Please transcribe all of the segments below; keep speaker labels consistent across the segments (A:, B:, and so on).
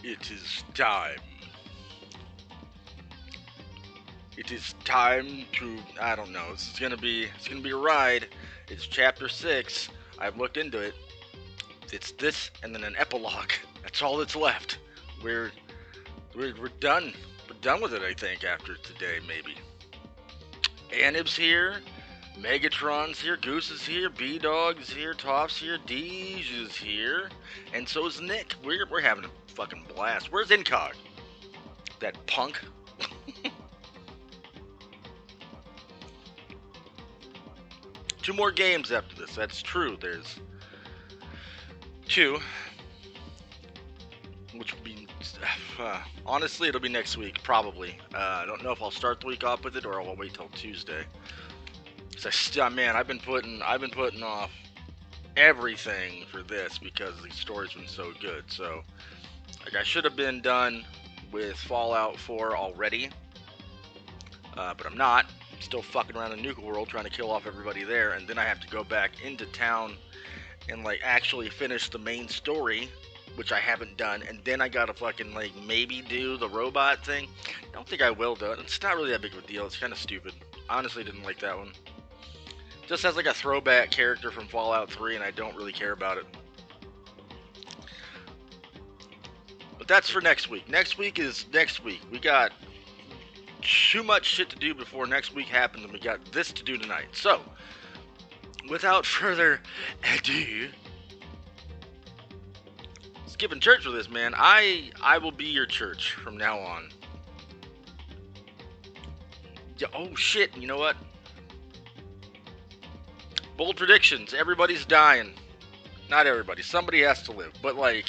A: It is time. It is time to, I don't know, it's gonna be a ride. It's chapter 6. I've looked into it. It's this and then an epilogue. That's all that's left. We're we're done. We're done with it, I think, after today, maybe. Anib's here, Megatron's here, Goose is here, B-Dog's here, Toph's here, Deej is here, and so is Nick. We're having a fucking blast. Where's Incog? That punk. 2 more games after this. That's true. There's 2, which will be honestly, it'll be next week probably. I don't know if I'll start the week off with it or I'll wait till Tuesday. So man, I've been putting off everything for this because the story's been so good. So like I should have been done with Fallout 4 already, but I'm not. Still fucking around in Nuke World trying to kill off everybody there, and then I have to go back into town and like actually finish the main story, which I haven't done, and then I gotta fucking like maybe do the robot thing. Don't think I will do it. It's not really that big of a deal. It's kind of stupid. Honestly, didn't like that one. Just has like a throwback character from Fallout 3, and I don't really care about it. But that's for next week. Next week is next week. We got too much shit to do before next week happens, and we got this to do tonight. So, without further ado, skipping church with this, man. I will be your church from now on. Yeah, oh shit, you know what? Bold predictions. Everybody's dying. Not everybody. Somebody has to live, but like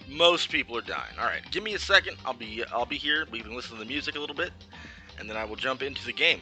A: most people are dying. All right, give me a second. I'll be here. We can listen to the music a little bit, and then I will jump into the game.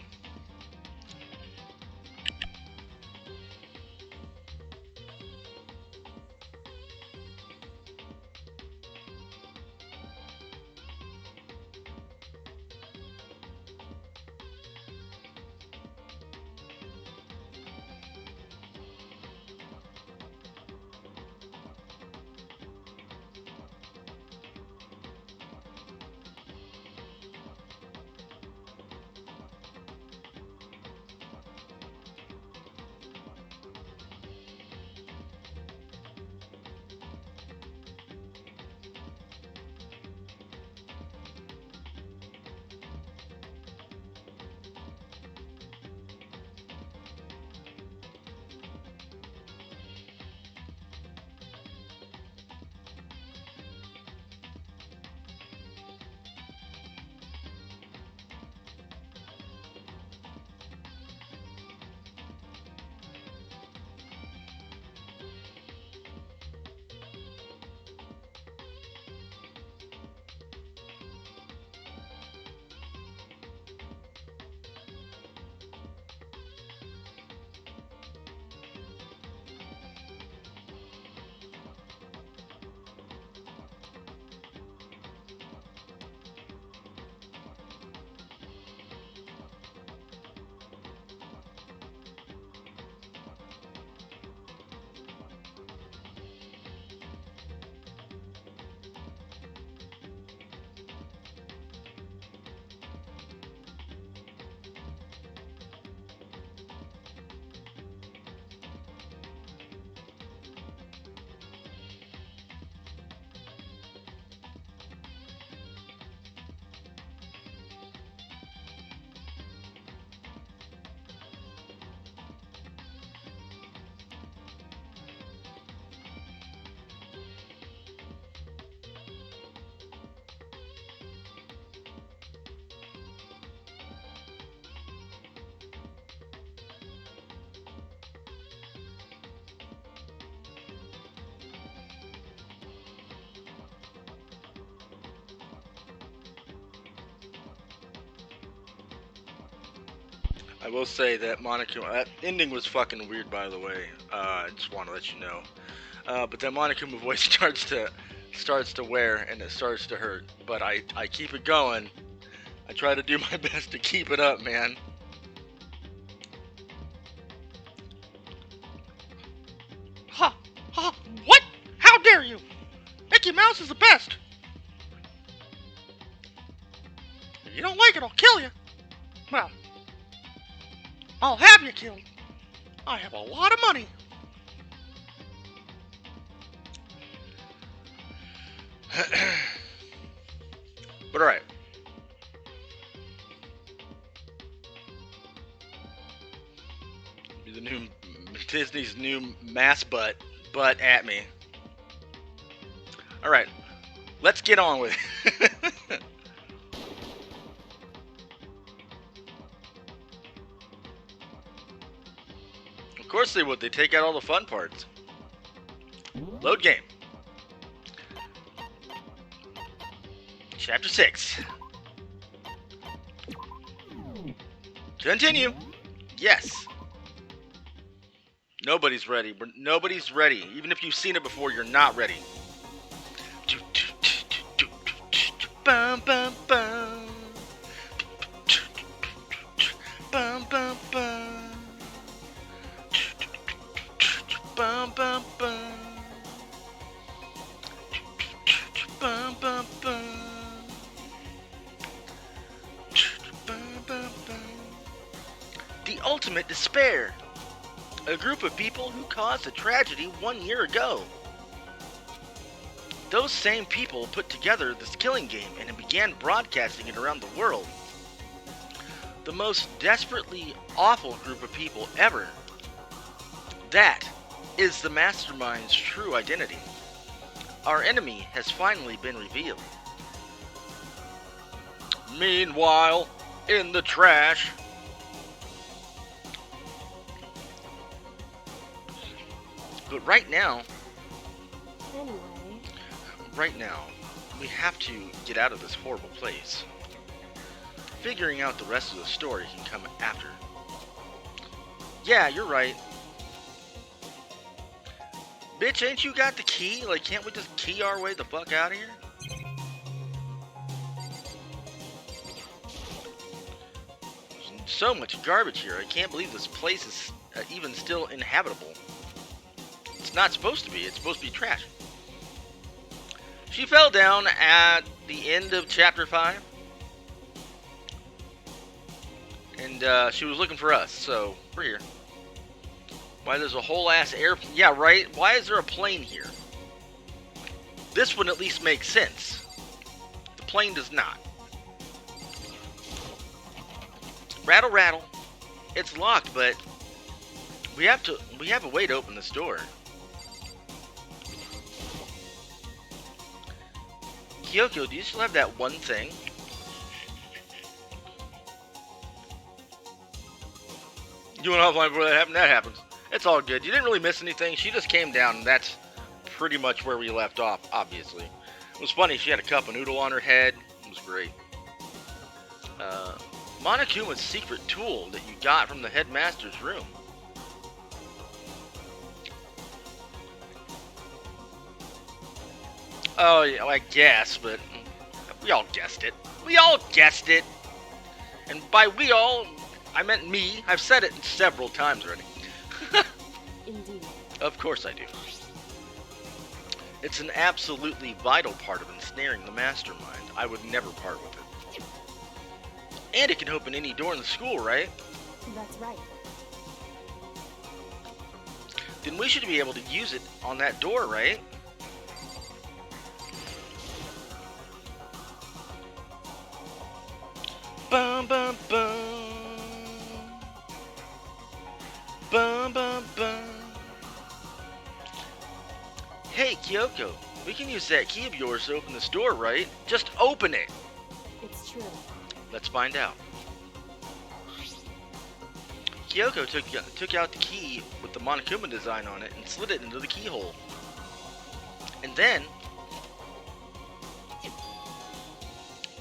A: I will say that Monica, that ending was fucking weird, by the way. I just want to let you know. But that Monokuma voice starts to wear and it starts to hurt. But I keep it going. I try to do my best to keep it up, man. Huh? What? How dare you? Mickey Mouse is the best. If you don't like it, I'll kill you. Well, I'll have you killed. I have a lot of money. But alright. The new Disney's new mass butt at me. Alright. Let's get on with it. Of course they would. They take out all the fun parts. Load game. Chapter 6. Continue. Yes. Nobody's ready. Nobody's ready. Even if you've seen it before, you're not ready. Bum, bum, bum. Bum, bum, bum. Bum, bum, bum. Bum, bum, bum. The ultimate despair. A group of people who caused a tragedy 1 year ago. Those same people put together this killing game and began broadcasting it around the world. The most desperately awful group of people ever. That is the mastermind's true identity. Our enemy has finally been revealed. Meanwhile, in the trash. But right now, we have to get out of this horrible place. Figuring out the rest of the story can come after. Yeah, you're right. Bitch, ain't you got the key? Like, can't we just key our way the fuck out of here? There's so much garbage here. I can't believe this place is even still inhabitable. It's not supposed to be. It's supposed to be trash. She fell down at the end of chapter 5. And she was looking for us, so we're here. Why there's a whole ass airplane? Yeah, right? Why is there a plane here? This one at least makes sense. The plane does not. Rattle, rattle. It's locked, but we have a way to open this door. Kyoko, do you still have that one thing? You went offline before that happened? That happens. It's all good. You didn't really miss anything. She just came down, and that's pretty much where we left off, obviously. It was funny. She had a cup of noodle on her head. It was great. Monokuma's secret tool that you got from the headmaster's room. Oh, yeah, I guess, but we all guessed it. We all guessed it. And by we all, I meant me. I've said it several times already.
B: Indeed.
A: Of course I do. It's an absolutely vital part of ensnaring the mastermind. I would never part with it. And it can open any door in the school, right?
B: That's right.
A: Then we should be able to use it on that door, right? Bum bum bum. Bum bum bum. Hey, Kyoko, we can use that key of yours to open this door, right? Just open it!
B: It's true.
A: Let's find out. Kyoko took out the key with the Monokuma design on it and slid it into the keyhole. And then...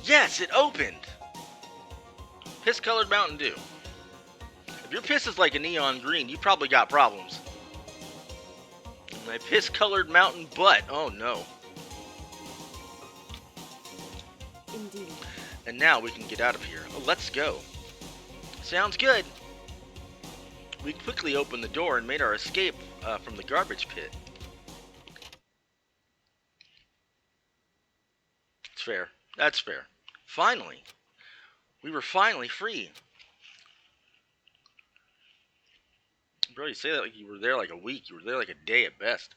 A: yes, it opened! Piss-colored Mountain Dew. If your piss is like a neon green, you probably got problems. My piss-colored mountain butt. Oh no.
B: Indeed.
A: And now we can get out of here. Oh, let's go. Sounds good. We quickly opened the door and made our escape from the garbage pit. It's fair. That's fair. Finally. We were finally free. Bro, you say that like you were there like a week. You were there like a day at best.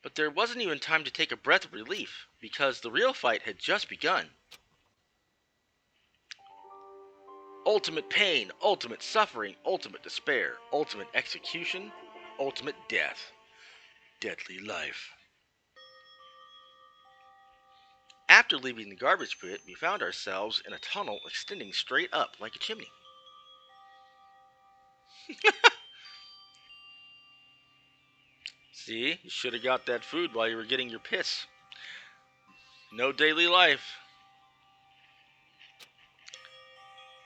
A: But there wasn't even time to take a breath of relief, because the real fight had just begun. Ultimate pain, ultimate suffering, ultimate despair, ultimate execution, ultimate death. Deadly life. After leaving the garbage pit, we found ourselves in a tunnel extending straight up like a chimney. See, you should have got that food while you were getting your piss. No daily life.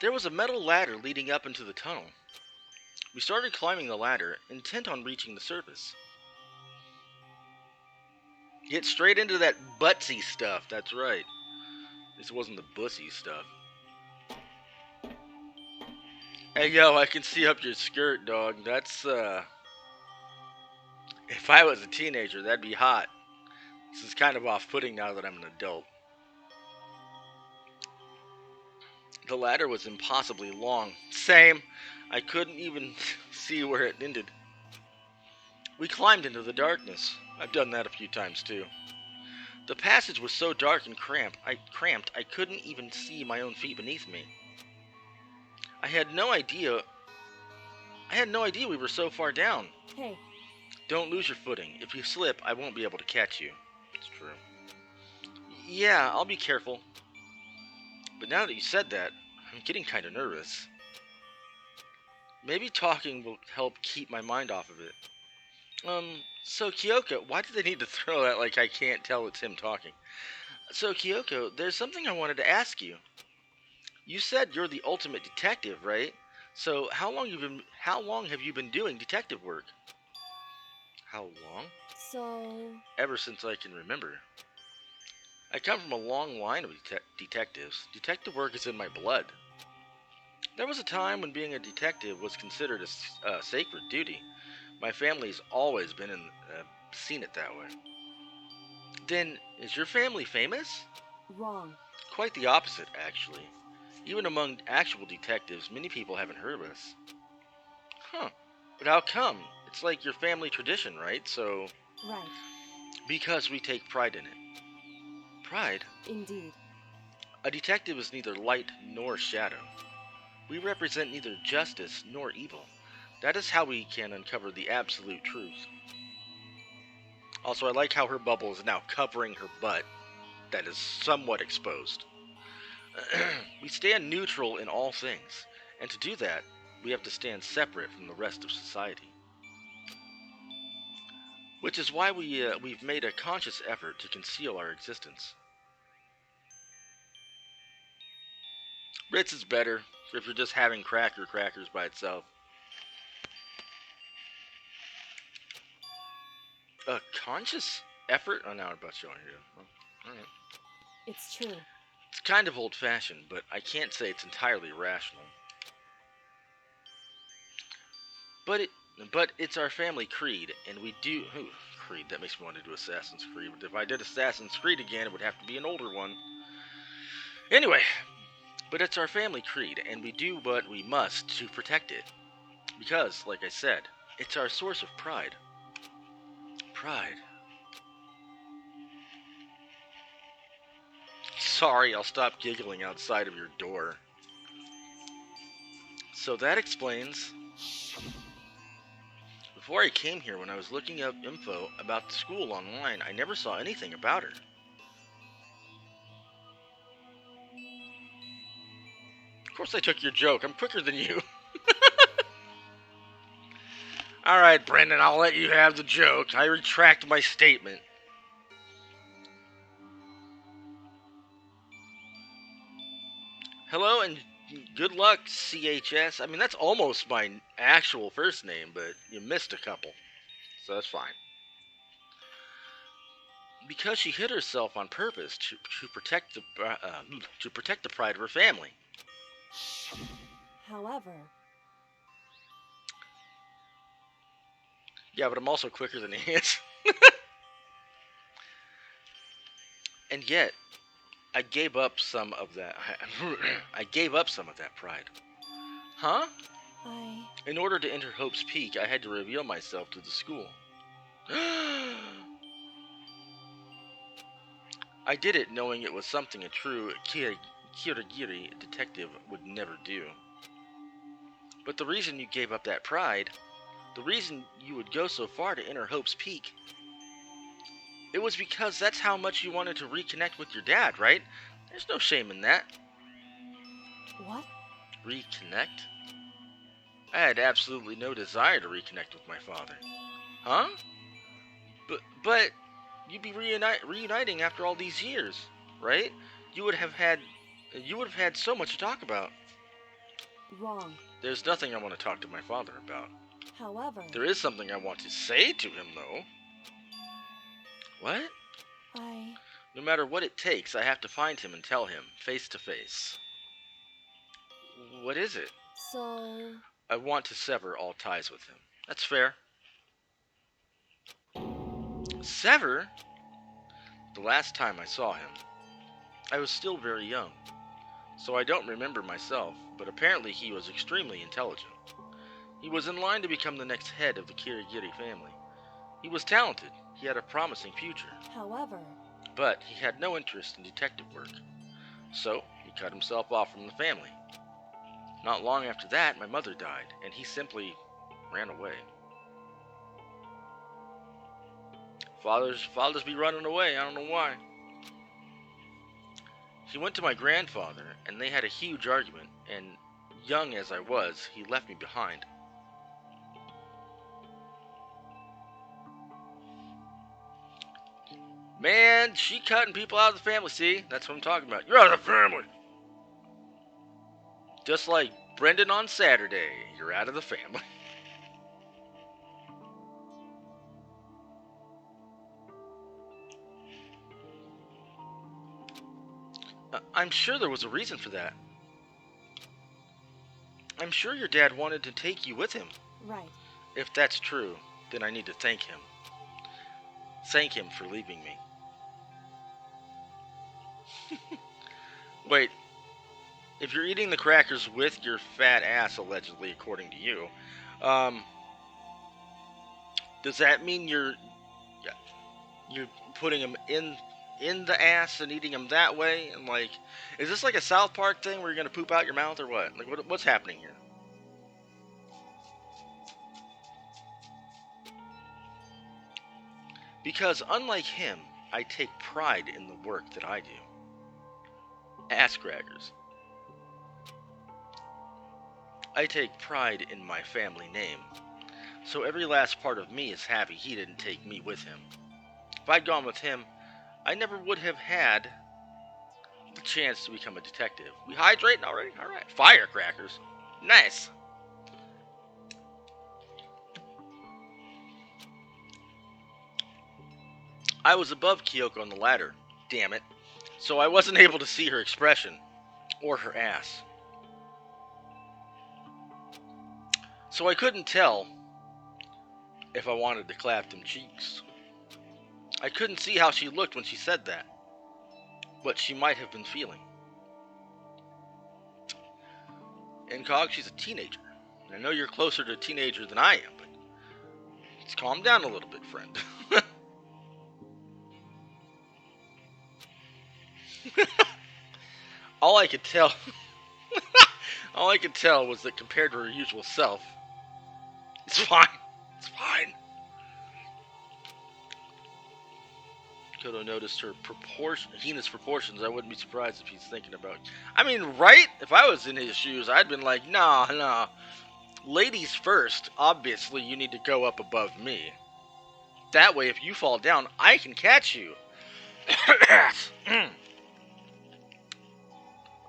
A: There was a metal ladder leading up into the tunnel. We started climbing the ladder, intent on reaching the surface. Get straight into that butsy stuff, that's right. This wasn't the bussy stuff. Hey yo, I can see up your skirt, dog. That's, if I was a teenager, that'd be hot. This is kind of off-putting now that I'm an adult. The ladder was impossibly long. Same. I couldn't even see where it ended. We climbed into the darkness. I've done that a few times too. The passage was so dark and cramped, I couldn't even see my own feet beneath me. I had no idea we were so far down.
B: Hey.
A: Don't lose your footing. If you slip, I won't be able to catch you. It's true. Yeah, I'll be careful. But now that you said that, I'm getting kind of nervous. Maybe talking will help keep my mind off of it. So Kyoko, why do they need to throw that like I can't tell it's him talking? So Kyoko, there's something I wanted to ask you. You said you're the ultimate detective, right? So how long have you been doing detective work? How long?
B: So...
A: Ever since I can remember. I come from a long line of detectives. Detective work is in my blood. There was a time when being a detective was considered a sacred duty. My family's always seen it that way. Then, is your family famous?
B: Wrong.
A: Quite the opposite, actually. Even among actual detectives, many people haven't heard of us. Huh. But how come? It's like your family tradition, right? So...
B: Right.
A: Because we take pride in it. Pride?
B: Indeed.
A: A detective is neither light nor shadow. We represent neither justice nor evil. That is how we can uncover the absolute truth. Also, I like how her bubble is now covering her butt that is somewhat exposed. We stand neutral in all things, and to do that, we have to stand separate from the rest of society. Which is why we've made a conscious effort to conceal our existence. Ritz is better if you're just having crackers by itself. A conscious effort? Oh, now I'm about showing you. Well, alright.
B: It's true.
A: It's kind of old-fashioned, but I can't say it's entirely rational. But it's our family creed, and we do... Ooh, creed, that makes me want to do Assassin's Creed. But if I did Assassin's Creed again, it would have to be an older one. Anyway, but it's our family creed, and we do what we must to protect it. Because, like I said, it's our source of pride. Pride. Sorry, I'll stop giggling outside of your door. So that explains... Before I came here, when I was looking up info about the school online, I never saw anything about her. Of course I took your joke. I'm quicker than you. Alright, Brendan, I'll let you have the joke. I retract my statement. Hello and good luck, CHS. I mean, that's almost my actual first name, but you missed a couple. So that's fine. Because she hid herself on purpose to protect the pride of her family.
B: However...
A: Yeah, but I'm also quicker than he is. And yet, I gave up some of that. I gave up some of that pride. Huh? In order to enter Hope's Peak, I had to reveal myself to the school. I did it knowing it was something a true Kirigiri detective would never do. But the reason you gave up that pride, the reason you would go so far to enter Hope's Peak, it was because that's how much you wanted to reconnect with your dad, right? There's no shame in that.
B: What?
A: Reconnect? I had absolutely no desire to reconnect with my father. Huh? But you'd be reuniting after all these years, right? You would have had so much to talk about.
B: Wrong.
A: There's nothing I want to talk to my father about.
B: However...
A: There is something I want to say to him, though. What? No matter what it takes, I have to find him and tell him, face to face. What is it?
B: So...
A: I want to sever all ties with him. That's fair. Sever? The last time I saw him, I was still very young, so I don't remember myself, but apparently he was extremely intelligent. He was in line to become the next head of the Kirigiri family. He was talented. He had a promising future.
B: However...
A: But he had no interest in detective work, so he cut himself off from the family. Not long after that, my mother died, and he simply ran away. Fathers be running away, I don't know why. He went to my grandfather, and they had a huge argument, and young as I was, he left me behind. Man, she cutting people out of the family, see? That's what I'm talking about. You're out of the family! Just like Brendan on Saturday, you're out of the family. I'm sure there was a reason for that. I'm sure your dad wanted to take you with him.
B: Right.
A: If that's true, then I need to thank him. Thank him for leaving me. Wait, if you're eating the crackers with your fat ass, allegedly, according to you, does that mean you're putting them in the ass and eating them that way? And like, is this like a South Park thing where you're gonna poop out your mouth or what? Like, what's happening here? Because unlike him, I take pride in the work that I do. Ass crackers. I take pride in my family name, so every last part of me is happy he didn't take me with him. If I'd gone with him, I never would have had the chance to become a detective. We hydrating already? Alright. Firecrackers. Nice. I was above Kyoko on the ladder, damn it, so I wasn't able to see her expression, or her ass. So I couldn't tell if I wanted to clap them cheeks. I couldn't see how she looked when she said that, what she might have been feeling. Incog, she's a teenager. I know you're closer to a teenager than I am, but let's calm down a little bit, friend. All I could tell was that compared to her usual self, it's fine. It's fine. Kodo noticed her heinous proportions. I wouldn't be surprised if he's thinking about... I mean, right? If I was in his shoes, I'd been like, nah. Ladies first. Obviously, you need to go up above me. That way, if you fall down, I can catch you.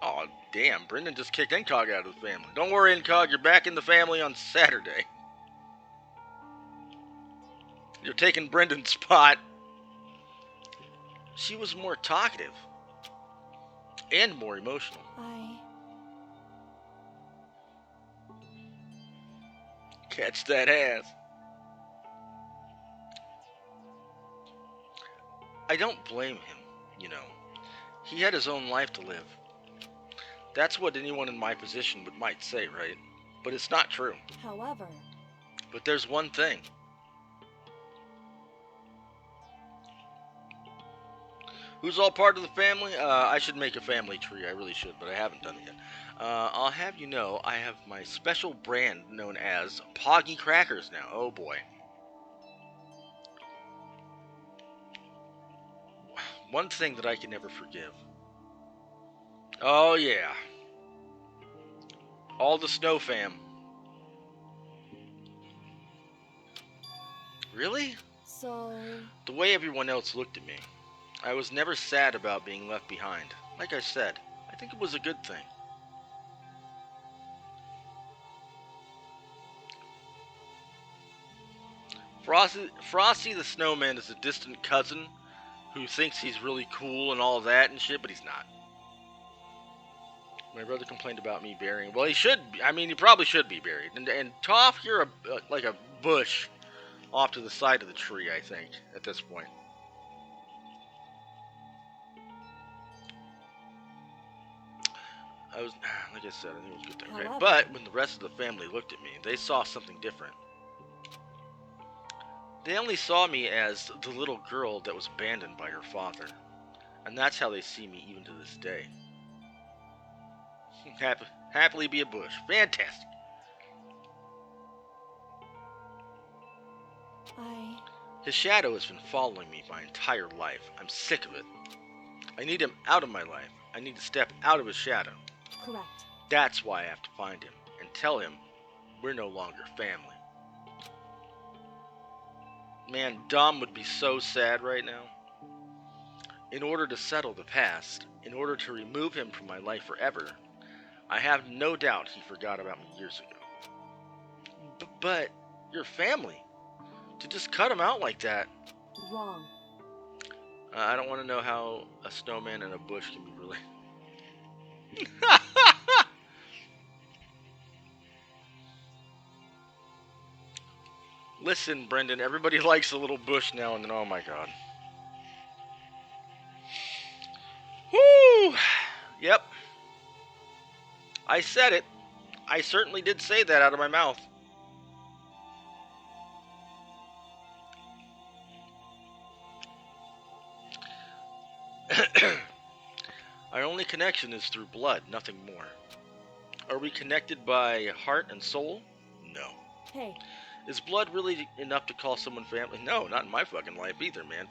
A: Oh, damn. Brendan just kicked Incog out of the family. Don't worry, Incog. You're back in the family on Saturday. You're taking Brendan's spot. She was more talkative. And more emotional. Catch that ass. I don't blame him. you know. He had his own life to live. That's what anyone in my position might say, right? But it's not true.
B: However,
A: But there's one thing. Who's all part of the family? I should make a family tree. I really should, but I haven't done it yet. I'll have you know, I have my special brand known as Poggy Crackers now. Oh boy. One thing that I can never forgive. Oh yeah. All the Snow fam. Really?
B: so
A: The way everyone else looked at me. I was never sad about being left behind. Like I said, I think it was a good thing. Frosty the Snowman is a distant cousin who thinks he's really cool and all that and shit, but he's not. My brother complained about me burying. Well, he should. I mean, he probably should be buried. And Toph, you're like a bush off to the side of the tree, I think, at this point. I was, like I said, I think it was a good thing. Okay?
B: However-
A: But when the rest of the family looked at me, they saw something different. They only saw me as the little girl that was abandoned by her father. And that's how they see me even to this day. Happily be a bush. Fantastic. His shadow has been following me my entire life. I'm sick of it. I need him out of my life. I need to step out of his shadow.
B: Correct.
A: That's why I have to find him and tell him we're no longer family. Man, Dom would be so sad right now. In order to settle the past, in order to remove him from my life forever, I have no doubt he forgot about me years ago. But your family, to just cut him out like that.
B: Wrong.
A: I don't want to know how a snowman and a bush can be related. Listen, Brendan, everybody likes a little bush now and then. Oh my god. Whoo! Yep. I said it. I certainly did say that out of my mouth. Our only connection is through blood, nothing more. Are we connected by heart and soul? No.
B: Hey.
A: Is blood really enough to call someone family? No, not in my fucking life either, man.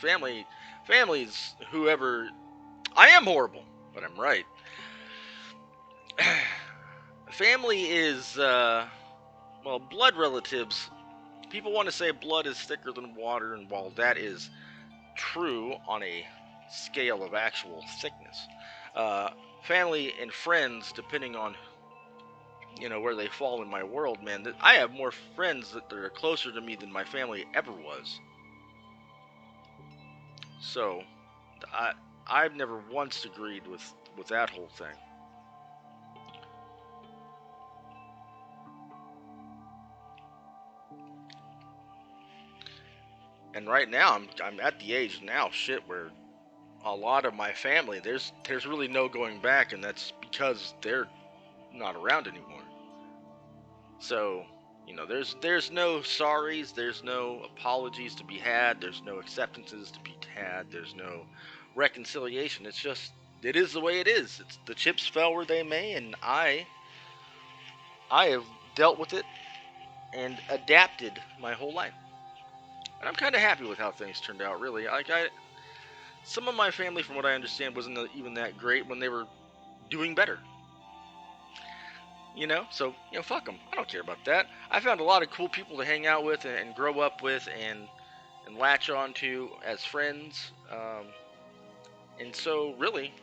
A: Family's whoever. I am horrible, but I'm right. Family is, well, blood relatives. People want to say blood is thicker than water, and while that is true on a scale of actual thickness, family and friends, depending on where they fall in my world, man, that I have more friends that are closer to me than my family ever was. So, I've never once agreed with that whole thing. And right now, I'm at the age now, shit, where a lot of my family, there's really no going back, and that's because they're not around anymore. So, there's no sorries, there's no apologies to be had, there's no acceptances to be had, there's no reconciliation. It's just, it is the way it is. It's the chips fell where they may, and I have dealt with it and adapted my whole life. And I'm kind of happy with how things turned out, really. Some of my family, from what I understand, wasn't even that great when they were doing better. So, fuck them. I don't care about that. I found a lot of cool people to hang out with and grow up with and latch on to as friends. And so, really,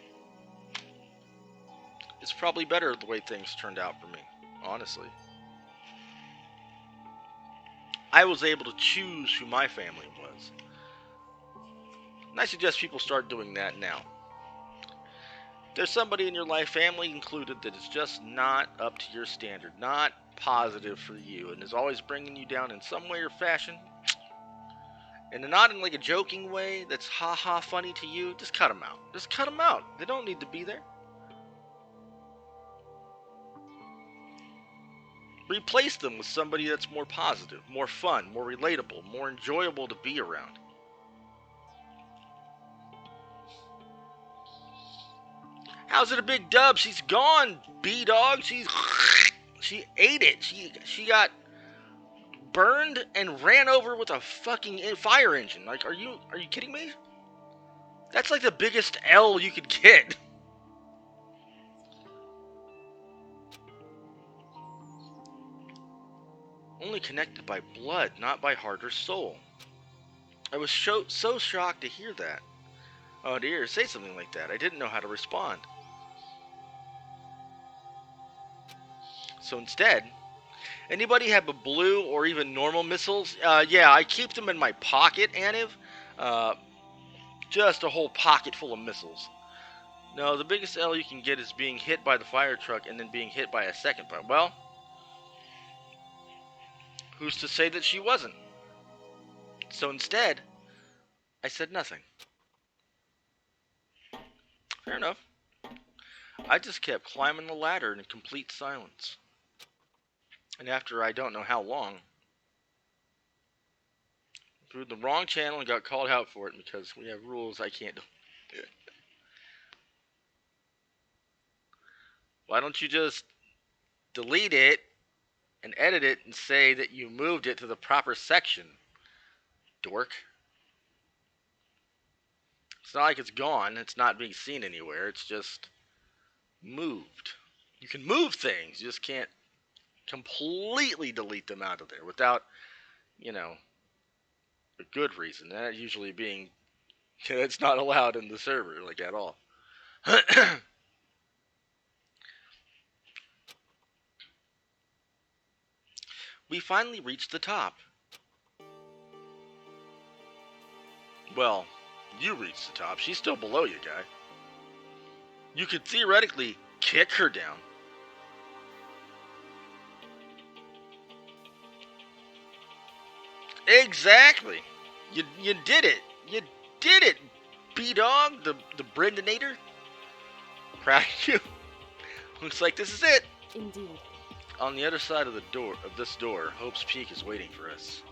A: it's probably better the way things turned out for me, honestly. I was able to choose who my family was. And I suggest people start doing that now. There's somebody in your life, family included, that is just not up to your standard, not positive for you, and is always bringing you down in some way or fashion, and not in like a joking way that's ha funny to you, just cut them out. Just cut them out. They don't need to be there. Replace them with somebody that's more positive, more fun, more relatable, more enjoyable to be around. How's it a big dub? She's gone, B-Dog. She ate it. She got burned and ran over with a fucking fire engine. Like, are you kidding me? That's like the biggest L you could get. Only connected by blood, not by heart or soul. I was so shocked to hear that. Oh dear, say something like that. I didn't know how to respond. So instead, anybody have a blue or even normal missiles? Yeah, I keep them in my pocket, Aniv. Just a whole pocket full of missiles. No, the biggest L you can get is being hit by the fire truck and then being hit by a second part. Well, who's to say that she wasn't? So instead, I said nothing. Fair enough. I just kept climbing the ladder in complete silence. And after I don't know how long, threw the wrong channel and got called out for it because we have rules I can't do. Why don't you just delete it and edit it and say that you moved it to the proper section, dork? It's not like it's gone. It's not being seen anywhere. It's just moved. You can move things. You just can't completely delete them out of there without, a good reason. That usually being, it's not allowed in the server, like, at all. We finally reached the top. Well, you reached the top. She's still below you, guy. You could theoretically kick her down. Exactly. You did it. You did it, B-Dog, the Brendonator. Proud of you. Looks like this is it.
B: Indeed.
A: On the other side of this door, Hope's Peak is waiting for us.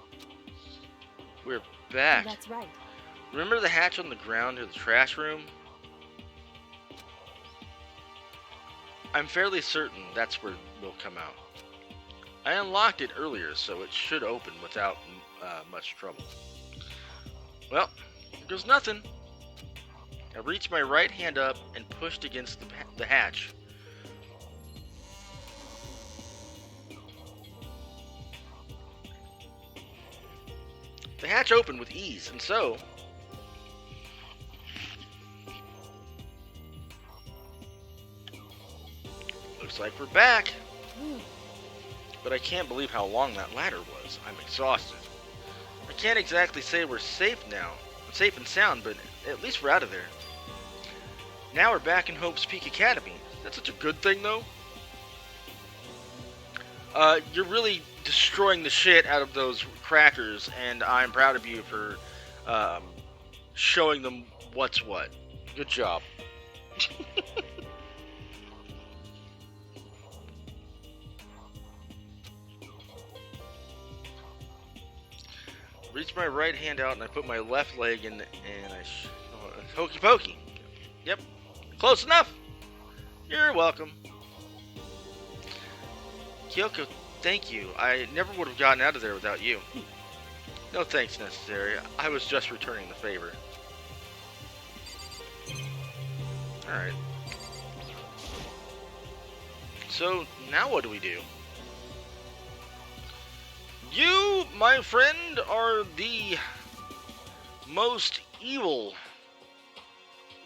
A: We're back.
B: That's right.
A: Remember the hatch on the ground near the trash room? I'm fairly certain that's where we'll come out. I unlocked it earlier, so it should open without much trouble. Well, here goes nothing. I reached my right hand up and pushed against the hatch. The hatch opened with ease, and so looks like we're back. But I can't believe how long that ladder was. I'm exhausted. I can't exactly say we're safe now. Safe and sound, but at least we're out of there. Now we're back in Hope's Peak Academy. That's such a good thing, though. You're really destroying the shit out of those crackers, and I'm proud of you for showing them what's what. Good job. Reach my right hand out and I put my left leg in, and I hokey pokey. Yep, close enough. You're welcome. Kyoko, thank you. I never would have gotten out of there without you. No thanks necessary. I was just returning the favor. Alright. So, now what do we do? You, my friend, are the most evil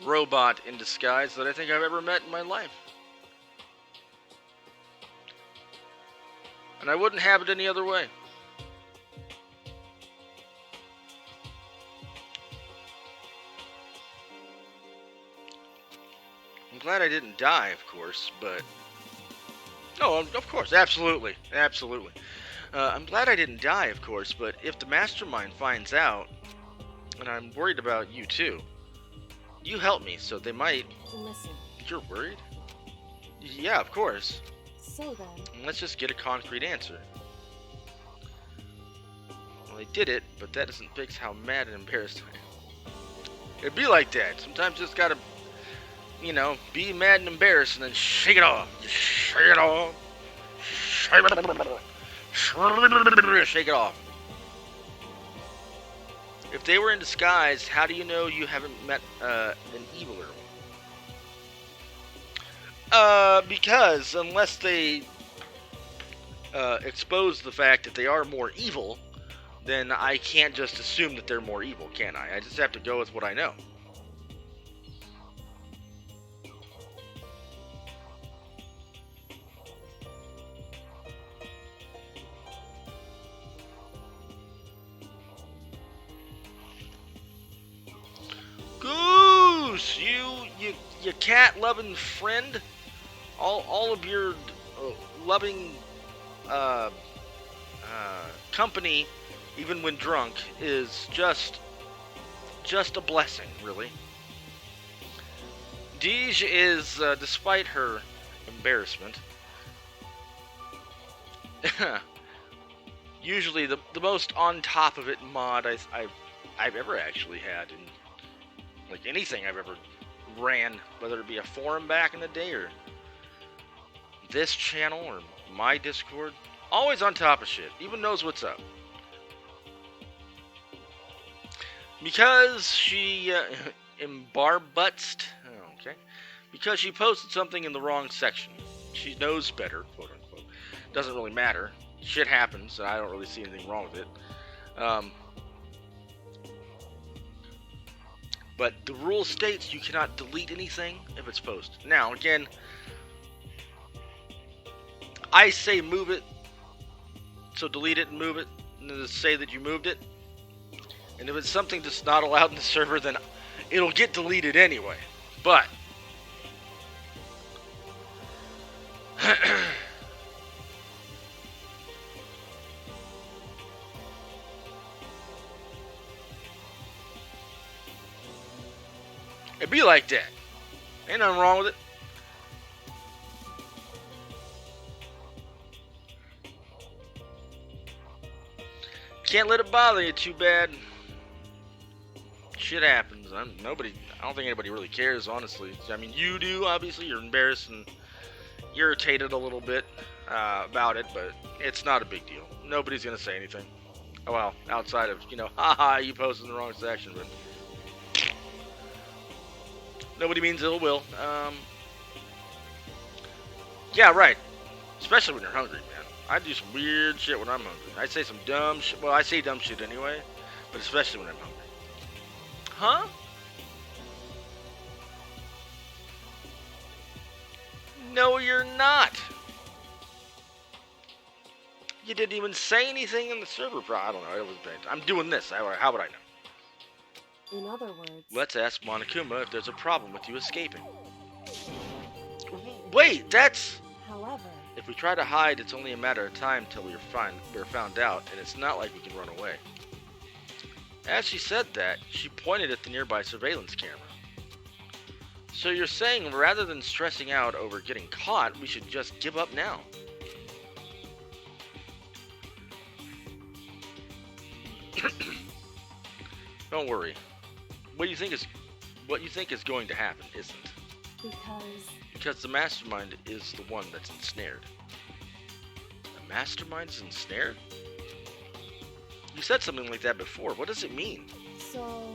A: robot in disguise that I think I've ever met in my life. And I wouldn't have it any other way. I'm glad I didn't die, of course, but... No, of course, absolutely, absolutely. I'm glad I didn't die, of course, but if the mastermind finds out, And I'm worried about you too. You help me, so they might...
B: Listen.
A: You're worried? Yeah, of course.
B: So then...
A: Let's just get a concrete answer. Well, they did it, but that doesn't fix how mad and embarrassed I am. It'd be like that. Sometimes you just gotta, you know, be mad and embarrassed and then shake it off. Just shake it off. Shake it off. If they were in disguise, how do you know you haven't met an eviler? Because unless they expose the fact that they are more evil, then I can't just assume that they're more evil, can I? I just have to go with what I know. Goose, you cat-loving friend. All of your loving company, even when drunk, is just a blessing, really. Deej is, despite her embarrassment, usually the most on top of it mod I've ever actually had in like anything I've ever ran, whether it be a forum back in the day or this channel or my Discord. Always on top of shit, even knows what's up. Because she embarbutzed, okay, because she posted something in the wrong section. She knows better, quote unquote. Doesn't really matter. Shit happens, and I don't really see anything wrong with it. But the rule states you cannot delete anything if it's posted. Now, again, I say move it, so delete it and move it, and then say that you moved it. And if it's something that's not allowed in the server, then it'll get deleted anyway. But it'd be like that. Ain't nothing wrong with it. Can't let it bother you too bad. Shit happens. I don't think anybody really cares, honestly. I mean, you do, obviously. You're embarrassed and irritated a little bit about it, but it's not a big deal. Nobody's gonna say anything. Oh, well, outside of, haha, you posted in the wrong section, but nobody means ill will. Yeah, right. Especially when you're hungry, man. I do some weird shit when I'm hungry. I say some dumb shit. Well, I say dumb shit anyway, but especially when I'm hungry. Huh? No, you're not. You didn't even say anything in the server. I don't know. It was bad. I'm doing this. How would I know?
B: In other words...
A: Let's ask Monokuma if there's a problem with you escaping. Wait, that's...
B: However...
A: If we try to hide, it's only a matter of time till we're found out, and it's not like we can run away. As she said that, she pointed at the nearby surveillance camera. So you're saying rather than stressing out over getting caught, we should just give up now? Don't worry. What you think is going to happen isn't. Because the mastermind is the one that's ensnared. The mastermind is ensnared? You said something like that before. What does it mean?
B: So...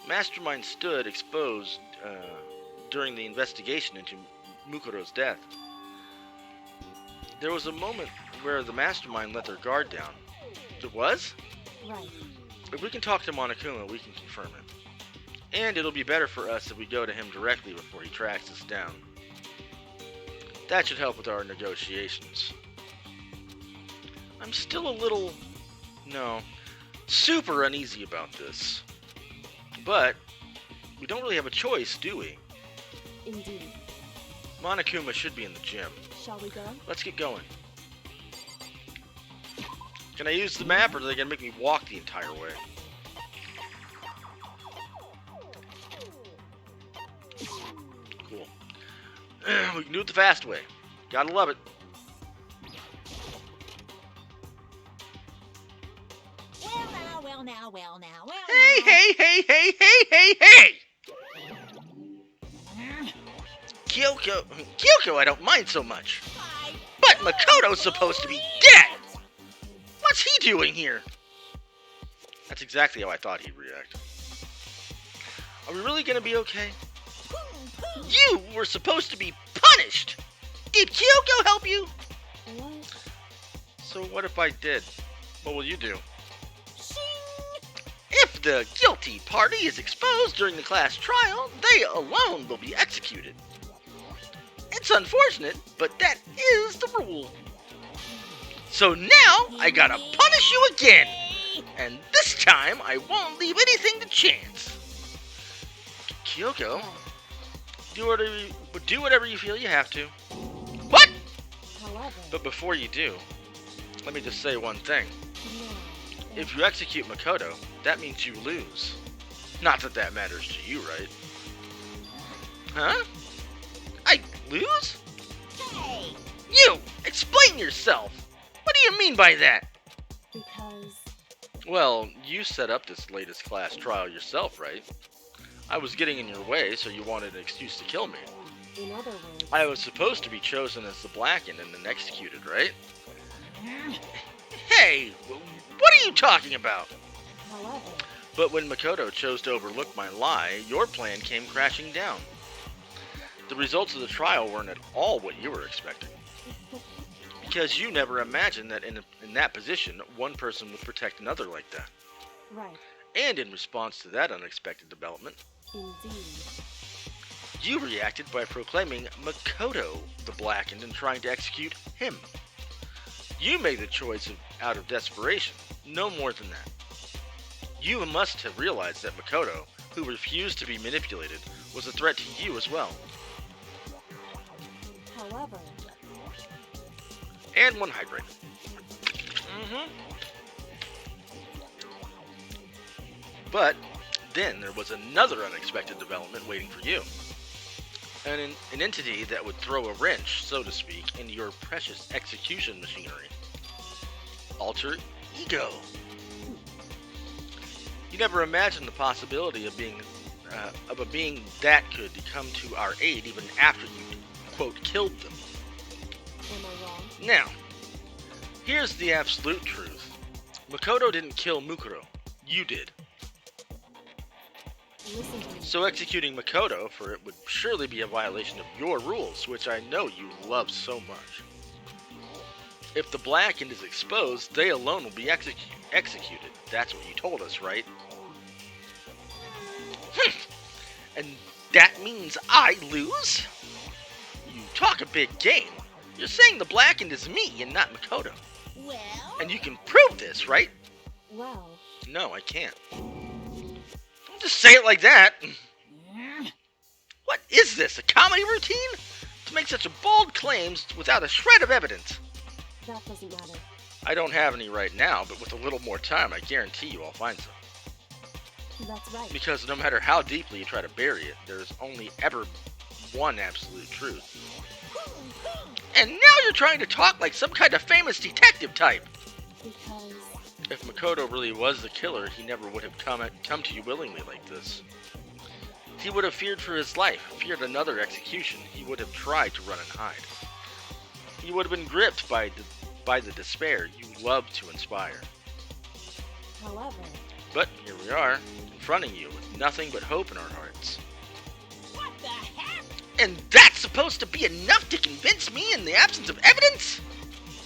A: Mastermind stood exposed during the investigation into Mukuro's death. There was a moment where the mastermind let their guard down. There was?
B: Right.
A: If we can talk to Monokuma, we can confirm it. And it'll be better for us if we go to him directly before he tracks us down. That should help with our negotiations. I'm still a little... super uneasy about this. But we don't really have a choice, do we?
B: Indeed.
A: Monokuma should be in the gym.
B: Shall we go?
A: Let's get going. Can I use the map, or are they gonna make me walk the entire way? Cool. We can do it the fast way. Gotta love it.
C: Well now.
A: Hey! Kyoko, I don't mind so much. But Makoto's supposed to be dead! What's he doing here? That's exactly how I thought he'd react. Are we really gonna be okay? You were supposed to be punished! Did Kyoko help you?
B: What?
A: So what if I did? What will you do? If the guilty party is exposed during the class trial, they alone will be executed. It's unfortunate, but that is the rule. So now, I gotta punish you again! And this time, I won't leave anything to chance. Kyoko, do whatever you feel you have to. What?
B: However,
A: But before you do, let me just say one thing.
B: no.
A: If you execute Makoto, that means you lose. Not that that matters to you, right? Huh? I lose?
C: Hey!
A: You! Explain yourself! What do you mean by that?
B: Because
A: Well, you set up this latest class trial yourself, right? I was getting in your way, so you wanted an excuse to kill me.
B: in other words,
A: I was supposed to be chosen as the Blackened and then executed, right? Hey! What are you talking about?
B: however,
A: But when Makoto chose to overlook my lie, your plan came crashing down. The results of the trial weren't at all what you were expecting. Because you never imagined that in that position, one person would protect another like that.
B: right,
A: And in response to that unexpected development,
B: indeed.
A: you reacted by proclaiming Makoto the Blackened and trying to execute him. You made the choice out of desperation, no more than that. You must have realized that Makoto, who refused to be manipulated, was a threat to you as well.
B: However,
A: And one hydrate. But then there was another unexpected development waiting for you. An entity that would throw a wrench, so to speak, into your precious execution machinery. Alter ego. You never imagined the possibility of a being that could come to our aid even after you, quote, killed them.
B: am I wrong?
A: Now, here's the absolute truth. Makoto didn't kill Mukuro. You did.
B: Listen to me.
A: So executing Makoto for it would surely be a violation of your rules, which I know you love so much. If the Blackened is exposed, they alone will be executed. That's what you told us, right? And that means I lose? You talk a big game. You're saying the Blackened is me and not Makoto.
C: Well?
A: And you can prove this, right?
B: Well,
A: No, I can't. Don't just say it like that. What is this, a comedy routine? To make such bold claims without a shred of evidence.
B: that doesn't matter.
A: I don't have any right now, but with a little more time, I guarantee you I'll find some.
B: That's right.
A: Because no matter how deeply you try to bury it, there's only ever one absolute truth. And now you're trying to talk like some kind of famous detective type.
B: Because
A: If Makoto really was the killer, he never would have come to you willingly like this. He would have feared for his life, feared another execution. He would have tried to run and hide. He would have been gripped by the despair you love to inspire.
B: however,
A: But here we are, confronting you with nothing but hope in our hearts.
C: What the heck?
A: And that's supposed to be enough to convince me in the absence of evidence?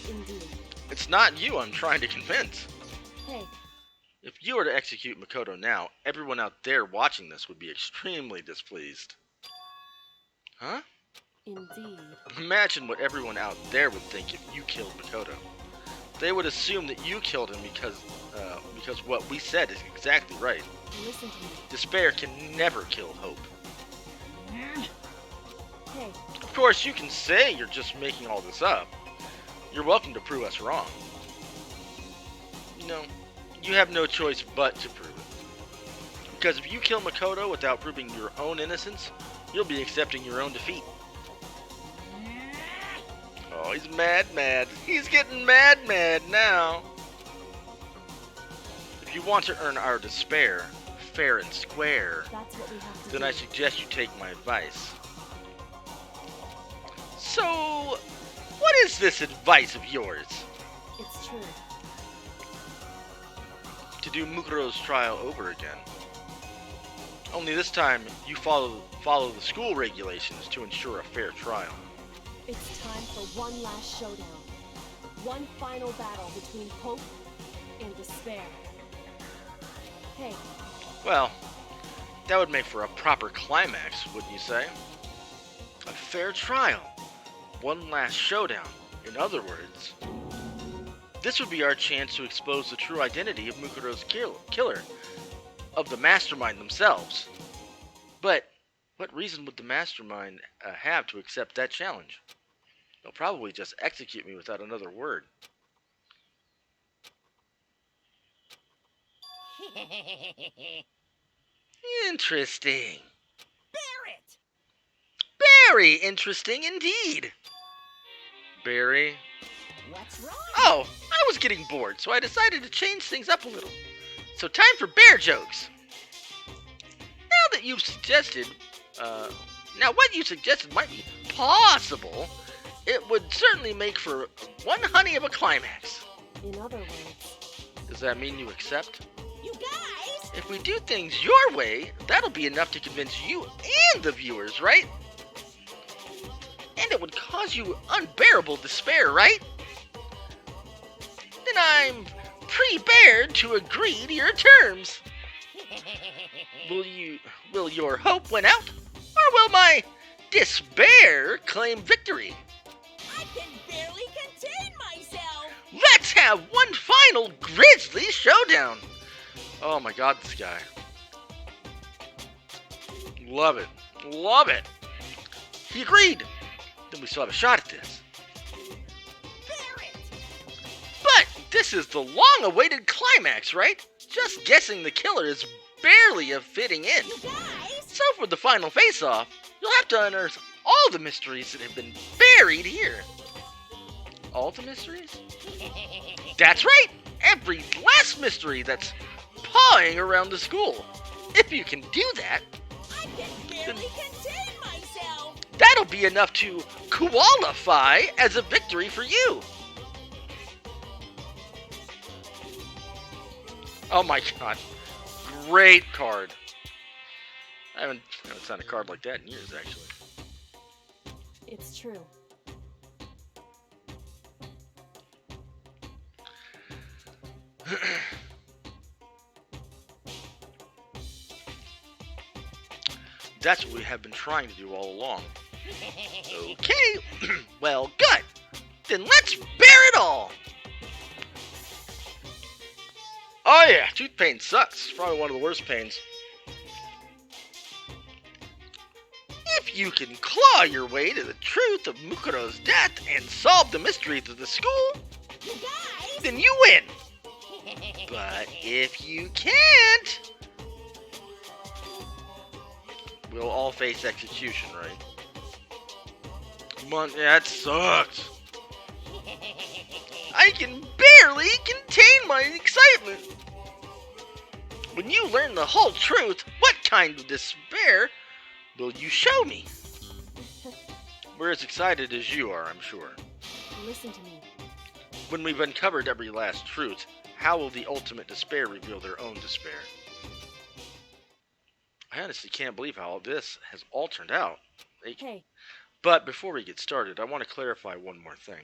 B: indeed.
A: It's not you I'm trying to convince.
B: Hey,
A: If you were to execute Makoto now, everyone out there watching this would be extremely displeased. Huh?
B: indeed.
A: Imagine what everyone out there would think if you killed Makoto. They would assume that you killed him because what we said is exactly right.
B: Listen to me.
A: Despair can never kill hope.
B: Hey,
A: Of course, you can say you're just making all this up. You're welcome to prove us wrong. you know, you have no choice but to prove it. Because if you kill Makoto without proving your own innocence, you'll be accepting your own defeat. Oh, he's mad. He's getting mad now. If you want to earn our despair, fair and square,
B: That's what we have to
A: then
B: do.
A: I suggest you take my advice. So, what is this advice of yours?
B: It's true.
A: To do Mukuro's trial over again. Only this time, you follow the school regulations to ensure a fair trial.
B: It's time for one last showdown. One final battle between hope and despair. Hey,
A: Well, that would make for a proper climax, wouldn't you say? A fair trial. One last showdown. In other words, this would be our chance to expose the true identity of Mukuro's killer, of the mastermind themselves. But what reason would the mastermind have to accept that challenge? They'll probably just execute me without another word. Interesting.
C: Barrett!
A: Very interesting indeed. Barry.
C: What's wrong?
A: Oh, I was getting bored, so I decided to change things up a little. So time for bear jokes. Now that you've suggested, what you suggested might be possible, it would certainly make for one honey of a climax.
B: in other words,
A: Does that mean you accept?
C: You guys!
A: If we do things your way, that'll be enough to convince you and the viewers, right? And it would cause you unbearable despair, right? Then I'm prepared to agree to your terms. Will your hope win out? Or will my despair claim victory?
C: I can barely contain myself!
A: Let's have one final grisly showdown. Oh my god, this guy. Love it. Love it. He agreed. Then we still have a shot at this.
C: Barrett!
A: But this is the long-awaited climax, right? Just guessing the killer is barely a fitting in.
C: You guys!
A: So for the final face-off, you'll have to unearth all the mysteries that have been buried here. All the mysteries? That's right! Every last mystery that's pawing around the school. If you can do that,
C: I can barely contain myself!
A: that'll be enough to qualify as a victory for you. Oh my god. Great card. I haven't signed a card like that in years, actually.
B: it's true.
A: That's what we have been trying to do all along. Okay, well, good. Then let's bear it all. Oh yeah, tooth pain sucks. It's probably one of the worst pains. If you can claw your way to the truth of Mukuro's death and solve the mysteries of the school,
C: You guys!
A: then you win. But if you can't, we'll all face execution, right? Come on, that sucks. I can barely contain my excitement. When you learn the whole truth, what kind of despair will you show me? We're as excited as you are, I'm sure.
B: Listen to me.
A: When we've uncovered every last truth, how will the ultimate despair reveal their own despair? I honestly can't believe how this has all turned out.
B: Hey,
A: But before we get started, I want to clarify one more thing.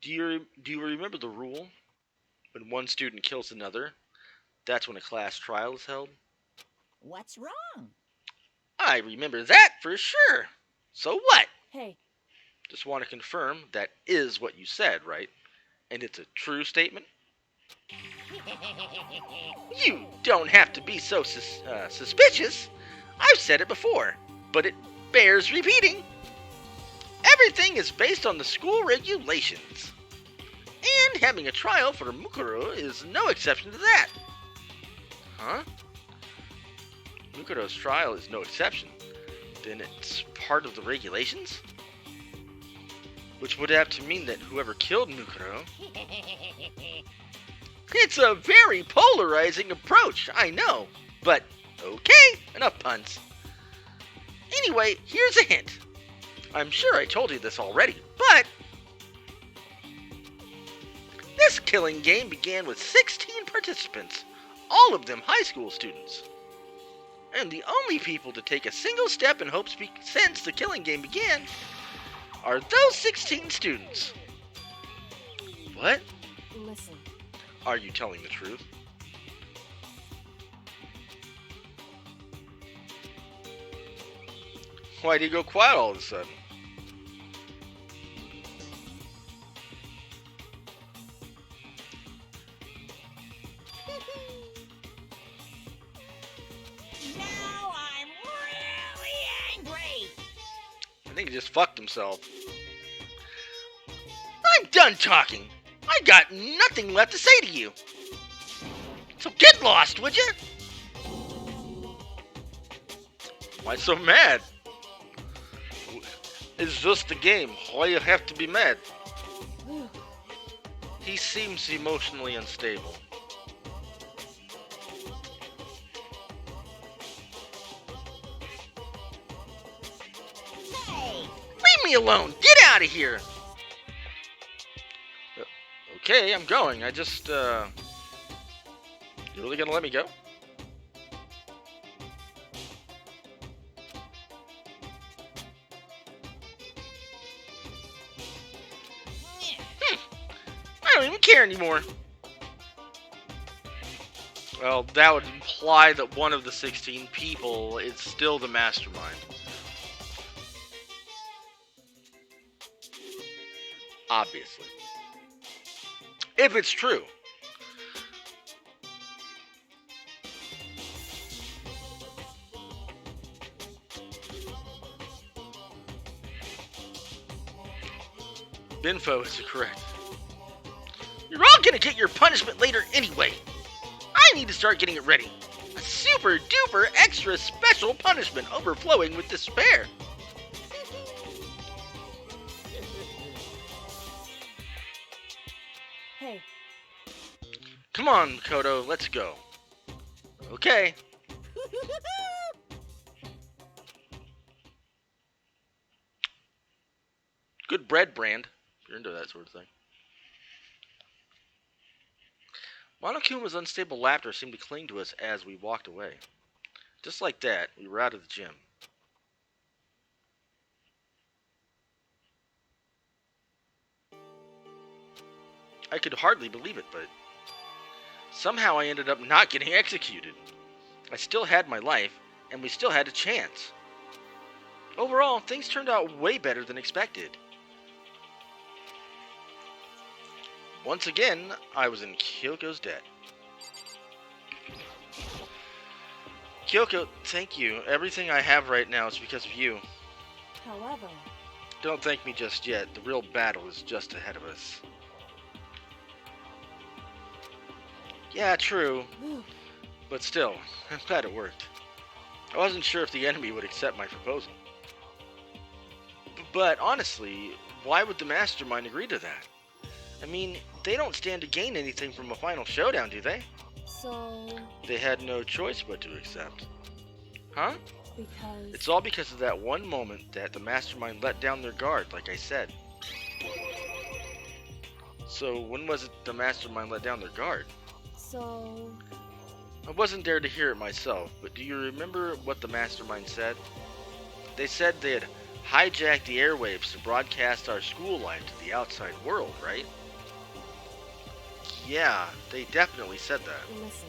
A: Do you remember the rule? When one student kills another, that's when a class trial is held?
C: What's wrong?
A: I remember that for sure. So what?
B: hey,
A: Just want to confirm that is what you said, right? And it's a true statement? You don't have to be so suspicious. I've said it before, but it bears repeating. Everything is based on the school regulations. And having a trial for Mukuro is no exception to that. Huh? Mukuro's trial is no exception. Then it's part of the regulations? Which would have to mean that whoever killed Mukuro... It's a very polarizing approach, I know. But, okay, enough puns. Anyway, here's a hint. I'm sure I told you this already, but... This killing game began with 16 participants, all of them high school students. And the only people to take a single step in hope since the killing game began are those 16 students. What?
B: Listen.
A: Are you telling the truth? Why do you go quiet all of a sudden?
C: Now I'm really angry.
A: I think he just fucked himself. I'm done talking. I got nothing left to say to you. So get lost, would you? Why so mad? It's just a game. Why you have to be mad? He seems emotionally unstable.
C: Hey,
A: Leave me alone! Get out of here! Okay, I'm going. I just, You really gonna let me go? I don't even care anymore. Well, that would imply that one of the 16 people is still the mastermind. Obviously. If it's true. Binfo is correct. You're all gonna get your punishment later anyway. I need to start getting it ready. A super duper extra special punishment overflowing with despair.
B: Hey,
A: Come on, Kodo, let's go. Okay. Good bread brand. If you're into that sort of thing. Monokuma's unstable laughter seemed to cling to us as we walked away. Just like that, we were out of the gym. I could hardly believe it, but somehow I ended up not getting executed. I still had my life, and we still had a chance. Overall, things turned out way better than expected. Once again, I was in Kyoko's debt. Kyoko, thank you. Everything I have right now is because of you.
B: however,
A: Don't thank me just yet. The real battle is just ahead of us. Yeah, true. But still, I'm glad it worked. I wasn't sure if the enemy would accept my proposal. But honestly, why would the mastermind agree to that? I mean, they don't stand to gain anything from a final showdown, do they?
B: so
A: They had no choice but to accept. Huh?
B: because
A: It's all because of that one moment that the mastermind let down their guard, like I said. So when was it the mastermind let down their guard?
B: so
A: I wasn't there to hear it myself, but do you remember what the mastermind said? They said they had hijacked the airwaves to broadcast our school life to the outside world, right? Yeah, they definitely said that.
B: listen.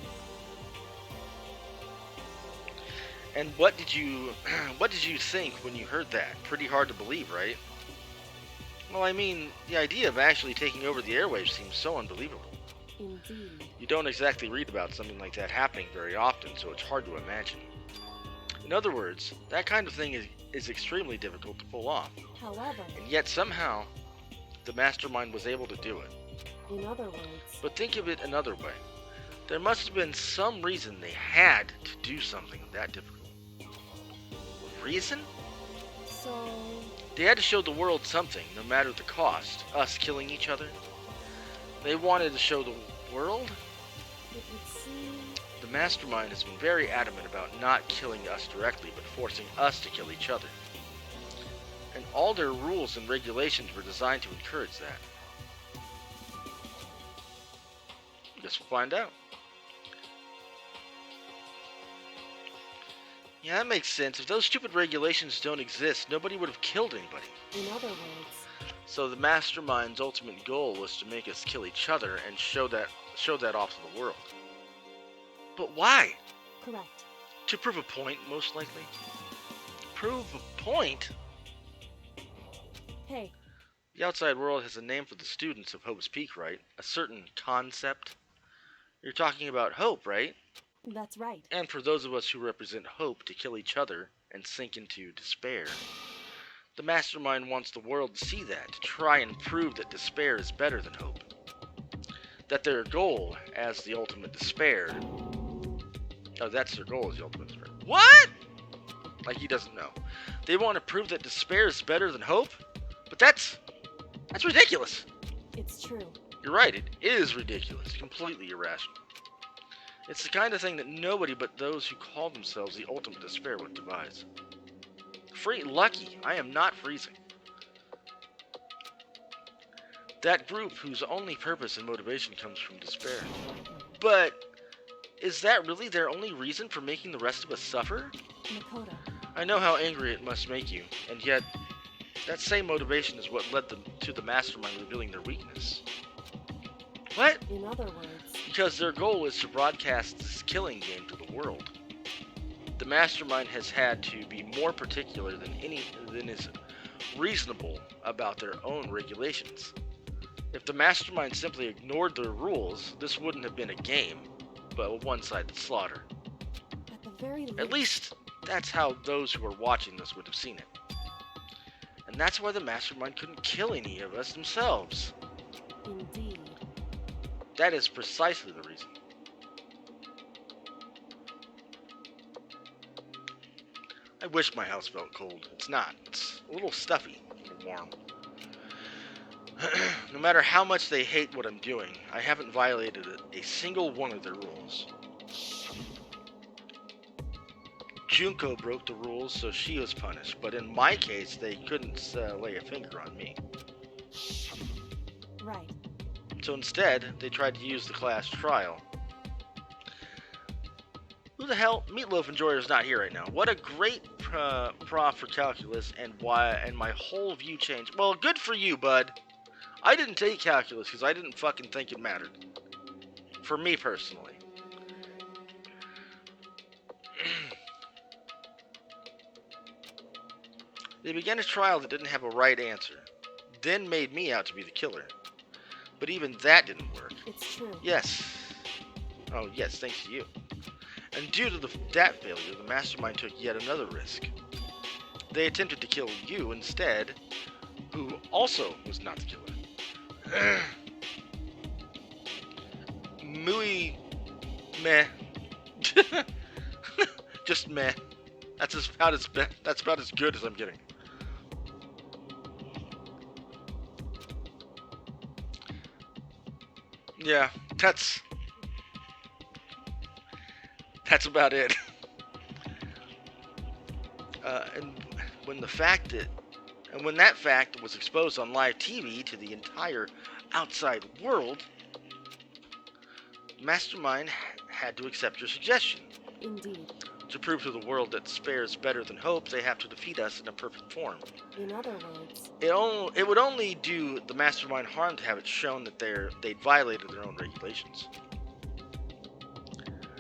A: And what did you think when you heard that? Pretty hard to believe, right? Well, I mean, the idea of actually taking over the airwaves seems so unbelievable.
B: Indeed.
A: You don't exactly read about something like that happening very often, so it's hard to imagine. In other words, that kind of thing is extremely difficult to pull off.
B: However,
A: And yet somehow, the mastermind was able to do it.
B: In other words,
A: But think of it another way. There must have been some reason they had to do something that difficult. Reason?
B: so
A: They had to show the world something, no matter the cost. Us killing each other. They wanted to show the world?
B: it would seem
A: The mastermind has been very adamant about not killing us directly, but forcing us to kill each other. And all their rules and regulations were designed to encourage that. Guess we'll find out. Yeah, that makes sense. If those stupid regulations don't exist, nobody would have killed anybody.
B: in other words,
A: So the mastermind's ultimate goal was to make us kill each other and show that off to the world. But why?
B: correct.
A: To prove a point, most likely. Prove a point?
B: Hey,
A: The outside world has a name for the students of Hope's Peak, right? A certain concept. You're talking about hope, right?
B: that's right.
A: And for those of us who represent hope to kill each other and sink into despair. The mastermind wants the world to see that, to try and prove that despair is better than hope. That their goal as the ultimate despair. Oh, that's their goal as the ultimate despair. What? Like he doesn't know. They want to prove that despair is better than hope? But that's ridiculous.
B: It's true.
A: You're right, it is ridiculous. Completely irrational. It's the kind of thing that nobody but those who call themselves the ultimate despair would devise. Lucky, I am not freezing. That group whose only purpose and motivation comes from despair. But is that really their only reason for making the rest of us suffer?
B: Makoto,
A: I know how angry it must make you, and yet that same motivation is what led them to the mastermind revealing their weakness. What?
B: in other words,
A: Because their goal is to broadcast this killing game to the world. The mastermind has had to be more particular than is reasonable about their own regulations. If the mastermind simply ignored their rules, this wouldn't have been a game, but a one-sided slaughter.
B: at the very least,
A: At least, that's how those who are watching this would have seen it. And that's why the mastermind couldn't kill any of us themselves.
B: indeed.
A: That is precisely the reason. I wish my house felt cold. It's not. It's a little stuffy and warm. No matter how much they hate what I'm doing, I haven't violated a single one of their rules. Junko broke the rules, so she was punished, but in my case, they couldn't lay a finger on me.
B: Right.
A: So instead, they tried to use the class trial. Who the hell? Meatloaf Enjoyer's not here right now. What a great prof for calculus, and my whole view changed. Well, good for you, bud. I didn't take calculus because I didn't fucking think it mattered. For me personally. They began a trial that didn't have a right answer, then made me out to be the killer. But even that didn't work.
B: It's true.
A: Yes. Oh, yes, thanks to you. And due to that failure, the mastermind took yet another risk. They attempted to kill you instead, who also was not the killer. Muy meh. Just meh. That's about as good as I'm getting. Yeah, that's about it. And when that fact was exposed on live TV to the entire outside world, Mastermind had to accept your suggestion.
B: Indeed.
A: To prove to the world that despair is better than hope, they have to defeat us in a perfect form.
B: In other words,
A: It would only do the Mastermind harm to have it shown that they'd violated their own regulations.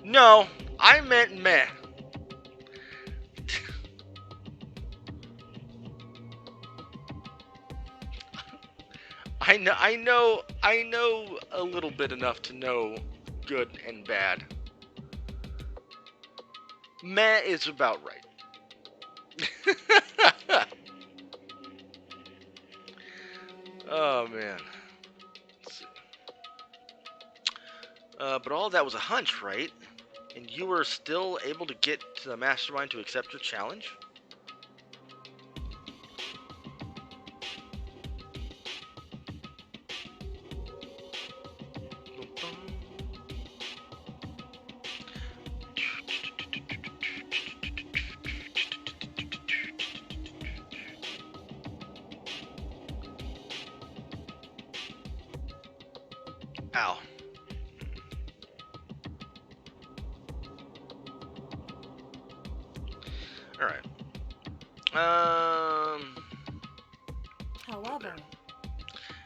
A: No, I meant meh. I know a little bit enough to know good and bad. Meh is about right. Oh man. Let's see. But all that was a hunch, right? And you were still able to get to the mastermind to accept your challenge? Ow. Alright.
B: However,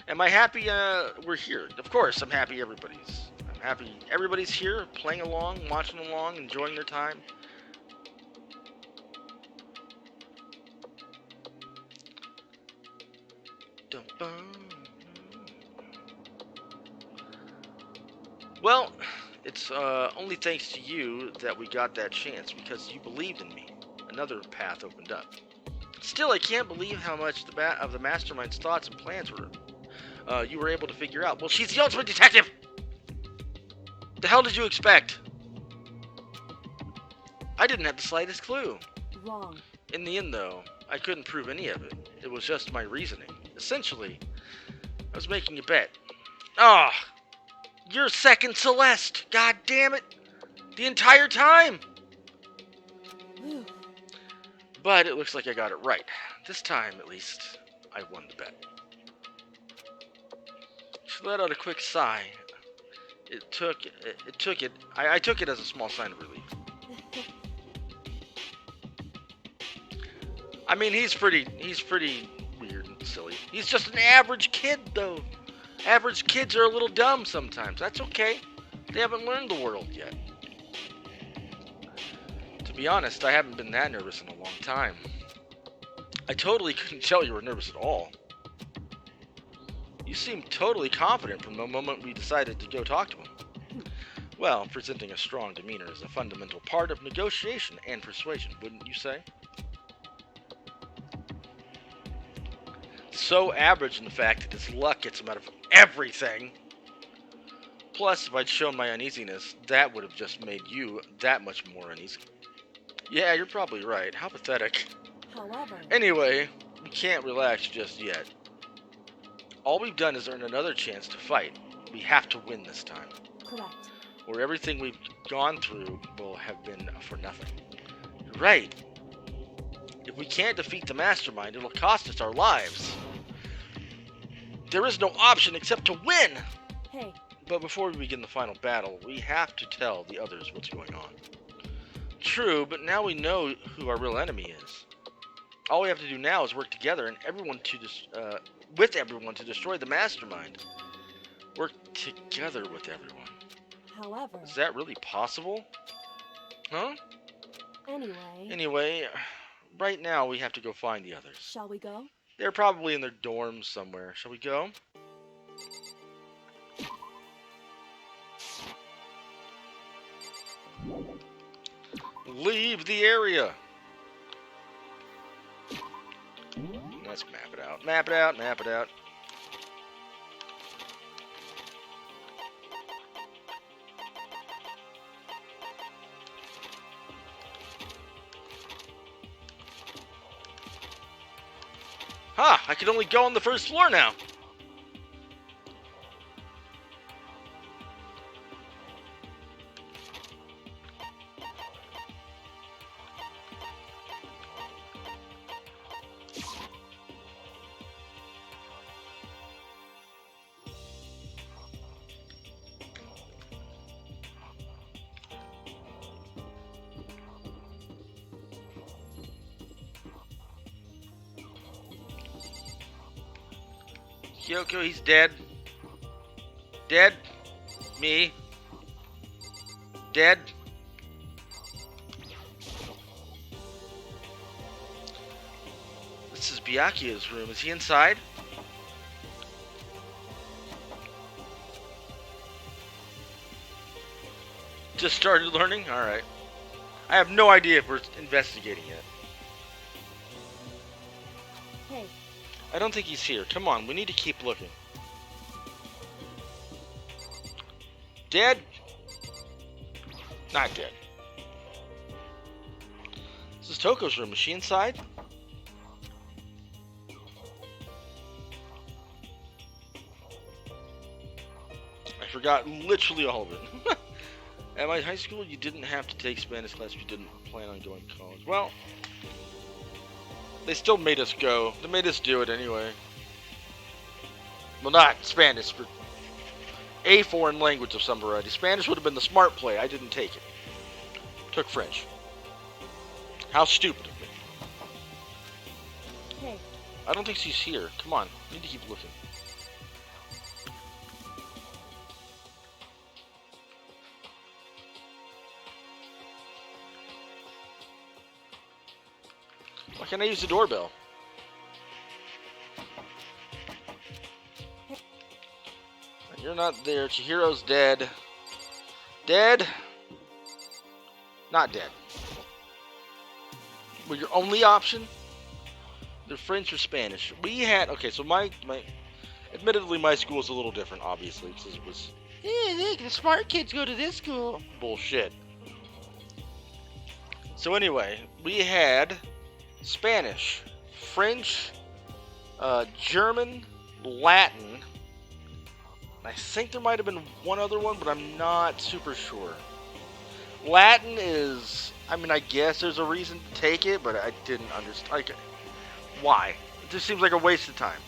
A: Am I happy we're here? Of course, I'm happy I'm happy everybody's here, playing along, watching along, enjoying their time. Well, it's only thanks to you that we got that chance, because you believed in me. Another path opened up. Still, I can't believe how much of the mastermind's thoughts and plans you were able to figure out. Well, she's the ultimate detective! The hell did you expect? I didn't have the slightest clue.
B: wrong.
A: In the end, though, I couldn't prove any of it. It was just my reasoning. Essentially, I was making a bet. Ah! You're second Celeste! God damn it! The entire time!
B: Whew.
A: But it looks like I got it right. This time, at least, I won the bet. She let out a quick sigh. I took it as a small sign of relief. I mean, he's pretty weird and silly. He's just an average kid, though. Average kids are a little dumb sometimes. That's okay. They haven't learned the world yet. To be honest, I haven't been that nervous in a long time. I totally couldn't tell you were nervous at all. You seemed totally confident from the moment we decided to go talk to him. Well, presenting a strong demeanor is a fundamental part of negotiation and persuasion, wouldn't you say? So average in the fact that his luck gets him out of everything. Plus, if I'd shown my uneasiness, that would have just made you that much more uneasy. Yeah, you're probably right. How pathetic.
B: However,
A: Anyway, we can't relax just yet. All we've done is earn another chance to fight. We have to win this time,
B: correct.
A: or everything we've gone through will have been for nothing. You're right. If we can't defeat the mastermind, it'll cost us our lives. There is no option except to win!
B: Hey,
A: But before we begin the final battle, we have to tell the others what's going on. True, but now we know who our real enemy is. All we have to do now is work together and with everyone to destroy the mastermind. Work together with everyone.
B: however,
A: Is that really possible? Huh? Anyway, right now we have to go find the others.
B: shall we go?
A: They're probably in their dorms somewhere. Shall we go? Leave the area! Let's map it out. Map it out, map it out. Ha! I can only go on the first floor now! Kyoko, he's dead. Dead. Me. Dead. This is Byakuya's room. Is he inside? Just started learning? Alright. I have no idea if we're investigating yet.
B: Hey,
A: I don't think he's here. Come on, we need to keep looking. Dead? Not dead. This is Toko's room. Is she inside? I forgot literally all of it. At my high school, you didn't have to take Spanish class if you didn't plan on going to college. Well, they still made us go. They made us do it anyway. Well, not Spanish, but a foreign language of some variety. Spanish would have been the smart play. I didn't take it. Took French. How stupid of me.
B: Hey,
A: I don't think she's here. Come on. I need to keep looking. Why can't I use the doorbell? You're not there. Chihiro's dead. Dead? Not dead. Well, your only option? They're French or Spanish. We had... Okay, so my admittedly, my school is a little different, obviously, because it was... Hey, the smart kids go to this school. Bullshit. So anyway, we had Spanish, French, German, Latin. I think there might have been one other one, but I'm not super sure. Latin is... I mean, I guess there's a reason to take it, but I didn't understand. Like, why? It just seems like a waste of time.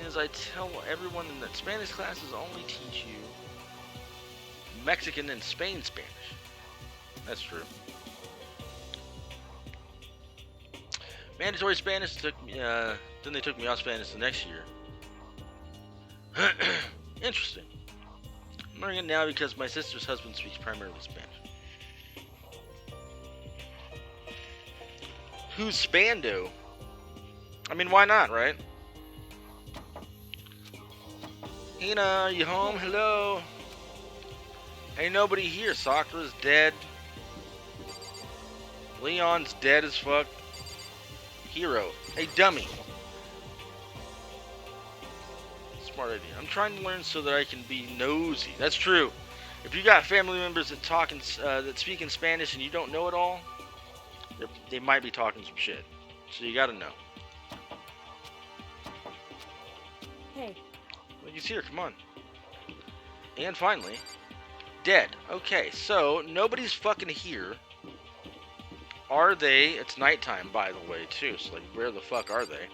A: As I tell everyone in that Spanish classes only teach you Mexican and Spain Spanish. That's true. Mandatory Spanish took me, then they took me off Spanish the next year. Interesting. I'm learning it now because my sister's husband speaks primarily Spanish. Who's Spando? I mean, why not, right? Hina, are you home? Hello? Ain't nobody here. Sakura's dead. Leon's dead as fuck. Hero. Hey, dummy. Smart idea. I'm trying to learn so that I can be nosy. That's true. If you got family members that that speak in Spanish and you don't know it all, they might be talking some shit. So you gotta know.
B: hey,
A: Well, he's here. Come on. And finally, dead. Okay, so nobody's fucking here. Are they? It's nighttime, by the way, too. So, like, where the fuck are they?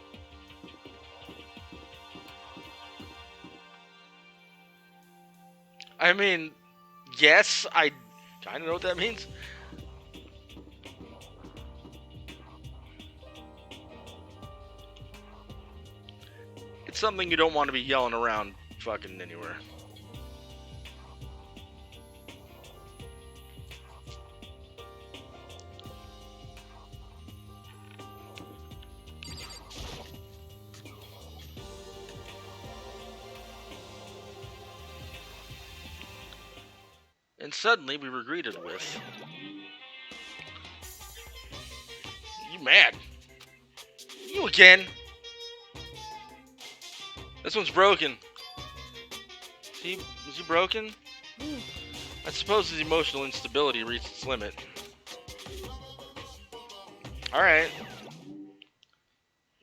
A: I mean, yes, I don't know what that means. It's something you don't want to be yelling around fucking anywhere. And suddenly we were greeted with... You mad? You again? This one's broken. Was he broken? I suppose his emotional instability reached its limit. Alright.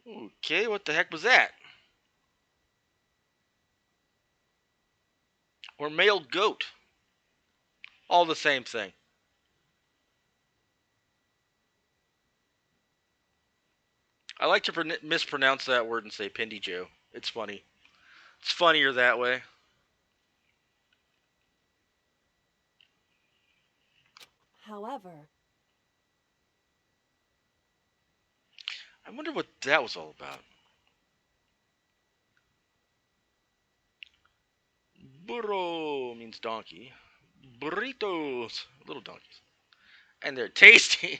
A: Okay, what the heck was that? Or male goat. All the same thing. I like to mispronounce that word and say Pindy Joe. It's funny. It's funnier that way.
B: however,
A: I wonder what that was all about. Burro means donkey. Burritos, little donkeys. And they're tasty.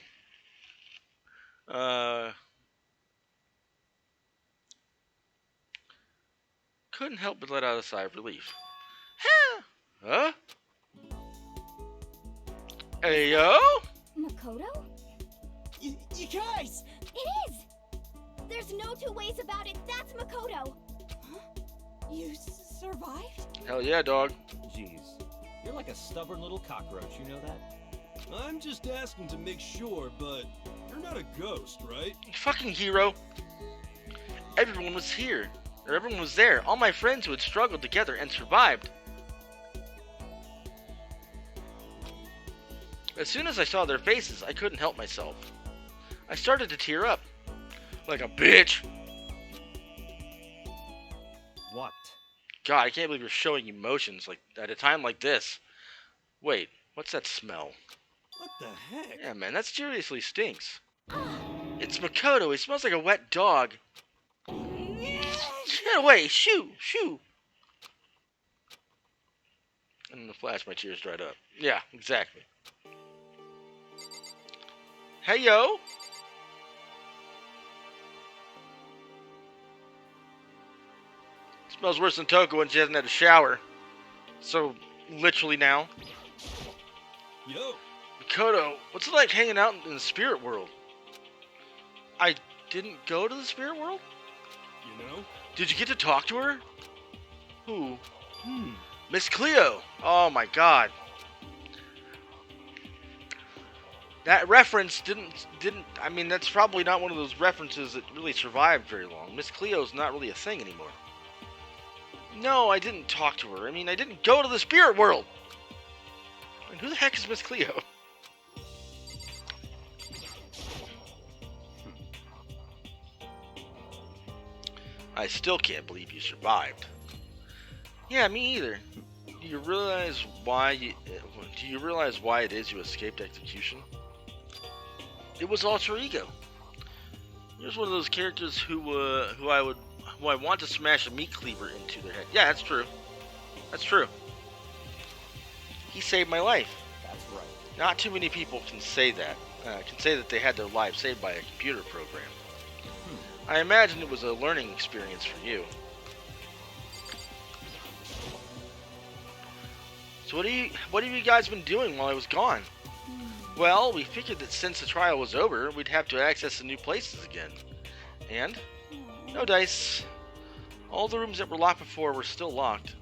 A: Couldn't help but let out a sigh of relief. Huh? Ayo?
C: Makoto?
D: You guys!
C: It is! There's no two ways about it. That's Makoto.
D: You survived?
A: Hell yeah, dog.
E: Jeez, you're like a stubborn little cockroach, you know that?
F: I'm just asking to make sure, but you're not a ghost, right?
A: You fucking hero. Everyone was here. Or everyone was there. All my friends who had struggled together and survived. As soon as I saw their faces, I couldn't help myself. I started to tear up. Like a bitch.
E: What?
A: God, I can't believe you're showing emotions like at a time like this. Wait, what's that smell?
F: What the heck?
A: Yeah, man, that seriously stinks. It's Makoto. He smells like a wet dog. Get away! Shoo! Shoo! And in the flash, my tears dried up. Yeah, exactly. Hey, yo! Smells worse than Toko when she hasn't had a shower. So, literally now.
F: Yo,
A: Makoto, what's it like hanging out in the spirit world? I didn't go to the spirit world?
F: you know?
A: Did you get to talk to her? Who?
F: Hmm.
A: Miss Cleo! Oh my god. That reference didn't, I mean, that's probably not one of those references that really survived very long. Miss Cleo's not really a thing anymore. No, I didn't talk to her. I mean, I didn't go to the spirit world! And who the heck is Miss Cleo? I still can't believe you survived. Yeah, me either. Do you realize why it is you escaped execution? It was alter ego. You're one of those characters who I want to smash a meat cleaver into their head. Yeah, that's true. That's true. He saved my life.
E: That's right.
A: Not too many people can say that. Can say that they had their lives saved by a computer program. I imagine it was a learning experience for you. So what have you guys been doing while I was gone? Well, we figured that since the trial was over, we'd have to access the new places again. And? No dice. All the rooms that were locked before were still locked.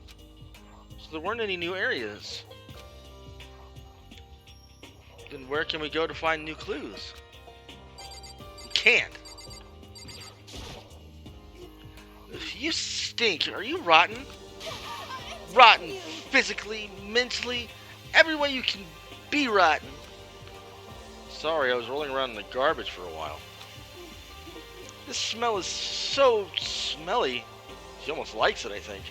A: So there weren't any new areas. Then where can we go to find new clues? We can't. You stink. Are you rotten? Rotten physically, mentally, every way you can be rotten. Sorry, I was rolling around in the garbage for a while. This smell is so smelly. She almost likes it, I think.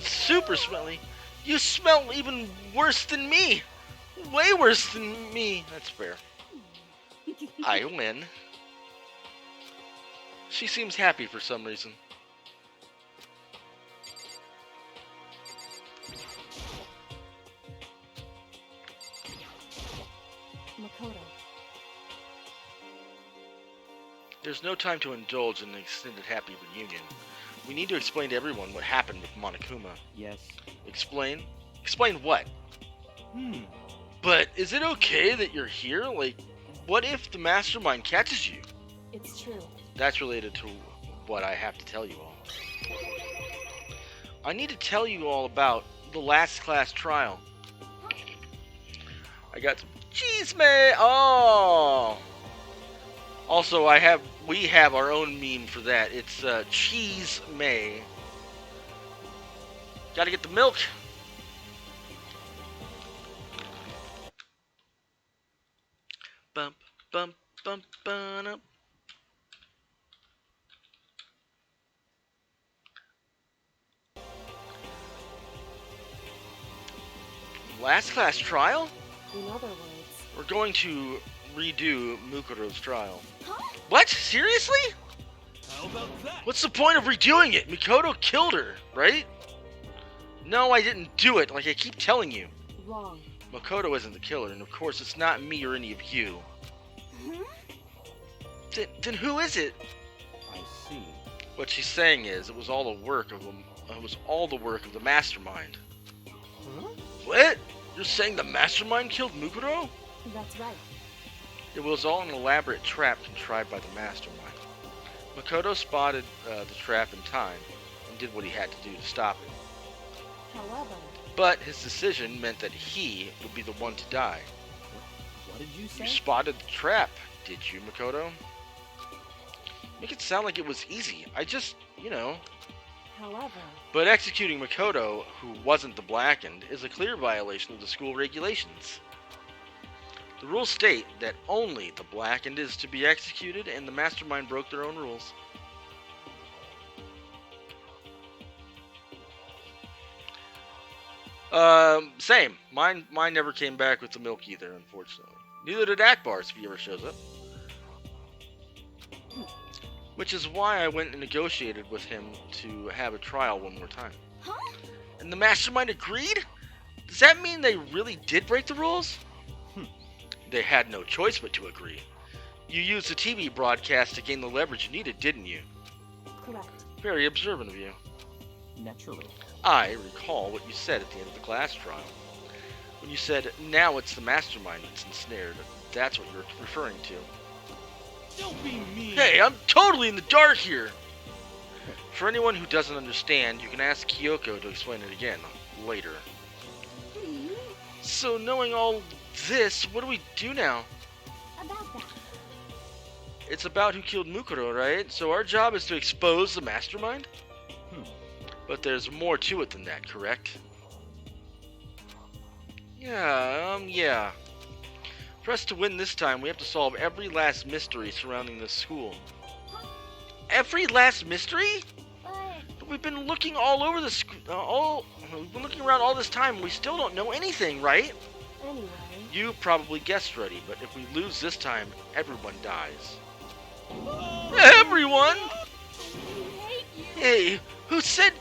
A: Super smelly. You smell even worse than me. Way worse than me. That's fair. I win. She seems happy for some reason.
B: Makoto.
A: There's no time to indulge in an extended happy reunion. We need to explain to everyone what happened with Monokuma.
E: Yes.
A: Explain? Explain what? But is it okay that you're here? Like, what if the mastermind catches you?
B: It's true.
A: That's related to what I have to tell you all. I need to tell you all about the last class trial. I got some cheese may. Oh. Also, we have our own meme for that. It's cheese may. Gotta get the milk. Bump, bump, bump, bump. Last class trial?
B: In other words,
A: We're going to redo Mukuro's trial.
C: Huh?
A: What? Seriously?
F: How about that?
A: What's the point of redoing it? Mikoto killed her, right? No, I didn't do it, like I keep telling you.
B: wrong.
A: Makoto isn't the killer, and of course it's not me or any of you. Then who is it?
E: I see.
A: What she's saying is it was all the work of the mastermind.
E: Huh?
A: What? You're saying the mastermind killed Mukuro?
B: That's right.
A: It was all an elaborate trap contrived by the mastermind. Makoto spotted the trap in time and did what he had to do to stop it.
B: However,
A: But his decision meant that he would be the one to die.
E: What did you say?
A: You spotted the trap, did you, Makoto? Make it sound like it was easy. I just,
B: however,
A: But executing Makoto, who wasn't the Blackened, is a clear violation of the school regulations. The rules state that only the Blackened is to be executed, and the Mastermind broke their own rules. Same. Mine never came back with the milk either, unfortunately. Neither did Akbar's if he ever shows up. Which is why I went and negotiated with him to have a trial one more time.
C: Huh?
A: And the Mastermind agreed? Does that mean they really did break the rules? They had no choice but to agree. You used the TV broadcast to gain the leverage you needed, didn't you?
B: correct.
A: Very observant of you.
E: Naturally.
A: I recall what you said at the end of the class trial. When you said, now it's the Mastermind that's ensnared. That's what you're referring to.
F: Don't be mean.
A: Hey, I'm totally in the dark here! For anyone who doesn't understand, you can ask Kyoko to explain it again, later. So knowing all this, what do we do now?
B: About that.
A: It's about who killed Mukuro, right? So our job is to expose the Mastermind? But there's more to it than that, correct? Yeah. For us to win this time, we have to solve every last mystery surrounding this school. Every last mystery? But we've been looking all over the school. We've been looking around all this time, and we still don't know anything, right?
B: Anyway,
A: You probably guessed already, but if we lose this time, everyone dies. Everyone?
C: We hate you.
A: Hey, who said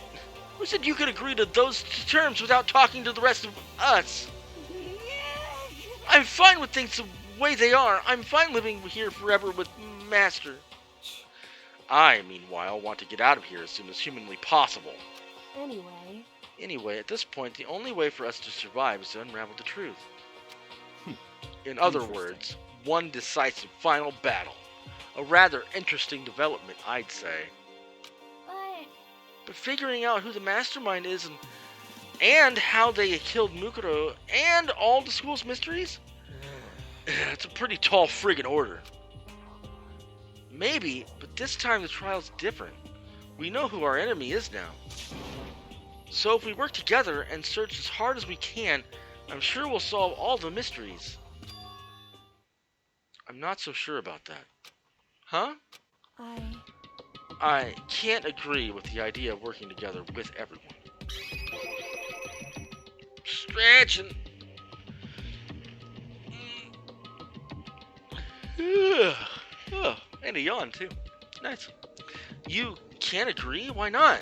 A: you could agree to those terms without talking to the rest of us? I'm fine with things the way they are. I'm fine living here forever with Master. I, meanwhile, want to get out of here as soon as humanly possible.
B: anyway,
A: At this point, the only way for us to survive is to unravel the truth. In other words, one decisive final battle. A rather interesting development, I'd say. But figuring out who the Mastermind is and how they killed Mukuro and all the school's mysteries? It's a pretty tall friggin' order. Maybe, but this time the trial's different. We know who our enemy is now. So if we work together and search as hard as we can, I'm sure we'll solve all the mysteries. I'm not so sure about that. Huh? I can't agree with the idea of working together with everyone. Stretching. Oh, and a yawn too. Nice. You can't agree? Why not?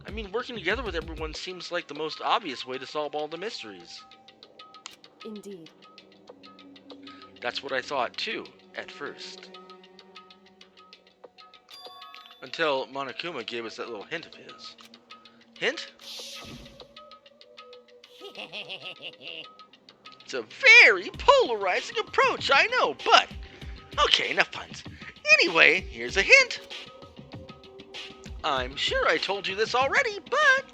A: I mean, working together with everyone seems like the most obvious way to solve all the mysteries.
B: indeed.
A: That's what I thought too, at first. Until Monokuma gave us that little hint of his. Hint? It's a very polarizing approach, I know, but... Okay, enough puns. Anyway, here's a hint. I'm sure I told you this already, but...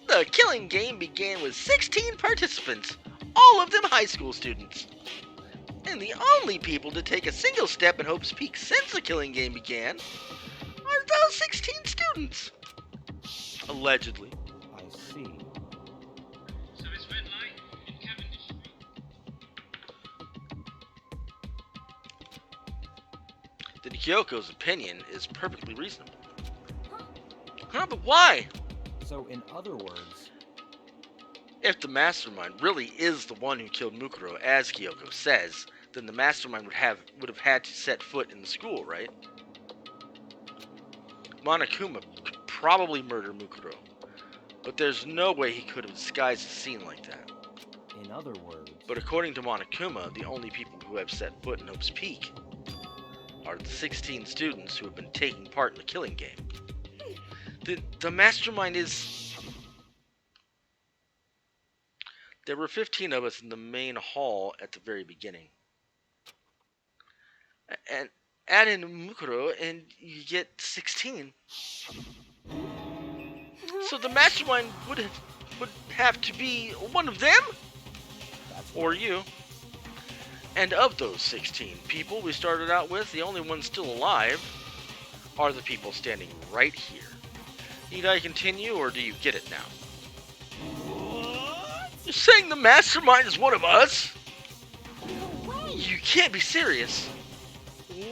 A: The killing game began with 16 participants, all of them high school students. And the only people to take a single step in Hope's Peak since the killing game began are those 16 students. Allegedly.
E: I see.
G: So it's red light in Cavendish Street.
A: Then Kyoko's opinion is perfectly reasonable. Huh, but why?
E: So, in other words,
A: If the Mastermind really is the one who killed Mukuro, as Kyoko says, then the Mastermind would have had to set foot in the school, right? Monokuma could probably murder Mukuro, but there's no way he could have disguised a scene like that.
E: in other words,
A: But according to Monokuma, the only people who have set foot in Hope's Peak are the 16 students who have been taking part in the killing game. The Mastermind is... There were 15 of us in the main hall at the very beginning. And add in Mukuro and you get 16. So the mastermind would have to be one of them?
E: That's
A: Or you. And of those 16 people we started out with, the only ones still alive are the people standing right here. Need I continue, or do you get it now? You're saying the mastermind is one of us? You can't be serious.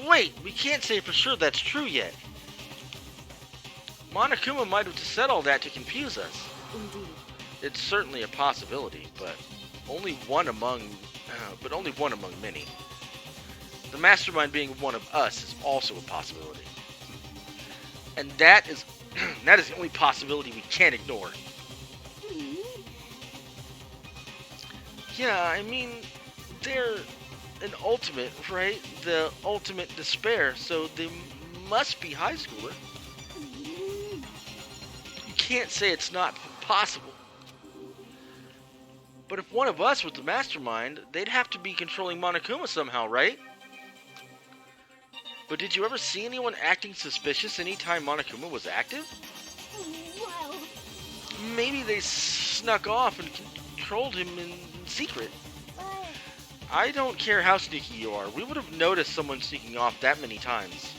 A: Wait, we can't say for sure that's true yet. Monokuma might have said all that to confuse us.
B: Indeed.
A: It's certainly a possibility, but only one among many. The mastermind being one of us is also a possibility. And that is that is the only possibility we can't ignore. Yeah, I mean, they're an ultimate, right? The ultimate despair, so they must be high schooler. You can't say it's not possible. But if one of us was the mastermind, they'd have to be controlling Monokuma somehow, right? But did you ever see anyone acting suspicious anytime Monokuma was active?
C: Well,
A: Maybe they snuck off and controlled him in secret. I don't care how sneaky you are. We would have noticed someone sneaking off that many times.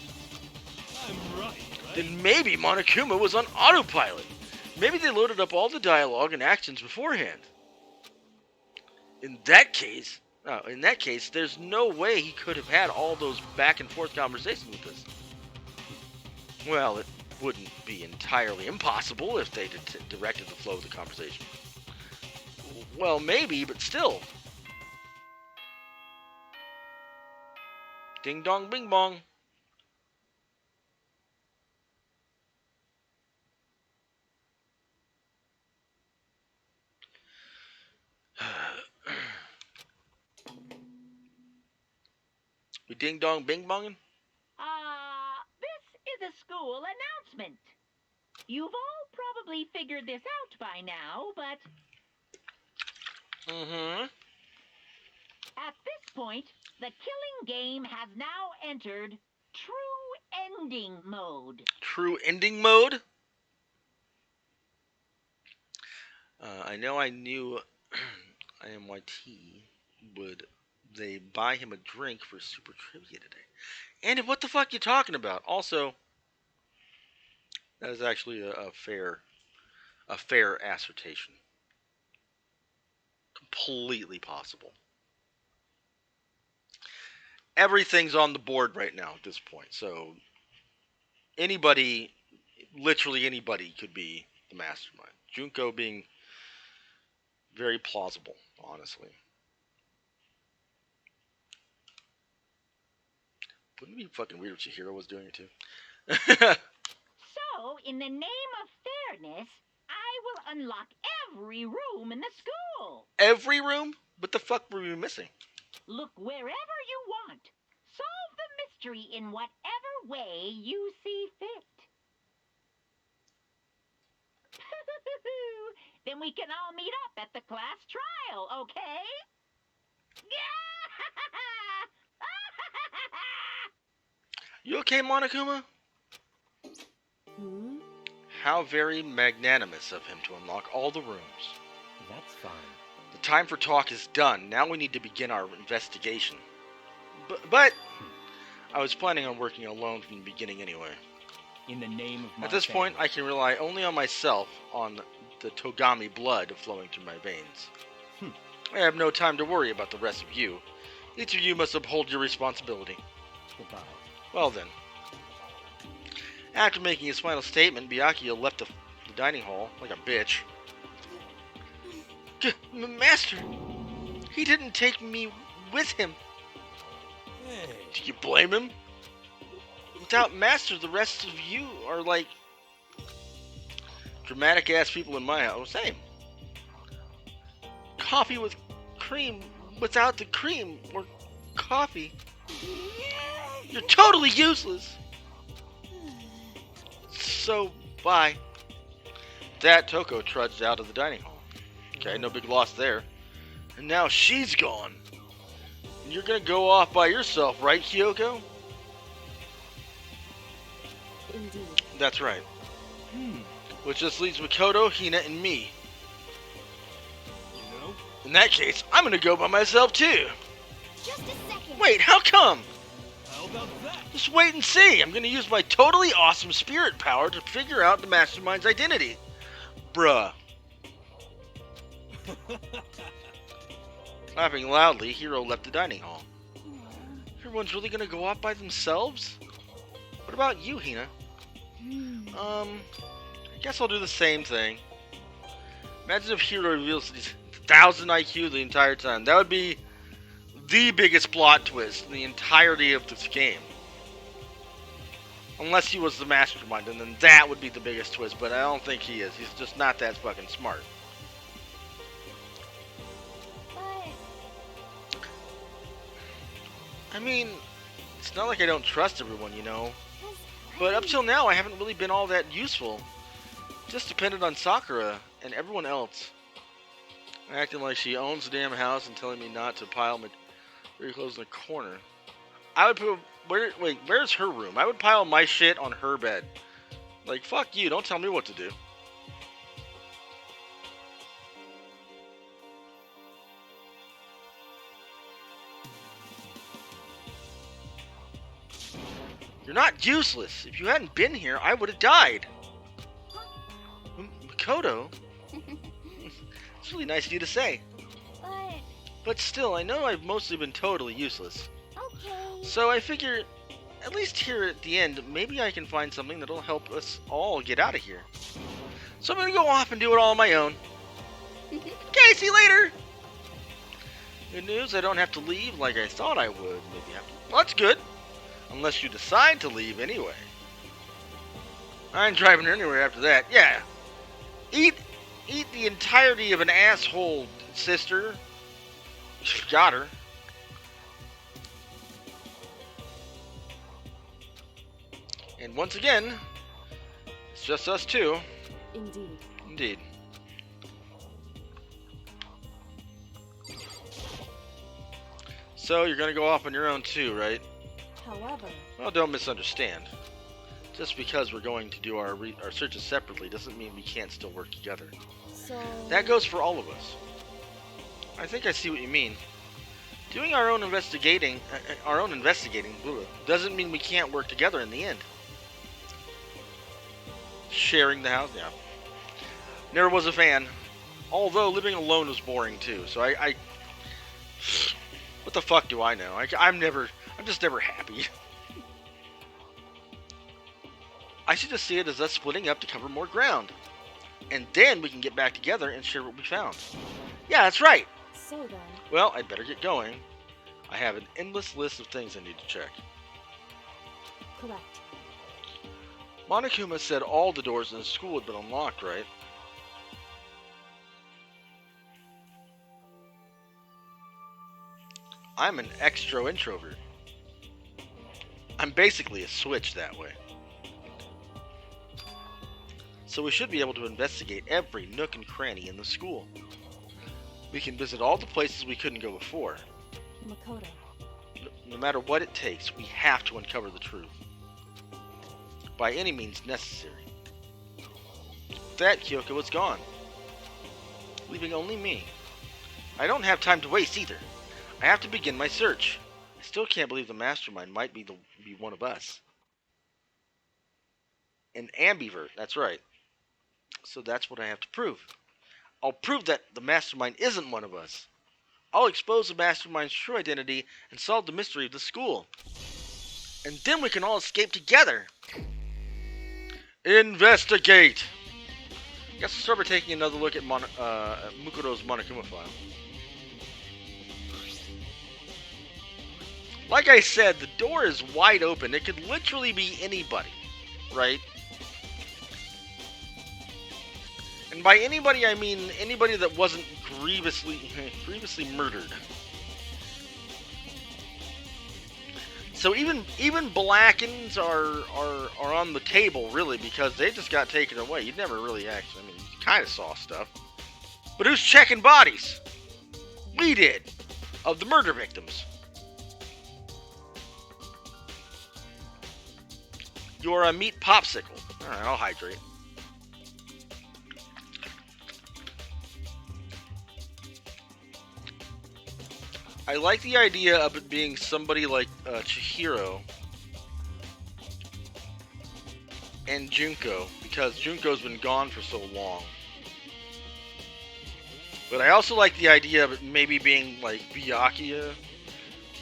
F: I'm right?
A: Then maybe Monokuma was on autopilot. Maybe they loaded up all the dialogue and actions beforehand. In that case, there's no way he could have had all those back and forth conversations with us. Well, it wouldn't be entirely impossible if they directed the flow of the conversation. Well, maybe, but still. Ding dong bing bong. We ding dong bing bonging?
C: this is a school announcement. You've all probably figured this out by now, but
A: Mm-hmm.
C: at this point, the killing game has now entered true ending mode.
A: True ending mode? I know I knew IMYT would they buy him a drink for Super Trivia today. Andy, what the fuck you talking about? Also, that is actually a fair assertion. Completely possible. Everything's on the board right now at this point, so anybody, literally anybody, could be the mastermind. Junko being very plausible, honestly. Wouldn't it be fucking weird if Chihiro was doing it too?
C: So, in the name of fairness, I will unlock every room in the school.
A: Every room? What the fuck were we missing?
C: Look wherever you want. Solve the mystery in whatever way you see fit. Then we can all meet up at the class trial, okay?
A: You okay, Monokuma?
B: Hmm?
A: How very magnanimous of him to unlock all the rooms.
E: That's fine.
A: The time for talk is done. Now we need to begin our investigation. But I was planning on working alone from the beginning anyway.
E: In the name of my
A: At this point,
E: family.
A: I can rely only on myself, on the Togami blood flowing through my veins. I have no time to worry about the rest of you. Each of you must uphold your responsibility.
E: Goodbye.
A: Well then. After making his final statement, Byakuya left the dining hall like a bitch. Master! He didn't take me with him.
F: Hey,
A: Do you blame him? Without Master, the rest of you are like dramatic ass people in my house. Same. Coffee with cream without the cream, or coffee. You're totally useless. So, bye. That Toko trudged out of the dining hall. Okay, no big loss there. And now she's gone. And you're gonna go off by yourself, right, Kyoko?
B: Indeed.
A: That's right. Which just leaves Makoto, Hina, and me.
F: You know?
A: In that case, I'm gonna go by myself too.
H: Just a second.
A: Wait, how come?
F: How about that?
A: Just wait and see. I'm gonna use my totally awesome spirit power to figure out the mastermind's identity. Bruh. Laughing loudly, Hiro left the dining hall. Everyone's really gonna go off by themselves? What about you, Hina? I guess I'll do the same thing. Imagine if Hiro reveals that he's 1,000 IQ the entire time. That would be the biggest plot twist in the entirety of this game. Unless he was the mastermind, and then that would be the biggest twist, but I don't think he is. He's just not that fucking smart.
H: But
A: I mean, it's not like I don't trust everyone, you know.
H: has
A: But up till now, I haven't really been all that useful. Just depended on Sakura and everyone else. Acting like she owns the damn house and telling me not to pile my very close in the corner. I would put... where's her room? I would pile my shit on her bed. Like, fuck you, don't tell me what to do. You're not useless. If you hadn't been here, I would have died. Makoto? It's really nice of you to say.
H: but
A: But still, I know I've mostly been totally useless.
H: okay.
A: So I figure, at least here at the end, maybe I can find something that'll help us all get out of here. So I'm gonna go off and do it all on my own. Okay, see you later! Good news, I don't have to leave like I thought I would. Maybe have to. Well, that's good. Unless you decide to leave anyway. I ain't driving anywhere after that. Yeah. Eat the entirety of an asshole, sister. Got her. And once again, it's just us two.
B: Indeed.
A: Indeed. So you're gonna go off on your own too, right?
B: However,
A: Well, don't misunderstand. Just because we're going to do our searches separately doesn't mean we can't still work together.
B: so...
A: That goes for all of us. I think I see what you mean. Doing our own investigating, doesn't mean we can't work together in the end. Sharing the house, yeah. Never was a fan. Although living alone was boring too. So I what the fuck do I know? I'm just never happy. I should just see it as us splitting up to cover more ground. And then we can get back together and share what we found. Yeah, that's right.
B: So then,
A: Well, I'd better get going. I have an endless list of things I need to check.
B: correct.
A: Monokuma said all the doors in the school had been unlocked, right? I'm an extra introvert. I'm basically a switch that way. So we should be able to investigate every nook and cranny in the school. We can visit all the places we couldn't go before.
B: Makoto.
A: No matter what it takes, we have to uncover the truth. By any means necessary. With that, Kyoko was gone, leaving only me. I don't have time to waste either. I have to begin my search. I still can't believe the mastermind might be one of us. An ambivert, that's right. So that's what I have to prove. I'll prove that the mastermind isn't one of us. I'll expose the mastermind's true identity and solve the mystery of the school. And then we can all escape together. Investigate! Guess we'll start by taking another look at Mukuro's Monokuma file. Like I said, the door is wide open. It could literally be anybody, right? And by anybody, I mean anybody that wasn't grievously murdered. So even Blackens are on the table, really, because they just got taken away. You never really actually, I mean, you kind of saw stuff. But who's checking bodies? We did, of the murder victims. You're a meat popsicle. Alright, I'll hydrate. I like the idea of it being somebody like Chihiro and Junko, because Junko's been gone for so long. But I also like the idea of it maybe being like Byakuya,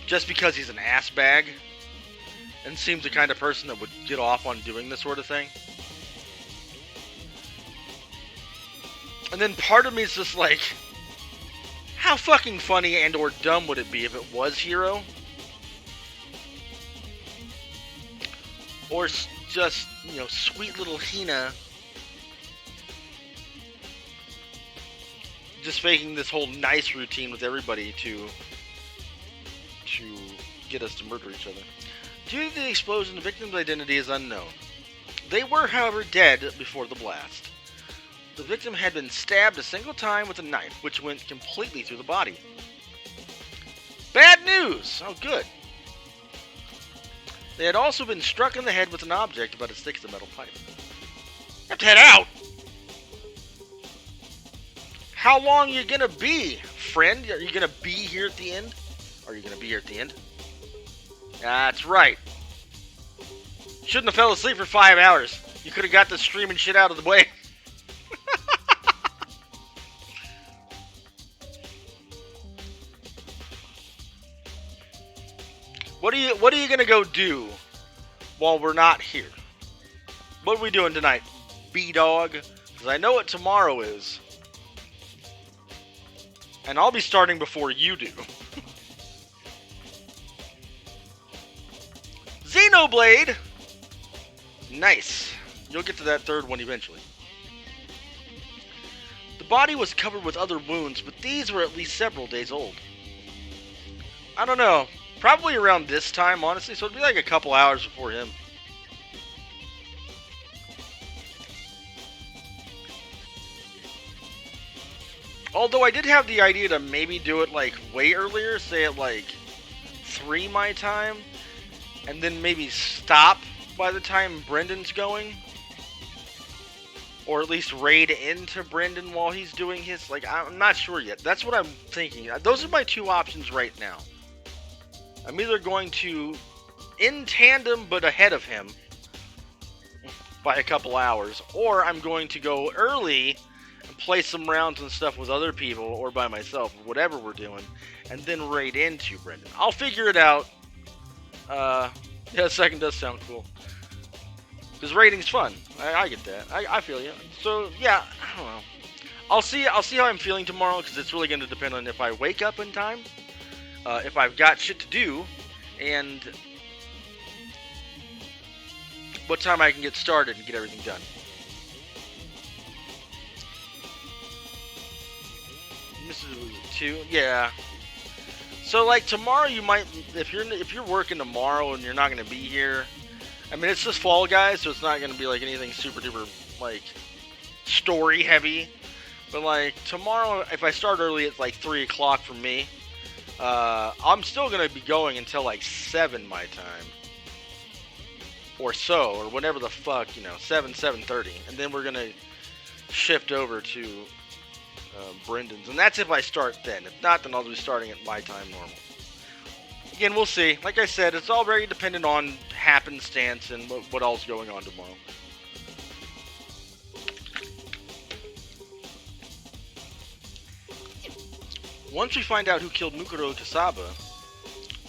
A: just because he's an ass bag and seems the kind of person that would get off on doing this sort of thing. And then part of me is just like, how fucking funny and or dumb would it be if it was Hiro? Or just, you know, sweet little Hina just faking this whole nice routine with everybody to get us to murder each other. Due to the explosion, the victim's identity is unknown. They were, however, dead before the blast. The victim had been stabbed a single time with a knife, which went completely through the body. Bad news! Oh, good. They had also been struck in the head with an object about as thick as a metal pipe. You have to head out! How long you gonna be, friend? Are you gonna be here at the end? Are you gonna be here at the end? That's right. Shouldn't have fell asleep for 5 hours. You could have got the streaming shit out of the way. What are you gonna go do while we're not here? What are we doing tonight, B-Dog? Because I know what tomorrow is. And I'll be starting before you do. Xenoblade! Nice. You'll get to that third one eventually. The body was covered with other wounds, but these were at least several days old. I don't know. Probably around this time, honestly, so it'd be like a couple hours before him. Although I did have the idea to maybe do it like way earlier, say at like 3 my time, and then maybe stop by the time Brendan's going. Or at least raid into Brendan while he's doing his, like, I'm not sure yet. That's what I'm thinking. Those are my two options right now. I'm either going to, in tandem but ahead of him, by a couple hours, or I'm going to go early and play some rounds and stuff with other people, or by myself, whatever we're doing, and then raid into Brendan. I'll figure it out. Yeah, second does sound cool. Because raiding's fun. I get that. I feel you. So, yeah, I don't know. I'll see how I'm feeling tomorrow, because it's really going to depend on if I wake up in time, if I've got shit to do, and what time I can get started and get everything done. This is 2, yeah. So like tomorrow, you might, if you're working tomorrow and you're not going to be here. I mean, it's just Fall Guys, so it's not going to be like anything super duper like story heavy. But like tomorrow, if I start early, it's like 3 o'clock for me. I'm still going to be going until like 7 my time. Or so, or whatever the fuck, 7:30. And then we're going to shift over to Brendan's. And that's if I start then. If not, then I'll be starting at my time normal. Again, we'll see. Like I said, it's all very dependent on happenstance and what else is going on tomorrow. Once we find out who killed Mukuro Kasaba,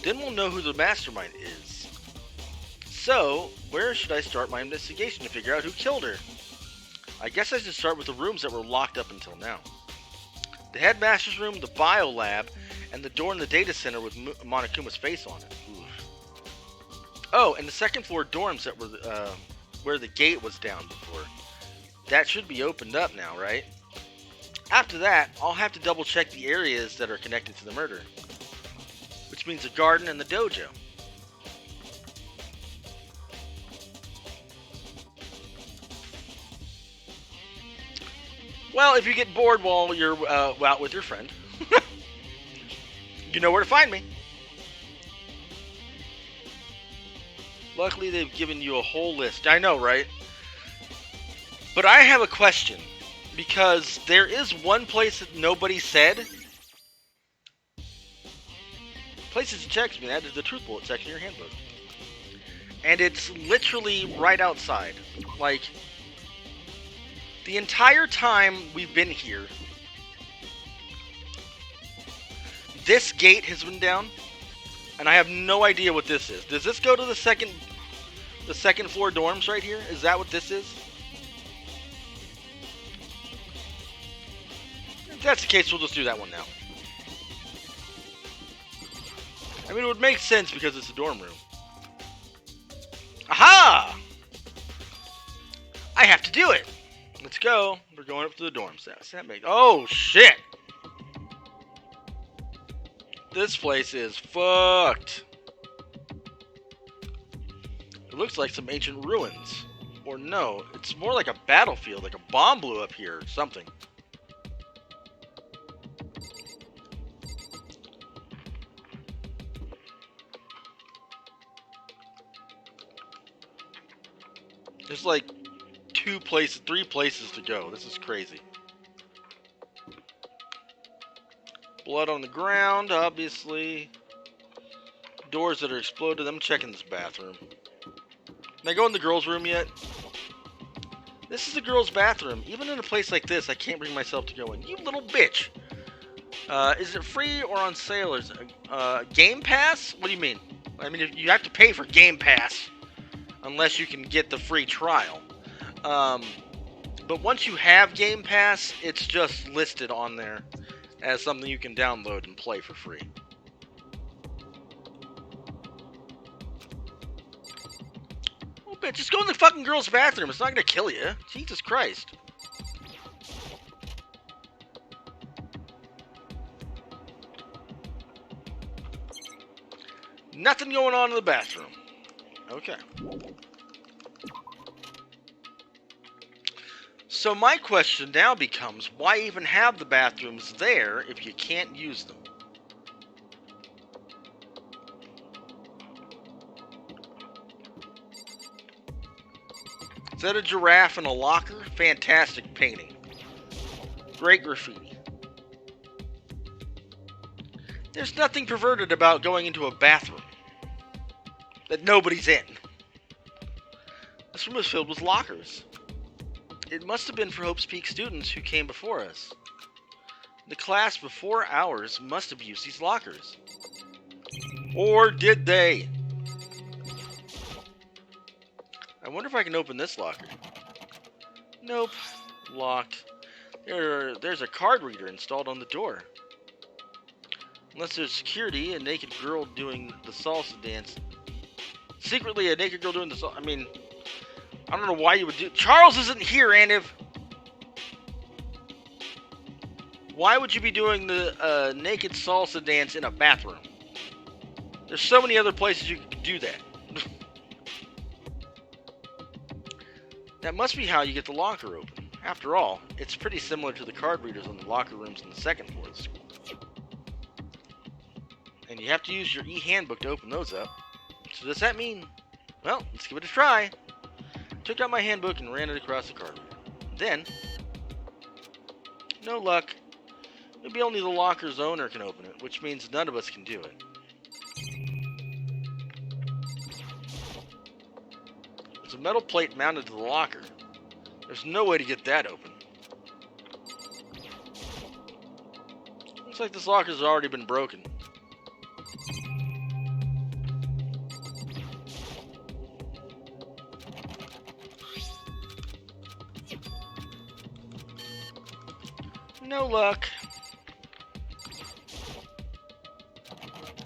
A: then we'll know who the mastermind is. So, where should I start my investigation to figure out who killed her? I guess I should start with the rooms that were locked up until now. The headmaster's room, the bio lab, and the door in the data center with Monokuma's face on it. Oof. Oh, and the second floor dorms that were where the gate was down before. That should be opened up now, right? After that, I'll have to double check the areas that are connected to the murder. Which means the garden and the dojo. Well, if you get bored while you're out with your friend, you know where to find me. Luckily, they've given you a whole list. I know, right? But I have a question. Because there is one place that nobody said. Places to check has been added to the truth bullet section of your handbook. And it's literally right outside. Like, the entire time we've been here, this gate has been down, and I have no idea what this is. Does this go to the second floor dorms right here? Is that what this is? If that's the case, we'll just do that one now. I mean, it would make sense because it's a dorm room. Aha! I have to do it. Let's go. We're going up to the dorms. Oh, shit. This place is fucked. It looks like some ancient ruins. Or no, it's more like a battlefield, like a bomb blew up here or something. There's like 3 places to go. This is crazy. Blood on the ground, obviously. Doors that are exploded. I'm checking this bathroom. Can I go in the girls' room yet? This is the girls' bathroom. Even in a place like this, I can't bring myself to go in. You little bitch! Is it free or on sale? Or is it, Game Pass? What do you mean? I mean, you have to pay for Game Pass. Unless you can get the free trial. But once you have Game Pass, it's just listed on there as something you can download and play for free. Oh, bitch, just go in the fucking girls' bathroom. It's not gonna kill you. Jesus Christ. Nothing going on in the bathroom. Okay. So my question now becomes, why even have the bathrooms there if you can't use them? Is that a giraffe in a locker? Fantastic painting. Great graffiti. There's nothing perverted about going into a bathroom that nobody's in. This room is filled with lockers. It must have been for Hope's Peak students who came before us. The class before ours must have used these lockers. Or did they? I wonder if I can open this locker. Nope. Locked. There's a card reader installed on the door. Unless there's security, a naked girl doing the salsa dance. Secretly, a naked girl doing the salsa... I mean... I don't know why you would do... Charles isn't here, Aniv! Why would you be doing the naked salsa dance in a bathroom? There's so many other places you could do that. That must be how you get the locker open. After all, it's pretty similar to the card readers on the locker rooms in the second floor of the school. And you have to use your e-handbook to open those up. So does that mean... Well, let's give it a try. Took out my handbook and ran it across the card reader. Then... No luck. Maybe only the locker's owner can open it, which means none of us can do it. There's a metal plate mounted to the locker. There's no way to get that open. Looks like this locker's already been broken. No luck.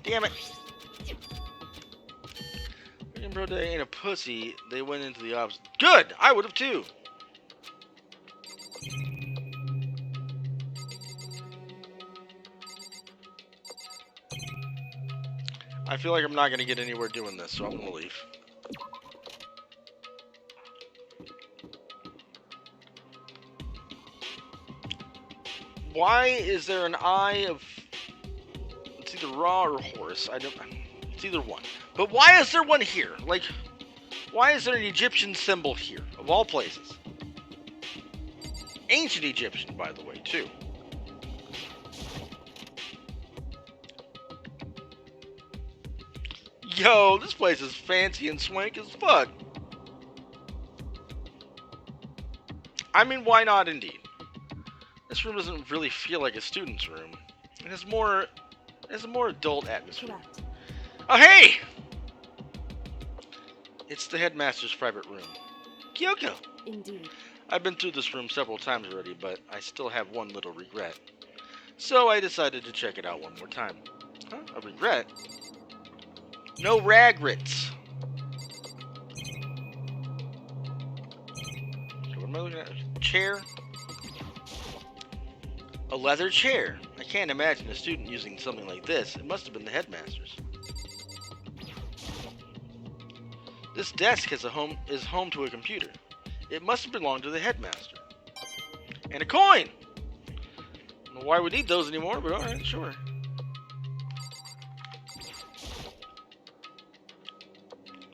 A: Damn it. Freaking bro, they ain't a pussy. They went into the opposite. Good! I would have too. I feel like I'm not going to get anywhere doing this, so I'm going to leave. Why is there an eye of... It's either Ra or Horus. I don't... It's either one. But why is there one here? Like, why is there an Egyptian symbol here? Of all places. Ancient Egyptian, by the way, too. Yo, this place is fancy and swank as fuck. I mean, why not indeed? This room doesn't really feel like a student's room. It has a more adult atmosphere.
B: Correct.
A: Oh, hey! It's the headmaster's private room. Kyoko!
B: Indeed.
A: I've been through this room several times already, but I still have one little regret. So I decided to check it out one more time. Huh? A regret? No ragrets. What am I looking at? Chair? A leather chair. I can't imagine a student using something like this. It must have been the headmaster's. This desk is home to a computer. It must have belonged to the headmaster. And a coin! I don't know why we need those anymore, but alright, sure.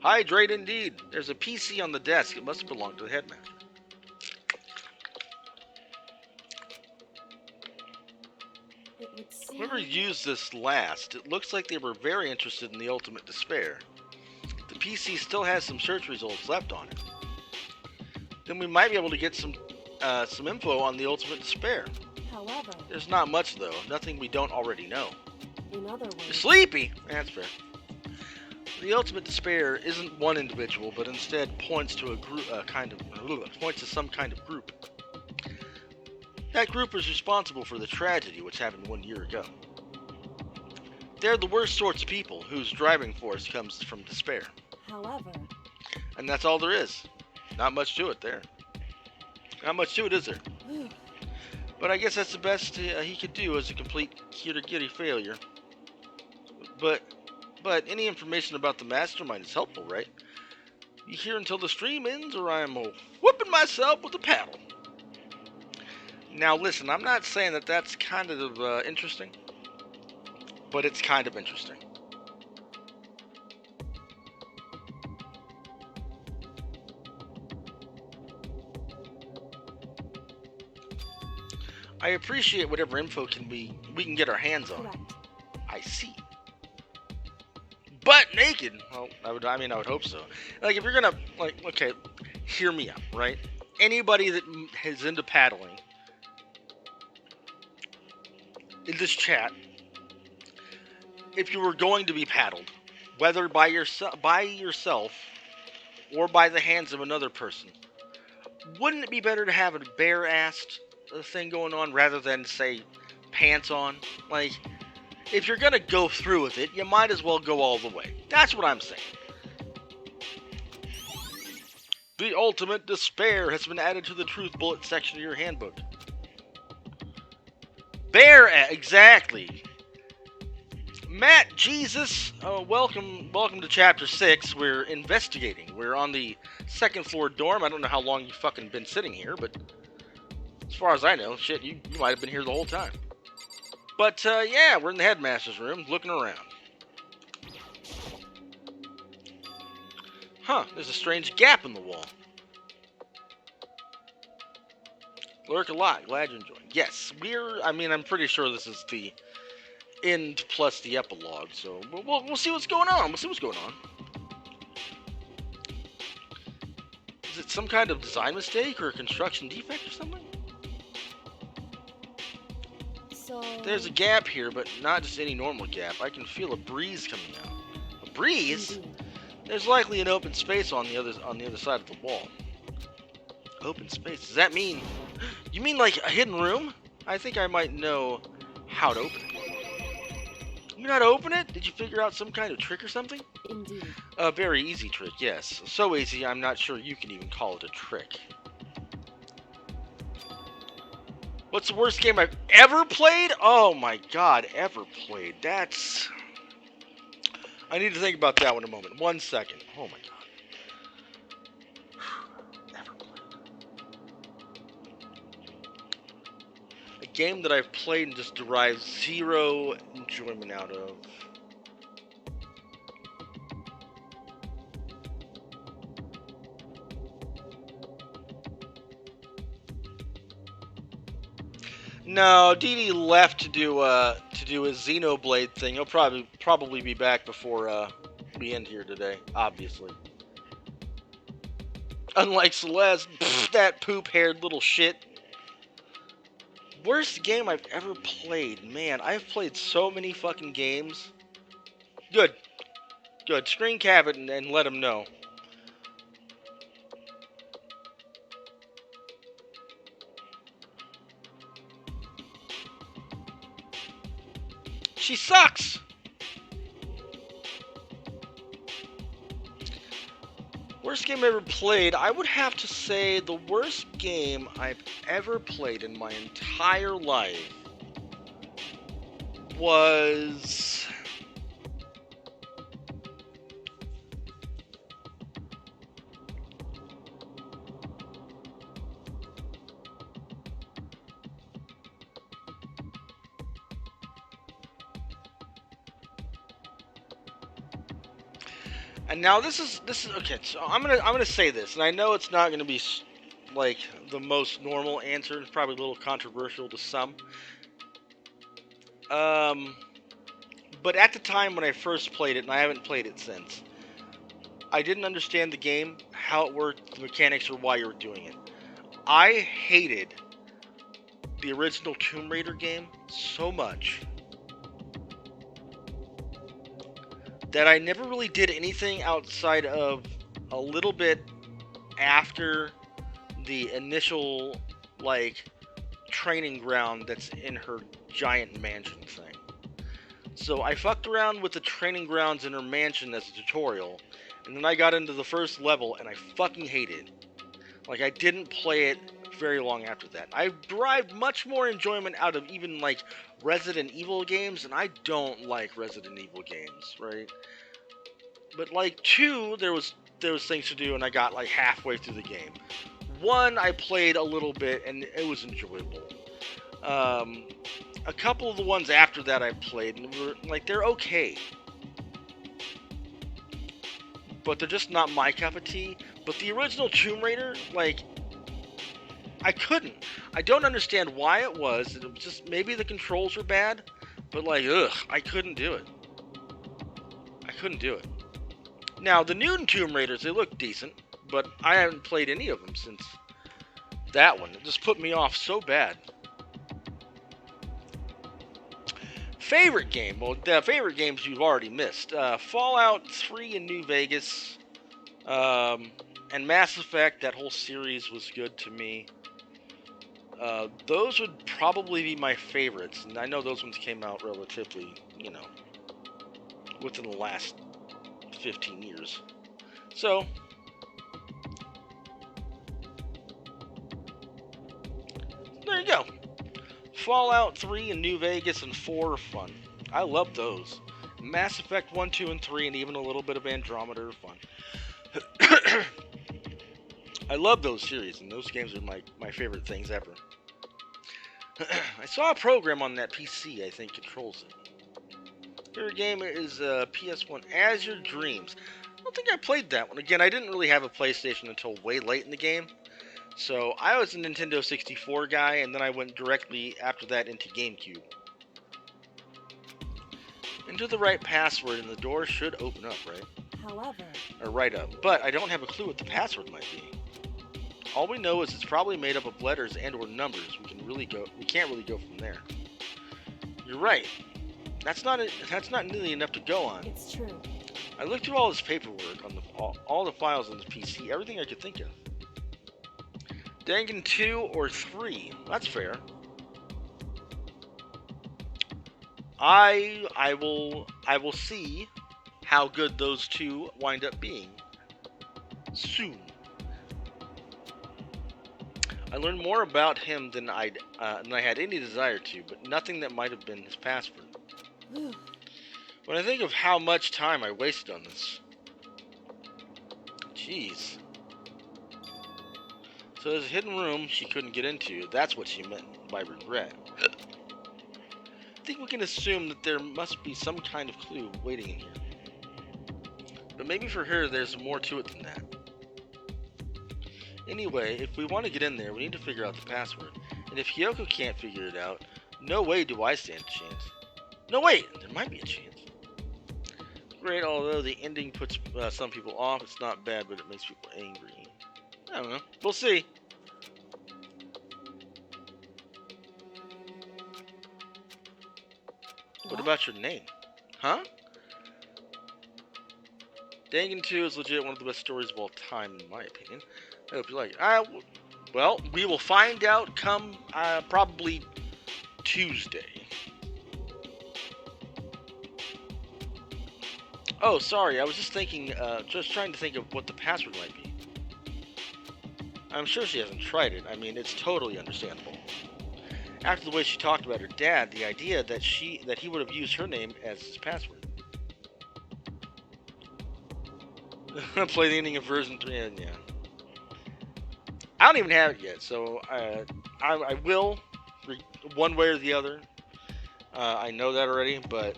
A: Hydrate indeed. There's a PC on the desk. It must have belonged to the headmaster.
B: It would seem...
A: Whoever used this last, it looks like they were very interested in the ultimate despair. The PC still has some search results left on it. Then we might be able to get some info on the ultimate despair.
B: However,
A: There's not much though. Nothing we don't already know.
B: in other
A: You're
B: words,
A: sleepy. That's fair. The ultimate despair isn't one individual, but instead points to a group, points to some kind of group. That group is responsible for the tragedy which happened 1 year ago. They're the worst sorts of people whose driving force comes from despair.
B: however,
A: And that's all there is. Not much to it there. Not much to it, is there? But I guess that's the best he could do as a complete kitty failure. But any information about the mastermind is helpful, right? You here until the stream ends, or I'm whooping myself with a paddle. Now listen, I'm not saying that that's kind of interesting, but it's kind of interesting. I appreciate whatever info we can get our hands on.
B: correct.
A: I see. Butt naked? Well, I would hope so. Like, if you're gonna, like, okay, hear me out, right? Anybody that is into paddling in this chat, if you were going to be paddled, whether by yourself or by the hands of another person, wouldn't it be better to have a bare-assed thing going on rather than, say, pants on? Like, if you're gonna go through with it, you might as well go all the way. That's what I'm saying. The ultimate despair has been added to the truth bullet section of your handbook. Exactly. Matt, Jesus, welcome to chapter 6. We're investigating. We're on the second floor dorm. I don't know how long you fucking been sitting here, but as far as I know, shit, you might have been here the whole time. But, yeah, we're in the headmaster's room, looking around. Huh, there's a strange gap in the wall. Lurk a lot, glad you're enjoying. Yes, I'm pretty sure this is the end plus the epilogue, so we'll see what's going on. Is it some kind of design mistake or a construction defect or something?
B: So...
A: There's a gap here, but not just any normal gap. I can feel a breeze coming out. A breeze?
B: Indeed.
A: There's likely an open space on the other side of the wall. Open space? Does that mean... You mean like a hidden room? I think I might know how to open it. You know how to open it? Did you figure out some kind of trick or something?
B: Indeed.
A: A very easy trick, yes. So easy, I'm not sure you can even call it a trick. What's the worst game I've ever played? Oh my god, ever played. That's... I need to think about that one a moment. 1 second. Oh my god. Ever played. A game that I've played and just derived zero enjoyment out of. No, DD left to do his Xenoblade thing. He'll probably be back before happy end here today, obviously. Unlike Celeste, that poop-haired little shit. Worst game I've ever played. Man, I've played so many fucking games. Good. Good. Screen cap it and let him know. She sucks! Worst game I ever played, I would have to say the worst game I've ever played in my entire life was... And now this is okay. So I'm gonna say this, and I know it's not gonna be like the most normal answer. It's probably a little controversial to some. But at the time when I first played it, and I haven't played it since, I didn't understand the game, how it worked, the mechanics, or why you were doing it. I hated the original Tomb Raider game so much that I never really did anything outside of a little bit after the initial, like, training ground that's in her giant mansion thing. So I fucked around with the training grounds in her mansion as a tutorial, and then I got into the first level, and I fucking hated it. Like, I didn't play it very long after that. I derived much more enjoyment out of even, like, Resident Evil games, and I don't like Resident Evil games, right? But, like, 2, there was things to do, and I got, like, halfway through the game. 1, I played a little bit, and it was enjoyable. A couple of the ones after that I played, and were, like, they're okay. But they're just not my cup of tea. But the original Tomb Raider, like, I couldn't. I don't understand why it was. It was just, maybe the controls were bad. But, like, ugh, I couldn't do it. I couldn't do it. Now, the new Tomb Raiders, they look decent. But I haven't played any of them since that one. It just put me off so bad. Favorite game? Well, the favorite games you've already missed. Fallout 3 in New Vegas. And Mass Effect, that whole series was good to me. Those would probably be my favorites. And I know those ones came out relatively, you know, within the last 15 years. So, there you go. Fallout 3 and New Vegas and 4 are fun. I love those. Mass Effect 1, 2, and 3, and even a little bit of Andromeda are fun. I love those series, and those games are my favorite things ever. I saw a program on that PC, I think, controls it. Favorite game is PS1, As Your Dreams. I don't think I played that one. Again, I didn't really have a PlayStation until way late in the game. So, I was a Nintendo 64 guy, and then I went directly after that into GameCube. Enter the right password, and the door should open up, right?
B: However,
A: Or right up. But I don't have a clue what the password might be. All we know is it's probably made up of letters and or numbers. We can't really go from there. You're right. That's not nearly enough to go on.
B: it's true.
A: I looked through all this paperwork on all the files on this PC, everything I could think of. Dangan 2 or 3. That's fair. I will see how good those two wind up being soon. I learned more about him than I had any desire to, but nothing that might have been his password. When I think of how much time I wasted on this, jeez. So there's a hidden room she couldn't get into. That's what she meant by regret. I think we can assume that there must be some kind of clue waiting in here. But maybe for her, there's more to it than that. Anyway, if we want to get in there, we need to figure out the password. And if Hyoko can't figure it out, no way do I stand a chance. No, wait! There might be a chance. great, although the ending puts some people off. It's not bad, but it makes people angry. I don't know. We'll see. What about your name? Huh? Dangan 2 is legit one of the best stories of all time, in my opinion. I hope you like it. Well, we will find out come probably Tuesday. Oh, sorry, I was just thinking, just trying to think of what the password might be. I'm sure she hasn't tried it. I mean, it's totally understandable. After the way she talked about her dad, the idea that he would have used her name as his password. Play the ending of version 3, and yeah. I don't even have it yet, so I will, one way or the other. I know that already, but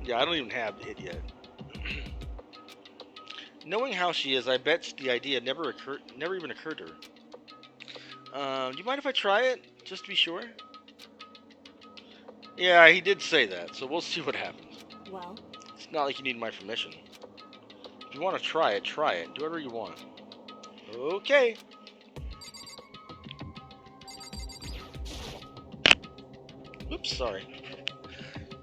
A: yeah, I don't even have it yet. Knowing how she is, I bet the idea never even occurred to her. Do you mind if I try it, just to be sure? Yeah, he did say that, so we'll see what happens.
B: Well,
A: It's not like you need my permission. If you want to try it, try it. Do whatever you want. Okay. Oops, sorry.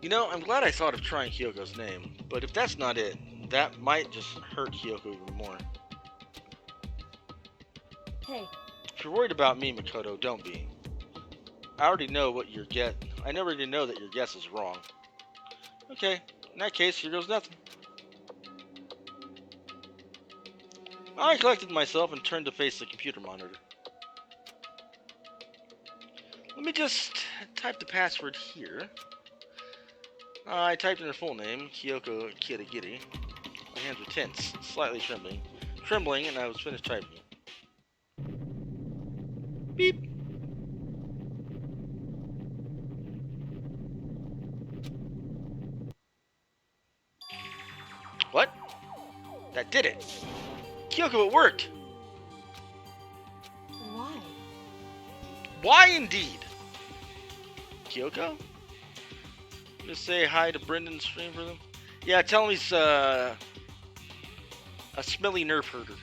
A: You know, I'm glad I thought of trying Kyoko's name, but if that's not it, that might just hurt Kyoko even more.
B: hey,
A: If you're worried about me, Makoto, don't be. I already know what your guess. I already know that your guess is wrong. Okay, in that case, here goes nothing. I collected myself and turned to face the computer monitor. Let me just type the password here. I typed in her full name, Kyoko Kirigiri. My hands were tense, slightly trembling, and I was finished typing. Beep. What? That did it. Kyoko, it worked.
B: why?
A: Why indeed? Kyoko? Just say hi to Brendan's stream for them. Yeah, tell him he's a smelly nerf herder.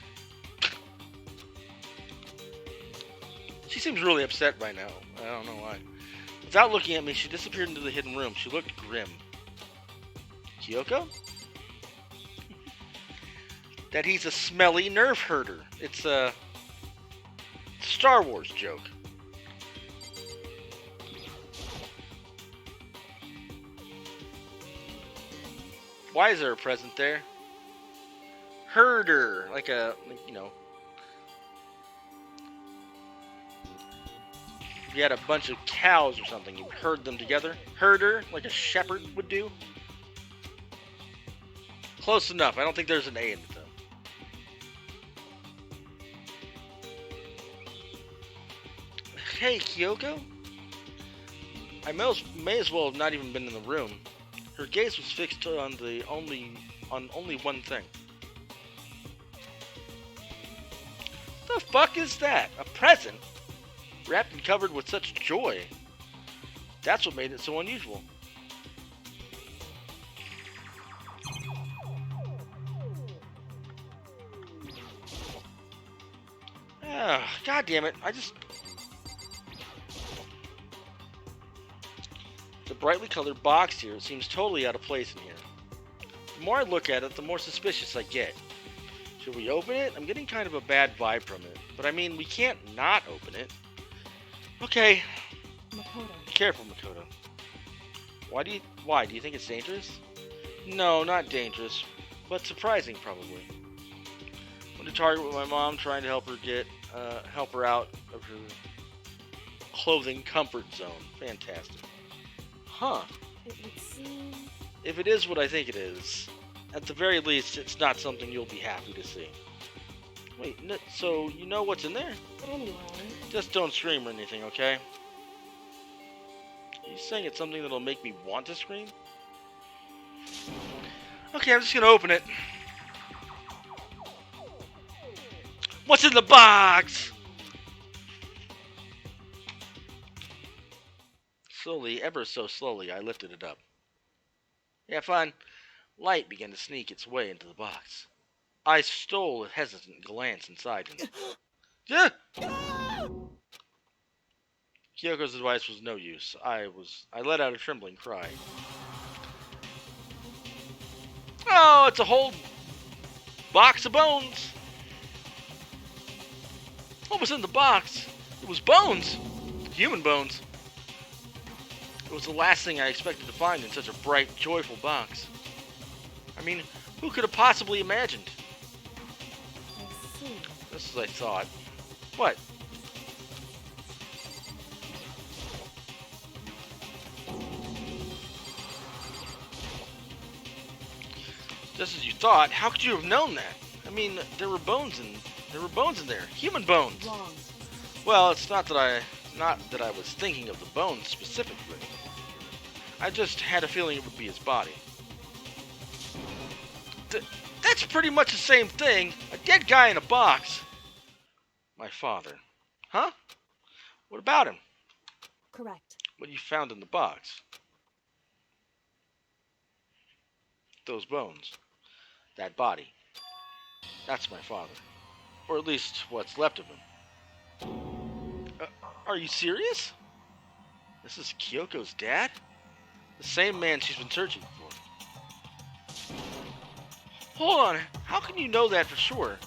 A: She seems really upset right now. I don't know why. Without looking at me, she disappeared into the hidden room. She looked grim. Kyoko? That he's a smelly nerf herder. It's a Star Wars joke. Why is there a present there? Herder, like you know. If you had a bunch of cows or something, you'd herd them together. Herder, like a shepherd would do. Close enough. I don't think there's an A in it, though. Hey, Kyoko? I may as well have not even been in the room. Her gaze was fixed on only one thing. The fuck is that? A present? Wrapped and covered with such joy. That's what made it so unusual. God damn it. The brightly colored box here seems totally out of place in here. The more I look at it, the more suspicious I get. Should we open it? I'm getting kind of a bad vibe from it. But I mean, we can't not open it. Okay.
B: Makoto.
A: Careful, Makoto. Why? Do you think it's dangerous? No, not dangerous. But surprising, probably. Went to Target with my mom, trying to help her out of her clothing comfort zone. Fantastic. Huh.
B: It would seem...
A: If it is what I think it is, at the very least, it's not something you'll be happy to see. Wait, so you know what's in there?
B: Anyway...
A: Just don't scream or anything, okay? Are you saying it's something that'll make me want to scream? Okay, I'm just gonna open it. What's in the box? Slowly, ever so slowly, I lifted it up. Yeah, fine. Light began to sneak its way into the box. I stole a hesitant glance inside and... Yeah! Kyoko's advice was no use. I let out a trembling cry. Oh, it's a whole box of bones! What was in the box? It was bones! Human bones. It was the last thing I expected to find in such a bright, joyful box. I mean, who could have possibly imagined?
B: I see.
A: Just as I thought. What? Just as you thought? How could you have known that? I mean, there were bones in there. Human bones.
B: Wrong.
A: Well, it's not that I was thinking of the bones specifically. I just had a feeling it would be his body. That's pretty much the same thing. A dead guy in a box. My father. Huh? What about him?
B: Correct.
A: What you found in the box? Those bones. That body. That's my father. Or at least what's left of him. Are you serious? This is Kyoko's dad? The same man she's been searching for. Hold on, how can you know that for sure?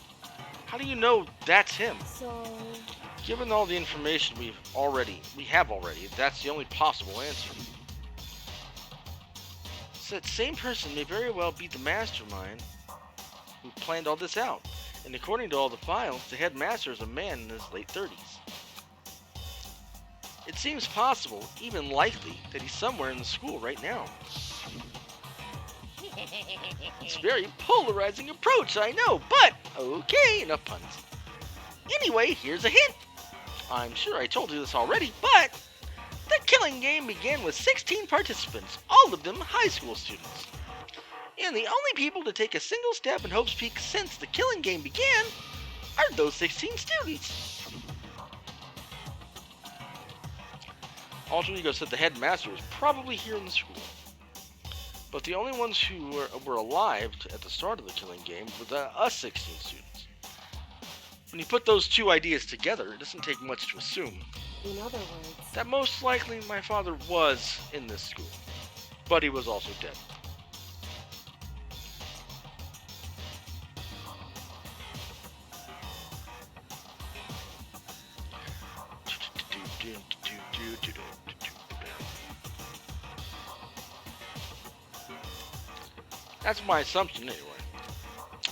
A: How do you know that's him?
B: So,
A: Given all the information we have already, that's the only possible answer. So that same person may very well be the mastermind who planned all this out. And according to all the files, the headmaster is a man in his late 30s. It seems possible, even likely, that he's somewhere in the school right now. It's a very polarizing approach, I know, but okay, enough puns. Anyway, here's a hint. I'm sure I told you this already, but the killing game began with 16 participants, all of them high school students. And the only people to take a single step in Hope's Peak since the killing game began are those 16 students. Alter Ego said the headmaster was probably here in the school. But the only ones who were alive at the start of the killing game were us 16 students. When you put those two ideas together, it doesn't take much to assume
B: in other words,
A: that most likely my father was in this school, but he was also dead. That's my assumption anyway.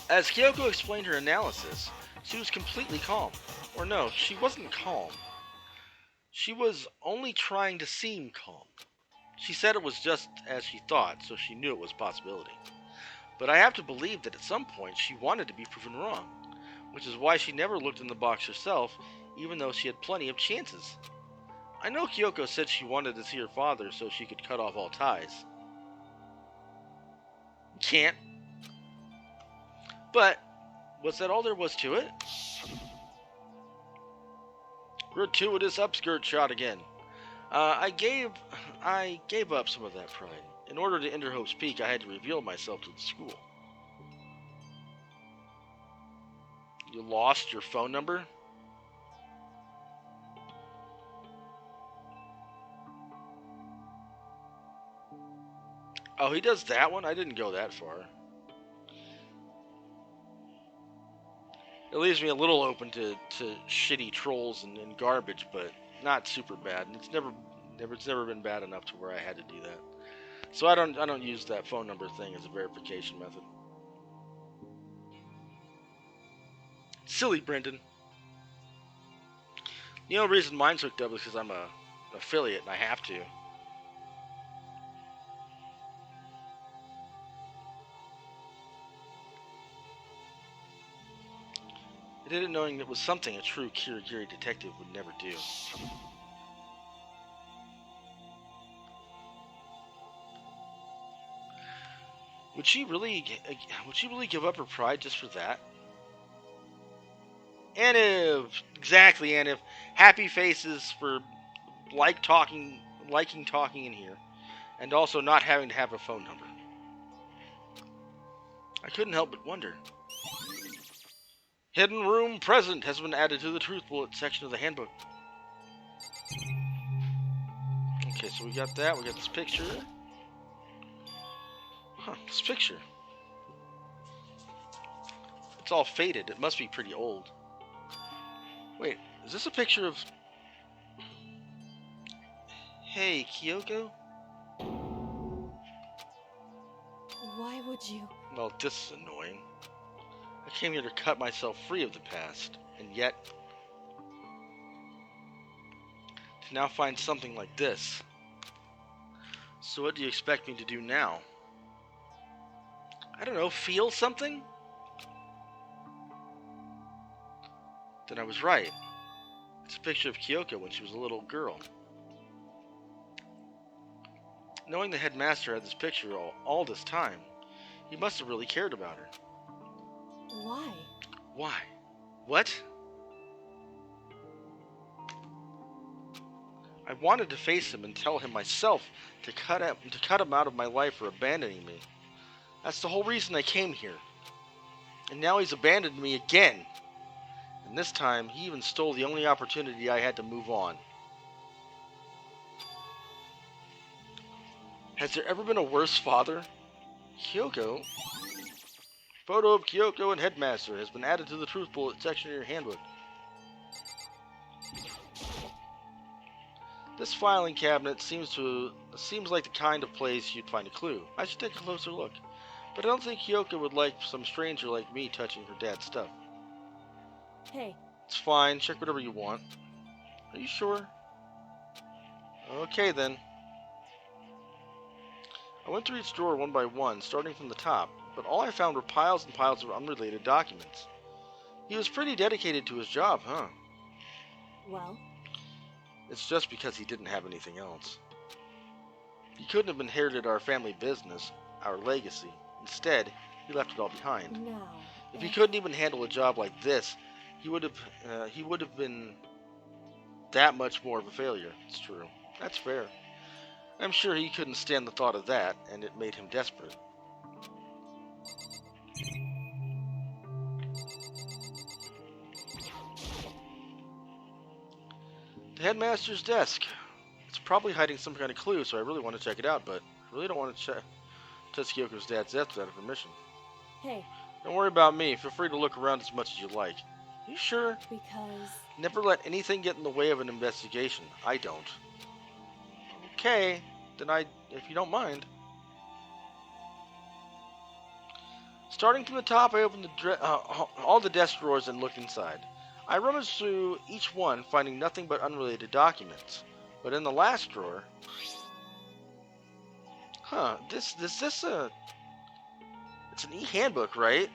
A: As Kyoko explained her analysis, she was completely calm. Or no, she wasn't calm. She was only trying to seem calm. She said it was just as she thought, so she knew it was a possibility. But I have to believe that at some point she wanted to be proven wrong, which is why she never looked in the box herself, even though she had plenty of chances. I know Kyoko said she wanted to see her father so she could cut off all ties. Can't. But, was that all there was to it? Gratuitous upskirt shot again. I gave up some of that pride. In order to enter Hope's Peak, I had to reveal myself to the school. You lost your phone number? Oh, he does that one? I didn't go that far. It leaves me a little open to shitty trolls and garbage, but not super bad. And it's never been bad enough to where I had to do that. So I don't use that phone number thing as a verification method. Silly Brendan. The only reason mine's hooked up is because I'm an affiliate and I have to. I did it knowing it was something a true Kirigiri detective would never do. Would she really give up her pride just for that? And if happy faces for liking talking in here, and also not having to have a phone number. I couldn't help but wonder. Hidden room present has been added to the truth bullet section of the handbook. Okay, so we got that. We got this picture. Huh, this picture. It's all faded. It must be pretty old. Wait, is this a picture of... Hey, Kyoko?
B: Why would you?
A: Well, this is annoying. I came here to cut myself free of the past, and yet... to now find something like this. So what do you expect me to do now? I don't know, feel something? Then I was right. It's a picture of Kyoko when she was a little girl. Knowing the headmaster had this picture all this time, he must have really cared about her.
B: Why?
A: Why? What? I wanted to face him and tell him myself to cut him out of my life for abandoning me. That's the whole reason I came here. And now he's abandoned me again. And this time, he even stole the only opportunity I had to move on. Has there ever been a worse father? Kyoko? Photo of Kyoko and Headmaster has been added to the Truth Bullet section of your handbook. This filing cabinet seems like the kind of place you'd find a clue. I should take a closer look. But I don't think Kyoko would like some stranger like me touching her dad's stuff.
B: Hey.
A: It's fine. Check whatever you want. Are you sure? Okay, then. I went through each drawer one by one, starting from the top, but all I found were piles and piles of unrelated documents. He was pretty dedicated to his job, huh?
B: Well?
A: It's just because he didn't have anything else. He couldn't have inherited our family business, our legacy. Instead, he left it all behind.
B: Now,
A: if he couldn't even handle a job like this, he would have been that much more of a failure. It's true. That's fair. I'm sure he couldn't stand the thought of that, and it made him desperate. The headmaster's desk. It's probably hiding some kind of clue, so I really want to check it out, but I really don't want to touch Kyoko's dad's desk without permission.
B: Hey.
A: Don't worry about me. Feel free to look around as much as you like. You sure?
B: Because...
A: Never let anything get in the way of an investigation. I don't. Okay, then if you don't mind. Starting from the top, I opened all the desk drawers and looked inside. I rummaged through each one, finding nothing but unrelated documents. But in the last drawer... Huh, it's an e-handbook, right?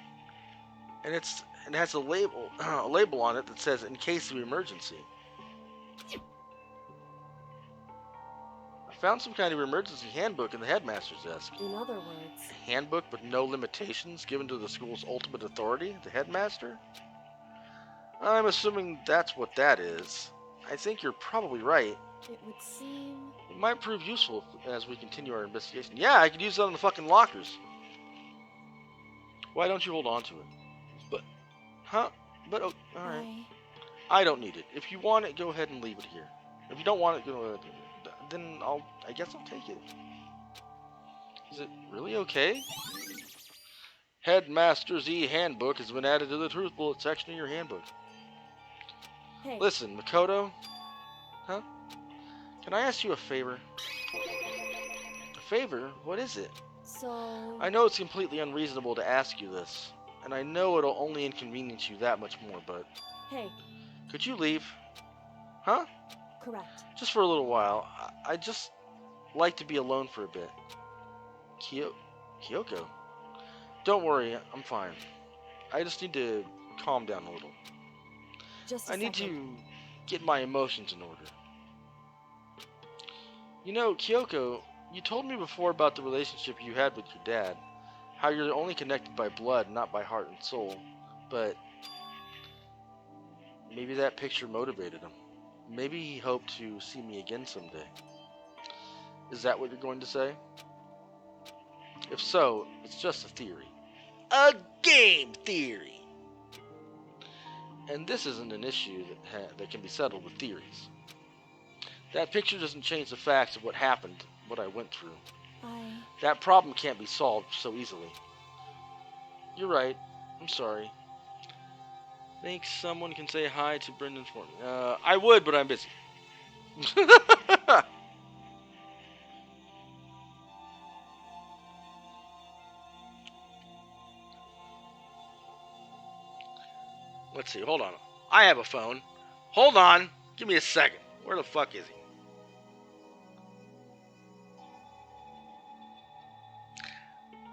A: And it has a label on it that says, in case of emergency. I found some kind of emergency handbook in the headmaster's desk.
B: In other words...
A: A handbook with no limitations given to the school's ultimate authority, the headmaster? I'm assuming that's what that is. I think you're probably right.
B: It would seem...
A: It might prove useful as we continue our investigation. Yeah, I could use that on the fucking lockers. Why don't you hold on to it? But, huh? But, oh, alright. I don't need it. If you want it, go ahead and leave it here. If you don't want it, go ahead. Then I guess I'll take it. Is it really okay? Headmaster's e-handbook has been added to the Truth Bullet section of your handbook.
B: Hey.
A: Listen, Makoto. Huh? Can I ask you a favor? A favor? What is it?
B: So...
A: I know it's completely unreasonable to ask you this, and I know it'll only inconvenience you that much more, but...
B: Hey.
A: Could you leave? Huh?
B: Correct.
A: Just for a little while. I'd just like to be alone for a bit. Kyoko? Don't worry, I'm fine. I just need to calm down a little. I need to get my emotions in order. You know, Kyoko, you told me before about the relationship you had with your dad. How you're only connected by blood, not by heart and soul. But maybe that picture motivated him. Maybe he hoped to see me again someday. Is that what you're going to say? If so, it's just a theory. a game theory. And this isn't an issue that can be settled with theories. That picture doesn't change the facts of what happened, what I went through. That problem can't be solved so easily. You're right. I'm sorry. Think someone can say hi to Brendan for me. I would, but I'm busy. Let's see. Hold on. I have a phone. Hold on. Give me a second. Where the fuck is he?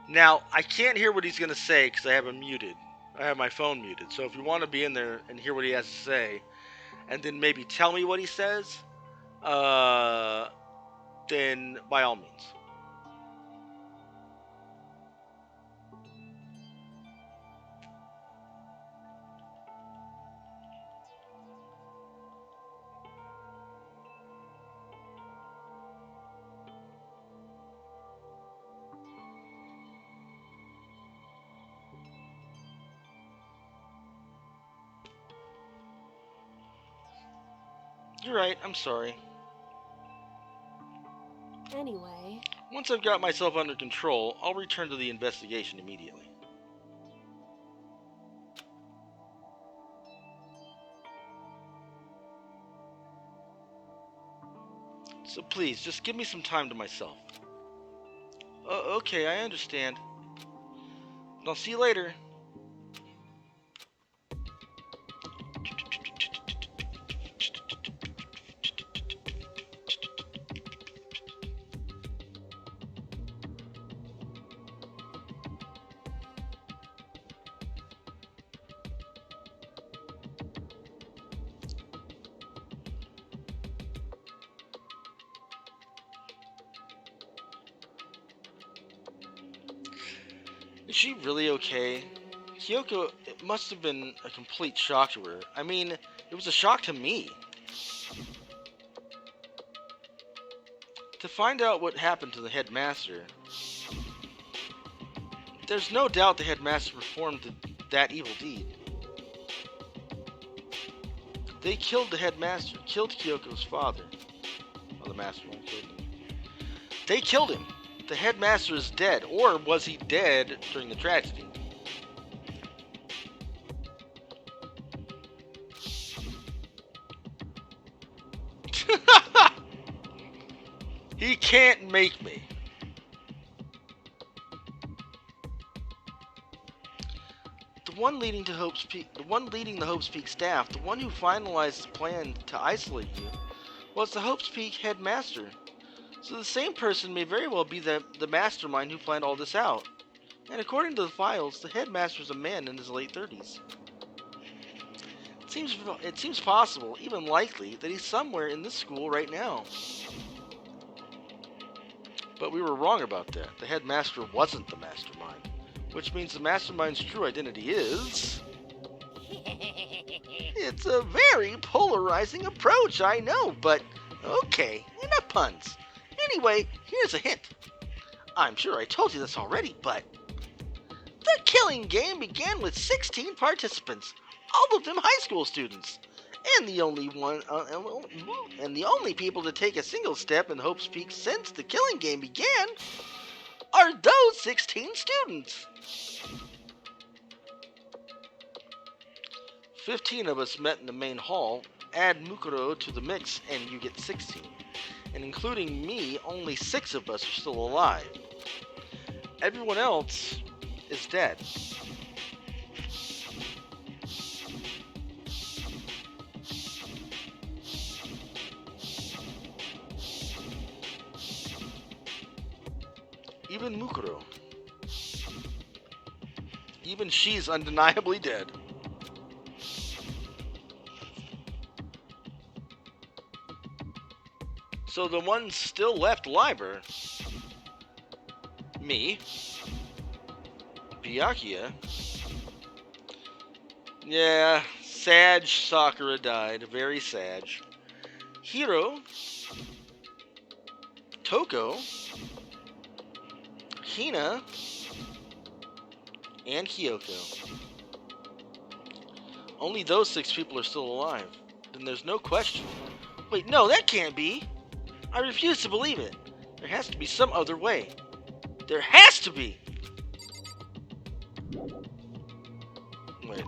A: Now, I can't hear what he's going to say because I have him muted. I have my phone muted. So if you want to be in there and hear what he has to say, and then maybe tell me what he says, then by all means. You're right, I'm sorry.
B: Anyway,
A: Once I've got myself under control, I'll return to the investigation immediately. So please, just give me some time to myself. Okay, I understand. I'll see you later. Is she really okay? Kyoko, it must have been a complete shock to her. I mean, it was a shock to me. To find out what happened to the headmaster, there's no doubt the headmaster performed that evil deed. They killed the headmaster, killed Kyoko's father. Oh, the mastermind killed him. They killed him. The headmaster is dead, or was he dead during the tragedy? He can't make me. The one leading the Hope's Peak staff, the one who finalized the plan to isolate you, was the Hope's Peak headmaster. So the same person may very well be the mastermind who planned all this out. And according to the files, the headmaster is a man in his late 30s. It seems possible, even likely, that he's somewhere in this school right now. But we were wrong about that. The headmaster wasn't the mastermind. Which means the mastermind's true identity is... It's a very polarizing approach, I know, but okay, enough puns. Anyway, here's a hint. I'm sure I told you this already, but the killing game began with 16 participants, all of them high school students, and the only people to take a single step in Hope's Peak since the killing game began are those 16 students. 15 of us met in the main hall. Add Mukuro to the mix and you get 16. And including me, only 6 of us are still alive. Everyone else is dead. Even Mukuro. Even she's undeniably dead. So the ones still left alive are me, Byakuya, yeah, Sag Sakura died, very Sag, Hiro, Toko, Hina, and Kyoko. Only those 6 people are still alive. Then there's no question. Wait, no, that can't be! I refuse to believe it. There has to be some other way. There has to be! Wait.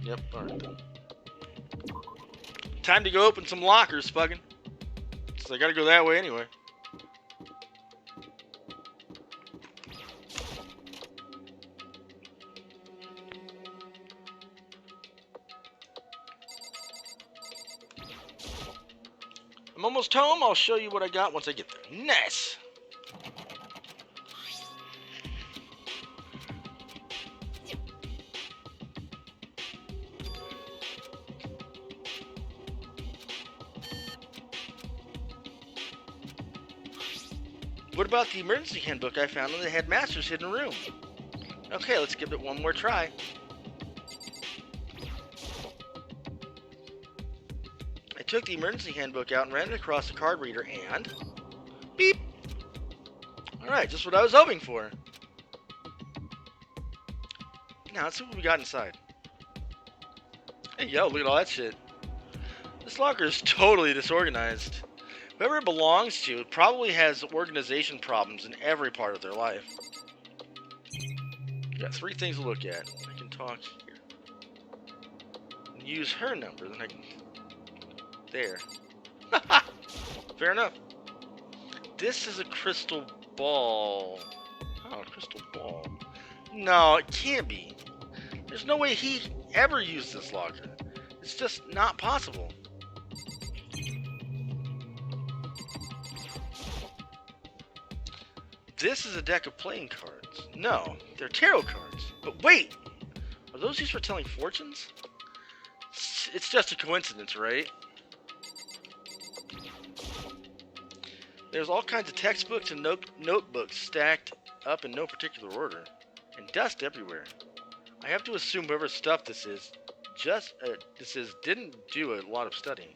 A: Yep, alright. Time to go open some lockers, fucking. So I gotta go that way anyway. I'm almost home. I'll show you what I got once I get there. Nice! What about the emergency handbook I found in the headmaster's hidden room? Okay, let's give it one more try. I took the emergency handbook out and ran it across the card reader and... beep! Alright, just what I was hoping for. Now, let's see what we got inside. Hey, yo, look at all that shit. This locker is totally disorganized. Whoever it belongs to probably has organization problems in every part of their life. Got 3 things to look at. I can talk here. Use her number, then I can... There. Fair enough. This is a crystal ball. Oh, a crystal ball. No, it can't be. There's no way he ever used this locker. It's just not possible. This is a deck of playing cards. No, they're tarot cards. But wait! Are those used for telling fortunes? It's just a coincidence, right? There's all kinds of textbooks and notebooks stacked up in no particular order. And dust everywhere. I have to assume whoever stuff this is didn't do a lot of studying.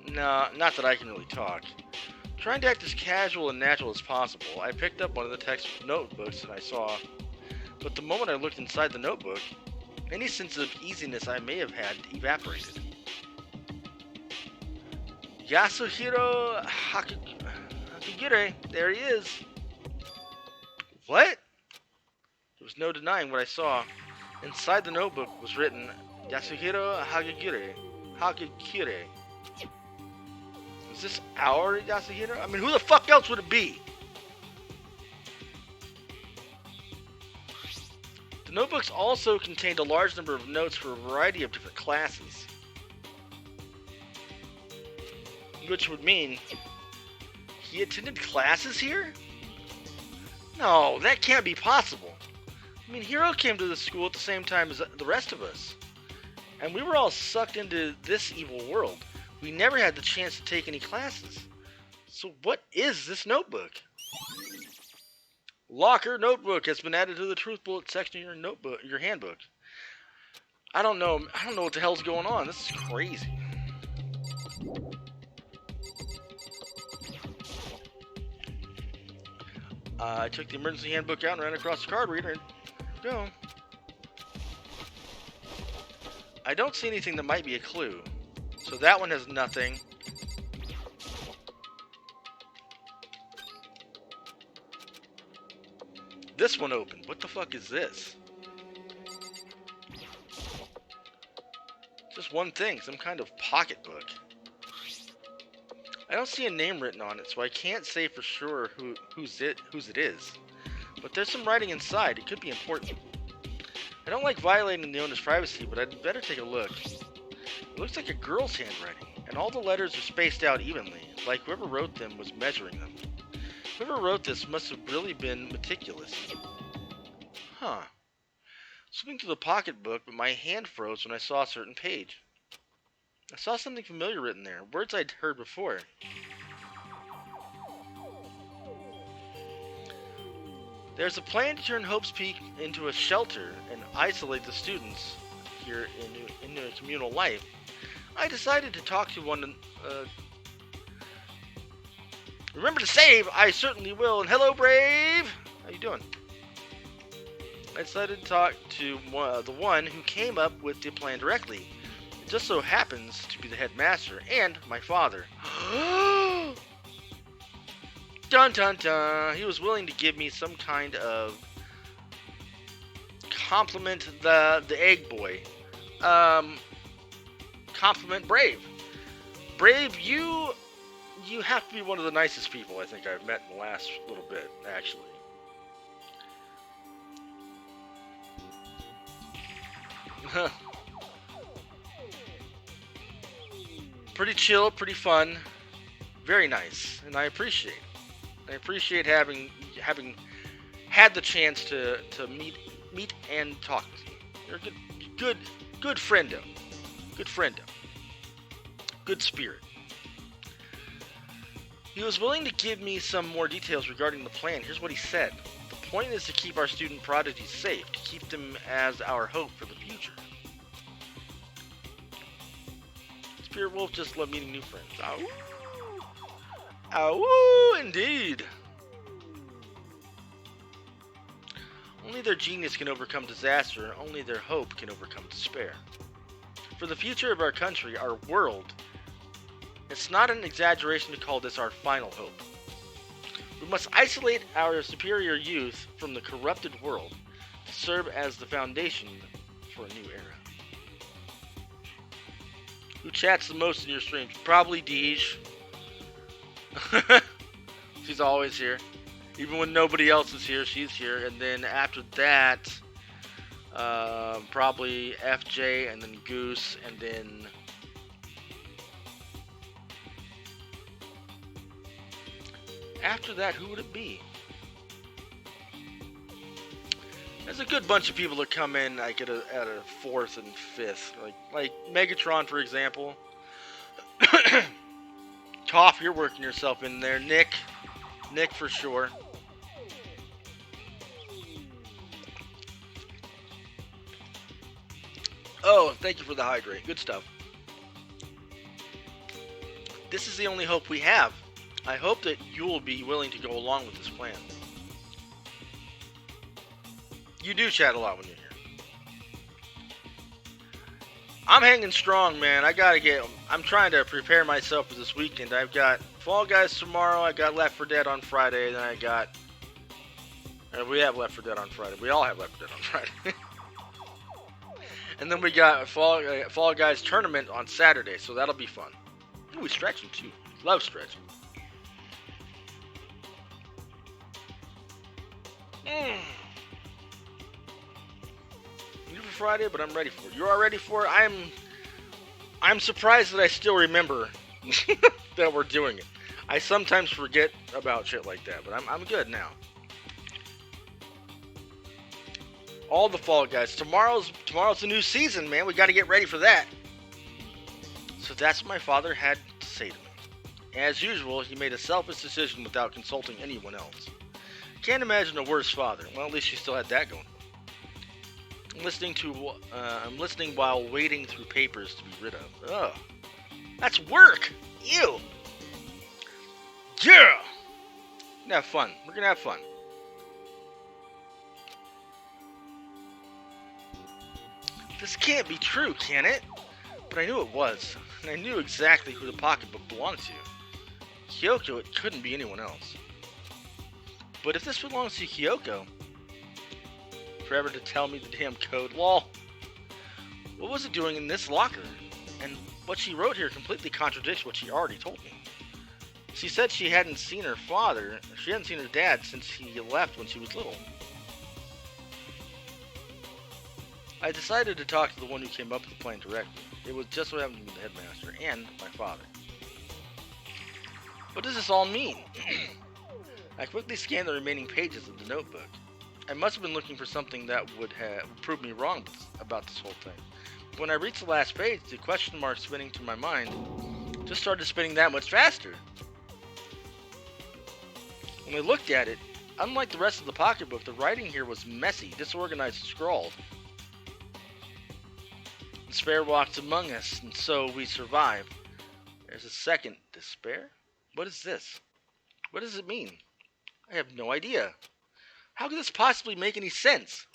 A: Nah, not that I can really talk. Trying to act as casual and natural as possible, I picked up one of the text notebooks that I saw, but the moment I looked inside the notebook, any sense of easiness I may have had evaporated. Yasuhiro Hakagure, there he is. What? There was no denying what I saw. Inside the notebook was written, Yasuhiro Hakagure. Is this our Yasuhiro? I mean, who the fuck else would it be? The notebooks also contained a large number of notes for a variety of different classes. Which would mean he attended classes here? No, that can't be possible. I mean, Hiro came to the school at the same time as the rest of us. And we were all sucked into this evil world. We never had the chance to take any classes. So what is this notebook? Locker notebook has been added to the truth bullet section of your notebook, your handbook. I don't know what the hell's going on. This is crazy. I took the emergency handbook out and ran across the card reader and go. I don't see anything that might be a clue. So that one has nothing. This one opened. What the fuck is this? Just one thing, some kind of pocketbook. I don't see a name written on it, so I can't say for sure whose it is. But there's some writing inside. It could be important. I don't like violating the owner's privacy, but I'd better take a look. It looks like a girl's handwriting, and all the letters are spaced out evenly, like whoever wrote them was measuring them. Whoever wrote this must have really been meticulous. Huh. Slipping through the pocketbook, but my hand froze when I saw a certain page. I saw something familiar written there, words I'd heard before. There's a plan to turn Hope's Peak into a shelter and isolate the students here into a communal life. I decided to talk to one. Remember to save! I certainly will. And hello, Brave! How you doing? I decided to talk to the one who came up with the plan directly. It just so happens to be the headmaster and my father. Dun dun dun! He was willing to give me some kind of compliment. The egg boy. Compliment Brave. Brave, you have to be one of the nicest people I think I've met in the last little bit, actually. Pretty chill, pretty fun, very nice, and I appreciate it. I appreciate having had the chance to meet and talk with you. You're a good friendo. Good friendo. Good spirit. He was willing to give me some more details regarding the plan. Here's what he said. The point is to keep our student prodigies safe, to keep them as our hope for the future. Spirit Wolf just love meeting new friends. Ow. Ow, indeed. Only their genius can overcome disaster, and only their hope can overcome despair. For the future of our country, our world, it's not an exaggeration to call this our final hope. We must isolate our superior youth from the corrupted world to serve as the foundation for a new era. Who chats the most in your streams? Probably Deej. She's always here. Even when nobody else is here, she's here. And then after that, probably FJ, and then Goose, and then after that, who would it be? There's a good bunch of people that come in like at a fourth and fifth, like Megatron, for example. Toph, you're working yourself in there. Nick for sure. Oh, thank you for the hydrate. Good stuff. This is the only hope we have. I hope that you will be willing to go along with this plan. You do chat a lot when you're here. I'm hanging strong, man. I'm trying to prepare myself for this weekend. I've got Fall Guys tomorrow. I got Left 4 Dead on Friday. Then we have Left 4 Dead on Friday. We all have Left 4 Dead on Friday. And then we got Fall Guys tournament on Saturday, so that'll be fun. Ooh, we stretching too. Love stretching. New for Friday, but I'm ready for it. You are ready for it? I'm surprised that I still remember that we're doing it. I sometimes forget about shit like that, but I'm good now. All the Fall Guys. Tomorrow's the new season, man. We got to get ready for that. So that's what my father had to say to me. As usual, he made a selfish decision without consulting anyone else. Can't imagine a worse father. Well, at least you still had that going. I'm listening while wading through papers to be rid of. Ugh. That's work! Ew! Yeah! We're gonna have fun. We're gonna have fun. This can't be true, can it? But I knew it was. And I knew exactly who the pocketbook belonged to. Kyoko, it couldn't be anyone else. But if this belongs to Kyoko, forever to tell me the damn code. Lol. What was it doing in this locker? And what she wrote here completely contradicts what she already told me. She said she hadn't seen her dad since he left when she was little. I decided to talk to the one who came up with the plan directly. It was just what happened to be the headmaster and my father. What does this all mean? I quickly scanned the remaining pages of the notebook. I must have been looking for something that would prove me wrong about this whole thing. When I reached the last page, the question mark spinning through my mind just started spinning that much faster. When I looked at it, unlike the rest of the pocketbook, the writing here was messy, disorganized, and scrawled. Despair walks among us, and so we survive. There's a second. Despair? What is this? What does it mean? I have no idea. How could this possibly make any sense?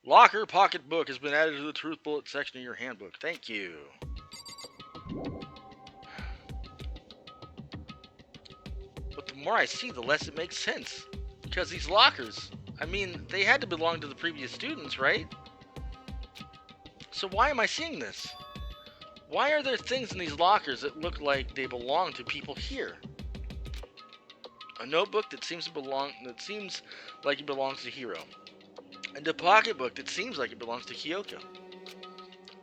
A: Locker pocketbook has been added to the truth bullet section of your handbook. Thank you. But the more I see, the less it makes sense. Because these lockers, I mean, they had to belong to the previous students, right? So why am I seeing this? Why are there things in these lockers that look like they belong to people here? A notebook that seems like it belongs to Hiro. And a pocketbook that seems like it belongs to Kyoko.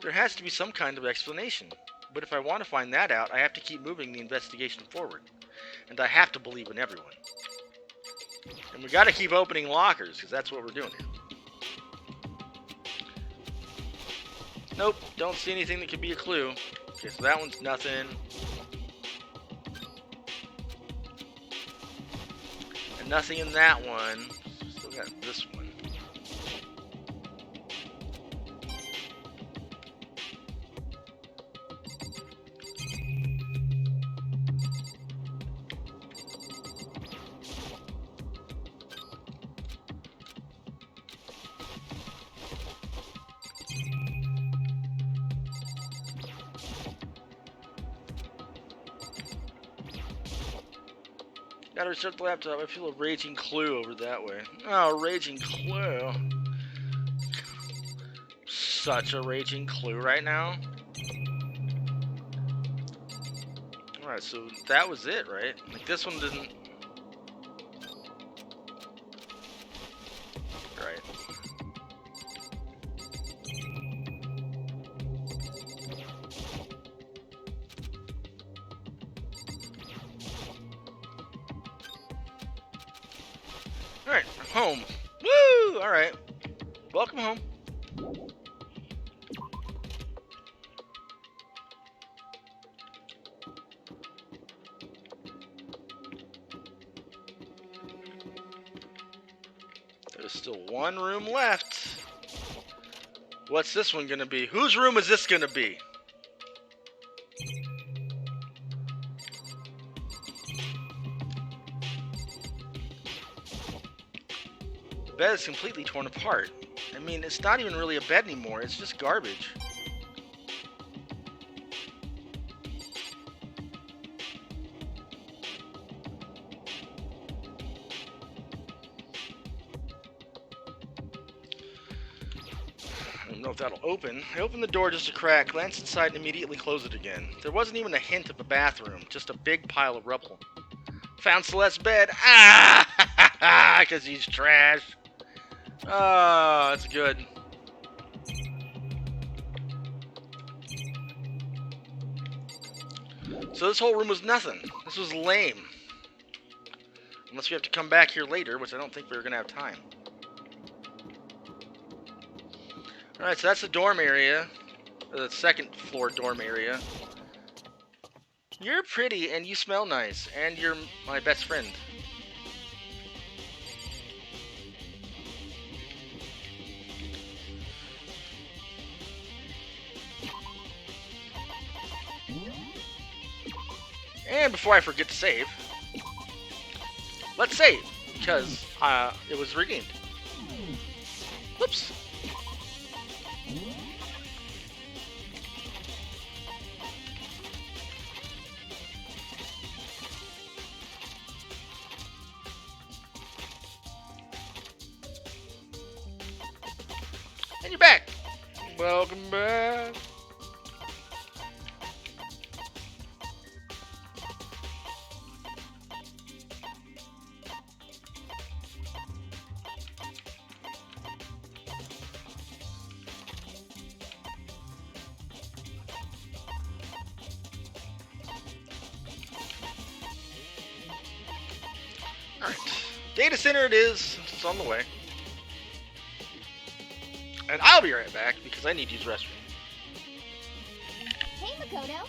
A: There has to be some kind of explanation. But if I want to find that out, I have to keep moving the investigation forward. And I have to believe in everyone. And we gotta keep opening lockers, because that's what we're doing here. Nope, don't see anything that could be a clue. Okay, so that one's nothing. And nothing in that one. Still got this one. Gotta restart the laptop. I feel a raging clue over that way. Oh, raging clue. Such a raging clue right now. Alright, so that was it, right? Like, this one didn't... Right. Alright, I'm home. Woo! Alright. Welcome home. There's still one room left. What's this one gonna be? Whose room is this gonna be? The bed is completely torn apart. I mean, it's not even really a bed anymore. It's just garbage. I don't know if that'll open. I opened the door just a crack, glanced inside, and immediately closed it again. There wasn't even a hint of a bathroom, just a big pile of rubble. Found Celeste's bed. Ah! Because he's trash. Oh, that's good. So this whole room was nothing. This was lame. Unless we have to come back here later, which I don't think we're going to have time. Alright, so that's the dorm area. The second floor dorm area. You're pretty and you smell nice. And you're my best friend. And before I forget to save, let's save, because it was redeemed. Whoops. And you're back. Welcome back. Alright. Data center it is. It's on the way. And I'll be right back because I need to use the restroom.
H: Hey, Makoto.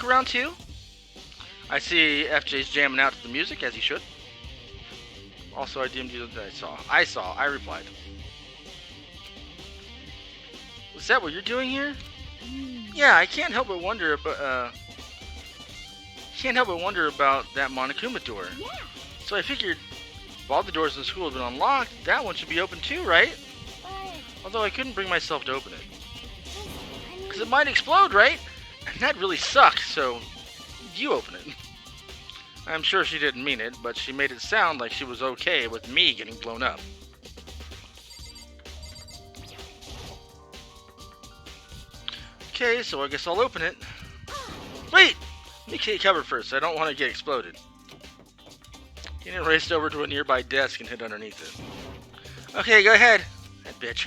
A: look around too? I see FJ's jamming out to the music, as he should. Also, I DM'd you that I replied. Was that what you're doing here? Yeah, I can't help but wonder about, that Monokuma door.
H: Yeah.
A: So I figured, if all the doors in the school have been unlocked, that one should be open too, right?
H: But
A: Although I couldn't bring myself to open it.
H: I mean,
A: Because it might explode, right? And that really sucks, so you open it. I'm sure she didn't mean it, but she made it sound like she was okay with me getting blown up. Okay, so I guess I'll open it. Wait! Let me get it covered first. I don't want to get exploded. He raced over to a nearby desk and hid underneath it. Okay, go ahead. That bitch.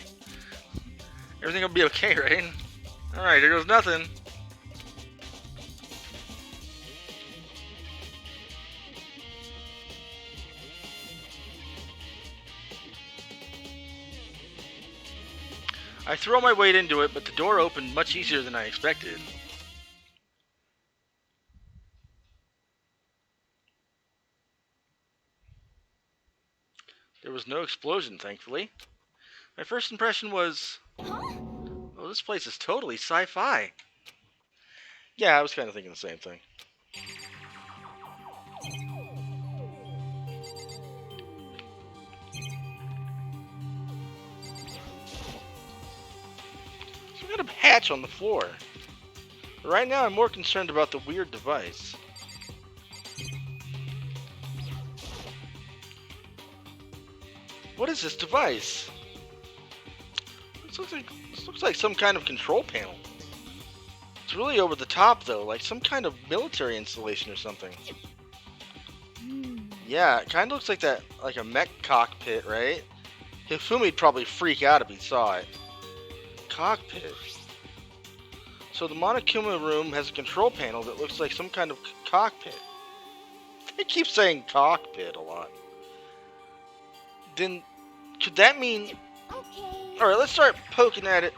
A: Everything will be okay, right? Alright, here goes nothing. I threw all my weight into it, but the door opened much easier than I expected. There was no explosion, thankfully. My first impression was, oh, this place is totally sci-fi. Yeah, I was kind of thinking the same thing. Some kind of hatch on the floor. But right now, I'm more concerned about the weird device. What is this device? This looks like some kind of control panel. It's really over the top though, like some kind of military installation or something. Yeah, it kind of looks like that, like a mech cockpit, right? Hifumi'd probably freak out if he saw it. Cockpit. So the Monokuma room has a control panel that looks like some kind of cockpit. They keep saying cockpit a lot. Then, could that mean...
H: okay.
A: Alright, let's start poking at it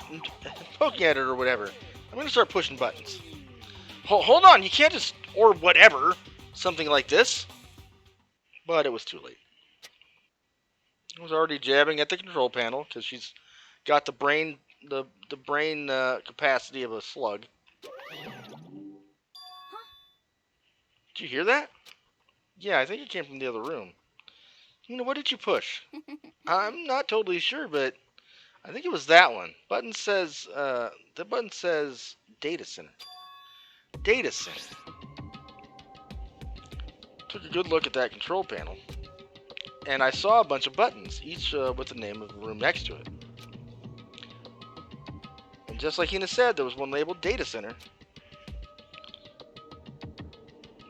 A: or whatever. I'm gonna start pushing buttons. Hold on, you can't just, or whatever, something like this. But it was too late. I was already jabbing at the control panel, because she's got the brain capacity of a slug. Did you hear that? Yeah, I think it came from the other room. What did you push? I'm not totally sure, but I think it was that one. The button says Data Center. Data Center. Took a good look at that control panel, and I saw a bunch of buttons, each with the name of the room next to it. And just like Hina said, there was one labeled Data Center.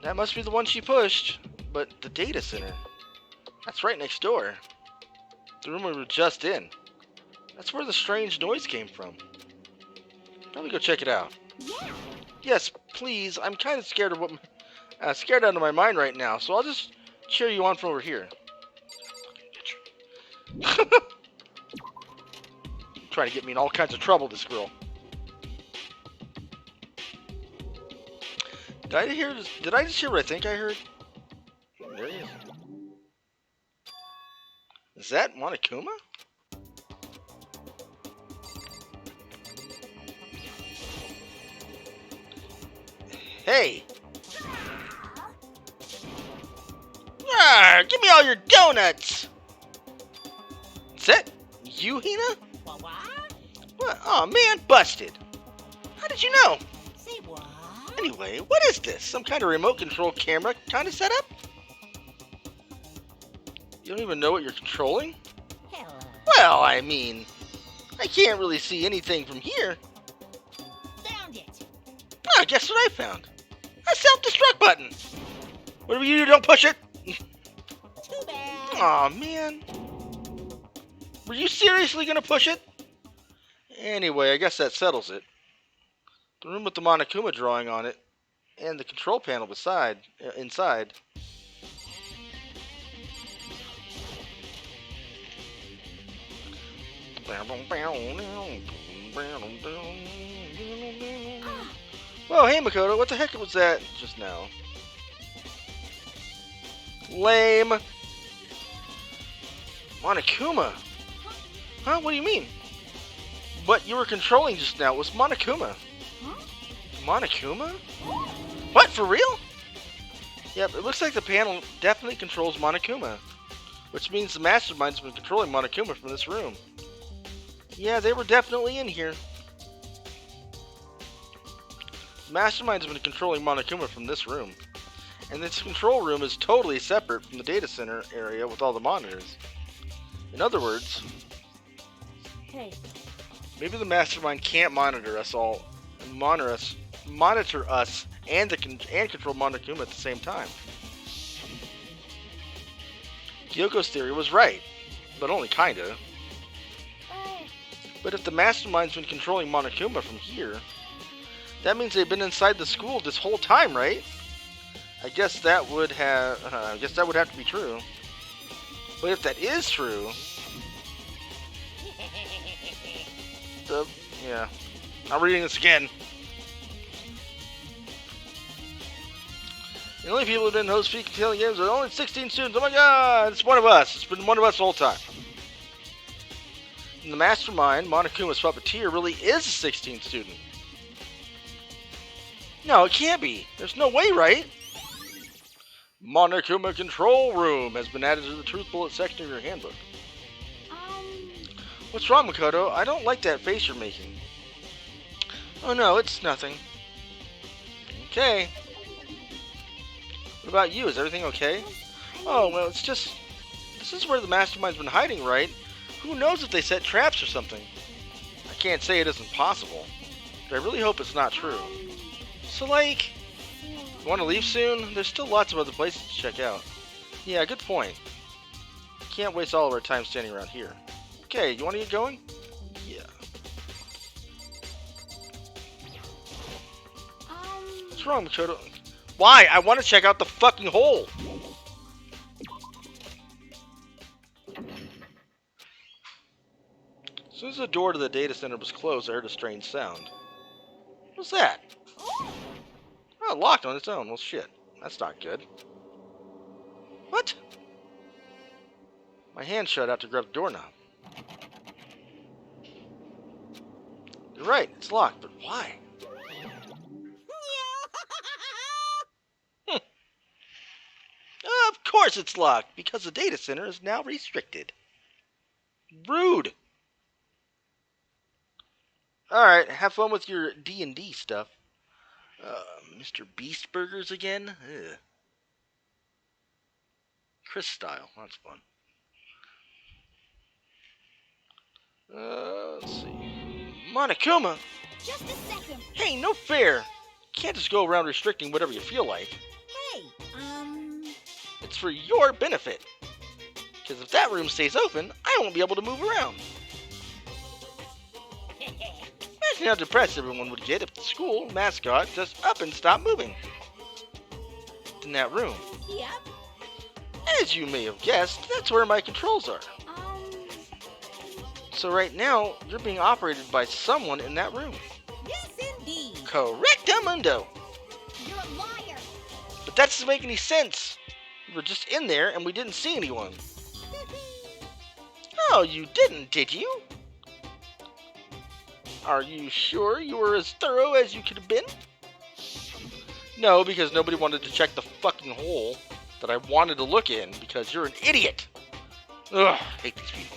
A: That must be the one she pushed, but the Data Center, that's right next door. The room we were just in. That's where the strange noise came from. Let me go check it out.
H: Yeah.
A: Yes, please. I'm kind of scared of scared out of my mind right now, so I'll just cheer you on from over here. Trying to get me in all kinds of trouble, this girl. Did I just hear what I think I heard? There he is. Is that Monokuma? Hey! Give me all your donuts! Is that you, Hina?
C: What?
A: What? Oh man, busted! How did you know?
C: Say what?
A: Anyway, what is this? Some kind of remote control camera kind of setup? You don't even know what you're controlling?
C: Hell.
A: Well, I mean, I can't really see anything from here.
C: Found it.
A: Oh, guess what I found? A self-destruct button! Whatever you do, don't push it!
C: Too bad.
A: Aw, man. Were you seriously gonna push it? Anyway, I guess that settles it. The room with the Monokuma drawing on it, and the control panel inside. Whoa, hey Makoto, what the heck was that just now? Lame. Monokuma. Huh? What do you mean? What you were controlling just now was Monokuma. Monokuma? What, for real? Yep, it looks like the panel definitely controls Monokuma. Which means the mastermind's been controlling Monokuma from this room. Yeah, they were definitely in here. The mastermind's been controlling Monokuma from this room. And this control room is totally separate from the data center area with all the monitors. In other words,
B: Hey,
A: maybe the mastermind can't monitor us all, and monitor us and control Monokuma at the same time. Kyoko's theory was right, but only kinda. But if the mastermind's been controlling Monokuma from here, that means they've been inside the school this whole time, right? I guess that would have to be true. But if that is true, yeah, I'm reading this again. The only people who've been host speaking telling games are only 16 students. Oh my god, it's one of us. It's been one of us the whole time. And the mastermind, Monokuma's puppeteer, really is a 16th student. No, it can't be. There's no way, right? Monokuma Control Room has been added to the Truth Bullet section of your handbook. What's wrong, Makoto? I don't like that face you're making. Oh no, it's nothing. Okay. What about you? Is everything okay? Oh, well, it's just... This is where the mastermind's been hiding, right? Who knows if they set traps or something? I can't say it isn't possible, but I really hope it's not true. So, like... You want to leave soon? There's still lots of other places to check out. Yeah, good point. Can't waste all of our time standing around here. Okay, you want to get going? Yeah. What's wrong, Makoto? Why? I want to check out the fucking hole! As soon as the door to the data center was closed, I heard a strange sound. What's that? Oh, it locked on its own. Well, shit. That's not good. What? My hand shut out to grab the doorknob. You're right, it's locked, but why? Of course it's locked, because the data center is now restricted. Rude! Alright, have fun with your D&D stuff. Mr. Beast Burgers again? Ugh. Chris style, that's fun. Let's see. Monokuma?
H: Just a second.
A: Hey, no fair! You can't just go around restricting whatever you feel like.
H: Hey,
A: It's for your benefit. Because if that room stays open, I won't be able to move around. Imagine how depressed everyone would get if the school mascot just up and stopped moving. In that room.
H: Yep.
A: As you may have guessed, that's where my controls are. So right now, you're being operated by someone in that room.
H: Yes, indeed.
A: Correctamundo.
H: You're a liar.
A: But that doesn't make any sense. We were just in there and we didn't see anyone. Oh, you didn't, did you? Are you sure you were as thorough as you could have been? No, because nobody wanted to check the fucking hole that I wanted to look in because you're an idiot. Ugh, hate these people.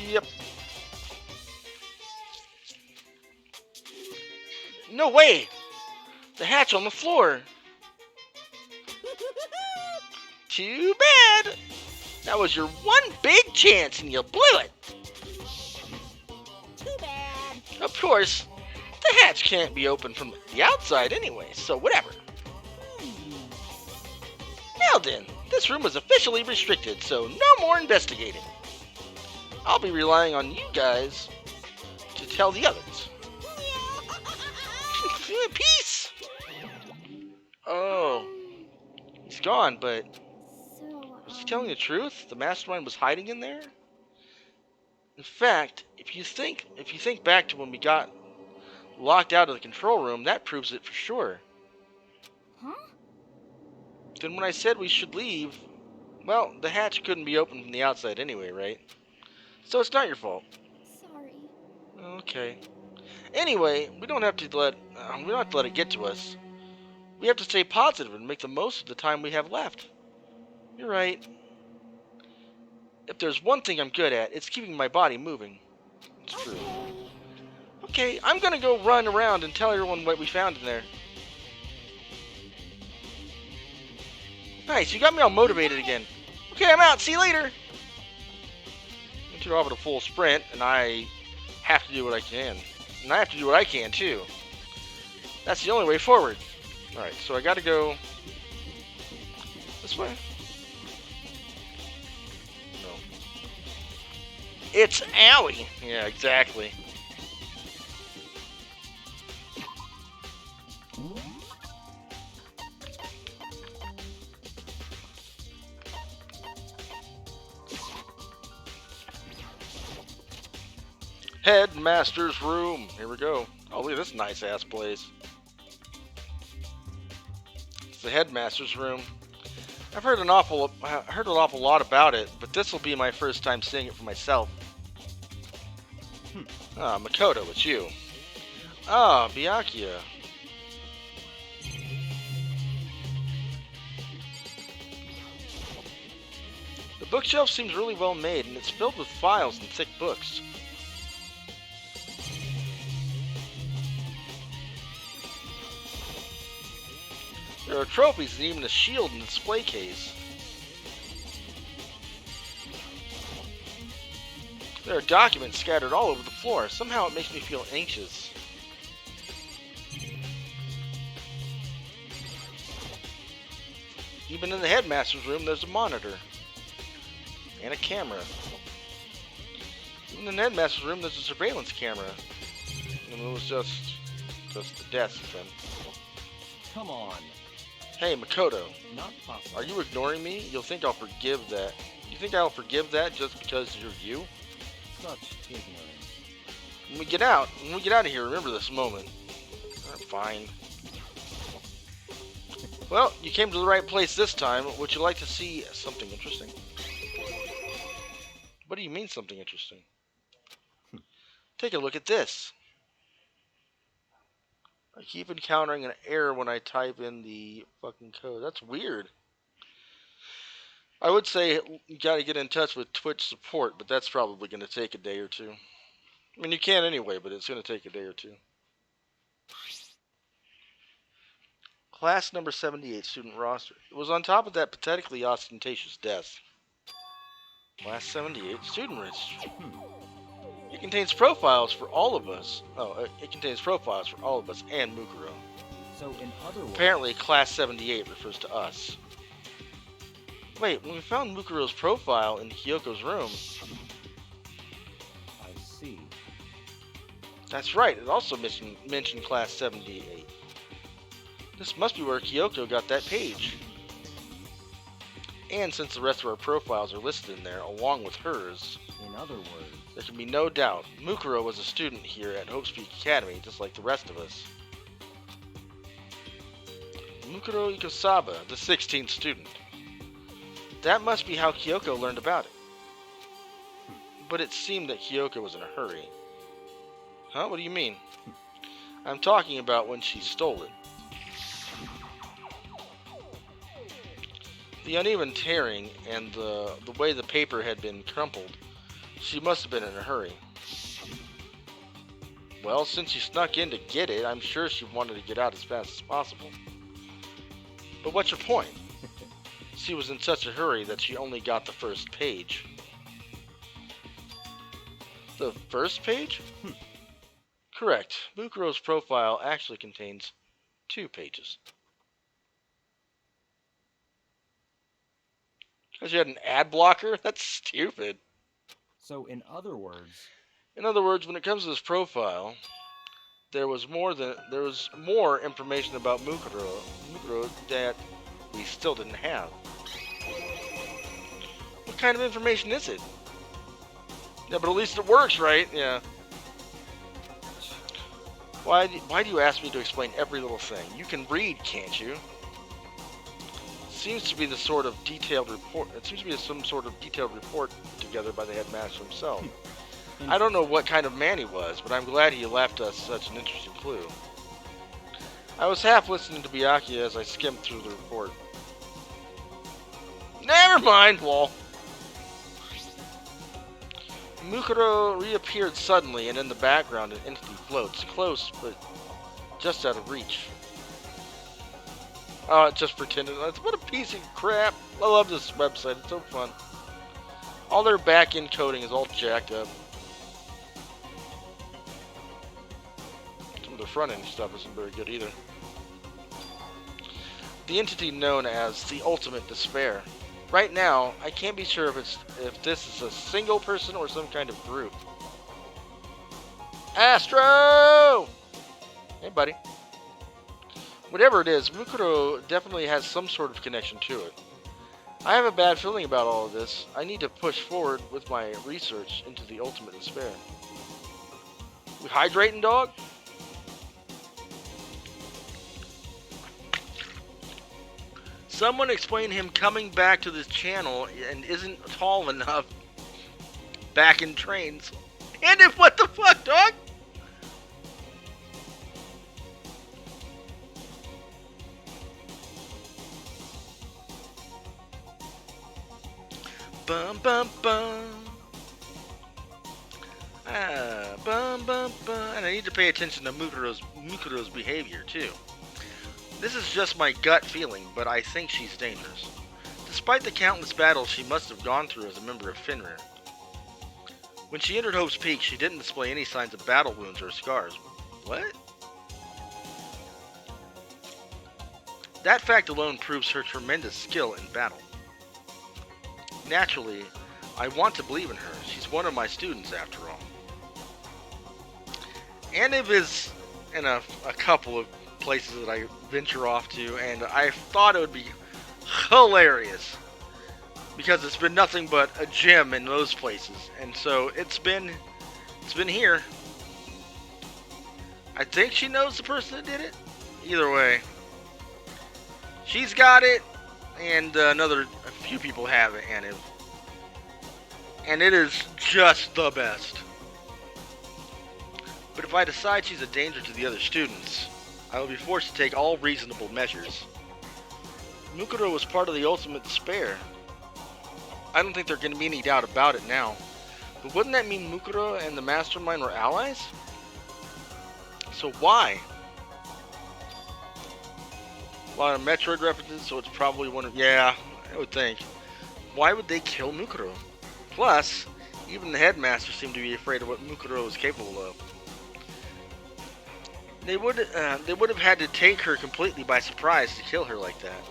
A: Yep. No way! The hatch on the floor. Too bad. That was your one big chance and you blew it.
H: Too bad.
A: Of course, the hatch can't be opened from the outside anyway, so whatever. Now then, this room is officially restricted, so no more investigating. I'll be relying on you guys to tell the others. Peace! Oh. He's gone, but...
H: So,
A: Was he telling the truth? The mastermind was hiding in there? In fact, if you think back to when we got locked out of the control room, that proves it for sure.
H: Huh?
A: Then when I said we should leave, well, the hatch couldn't be opened from the outside anyway, right? So it's not your fault.
H: Sorry.
A: Okay. Anyway, we don't have to let it get to us. We have to stay positive and make the most of the time we have left. You're right. If there's one thing I'm good at, it's keeping my body moving. It's true. Okay, I'm gonna go run around and tell everyone what we found in there. Nice, you got me all motivated again. Okay, I'm out. See you later. You're off at a full sprint, and I have to do what I can. And I have to do what I can, too. That's the only way forward. Alright, so I gotta go this way? No. It's owie! Yeah, exactly. Headmaster's room. Here we go. Oh, look at this nice ass place. It's the headmaster's room. I've heard an awful lot about it, but this will be my first time seeing it for myself. Ah, Makoto, it's you. Ah, Byakuya. The bookshelf seems really well made, and it's filled with files and thick books. There are trophies and even a shield and display case. There are documents scattered all over the floor. Somehow it makes me feel anxious. Even in the headmaster's room, there's a monitor. And a camera. Even in the headmaster's room, there's a surveillance camera. And it was just the desk then.
E: Come on.
A: Hey, Makoto.
E: Not possible.
A: Are you ignoring me? You'll think I'll forgive that. You think I'll forgive that just because you're you?
E: Such ignorance.
A: When we get out of here, remember this moment. Fine. Well, you came to the right place this time. Would you like to see something interesting? What do you mean something interesting? Take a look at this. I keep encountering an error when I type in the fucking code. That's weird. I would say you gotta get in touch with Twitch support, but that's probably gonna take a day or two. I mean, you can anyway, but it's gonna take a day or two. Class number 78, student roster. It was on top of that pathetically ostentatious desk. Class 78, student registry. It contains profiles for all of us. Oh, it contains profiles for all of us and Mukuro.
E: So, in other words...
A: Apparently, Class 78 refers to us. Wait, when we found Mukuro's profile in Kyoko's room...
E: I see.
A: That's right, it also mentioned Class 78. This must be where Kyoko got that page. And since the rest of our profiles are listed in there, along with hers...
E: In other words...
A: There can be no doubt, Mukuro was a student here at Hope's Peak Academy, just like the rest of us. Mukuro Ikosaba, the 16th student. That must be how Kyoko learned about it. But it seemed that Kyoko was in a hurry. Huh? What do you mean? I'm talking about when she stole it. The uneven tearing and the way the paper had been crumpled, she must have been in a hurry. Well, since she snuck in to get it, I'm sure she wanted to get out as fast as possible. But what's your point? She was in such a hurry that she only got the first page. The first page? Correct. Mukuro's profile actually contains 2 pages. Because you had an ad blocker? That's stupid.
E: So, in other words...
A: In other words, when it comes to this profile, there was more information about Mukuro that we still didn't have. What kind of information is it? Yeah, but at least it works, right? Yeah. Why do you ask me to explain every little thing? You can read, can't you? Seems to be the sort of detailed report. It seems to be some sort of detailed report together by the headmaster himself. I don't know what kind of man he was, but I'm glad he left us such an interesting clue. I was half listening to Byakuya as I skimmed through the report. Never mind, lol. Mukuro reappeared suddenly, and in the background an entity floats, close but just out of reach. Oh, it just pretended. What a piece of crap. I love this website. It's so fun. All their back-end coding is all jacked up. Some of their front-end stuff isn't very good either. The entity known as the Ultimate Despair. Right now, I can't be sure if this is a single person or some kind of group. Astro! Hey, buddy. Whatever it is, Mukuro definitely has some sort of connection to it. I have a bad feeling about all of this. I need to push forward with my research into the Ultimate Despair. We hydrating, dog? Someone explain him coming back to this channel and isn't tall enough back in trains. And if what the fuck, dog? Bum bum bum. Bum bum bum. And I need to pay attention to Mukuro's behavior too. This is just my gut feeling, but I think she's dangerous. Despite the countless battles she must have gone through as a member of Fenrir. When she entered Hope's Peak, she didn't display any signs of battle wounds or scars. What? That fact alone proves her tremendous skill in battle. Naturally, I want to believe in her. She's one of my students, after all. Aniv is in a couple of places that I venture off to, and I thought it would be hilarious because it's been nothing but a gem in those places, and so it's been here. I think she knows the person that did it. Either way, she's got it, and a few people have it, and it is just the best. But if I decide she's a danger to the other students, I will be forced to take all reasonable measures. Mukuro was part of the Ultimate Despair. I don't think there's going to be any doubt about it now. But wouldn't that mean Mukuro and the Mastermind were allies? So why? A lot of Metroid references, so it's probably one of... Yeah, I would think. Why would they kill Mukuro? Plus, even the headmaster seemed to be afraid of what Mukuro was capable of. They would have had to take her completely by surprise to kill her like that.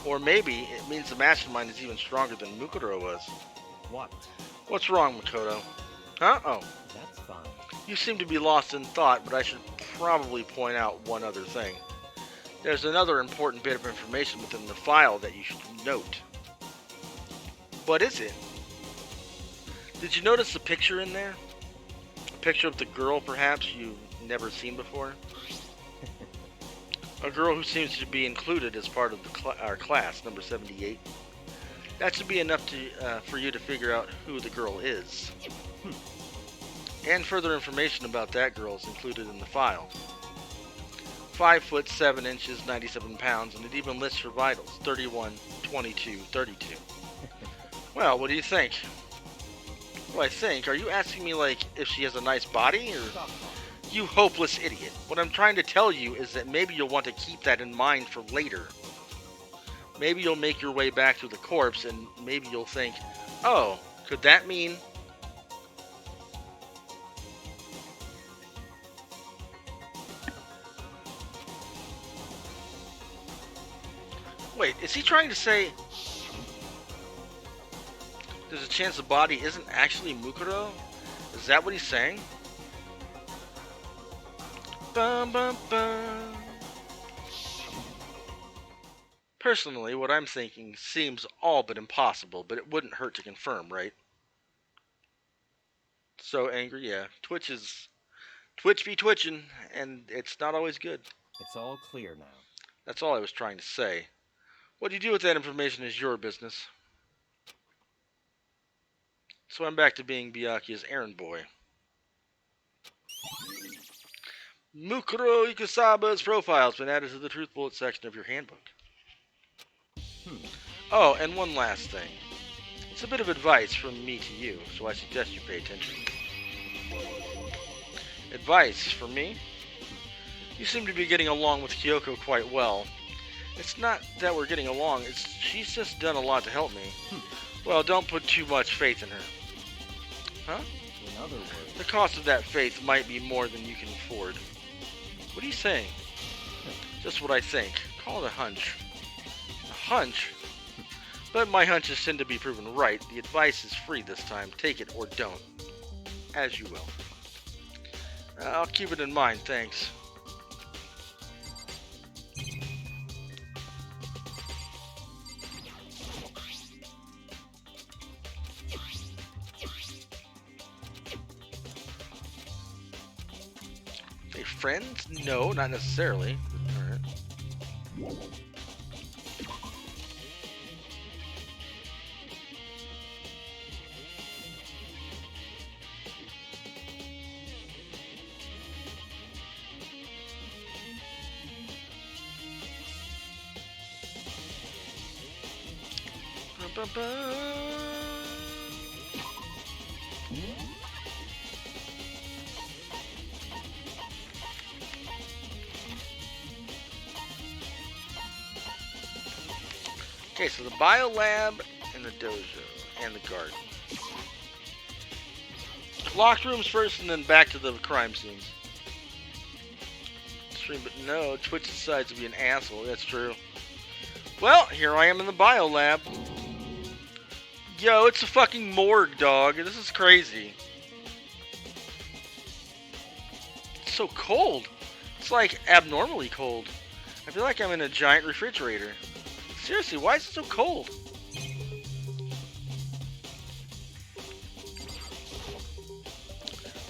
A: Or maybe it means the Mastermind is even stronger than Mukuro was.
E: What?
A: What's wrong, Makoto? Huh? Oh.
E: That's fine.
A: You seem to be lost in thought, but I should probably point out one other thing. There's another important bit of information within the file that you should note. What is it? Did you notice the picture in there? A picture of the girl, perhaps, you've never seen before? A girl who seems to be included as part of our class, number 78. That should be enough for you to figure out who the girl is. And further information about that girl is included in the file. 5 foot 7 inches, 97 pounds, and it even lists her vitals, 31, 22, 32. Well, what do you think? What do I think? Are you asking me, like, if she has a nice body, or... You hopeless idiot. What I'm trying to tell you is that maybe you'll want to keep that in mind for later. Maybe you'll make your way back to the corpse, and maybe you'll think, oh, could that mean... Wait, is he trying to say... There's a chance the body isn't actually Mukuro? Is that what he's saying? Bum, bum, bum. Personally, what I'm thinking seems all but impossible, but it wouldn't hurt to confirm, right? So angry, yeah. Twitch be twitching, and it's not always good.
E: It's all clear now.
A: That's all I was trying to say. What you do with that information is your business. So I'm back to being Byakuya's errand boy. Mukuro Ikusaba's profile has been added to the Truth Bullet section of your handbook. Oh, and one last thing. It's a bit of advice from me to you, so I suggest you pay attention. Advice from me? You seem to be getting along with Kyoko quite well. It's not that we're getting along, she's just done a lot to help me. Well, don't put too much faith in her. Huh?
E: In other words,
A: The cost of that faith might be more than you can afford. What are you saying? Just what I think. Call it a hunch. A hunch? But my hunches tend to be proven right. The advice is free this time. Take it or don't. As you will. I'll keep it in mind, thanks. Hey, friends? No, not necessarily. Alright. Okay, so the biolab and the dojo and the garden. Locked rooms first and then back to the crime scenes. Stream, but no, Twitch decides to be an asshole, that's true. Well, here I am in the biolab. Yo, it's a fucking morgue, dog. This is crazy. It's so cold. It's like abnormally cold. I feel like I'm in a giant refrigerator. Seriously, why is it so cold?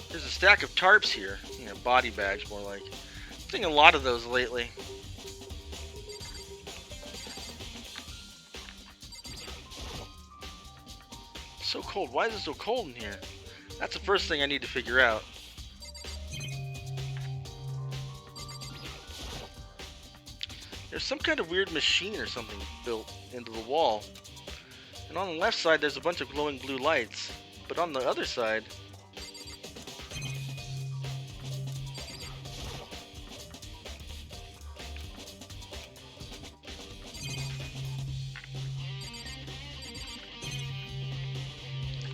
A: There's a stack of tarps here. You know, body bags more like. I'm seeing a lot of those lately. So cold. Why is it so cold in here? That's the first thing I need to figure out. There's some kind of weird machine or something built into the wall. And on the left side there's a bunch of glowing blue lights. But on the other side...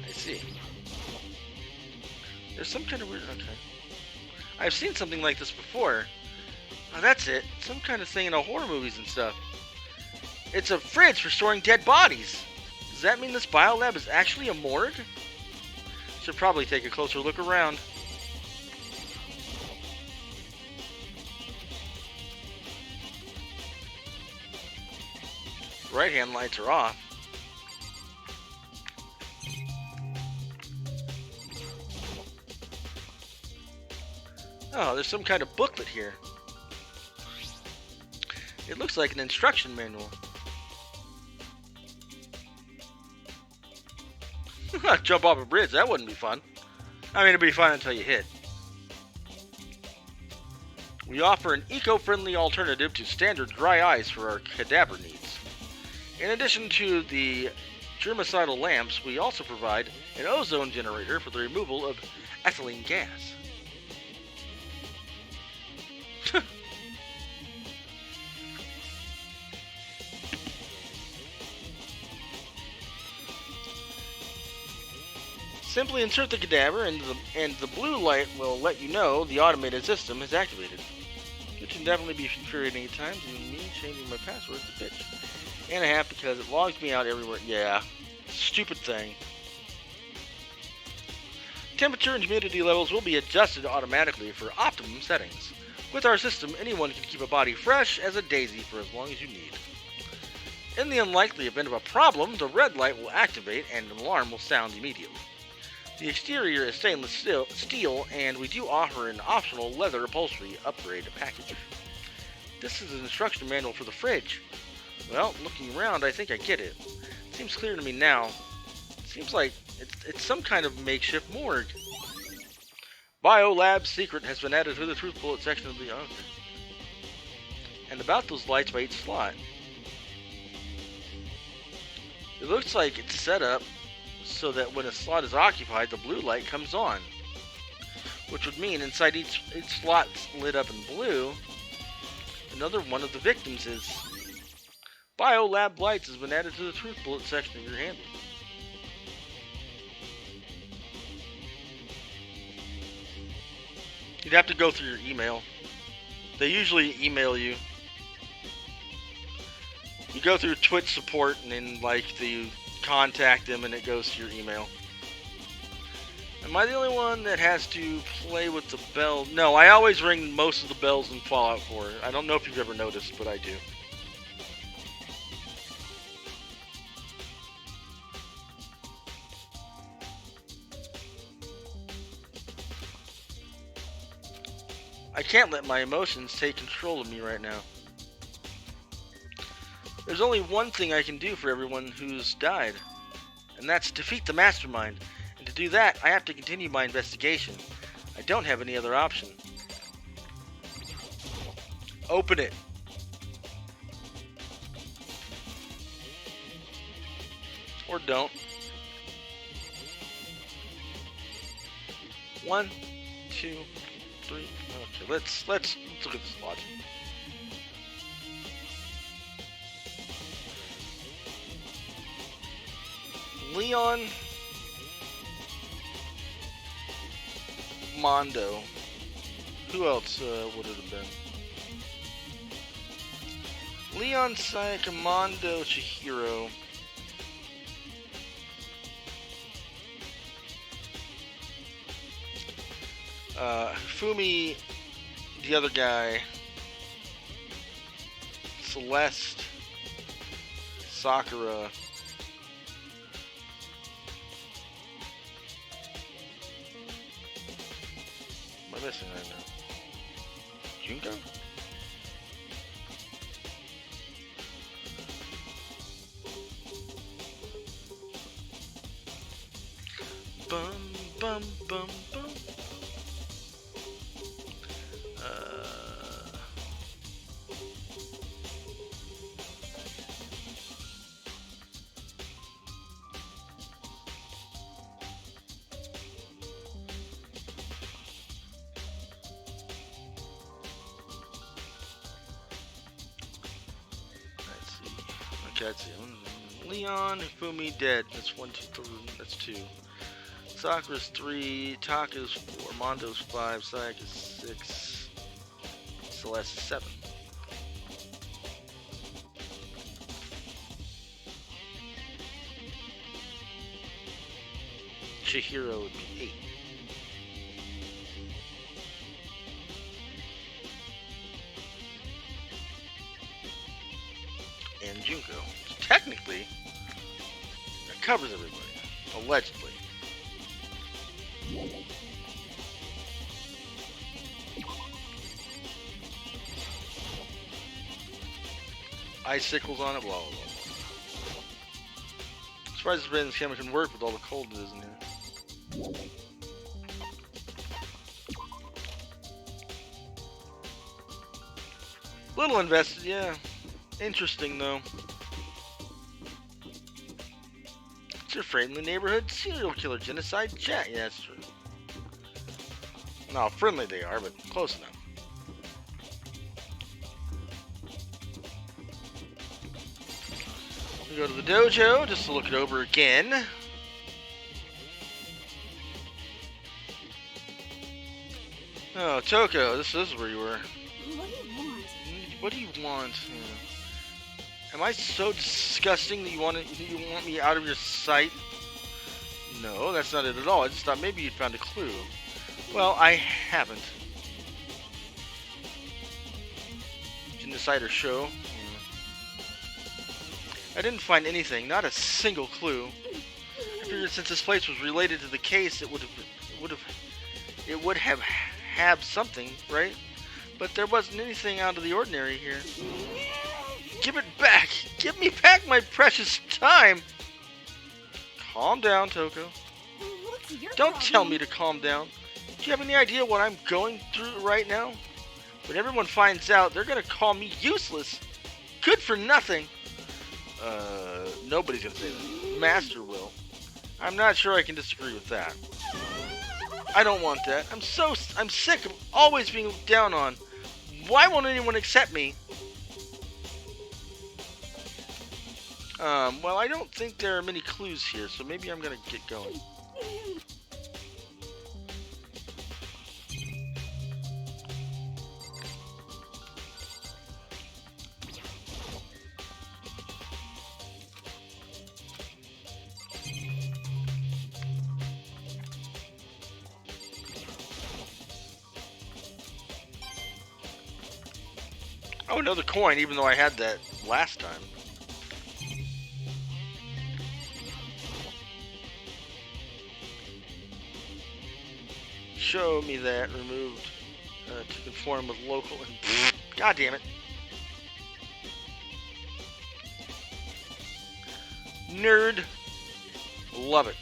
A: I see. There's some kind of weird... Okay. I've seen something like this before. Oh, that's it. Some kind of thing in horror movies and stuff. It's a fridge for storing dead bodies. Does that mean this biolab is actually a morgue? Should probably take a closer look around. Right-hand lights are off. Oh, there's some kind of booklet here. It looks like an instruction manual. Jump off a bridge, that wouldn't be fun. I mean, it'd be fun until you hit. We offer an eco-friendly alternative to standard dry ice for our cadaver needs. In addition to the germicidal lamps, we also provide an ozone generator for the removal of ethylene gas. Simply insert the cadaver and the blue light will let you know the automated system is activated. It can definitely be infuriating at times, even me changing my password is a bitch and a half because it logs me out everywhere. Yeah, stupid thing. Temperature and humidity levels will be adjusted automatically for optimum settings. With our system, anyone can keep a body fresh as a daisy for as long as you need. In the unlikely event of a problem, the red light will activate and an alarm will sound immediately. The exterior is stainless steel, and we do offer an optional leather upholstery upgrade package. This is an instruction manual for the fridge. Well, looking around, I think I get it. Seems clear to me now. Seems like it's some kind of makeshift morgue. Biolab's secret has been added to the truth bullet section of the... Okay. And about those lights by each slot. It looks like it's set up so that when a slot is occupied, the blue light comes on. Which would mean inside each slot lit up in blue, another one of the victims is. Biolab lights has been added to the truth bullet section of your handle. You'd have to go through your email. They usually email you. You go through Twitch support and then you contact them and it goes to your email. Am I the only one that has to play with the bell? No, I always ring most of the bells in Fallout 4. I don't know if you've ever noticed, but I do. I can't let my emotions take control of me right now. There's only one thing I can do for everyone who's died, and that's defeat the mastermind. And to do that, I have to continue my investigation. I don't have any other option. Open it. Or don't. 1, 2, 3. Okay, let's look at this logic. Leon Mondo. Who else would it have been? Leon Mondo Chihiro. Fumi, the other guy. Celeste. Sakura. What am I missing right now? Junko? Bum bum bum bum. Let's see. Leon, Fumi dead. That's 1, 2, 3. That's 2. Sakura's 3. Taka's 4. Mondo's 5. Sayaka's 6. Celeste's 7. Chihiro would be 8. And Junko. So technically, that covers everybody. Allegedly. Icicles on it, blah blah blah. Surprised this Raven's camera can work with all the cold it is in here. Little invested, yeah. Interesting though. It's your friendly neighborhood serial killer genocide chat. Yeah, that's true. No, friendly they are, but close enough. We go to the dojo just to look it over again. Oh, Toko, this is where you were.
H: What do you want?
A: What do you want? Am I so disgusting that you want me out of your sight? No, that's not it at all. I just thought maybe you'd found a clue. Well, I haven't. Genocider show. I didn't find anything, not a single clue. I figured since this place was related to the case, it would have had something, right? But there wasn't anything out of the ordinary here. Give it back! Give me back my precious time! Calm down, Toko.
B: What's your
A: Don't
B: problem?
A: tell me to calm down. Do you have any idea what I'm going through right now? When everyone finds out, they're gonna call me useless. Good for nothing. Nobody's gonna say that. Master will. I'm not sure I can disagree with that. I don't want that. I'm sick of always being looked down on. Why won't anyone accept me? Well, I don't think there are many clues here, so maybe I'm gonna get going. Oh, another coin, even though I had that last time. Show me that. Removed to conform with local and... God damn it. Nerd. Love it.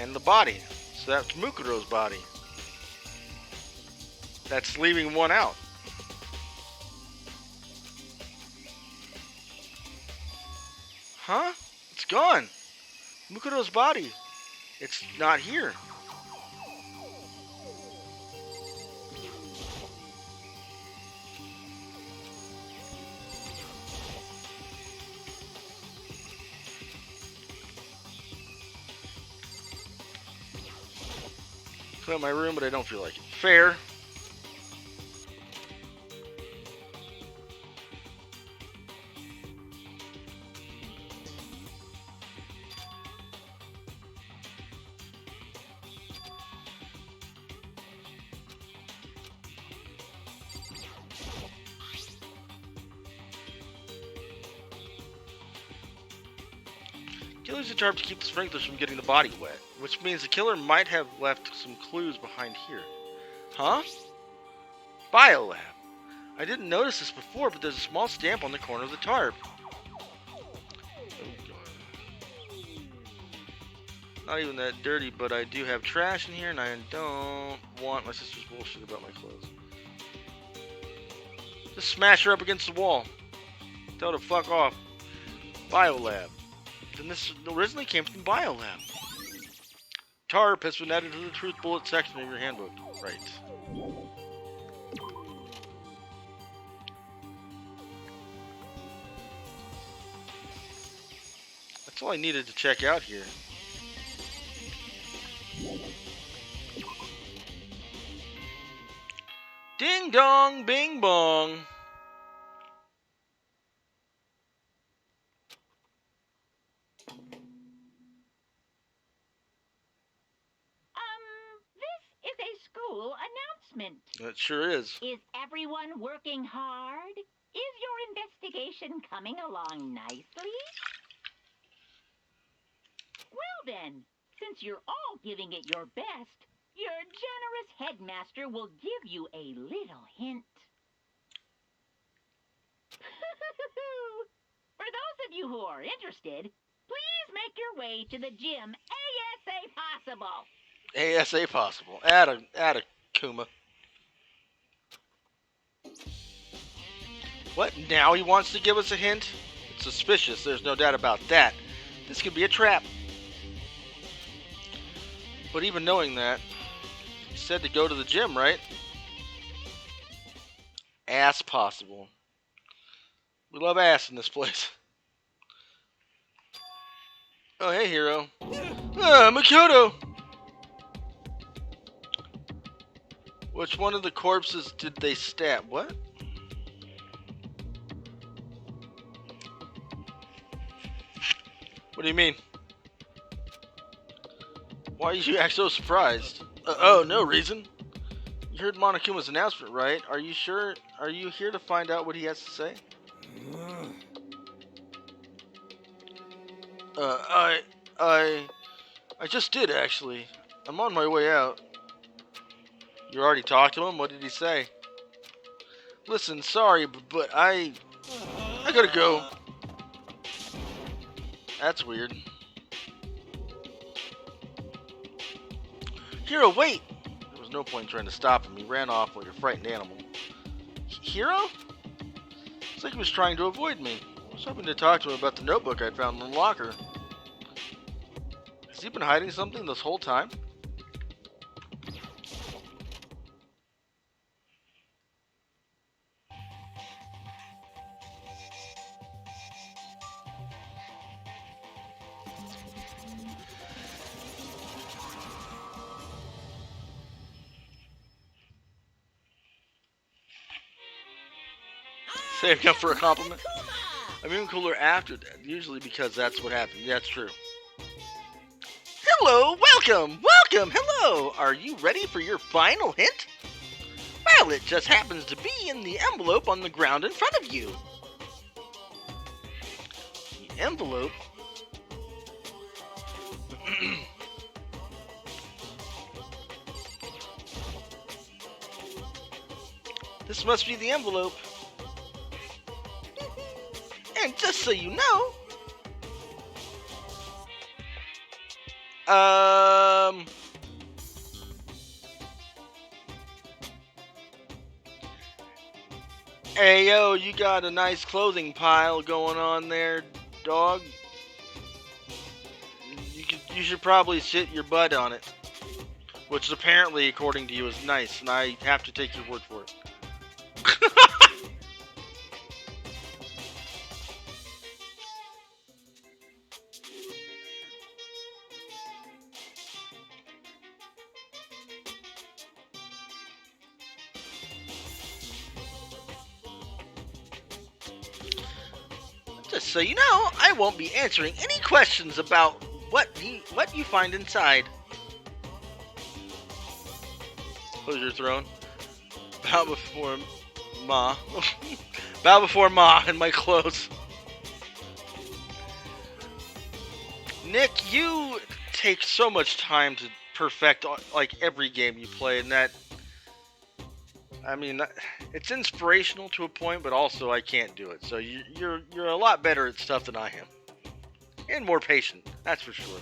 A: And the body. So that's Mukuro's body. That's leaving one out. Huh? It's gone. Mukuro's body. It's not here. Clean my room, but I don't feel like it. Fair. Killer's a charm to keep the sprinklers from getting the body wet, which means the killer might have left some clues behind here. Huh? Biolab. I didn't notice this before, but there's a small stamp on the corner of the tarp. Not even that dirty, but I do have trash in here, and I don't want my sister's bullshit about my clothes. Just smash her up against the wall. Tell her to fuck off. Biolab. Then this originally came from Biolab. TARP has been added to the truth bullet section of your handbook. Right. That's all I needed to check out here. Ding dong, bing bong.
C: This is a school announcement.
A: That sure is.
C: Is everyone working hard? Is your investigation coming along nicely? Well then, since you're all giving it your best, your generous headmaster will give you a little hint. For those of you who are interested, please make your way to the gym ASA possible.
A: ASA possible. Atta Kuma. What? Now he wants to give us a hint? It's suspicious, there's no doubt about that. This could be a trap. But even knowing that, he said to go to the gym, right? Ass possible. We love ass in this place. Oh, hey, hero. Makoto! Which one of the corpses did they stab? What? What do you mean? Why did you act so surprised? Oh, no reason. You heard Monokuma's announcement, right? Are you sure? Are you here to find out what he has to say? I just did, actually. I'm on my way out. You already talked to him? What did he say? Listen, sorry, but I gotta go. That's weird. Hiro, wait! There was no point trying to stop him. He ran off like a frightened animal. Hiro? It's like he was trying to avoid me. I was hoping to talk to him about the notebook I'd found in the locker. Has he been hiding something this whole time? Saving up for a compliment? I'm even cooler after that, usually because that's what happened. Yeah, that's true. Hello, welcome, hello! Are you ready for your final hint? Well, it just happens to be in the envelope on the ground in front of you. The envelope? This must be the envelope. And just so you know, hey yo, you got a nice clothing pile going on there, dog. You should probably sit your butt on it, which apparently, according to you, is nice, and I have to take your word for it. Just so you know, I won't be answering any questions about what you find inside. Close your throne. Bow before Ma. Bow before Ma in my clothes. Nick, you take so much time to perfect like every game you play, and that, I mean, it's inspirational to a point, but also I can't do it. So you're a lot better at stuff than I am, and more patient. That's for sure.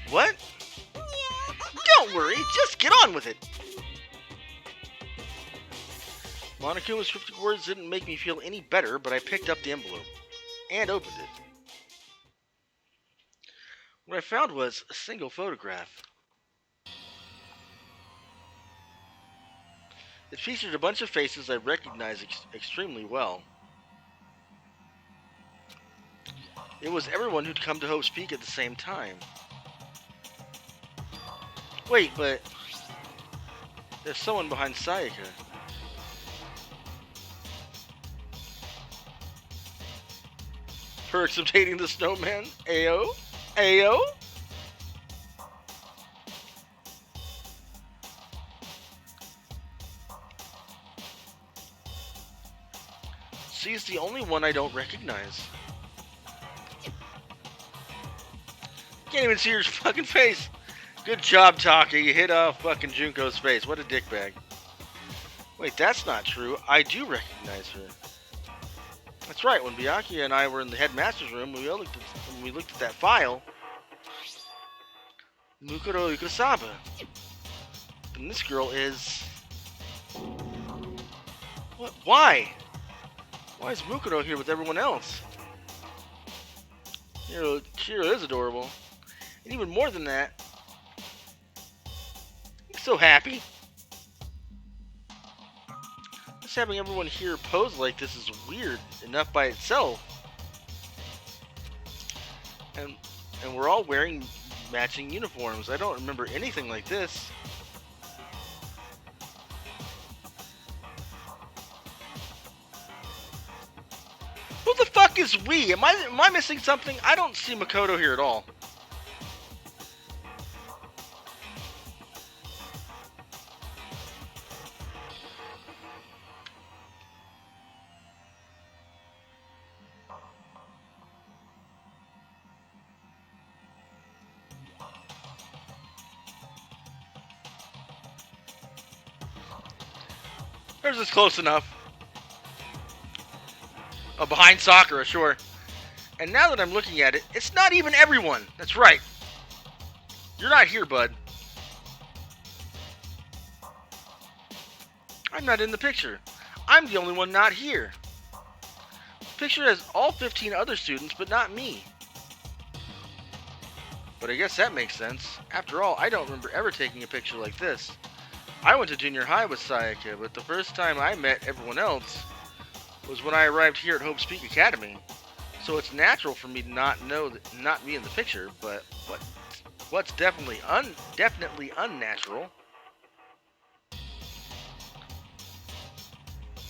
A: What? Don't worry, just get on with it. Monokuma's cryptic words didn't make me feel any better, but I picked up the envelope and opened it. What I found was a single photograph. It featured a bunch of faces I recognized extremely well. It was everyone who'd come to Hope's Peak at the same time. Wait, but there's someone behind Sayaka. Perks of dating the Snowman? Ayo? Ayo? She's the only one I don't recognize. Can't even see her fucking face. Good job, Taka. You hit off fucking Junko's face. What a dickbag. Wait, that's not true. I do recognize her. That's right. When Byakuya and I were in the headmaster's room, we looked at that file. Mukuro Ukosaba. And this girl is... What? Why? Why is Mukuro here with everyone else? Shiro is adorable. And even more than that, I'm so happy. Just having everyone here pose like this is weird enough by itself. And we're all wearing matching uniforms. I don't remember anything like this. fuck is we? Am I missing something? I don't see Makoto here at all. There's this close enough. Oh, behind Sakura, sure. And now that I'm looking at it, it's not even everyone. That's right. You're not here, bud. I'm not in the picture. I'm the only one not here. The picture has all 15 other students, but not me. But I guess that makes sense. After all, I don't remember ever taking a picture like this. I went to junior high with Sayaka, but the first time I met everyone else was when I arrived here at Hope's Peak Academy. So it's natural for me to not be in the picture, but what's definitely unnatural.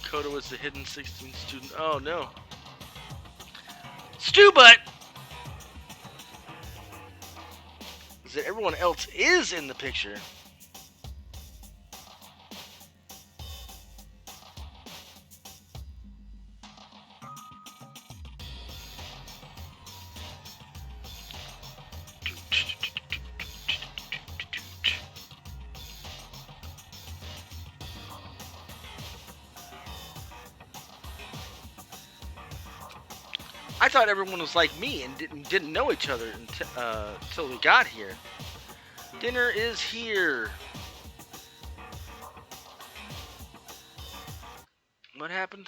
A: Koto is the hidden 16th student. Oh no. Stu-butt! Is that everyone else is in the picture. I thought everyone was like me and didn't know each other until we got here. Dinner is here. What happened?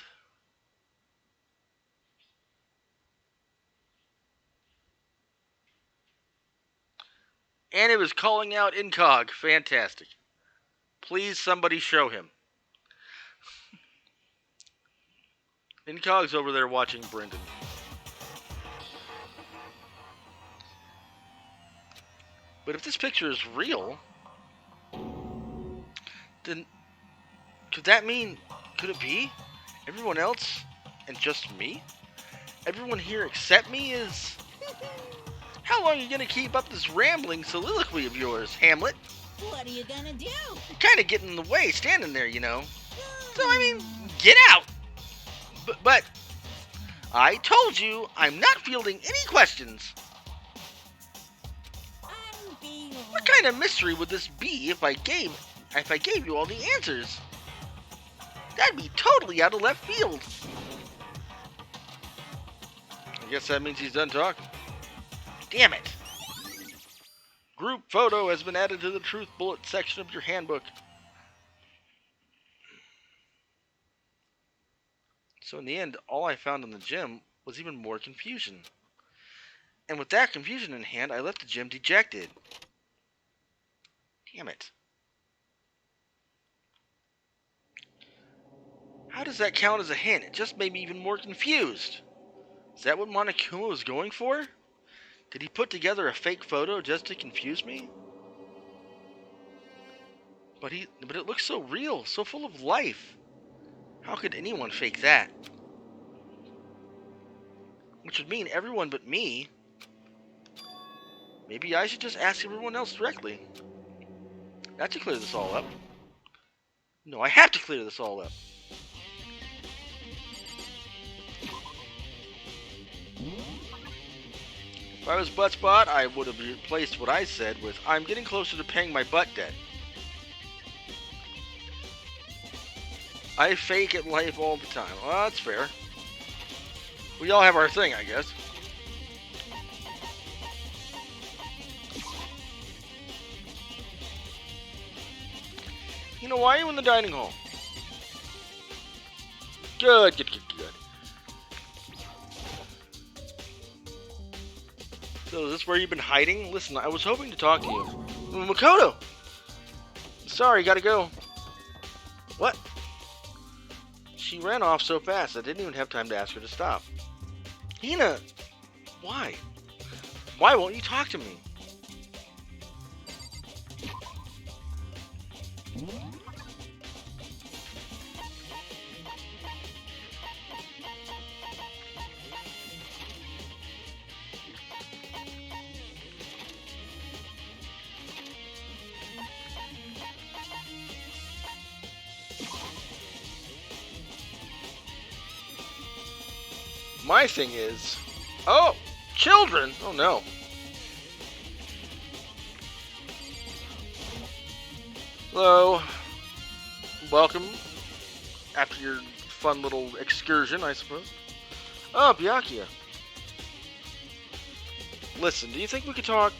A: And it was calling out Incog. Fantastic. Please, somebody show him. Incog's over there watching Brendan. But if this picture is real, then could it be everyone else and just me? Everyone here except me is... How long are you going to keep up this rambling soliloquy of yours, Hamlet?
I: What are you gonna do?
A: You're kind of getting in the way standing there, you know. So, I mean, get out! But I told you I'm not fielding any questions. What kind of mystery would this be if I gave you all the answers? That'd be totally out of left field. I guess that means he's done talking. Damn it. Group photo has been added to the truth bullet section of your handbook. So in the end, all I found in the gym was even more confusion. And with that confusion in hand, I left the gym dejected. Damn it. How does that count as a hint? It just made me even more confused. Is that what Monokuma was going for? Did he put together a fake photo just to confuse me? But it looks so real, so full of life. How could anyone fake that? Which would mean everyone but me. Maybe I should just ask everyone else directly. That should clear this all up. No, I have to clear this all up. If I was Buttspot, I would have replaced what I said with, I'm getting closer to paying my butt debt. I fake it life all the time. Well, that's fair. We all have our thing, I guess. You know, why are you in the dining hall? Good. So is this where you've been hiding? Listen, I was hoping to talk to you. Makoto! Sorry, gotta go. What? She ran off so fast I didn't even have time to ask her to stop. Hina! Why? Why won't you talk to me? My thing is... Oh! Children! Oh no. Hello. Welcome. After your fun little excursion, I suppose. Oh, Byakuya. Listen, do you think we could talk?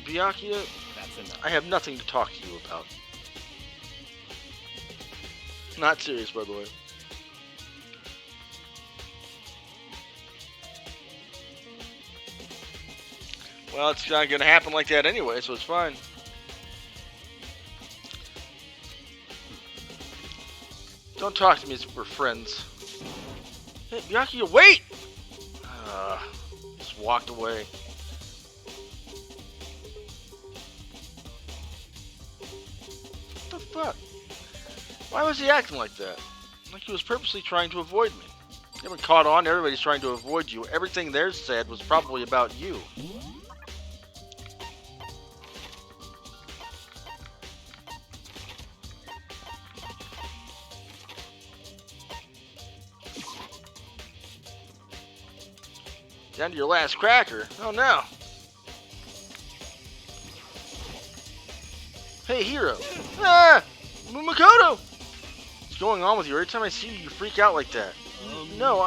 A: Byakuya,
E: That's enough.
A: I have nothing to talk to you about. Not serious, by the way. Well, it's not gonna happen like that anyway, so it's fine. Don't talk to me as if we're friends. Hey, Byakuya, wait! Just walked away. What the fuck? Why was he acting like that? Like he was purposely trying to avoid me. You haven't caught on? Everybody's trying to avoid you. Everything theirs said was probably about you. Down to your last cracker. Oh no. Hey, hero. Ah! Makoto! What's going on with you? Every time I see you, you freak out like that. No,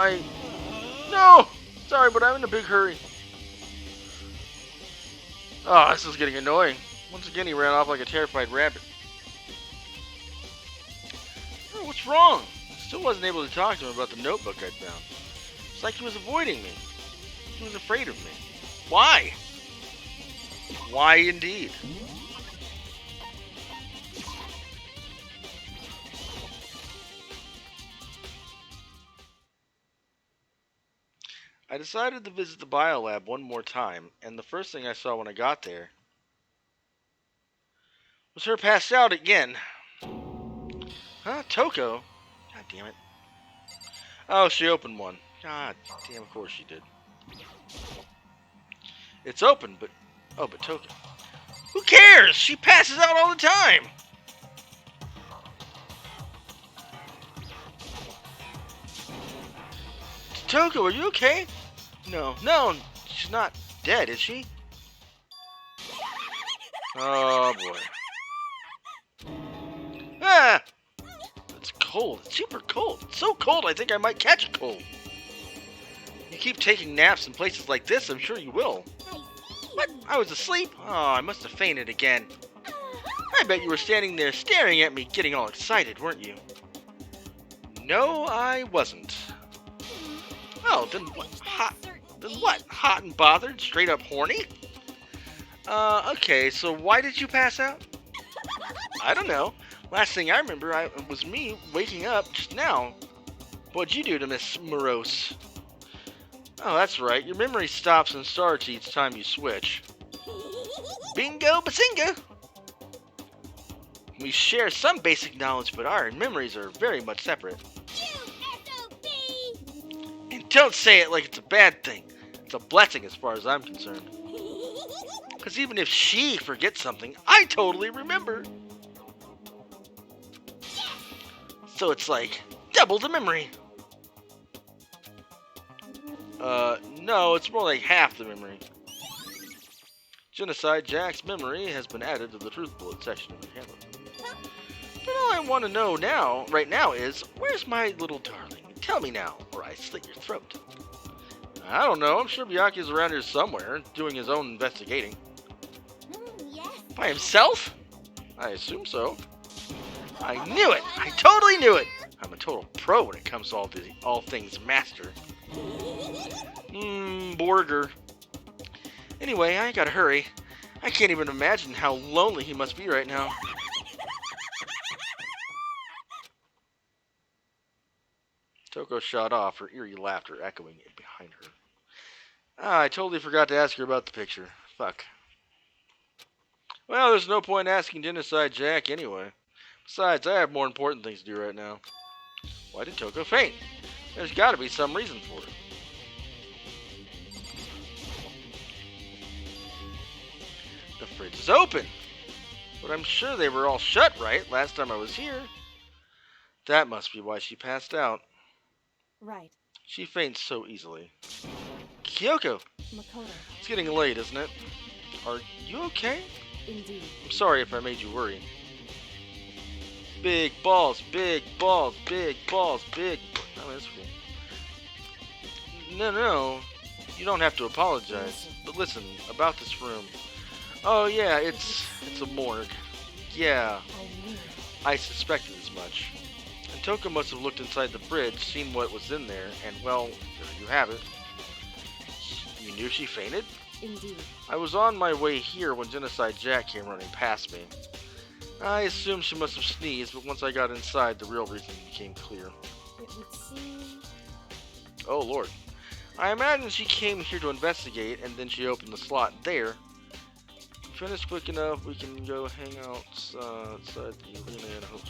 A: No! Sorry, but I'm in a big hurry. Oh, this is getting annoying. Once again, he ran off like a terrified rabbit. Oh, what's wrong? Still wasn't able to talk to him about the notebook I'd found. It's like he was avoiding me. He was afraid of me. Why? Why indeed? I decided to visit the biolab one more time, and the first thing I saw when I got there was her passed out again. Huh? Toko? God damn it. Oh, she opened one. God damn, of course she did. It's open, but... Oh, but Toko. Who cares? She passes out all the time! Toko, are you okay? No, she's not dead, is she? Oh, boy. Ah! It's cold. It's super cold. It's so cold, I think I might catch a cold. You keep taking naps in places like this, I'm sure you will. What? I was asleep? Oh, I must have fainted again. I bet you were standing there staring at me, getting all excited, weren't you? No, I wasn't. Oh, then what? Hot and bothered? Straight up horny? Okay, so why did you pass out? I don't know. Last thing I remember was me waking up just now. What'd you do to Miss Morose? Oh, that's right. Your memory stops and starts each time you switch. Bingo basinga! We share some basic knowledge, but our memories are very much separate. And don't say it like it's a bad thing. It's a blessing as far as I'm concerned. Because even if she forgets something, I totally remember. So it's like double the memory. No, it's more like half the memory. Genocide Jack's memory has been added to the truth bullet section of the handbook. But all I want to know now, right now, is where's my little darling? Tell me now, or I slit your throat. I don't know. I'm sure Byakuya's around here somewhere, doing his own investigating.
H: Yes.
A: By himself? I assume so. I knew it! I totally knew it! I'm a total pro when it comes to all things master. Borger. Anyway, I gotta hurry. I can't even imagine how lonely he must be right now. Toko shot off, her eerie laughter echoing behind her. I totally forgot to ask her about the picture. Fuck. Well, there's no point asking Genocide Jack anyway. Besides, I have more important things to do right now. Why did Toko faint? There's gotta be some reason for it. The fridge is open! But I'm sure they were all shut, right? Last time I was here. That must be why she passed out.
B: Right.
A: She faints so easily. Kyoko!
B: Makoto,
A: It's getting late, isn't it? Are you okay?
B: indeed.
A: I'm sorry if I made you worry. Big balls, big balls, big balls, big... Oh, that's cool. No. You don't have to apologize. But listen, about this room. Oh, yeah, it's a morgue. Yeah,
B: I knew it.
A: I suspected as much. And Toka must have looked inside the fridge, seen what was in there, and, well, there you have it. You knew she fainted?
B: Indeed.
A: I was on my way here when Genocide Jack came running past me. I assumed she must have sneezed, but once I got inside, the real reason became clear.
B: It would seem...
A: Oh, Lord. I imagine she came here to investigate, and then she opened the slot there. Finish quick enough, we can go hang out outside the arena and hope.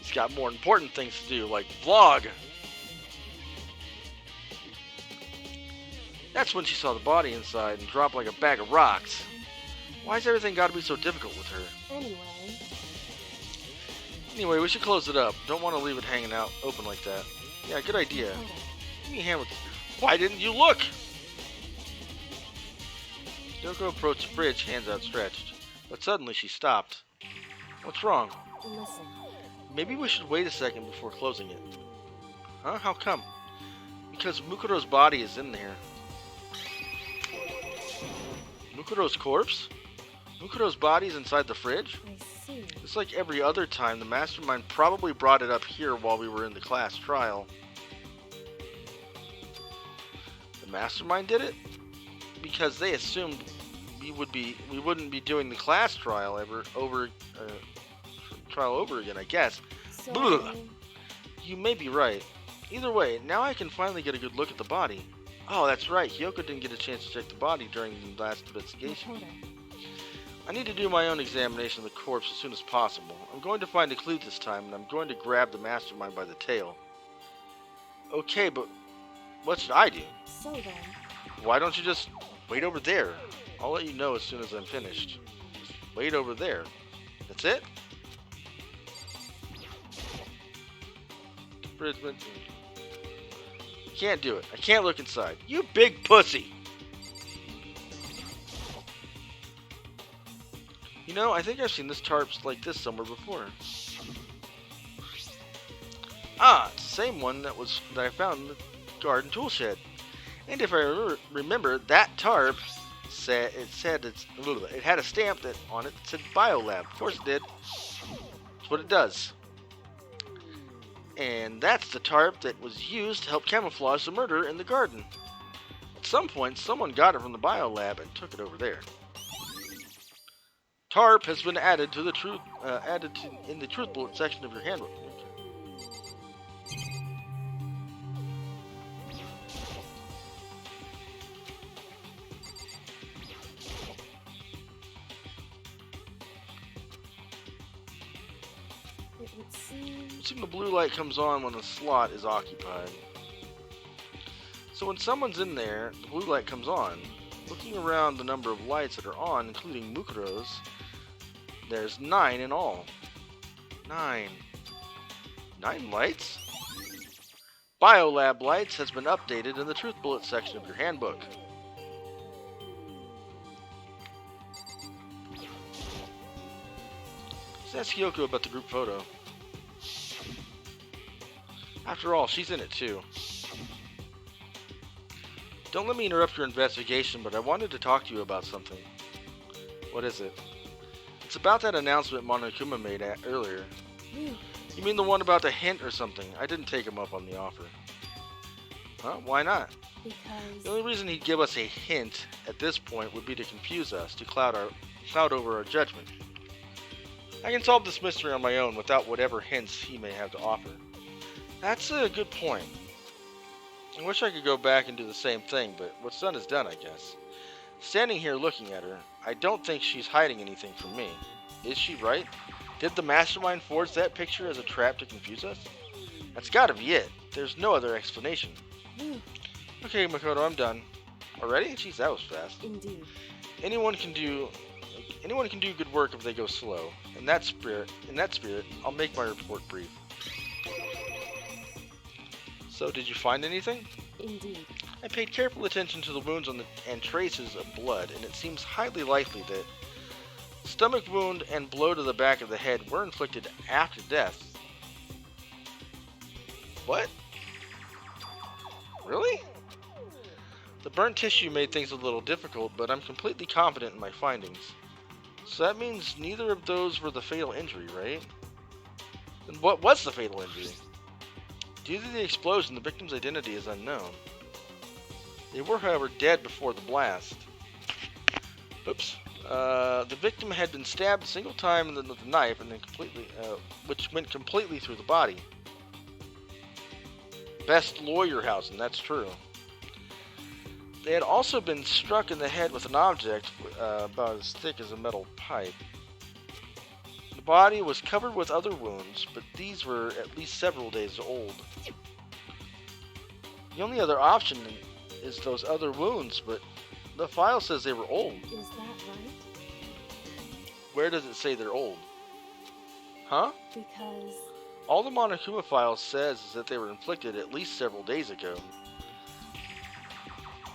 A: He's got more important things to do, like vlog. That's when she saw the body inside and dropped like a bag of rocks. Why's everything gotta be so difficult with her? Anyway, we should close it up. Don't want to leave it hanging out open like that. Yeah, good idea. Give me a hand with this. Why didn't you look? Kyoko approached the bridge, hands outstretched. But suddenly she stopped. What's wrong?
B: Listen.
A: Maybe we should wait a second before closing it. Huh? How come? Because Mukuro's body is in there. Mukuro's corpse? Mukuro's body is inside the fridge?
B: I see.
A: Just like every other time, the mastermind probably brought it up here while we were in the class trial. The mastermind did it? Because they assumed we wouldn't be doing the class trial over again, I guess.
B: So,
A: Blah. You may be right. Either way, now I can finally get a good look at the body. Oh, that's right. Hyoko didn't get a chance to check the body during the last investigation.
B: Makoto.
A: I need to do my own examination of the corpse as soon as possible. I'm going to find a clue this time, and I'm going to grab the mastermind by the tail. Okay, but what should I do?
B: So then,
A: Why don't you just wait over there? I'll let you know as soon as I'm finished. Just wait over there. That's it? Brisbane. Can't do it. I can't look inside. You big pussy! You know, I think I've seen this tarp like this somewhere before. Ah, it's the same one that I found in the garden tool shed. And if I remember, that tarp it had a stamp on it that said Biolab. Of course it did. That's what it does. And that's the tarp that was used to help camouflage the murder in the garden. At some point, someone got it from the Biolab and took it over there. Tarp has been added to the in the truth bullet section of your handbook.
B: it would seem...
A: The blue light comes on when the slot is occupied. So when someone's in there, the blue light comes on. Looking around the number of lights that are on, including Mukuro's, there's 9 in all. 9 lights? Biolab lights has been updated in the truth bullet section of your handbook. Let's ask Kyoko about the group photo. After all, she's in it too. Don't let me interrupt your investigation, but I wanted to talk to you about something. What is it? It's about that announcement Monokuma made earlier. You mean the one about the hint or something? I didn't take him up on the offer. Huh? Why not?
B: Because...
A: The only reason he'd give us a hint at this point would be to confuse us, to cloud over our judgment. I can solve this mystery on my own without whatever hints he may have to offer. That's a good point. I wish I could go back and do the same thing, but what's done is done, I guess. Standing here looking at her, I don't think she's hiding anything from me. Is she right? Did the mastermind forge that picture as a trap to confuse us? That's gotta be it. There's no other explanation. Okay, Makoto, I'm done. Already? Jeez, that was fast.
B: Indeed.
A: Anyone can anyone can do good work if they go slow. In that spirit, I'll make my report brief. So, did you find anything?
B: Indeed.
A: I paid careful attention to the wounds and traces of blood, and it seems highly likely that stomach wound and blow to the back of the head were inflicted after death. What? Really? The burnt tissue made things a little difficult, but I'm completely confident in my findings. So that means neither of those were the fatal injury, right? Then what was the fatal injury? Due to the explosion, the victim's identity is unknown. They were, however, dead before the blast. Oops. The victim had been stabbed a single time with a knife, and then which went completely through the body. Best lawyer housing, that's true. They had also been struck in the head with an object about as thick as a metal pipe. The body was covered with other wounds, but these were at least several days old. The only other option is those other wounds, but the file says they were old.
B: Is that right?
A: Where does it say they're old? Huh?
B: Because...
A: All the Monokuma file says is that they were inflicted at least several days ago.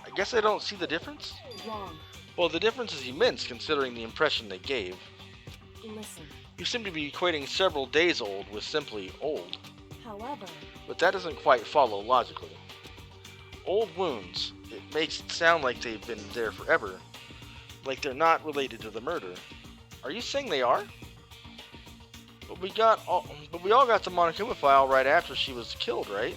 A: I guess I don't see the difference?
B: Wrong.
A: Well, the difference is immense considering the impression they gave.
B: Listen.
A: You seem to be equating several days old with simply old.
B: However...
A: But that doesn't quite follow logically. Old wounds, it makes it sound like they've been there forever. Like they're not related to the murder. Are you saying they are? But we all got the Monokuma file right after she was killed, right?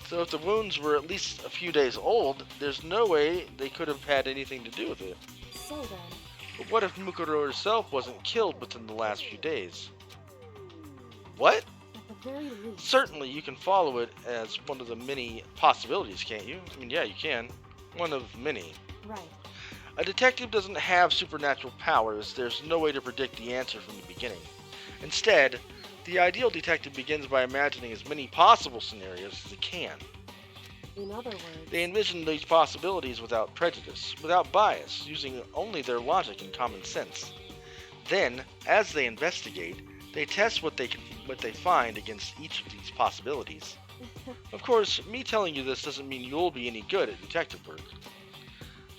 A: So if the wounds were at least a few days old, there's no way they could have had anything to do with it.
B: So then...
A: But what if Mukuro herself wasn't killed within the last few days? What?
B: At the very least...
A: Certainly you can follow it as one of the many possibilities, can't you? I mean, yeah, you can. One of many.
B: Right.
A: A detective doesn't have supernatural powers. There's no way to predict the answer from the beginning. Instead, the ideal detective begins by imagining as many possible scenarios as he can.
B: In other words...
A: They envision these possibilities without prejudice, without bias, using only their logic and common sense. Then, as they investigate, they test what they find against each of these possibilities. Of course, me telling you this doesn't mean you'll be any good at detective work.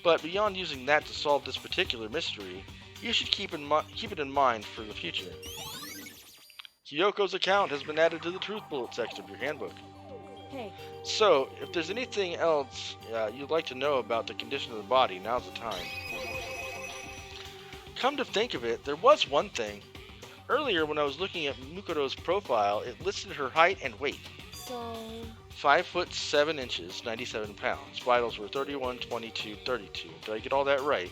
A: But beyond using that to solve this particular mystery, you should keep it in mind for the future. Kyoko's account has been added to the truth bullet section of your handbook.
B: Hey.
A: So, if there's anything else you'd like to know about the condition of the body, now's the time. Come to think of it, there was one thing. Earlier, when I was looking at Mukuro's profile, it listed her height and weight.
B: So...
A: 5 foot 7 inches, 97 pounds. Vitals were 31, 22, 32. Did I get all that right?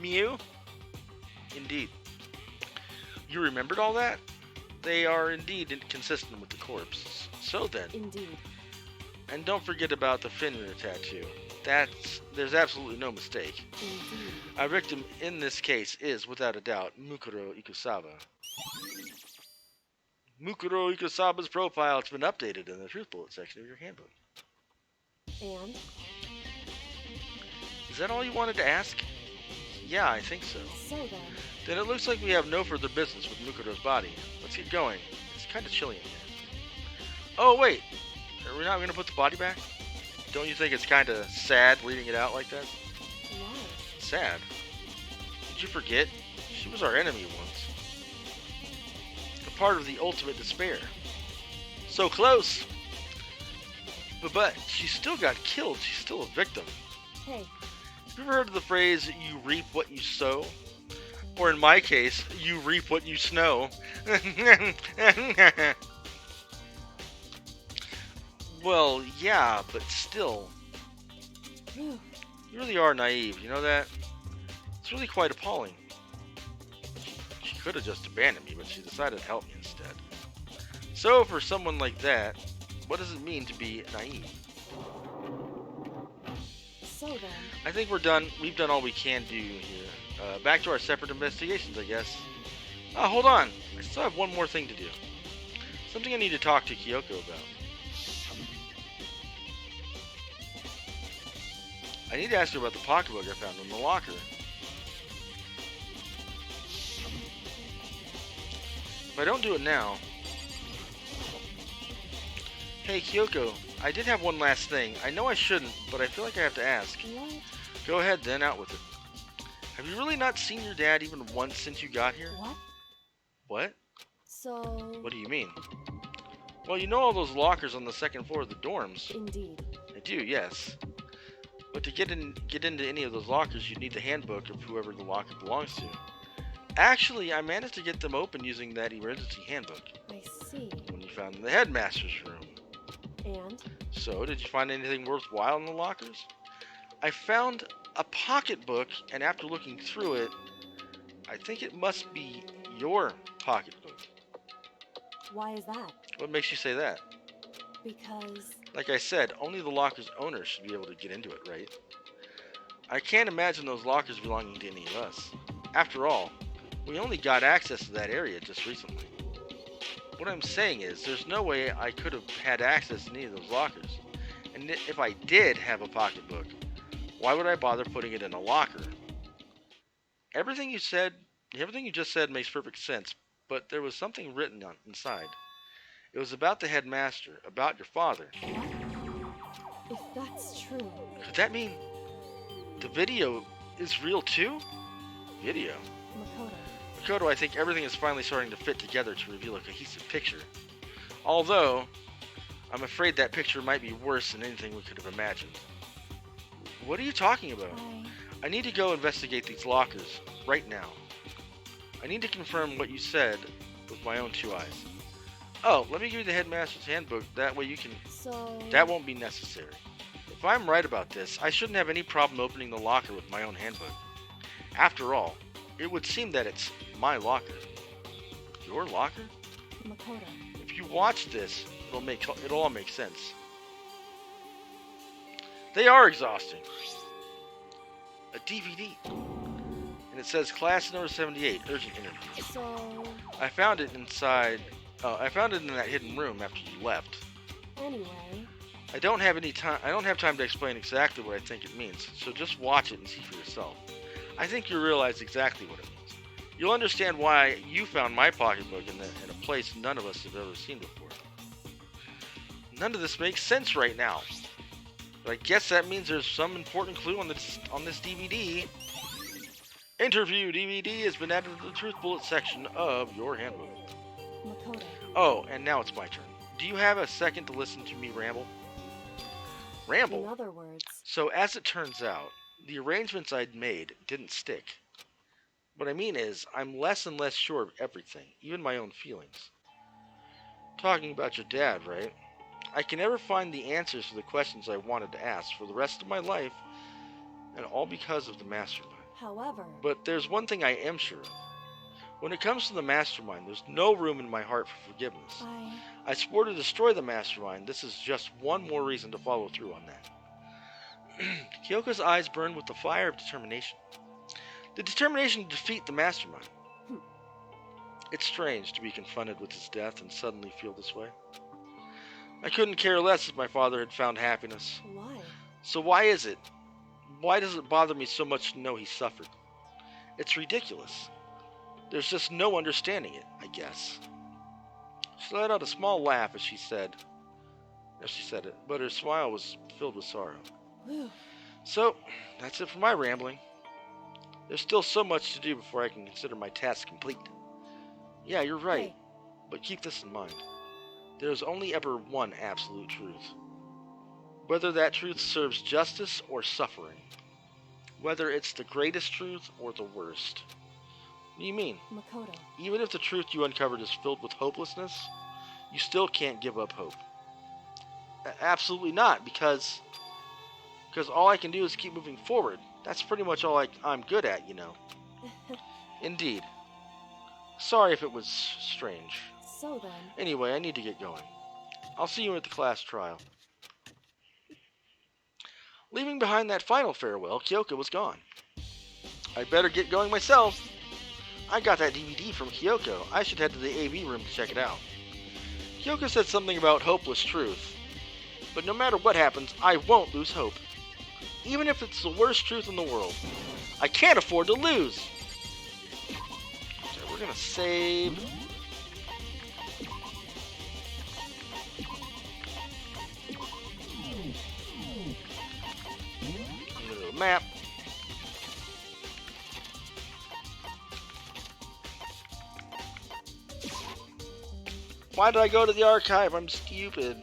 A: Mew? Indeed. You remembered all that? They are indeed inconsistent with the corpse. So then.
B: Indeed.
A: And don't forget about the Fenrir tattoo. There's absolutely no mistake.
B: Indeed.
A: Our victim in this case is, without a doubt, Mukuro Ikusawa. Mukuro Ikusawa's profile has been updated in the truth bullet section of your handbook.
B: And?
A: Is that all you wanted to ask? Yeah, I think so.
B: So then...
A: Then it looks like we have no further business with Mukuro's body. Let's get going. It's kind of chilly in here. Oh, wait. Are we not going to put the body back? Don't you think it's kind of sad leaving it out like that?
B: Why?
A: Sad. Did you forget? She was our enemy once. A part of the ultimate despair. So close! But she still got killed. She's still a victim.
B: Hey.
A: Have you ever heard of the phrase, you reap what you sow? Or in my case, you reap what you snow. Well, yeah, but still. You really are naive, you know that? It's really quite appalling. She could have just abandoned me, but she decided to help me instead. So, for someone like that, what does it mean to be naive?
B: So then...
A: I think we're done. We've done all we can do here. Back to our separate investigations, I guess. Hold on. I still have one more thing to do. Something I need to talk to Kyoko about. I need to ask you about the pocketbook I found in the locker. If I don't do it now... Hey, Kyoko, I did have one last thing. I know I shouldn't, but I feel like I have to ask.
B: What?
A: Go ahead, then, out with it. Have you really not seen your dad even once since you got here?
B: What?
A: What?
B: So...
A: What do you mean? Well, you know all those lockers on the second floor of the dorms.
B: Indeed.
A: I do, yes. But to get into any of those lockers, you'd need the handbook of whoever the locker belongs to. Actually, I managed to get them open using that emergency handbook.
B: I see.
A: When you found in the headmaster's room.
B: And?
A: So, did you find anything worthwhile in the lockers? I found a pocketbook, and after looking through it, I think it must be your pocketbook.
B: Why is that?
A: What makes you say that?
B: Because...
A: Like I said, only the locker's owner should be able to get into it, right? I can't imagine those lockers belonging to any of us. After all, we only got access to that area just recently. What I'm saying is, there's no way I could have had access to any of those lockers. And if I did have a pocketbook, why would I bother putting it in a locker? Everything you just said makes perfect sense, but there was something written on inside. It was about the headmaster, about your father.
B: What? If that's true...
A: Could that mean the video is real too? Video?
B: Makoto.
A: Makoto, I think everything is finally starting to fit together to reveal a cohesive picture. Although, I'm afraid that picture might be worse than anything we could have imagined. What are you talking about? I need to go investigate these lockers, right now. I need to confirm what you said with my own two eyes. Oh, let me give you the headmaster's handbook, that way you can...
B: So...
A: That won't be necessary. If I'm right about this, I shouldn't have any problem opening the locker with my own handbook. After all, it would seem that it's my locker. Your locker?
B: Makoto.
A: If you watch this, it'll all make sense. They are exhausting. A DVD. And it says Class Number 78, Urgent Interview.
B: So...
A: I found it inside... I found it in that hidden room after you left.
B: Anyway...
A: I don't have time to explain exactly what I think it means, so just watch it and see for yourself. I think you'll realize exactly what it means. You'll understand why you found my pocketbook in a place none of us have ever seen before. None of this makes sense right now. But I guess that means there's some important clue on this DVD. Interview DVD has been added to the Truth Bullet section of your handbook.
B: Makoto.
A: Oh, and now it's my turn. Do you have a second to listen to me ramble? Ramble?
B: In other words...
A: So, as it turns out, the arrangements I'd made didn't stick. What I mean is, I'm less and less sure of everything, even my own feelings. Talking about your dad, right? I can never find the answers to the questions I wanted to ask for the rest of my life, and all because of the mastermind.
B: However...
A: But there's one thing I am sure of. When it comes to the mastermind, there's no room in my heart for forgiveness. I swore to destroy the mastermind. This is just one more reason to follow through on that. Kyoko's eyes burned with the fire of determination. The determination to defeat the mastermind. It's strange to be confronted with his death and suddenly feel this way. I couldn't care less if my father had found happiness.
B: Why?
A: So why is it? Why does it bother me so much to know he suffered? It's ridiculous. There's just no understanding it, I guess. She let out a small laugh as she said it, but her smile was filled with sorrow.
B: Whew.
A: So, that's it for my rambling. There's still so much to do before I can consider my task complete. Yeah, you're right, but keep this in mind. There's only ever one absolute truth. Whether that truth serves justice or suffering. Whether it's the greatest truth or the worst. What do you mean?
B: Makoto.
A: Even if the truth you uncovered is filled with hopelessness, you still can't give up hope. Absolutely not, because all I can do is keep moving forward. That's pretty much all I'm good at, you know. Indeed. Sorry if it was strange.
B: So then...
A: Anyway, I need to get going. I'll see you at the class trial. Leaving behind that final farewell, Kyoko was gone. I'd better get going myself. I got that DVD from Kyoko. I should head to the AV room to check it out. Kyoko said something about hopeless truth. But no matter what happens, I won't lose hope. even if it's the worst truth in the world. I can't afford to lose. Okay, we're gonna save. Little map. Why did I go to the archive? I'm stupid.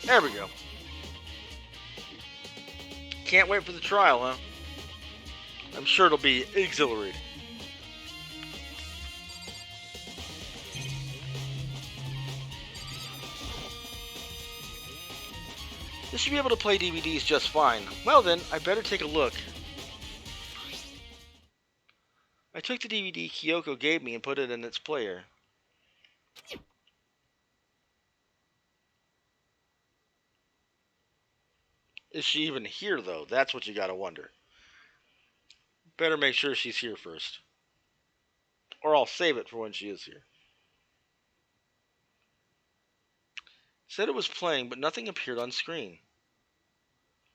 A: There we go. Can't wait for the trial, huh? I'm sure it'll be exhilarating. This should be able to play DVDs just fine. Well then, I better take a look. I took the DVD Kyoko gave me and put it in its player. Is she even here, though? That's what you gotta wonder. Better make sure she's here first. Or I'll save it for when she is here. Said it was playing, but nothing appeared on screen.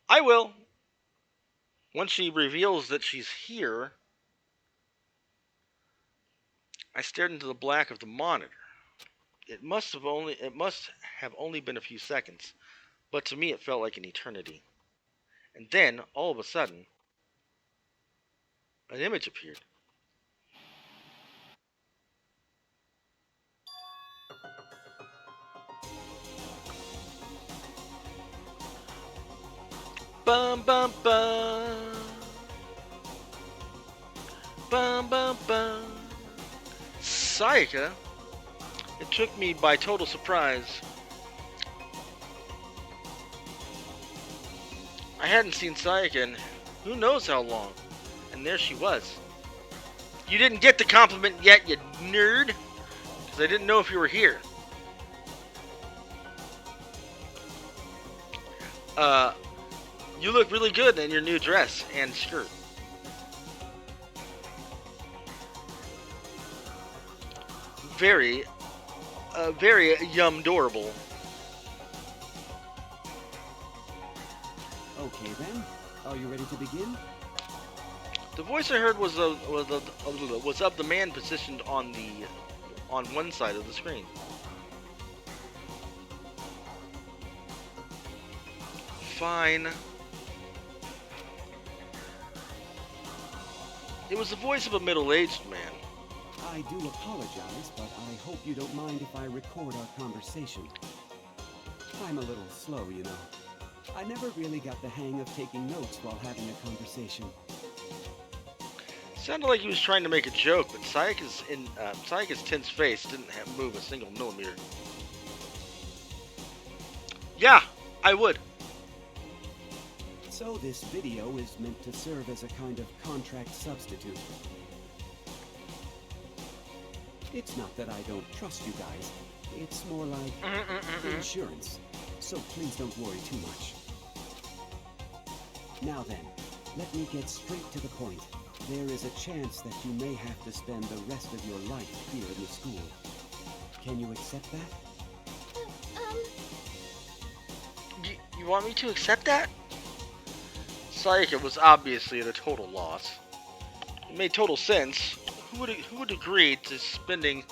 A: I will! Once she reveals that she's here, I stared into the black of the monitor. It must have only been a few seconds, but to me it felt like an eternity. And then, all of a sudden, an image appeared. Bum bum bum. Bum bum bum. Sayaka? It took me by total surprise. I hadn't seen Sayaka in who knows how long. And there she was. You didn't get the compliment yet, you nerd? Because I didn't know if you were here. You look really good in your new dress and skirt. Very yum-dorable.
D: Okay then, are you ready to begin?
A: The voice I heard was of the man positioned on one side of the screen. Fine. It was the voice of a middle-aged man.
D: I do apologize, but I hope you don't mind if I record our conversation. I'm a little slow, you know. I never really got the hang of taking notes while having a conversation.
A: Sounded like he was trying to make a joke, but Sayaka's tense face didn't move a single millimeter. Yeah, I would.
D: So this video is meant to serve as a kind of contract substitute. It's not that I don't trust you guys. It's more like insurance. So please don't worry too much. Now then, let me get straight to the point. There is a chance that you may have to spend the rest of your life here in the school. Can you accept that?
A: You want me to accept that? Sayaka was obviously at a total loss. It made total sense. Who would agree to spending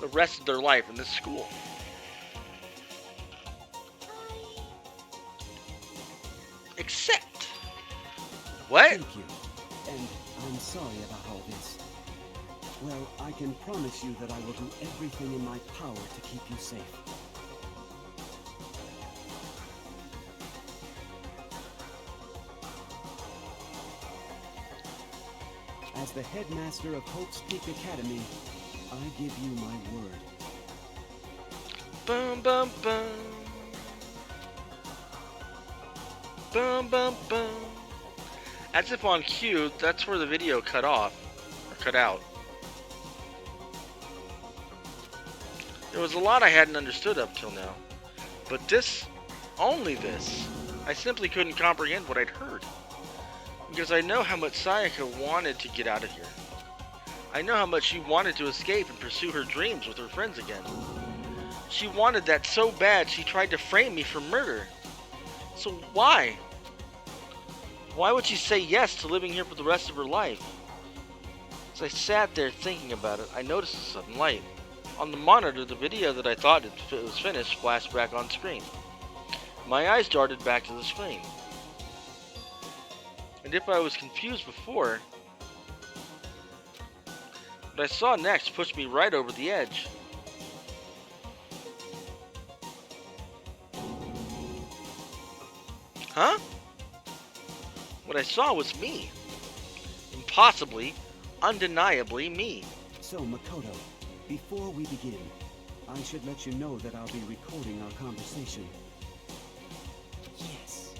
A: the rest of their life in this school? Accept. What?
D: Thank you. And I'm sorry about all this. Well, I can promise you that I will do everything in my power to keep you safe. As the headmaster of Hope's Peak Academy, I give you my word.
A: Bum bum bum. Bum bum bum. As if on cue, that's where the video cut off. Or cut out. There was a lot I hadn't understood up till now. But this, only this, I simply couldn't comprehend what I'd heard. Because I know how much Sayaka wanted to get out of here. I know how much she wanted to escape and pursue her dreams with her friends again. She wanted that so bad she tried to frame me for murder. So why? Why would she say yes to living here for the rest of her life? As I sat there thinking about it, I noticed a sudden light. On the monitor, the video that I thought it was finished flashed back on screen. My eyes darted back to the screen. And if I was confused before, what I saw next pushed me right over the edge. Huh? What I saw was me. Impossibly, undeniably me.
D: So, Makoto, before we begin, I should let you know that I'll be recording our conversation. Yes.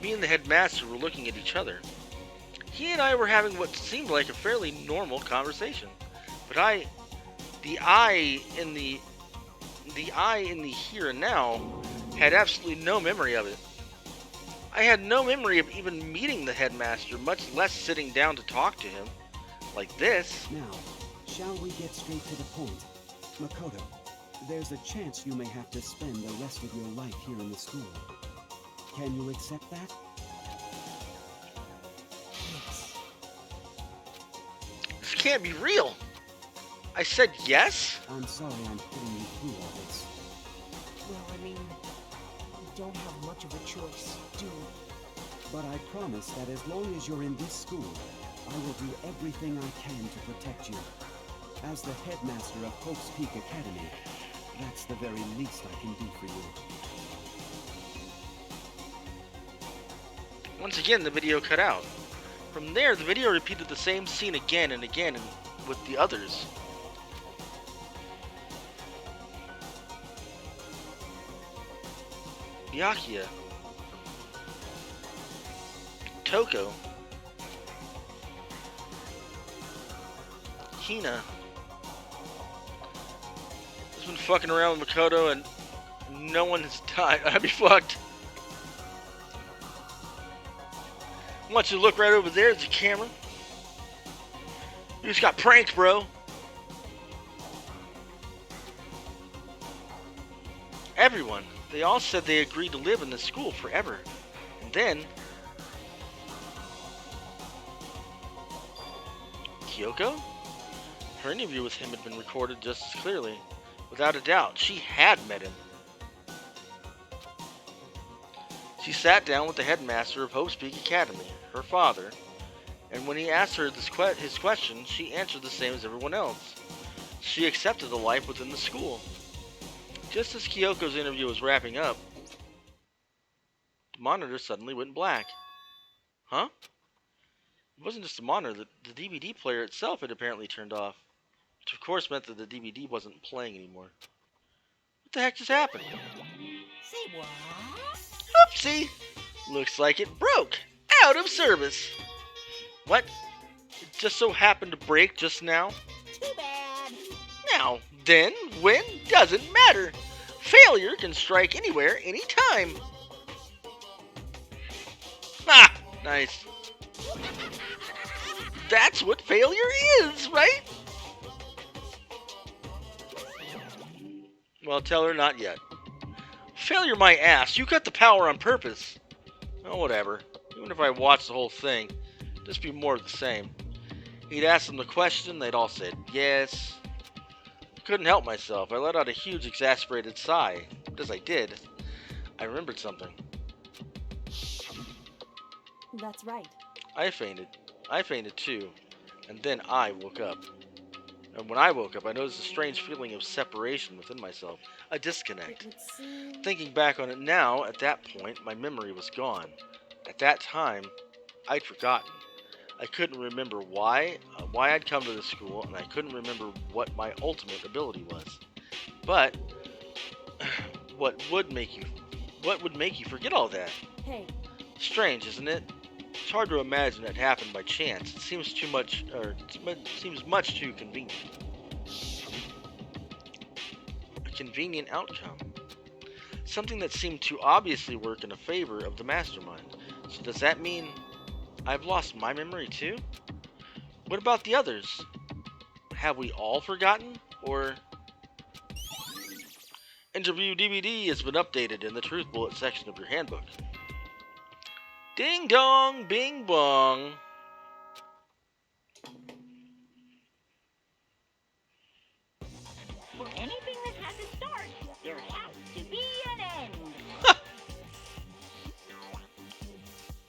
A: Me and the headmaster were looking at each other. He and I were having what seemed like a fairly normal conversation. But the I in the here and now had absolutely no memory of it. I had no memory of even meeting the headmaster, much less sitting down to talk to him. Like this.
D: Now, shall we get straight to the point? Makoto, there's a chance you may have to spend the rest of your life here in the school. Can you accept that? Yes.
A: This can't be real. I said yes?
D: I'm sorry I'm putting you through all this.
I: Well, I mean, we don't have much of a choice, do we?
D: But I promise that as long as you're in this school, I will do everything I can to protect you. As the headmaster of Hope's Peak Academy, that's the very least I can do for you.
A: Once again, the video cut out. From there, the video repeated the same scene again and again with the others. Byakuya, Toko, Hina. Just been fucking around with Makoto and no one has died. I'd be fucked. I want you to look right over there at the camera. You just got pranked, bro. Everyone. They all said they agreed to live in this school forever. And then Kyoko? Her interview with him had been recorded just as clearly. Without a doubt, she had met him. She sat down with the headmaster of Hope's Peak Academy, her father, and when he asked her his question, she answered the same as everyone else. She accepted the life within the school. Just as Kyoko's interview was wrapping up, the monitor suddenly went black. Huh? It wasn't just the monitor, the DVD player itself had apparently turned off, which of course meant that the DVD wasn't playing anymore. What the heck just happened?
I: Say what?
A: Oopsie! Looks like it broke. Out of service. What? It just so happened to break just now?
I: Too bad.
A: Now, then, when, doesn't matter. Failure can strike anywhere, anytime. Ah, nice. That's what failure is, right? Well, tell her not yet. Failure my ass. You cut the power on purpose. Oh, whatever. Even if I watched the whole thing, it'd just be more of the same. He'd asked them the question, they'd all said yes. I couldn't help myself. I let out a huge exasperated sigh. But as I did, I remembered something.
B: That's right.
A: I fainted. I fainted too. And then I woke up. And when I woke up, I noticed a strange feeling of separation within myself. A disconnect.
B: It would seem...
A: Thinking back on it now, at that point, my memory was gone. At that time, I'd forgotten. I couldn't remember why I'd come to the school, and I couldn't remember what my ultimate ability was. But what would make you forget all that?
B: Hey,
A: Strange, isn't it? It's hard to imagine it happened by chance. It seems much too convenient. A convenient outcome. Something that seemed to obviously work in a favor of the mastermind. So does that mean I've lost my memory too? What about the others? Have we all forgotten? Or... Interview DVD has been updated in the Truth Bullet section of your handbook. Ding dong, bing bong.
C: For anything that has a start, there has to be an end.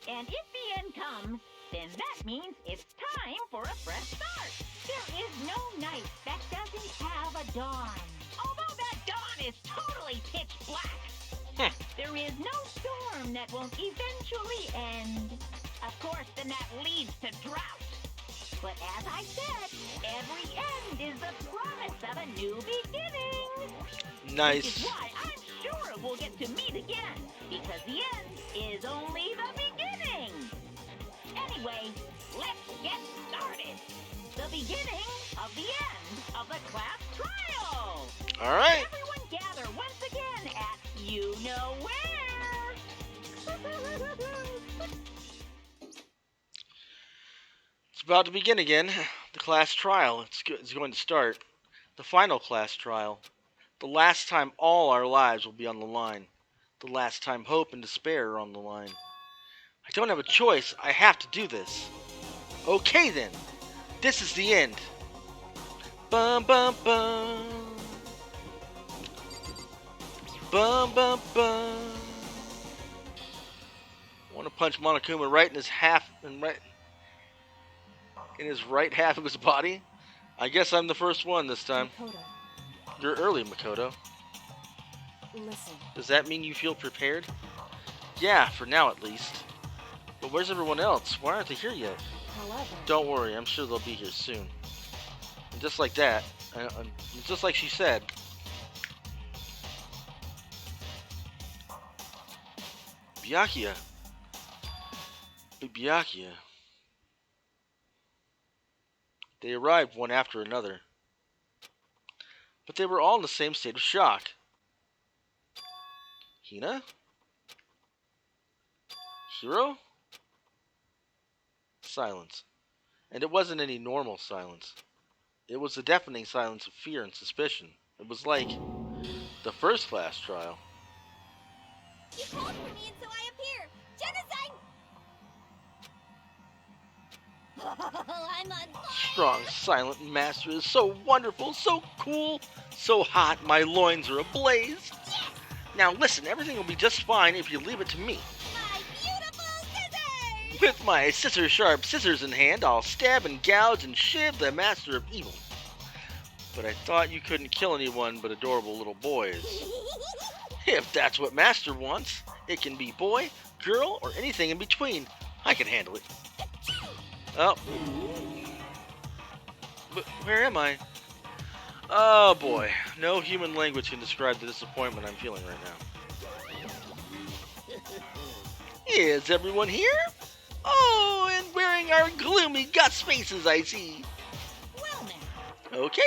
C: And if the end comes, then that means it's time for a fresh start. There is no night that doesn't have a dawn. Although that dawn is totally pitch black. There is no storm that won't eventually end. Of course, then that leads to drought. But as I said, every end is the promise of a new beginning.
A: Nice.
C: Which is why I'm sure we'll get to meet again, because the end is only the beginning. Anyway, let's get started. The beginning of the end of the class trial.
A: All right.
C: Everyone gather once again at you know where.
A: It's about to begin again. The class trial. It's going to start. The final class trial. The last time all our lives will be on the line. The last time hope and despair are on the line. I don't have a choice. I have to do this. Okay then. This is the end. Bum bum bum. Bum bum bum. I want to punch Monokuma right in his right half of his body. I guess I'm the first one this time.
B: Makoto,
A: You're early, Makoto.
B: listen.
A: Does that mean you feel prepared? Yeah, for now at least. But where's everyone else? Why aren't they here yet?
B: However,
A: Don't worry, I'm sure they'll be here soon. And just like that, just like she said. Byakuya. Byakuya. They arrived one after another. But they were all in the same state of shock. Hina? Hiro? Silence. And it wasn't any normal silence. It was the deafening silence of fear and suspicion. It was like the first class trial.
H: You called for me and so I appear. Genocide! I'm on fire!
A: Strong, silent master is so wonderful, so cool, so hot, my loins are ablaze.
H: Yes!
A: Now listen, everything will be just fine if you leave it to me.
H: My beautiful scissors!
A: With my scissor-sharp scissors in hand, I'll stab and gouge and shiv the master of evil. But I thought you couldn't kill anyone but adorable little boys. If that's what master wants, it can be boy, girl, or anything in between. I can handle it. Oh. But where am I? Oh boy, no human language can describe the disappointment I'm feeling right now. Is everyone here? Oh, and wearing our gloomy Gus faces, I see.
H: Well now.
A: Okay,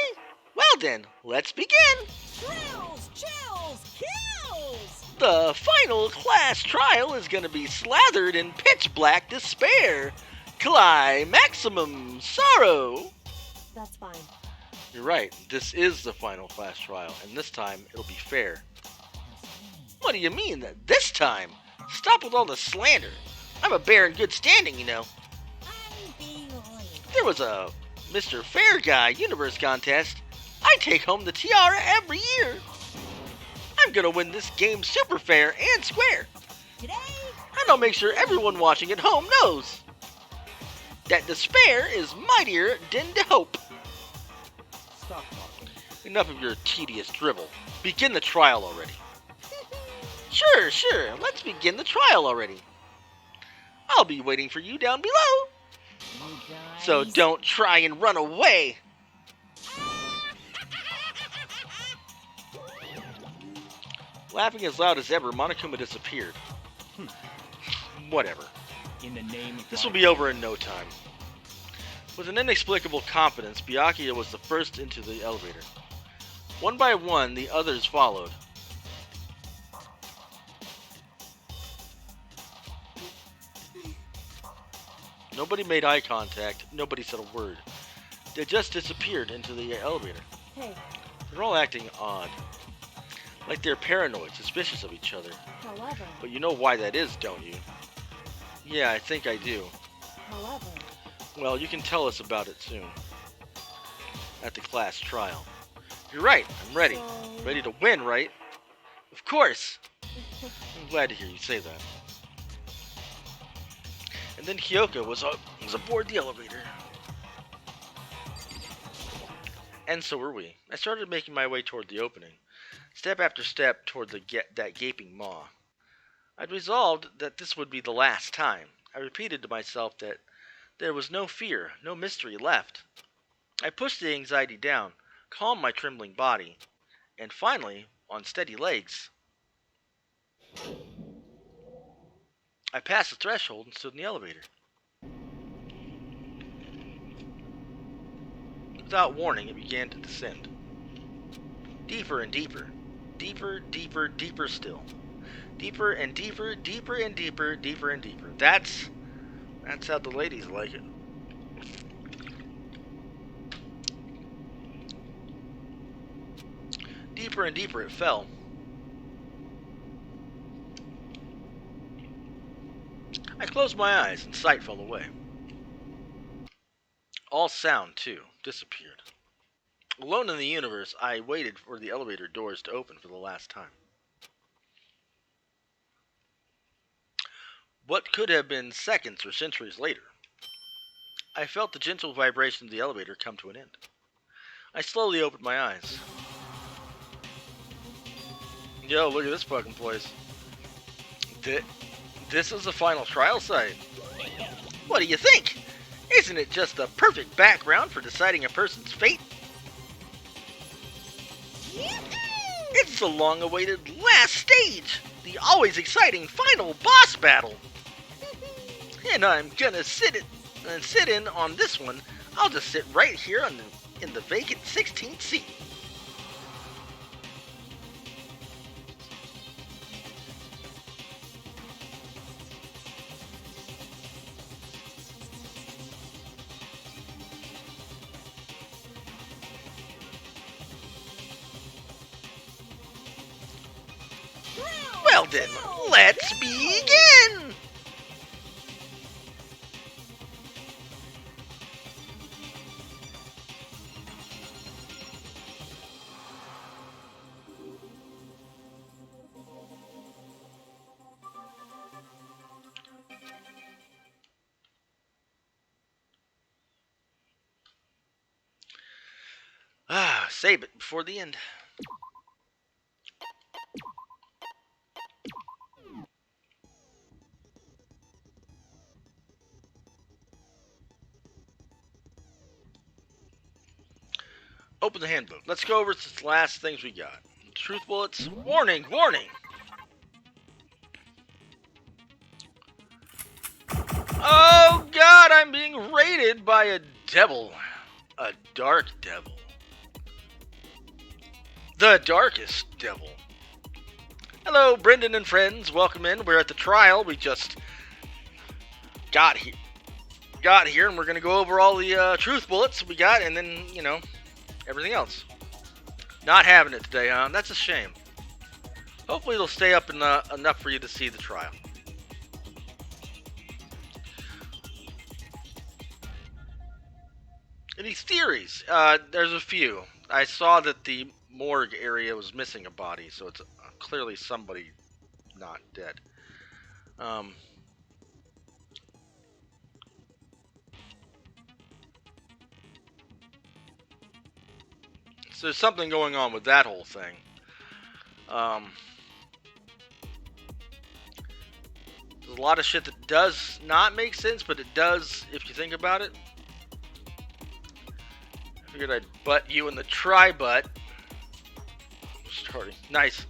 A: well then, let's begin.
H: Thrills, chills, kills!
A: The final class trial is gonna be slathered in pitch black despair. Maximum sorrow.
B: that's fine.
A: You're right, this is the final class trial, and this time it'll be fair. What do you mean that this time? Stop with all the slander. I'm a bear in good standing, you know.
H: I'm being loyal.
A: There was a Mr. Fair Guy Universe contest. I take home the tiara every year. I'm gonna win this game super fair and square.
H: Today,
A: And I'll make sure everyone watching at home knows that despair is mightier than the hope.
E: Stop talking.
A: Enough of your tedious drivel. Begin the trial already. Sure. Let's begin the trial already. I'll be waiting for you down below.
H: you guys.
A: So don't try and run away. Laughing as loud as ever, Monokuma disappeared. Whatever.
E: In the name of
A: This will be over in no time. With an inexplicable confidence, Byakuya was the first into the elevator. One by one, the others followed. Nobody made eye contact. Nobody said a word. They just disappeared into the elevator.
B: Hey,
A: They're all acting odd. Like they're paranoid, suspicious of each other.
B: however,
A: But you know why that is, don't you? Yeah, I think I do.
B: however,
A: Well, you can tell us about it soon. At the class trial. You're right, I'm ready.
B: so...
A: Ready to win, right? Of course! I'm glad to hear you say that. And then Kyoko was aboard the elevator. And so were we. I started making my way toward the opening, step after step toward that gaping maw. I'd resolved that this would be the last time. I repeated to myself that there was no fear, no mystery left. I pushed the anxiety down, calmed my trembling body, and finally, on steady legs, I passed the threshold and stood in the elevator. Without warning, it began to descend. Deeper and deeper. Deeper, deeper, deeper still. Deeper and deeper, deeper and deeper, deeper and deeper. That's how the ladies like it. Deeper and deeper it fell. I closed my eyes and sight fell away. All sound, too, disappeared. Alone in the universe, I waited for the elevator doors to open for the last time. What could have been seconds or centuries later, I felt the gentle vibration of the elevator come to an end. I slowly opened my eyes. Yo, look at this fucking place. This is the final trial site. What do you think? Isn't it just the perfect background for deciding a person's fate? It's the long-awaited last stage, the always exciting final boss battle. And I'm gonna sit in on this one. I'll just sit right here in the vacant 16th seat. Well then, let's begin! Save it before the end. Open the handbook. Let's go over the last things we got. Truth bullets. Warning, warning! Oh god, I'm being raided by a devil. A dark devil. The darkest devil. Hello, Brendan and friends. Welcome in. We're at the trial. We just got here, and we're going to go over all the truth bullets we got, and then, you know, everything else. Not having it today, huh? That's a shame. Hopefully it'll stay up enough for you to see the trial. Any theories? There's a few. I saw that the morgue area was missing a body, so it's clearly somebody not dead. So there's something going on with that whole thing. There's a lot of shit that does not make sense, but it does if you think about it. I figured I'd butt you in the tri-butt. Starting. Nice.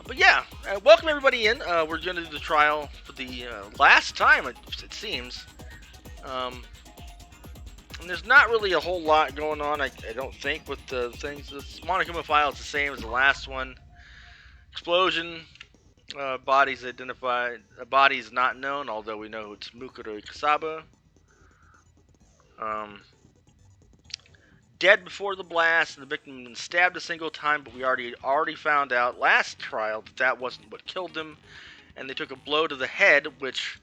A: But yeah, welcome everybody in. We're going to do the trial for the last time, it seems. And there's not really a whole lot going on, I don't think, with the things. This Monokuma file is the same as the last one. Explosion, bodies identified, bodies not known, although we know it's Mukuro Ikasaba. Dead before the blast, and the victim had been stabbed a single time, but we already found out last trial that that wasn't what killed him, and they took a blow to the head, which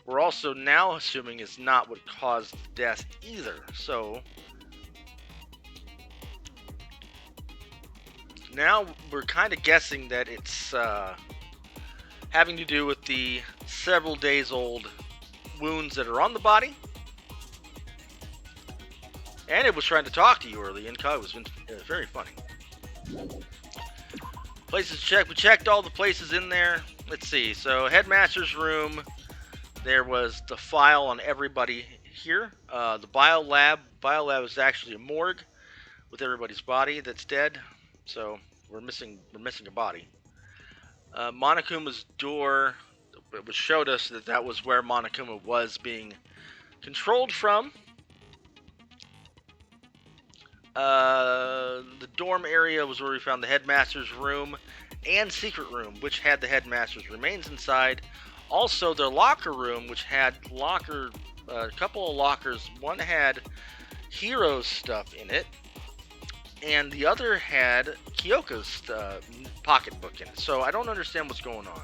A: we're also now assuming is not what caused death either. So now we're kind of guessing that it's having to do with the several days old wounds that are on the body. And it was trying to talk to you early, and it was very funny. Places checked. We checked all the places in there. Let's see. So, headmaster's room. There was the file on everybody here. The biolab. Biolab is actually a morgue with everybody's body that's dead. So we're missing a body. Monokuma's door. It showed us that that was where Monokuma was being controlled from. The dorm area was where we found the headmaster's room and secret room, which had the headmaster's remains inside. Also, their locker room, which had a couple of lockers. One had Hiro's stuff in it, and the other had Kyoko's pocketbook in it. So I don't understand what's going on.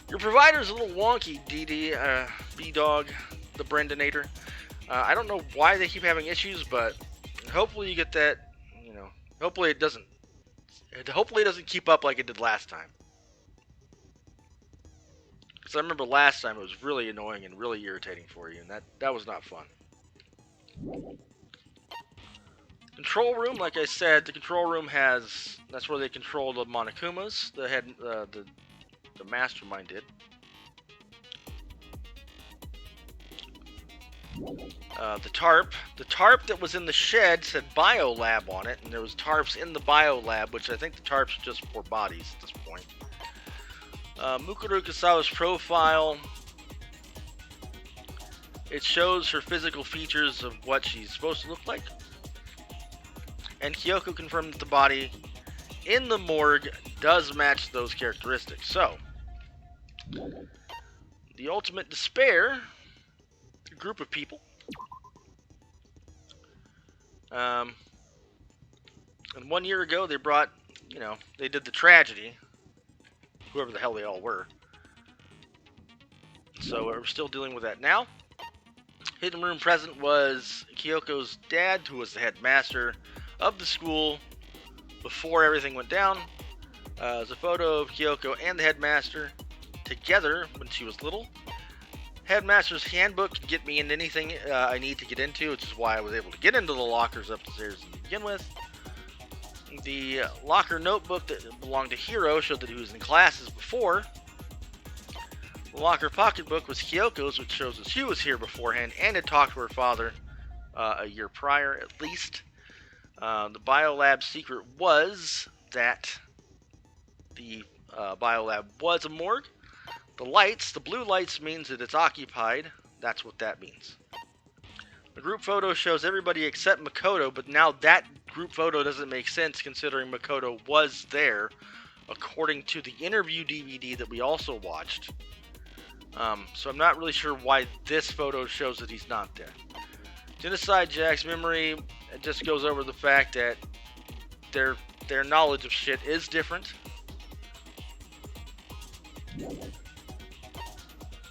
A: Your provider's a little wonky, B-Dog, the Brendonator. I don't know why they keep having issues, but hopefully you get that, hopefully it doesn't keep up like it did last time. Because I remember last time it was really annoying and really irritating for you, and that was not fun. Control room, like I said, the control room that's where they control the Monokumas, the mastermind did. The tarp that was in the shed said biolab on it, and there was tarps in the biolab, which I think the tarps are just for bodies at this point. Mukuro Kasawa's profile, it shows her physical features of what she's supposed to look like, and Kyoko confirmed that the body in the morgue does match those characteristics. So, the ultimate despair group of people. And 1 year ago, they brought, they did the tragedy, whoever the hell they all were. So we're still dealing with that now. Hidden room present was Kyoko's dad, who was the headmaster of the school before everything went down. There's a photo of Kyoko and the headmaster together when she was little. Headmaster's handbook can get me into anything I need to get into, which is why I was able to get into the lockers upstairs to begin with. The locker notebook that belonged to Hiro showed that he was in classes before. The locker pocketbook was Kyoko's, which shows that she was here beforehand and had talked to her father a year prior at least. The biolab secret was that the biolab was a morgue. The blue lights means that it's occupied. That's what that means. The group photo shows everybody except Makoto, but now that group photo doesn't make sense considering Makoto was there, according to the interview DVD that we also watched. So I'm not really sure why this photo shows that he's not there. Genocide Jack's memory, it just goes over the fact that their knowledge of shit is different.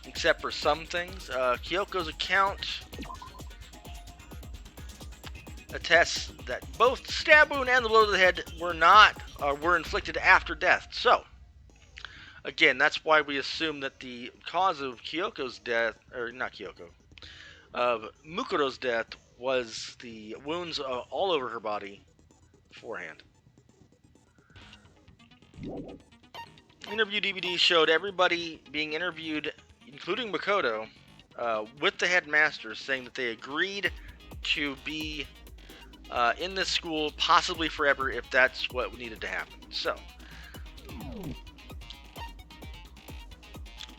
A: Except for some things. Kyoko's account attests that both the stab wound and the blow to the head were inflicted after death. So, again, that's why we assume that the cause of Kyoko's death, or not Kyoko, of Mukuro's death was the wounds all over her body beforehand. Interview DVD showed everybody being interviewed, including Makoto, with the headmaster, saying that they agreed to be in this school possibly forever if that's what needed to happen. So,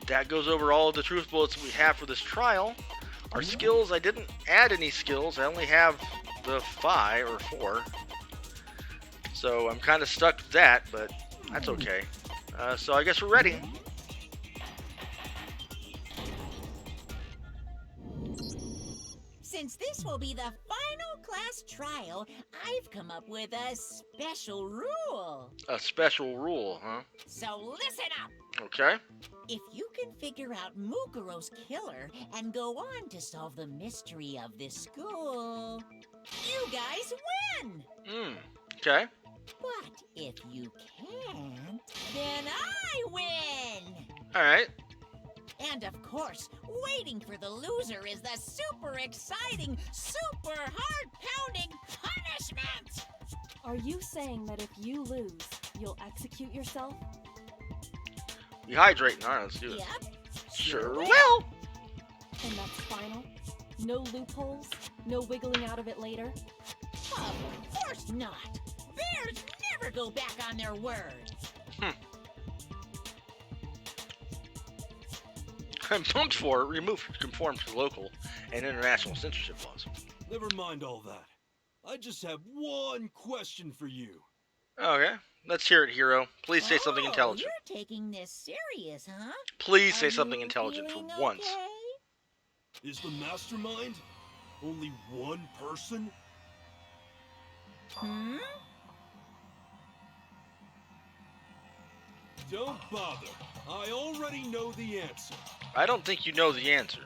A: that goes over all of the truth bullets we have for this trial. Our skills, I didn't add any skills. I only have the 5 or 4. So I'm kind of stuck with that, but that's okay. So I guess we're ready.
C: Since this will be the final class trial, I've come up with a special rule.
A: A special rule, huh?
C: So listen up.
A: Okay.
C: If you can figure out Mukuro's killer and go on to solve the mystery of this school, you guys win.
A: Okay.
C: But if you can't, then I win.
A: All right.
C: And of course, waiting for the loser is the super exciting, super heart-pounding punishment!
B: Are you saying that if you lose, you'll execute yourself?
A: We hydrating. All right, let's do it.
C: Yep.
A: Sure will.
B: And that's final? No loopholes? No wiggling out of it later?
C: Of course not. Bears never go back on their word.
A: I'm pumped for it. Remove conform to local and international censorship laws.
F: Never mind all that. I just have one question for you.
A: Okay. Let's hear it, Hero. Please say something intelligent.
C: You're taking this serious, huh?
A: Please say
C: Are
A: something
C: you
A: intelligent for
C: feeling
A: once.
C: okay?
F: Is the mastermind only one person?
C: Hmm?
F: Don't bother. I already know the answer.
A: I don't think you know the answer.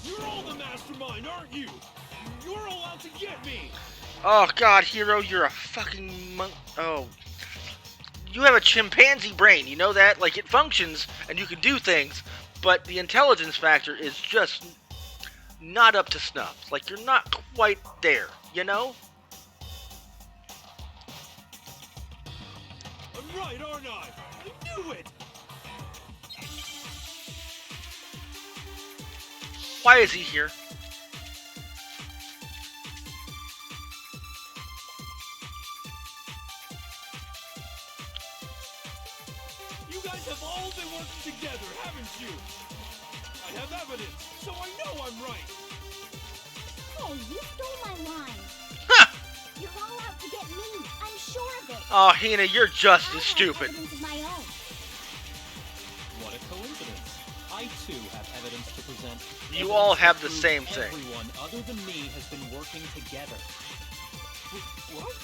F: You're all the mastermind, aren't you? You're all out to get me!
A: Oh, God, Hero, you're a fucking monk. Oh. You have a chimpanzee brain, you know that? Like, it functions, and you can do things, but the intelligence factor is just not up to snuff. Like, you're not quite there, you know?
F: I'm right, aren't I? I knew it!
A: Why is he here?
F: You guys have all been working together, haven't you? I have evidence, so I know I'm right.
H: Hey, you stole my line.
A: Ha!
H: You're all out to get me. I'm sure of it.
A: Oh, Hina, you're just
H: I
A: as
H: have
A: stupid.
H: evidence of my own.
E: What a coincidence. I too have evidence to present.
A: You
E: Evidence
A: all
E: to
A: have the
E: prove
A: same thing.
E: Everyone other than me has been working together.
F: What?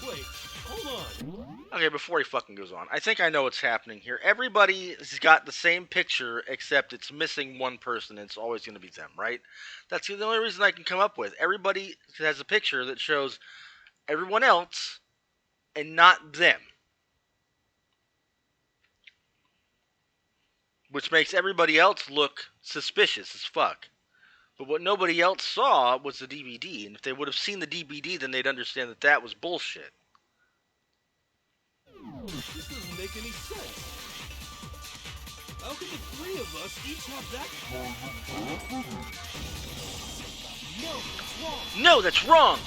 F: Wait, hold on.
A: Okay, before he fucking goes on, I think I know what's happening here. Everybody's got the same picture, except it's missing one person, and it's always going to be them, right? That's the only reason I can come up with. Everybody has a picture that shows everyone else and not them. Which makes everybody else look suspicious as fuck. But what nobody else saw was the DVD, and if they would have seen the DVD, then they'd understand that that was bullshit.
F: This doesn't make any sense. How can the three of us each have that? No, it's wrong.
A: No, that's wrong!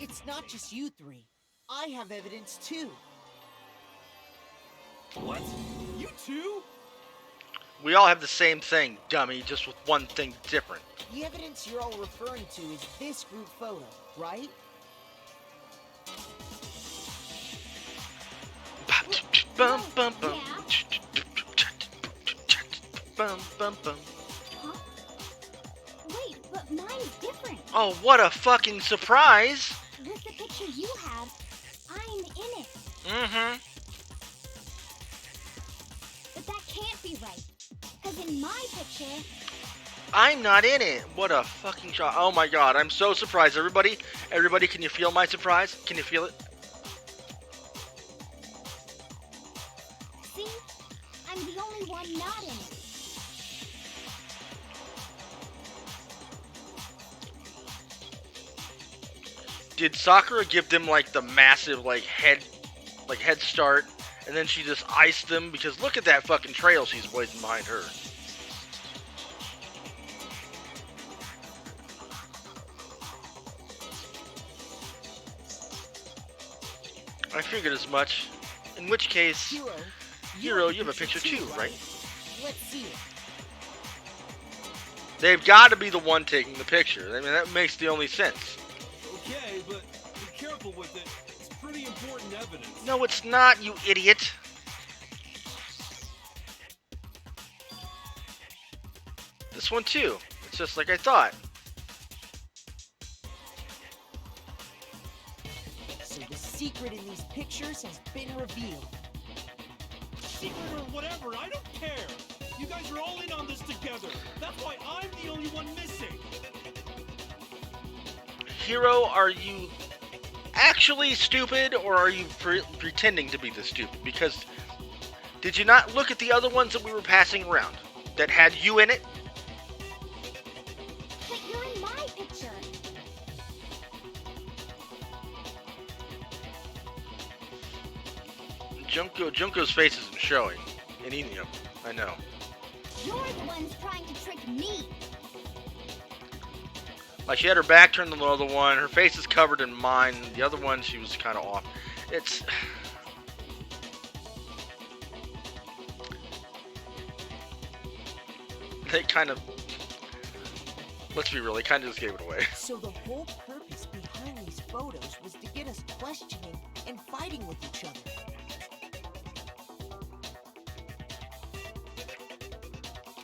I: It's not just you three. I have evidence too.
F: What? You too?
A: We all have the same thing, dummy, just with one thing different.
I: The evidence you're all referring to is this group photo, right?
A: Bum, bum, bum. Bum, bum, bum.
H: Huh? Wait, but mine's different.
A: Oh, what a fucking surprise!
H: With the picture you have, I'm in it.
A: Mm-hmm.
H: But that can't be right. Because in my picture,
A: I'm not in it. What a fucking shot. Oh my god, I'm so surprised. Everybody, can you feel my surprise? Can you feel it?
H: see? I'm the only one not in it.
A: Did Sakura give them like the massive head start, and then she just iced them? Because look at that fucking trail she's blazing behind her. I figured as much. In which case,
I: Hero,
A: Hero, you have a picture too, right?
I: Let's see it.
A: They've got to be the one taking the picture. I mean, that makes the only sense.
F: Okay, but be careful with it. It's pretty important evidence.
A: No, it's not, you idiot. This one too. It's just like I thought.
I: So the secret in these pictures has been revealed.
F: Secret or whatever, I don't care. You guys are all in on this together. That's why I'm the only one missing.
A: Hero, are you actually stupid, or are you pretending to be this stupid? Because did you not look at the other ones that we were passing around that had you in it?
H: But you're in my picture.
A: Junko's face isn't showing in any of them. I know.
H: You're the ones trying to trick me.
A: Like, she had her back turned to the other one. Her face is covered in mine. The other one, she was kind of off. It's... They kind of... Let's be real, they kind of just gave it away.
I: So the whole purpose behind these photos was to get us questioning and fighting with each other.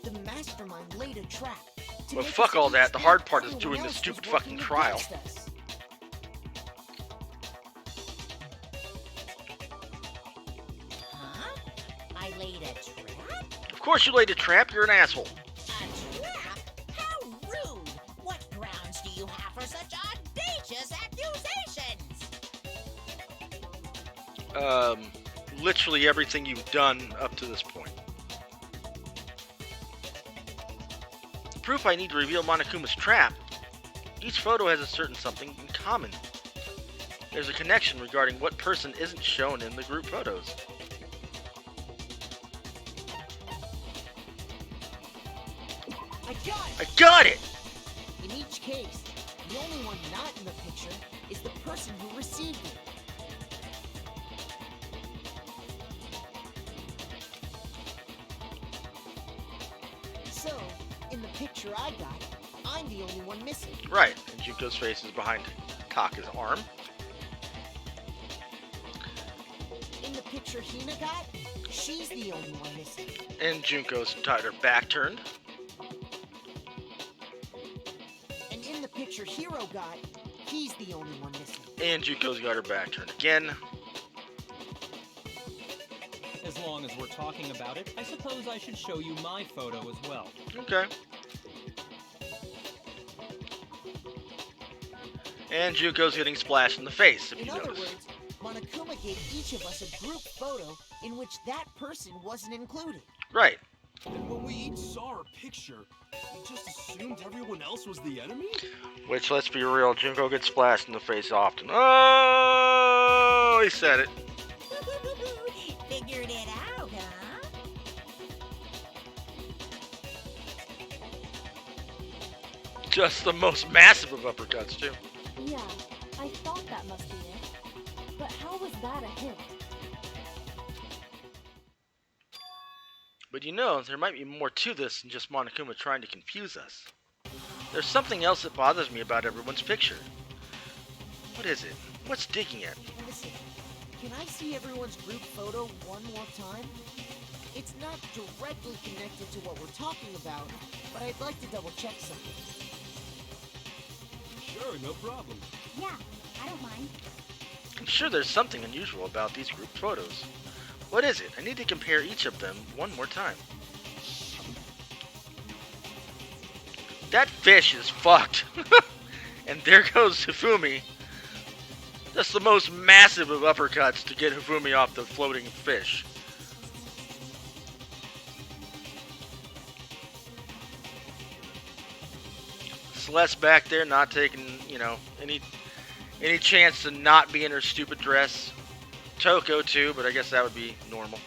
I: The mastermind laid a trap. to
A: Well,
I: make
A: fuck
I: us
A: all
I: each
A: that. The
I: think
A: hard part is
I: everyone
A: doing this
I: else
A: stupid
I: was
A: fucking
I: working
A: trial.
I: against us.
C: Huh? I laid a trap?
A: Of course you laid a trap, you're an asshole.
C: A trap? How rude! What grounds do you have for such audacious accusations?
A: Literally everything you've done up to this point. Proof I need to reveal Monokuma's trap. Each photo has a certain something in common. There's a connection regarding what person isn't shown in the group photos.
I: I got it!
A: I got it!
I: In each case, the only one not in the picture is the person who received it. So, in the picture I got, I'm the only one missing.
A: Right, and Junko's face is behind Taka's arm.
I: In the picture Hina got, she's the only one missing.
A: And Junko's got her back turned.
I: And in the picture Hiro got, he's the only one missing.
A: And Junko's got her back turned again.
E: As long as we're talking about it, I suppose I should show you my photo as well.
A: Okay. And Junko's getting splashed in the face, if
I: In
A: you
I: other
A: notice.
I: words, Monokuma gave each of us a group photo in which that person wasn't included.
A: Right.
F: And when we each saw our picture, we just assumed everyone else was the enemy?
A: Which, let's be real, Junko gets splashed in the face often. Oh, he said it.
C: Figured it out, huh?
A: Just the most massive of uppercuts, too.
B: Yeah, I thought that must be it. But how was that a hint?
A: But you know, there might be more to this than just Monokuma trying to confuse us. There's something else that bothers me about everyone's picture. What is it? What's digging at me?
I: Listen, can I see everyone's group photo one more time? It's not directly connected to what we're talking about, but I'd like to double check something.
F: Sure, no problem.
H: Yeah, I don't mind.
A: I'm sure there's something unusual about these group photos. What is it? I need to compare each of them one more time. That fish is fucked. And there goes Hifumi. That's the most massive of uppercuts to get Hifumi off the floating fish. Celeste back there not taking, you know, any chance to not be in her stupid dress. Toko too, but I guess that would be normal.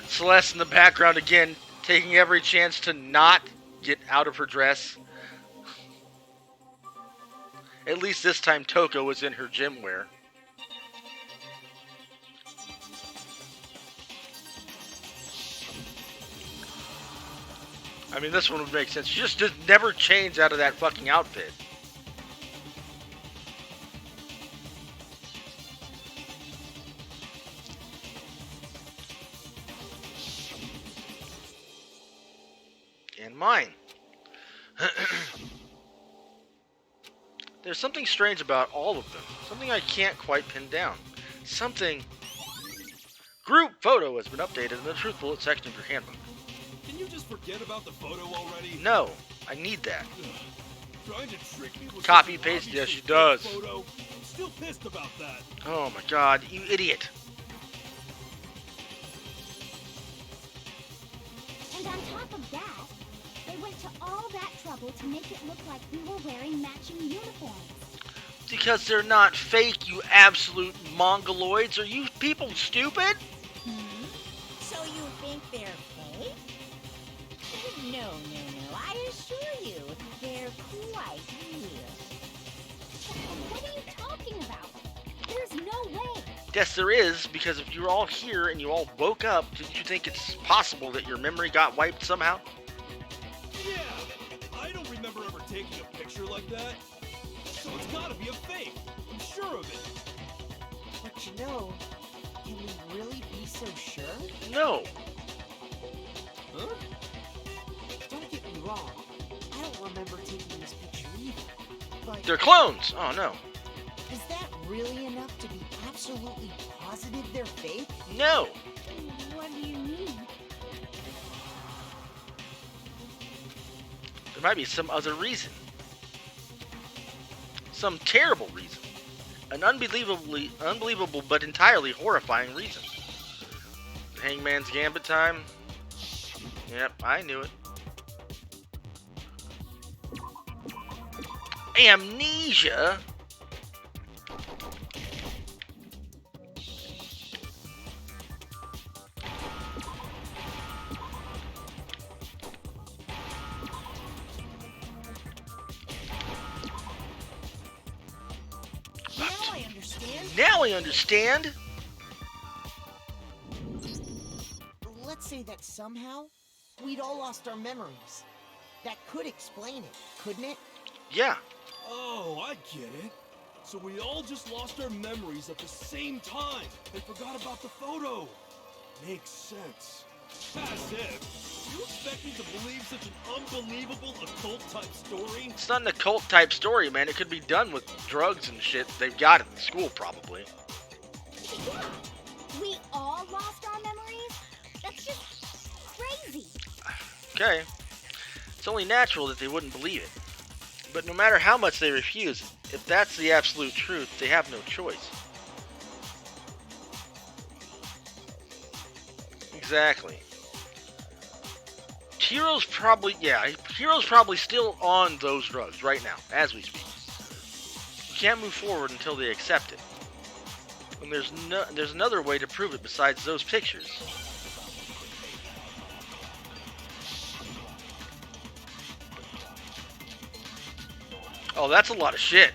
A: Celeste in the background again, taking every chance to not get out of her dress. At least this time Toko was in her gym wear. I mean, this one would make sense. She just never change out of that fucking outfit. And mine. There's something strange about all of them. Something I can't quite pin down. Something... Group photo has been updated in the truth bullet section of your handbook.
F: Can you just forget about the photo already?
A: No, I need that.
F: Trying to trick me with
A: Copy,
F: such an
A: paste, yes,
F: obviously
A: she does.
F: fake Photo. I'm still pissed about that.
A: Oh my god, you idiot.
H: And on top of that, they went to all that trouble to make it look like we were wearing matching uniforms.
A: Because they're not fake, you absolute mongoloids. Are you people stupid?
C: So you think they're fake? No. I assure you, they're quite real.
H: What are you talking about? There's no way.
A: Yes, there is, because if you're all here and you all woke up, didn't you think it's possible that your memory got wiped somehow?
F: Yeah, I don't remember ever taking a picture like that. So it's gotta be a fake. I'm sure of it.
I: But you know, can we really be so sure?
A: No.
F: Huh?
I: Don't get me wrong. I don't remember taking this picture either. But
A: They're clones. Oh no.
I: is that really enough to be absolutely positive they're fake?
A: No.
H: What do you mean?
A: There might be some other reason. Some terrible reason. An unbelievable but entirely horrifying reason. Hangman's Gambit time? Yep, I knew it. Amnesia?
I: Now I understand.
A: Now I understand.
I: Let's say that somehow we'd all lost our memories. That could explain it, couldn't it?
A: Yeah.
F: Oh, I get it. So we all just lost our memories at the same time and forgot about the photo. Makes sense. As if. You expect me to believe such an unbelievable occult-type story?
A: It's not an occult type story, man. It could be done with drugs and shit they've got in the school, probably.
H: Yeah. We all lost our memories? That's just crazy.
A: Okay. It's only natural that they wouldn't believe it. But no matter how much they refuse, if that's the absolute truth, they have no choice. Exactly. Hiro's probably still on those drugs right now, as we speak. You can't move forward until they accept it. And there's another way to prove it besides those pictures. Oh, that's a lot of shit.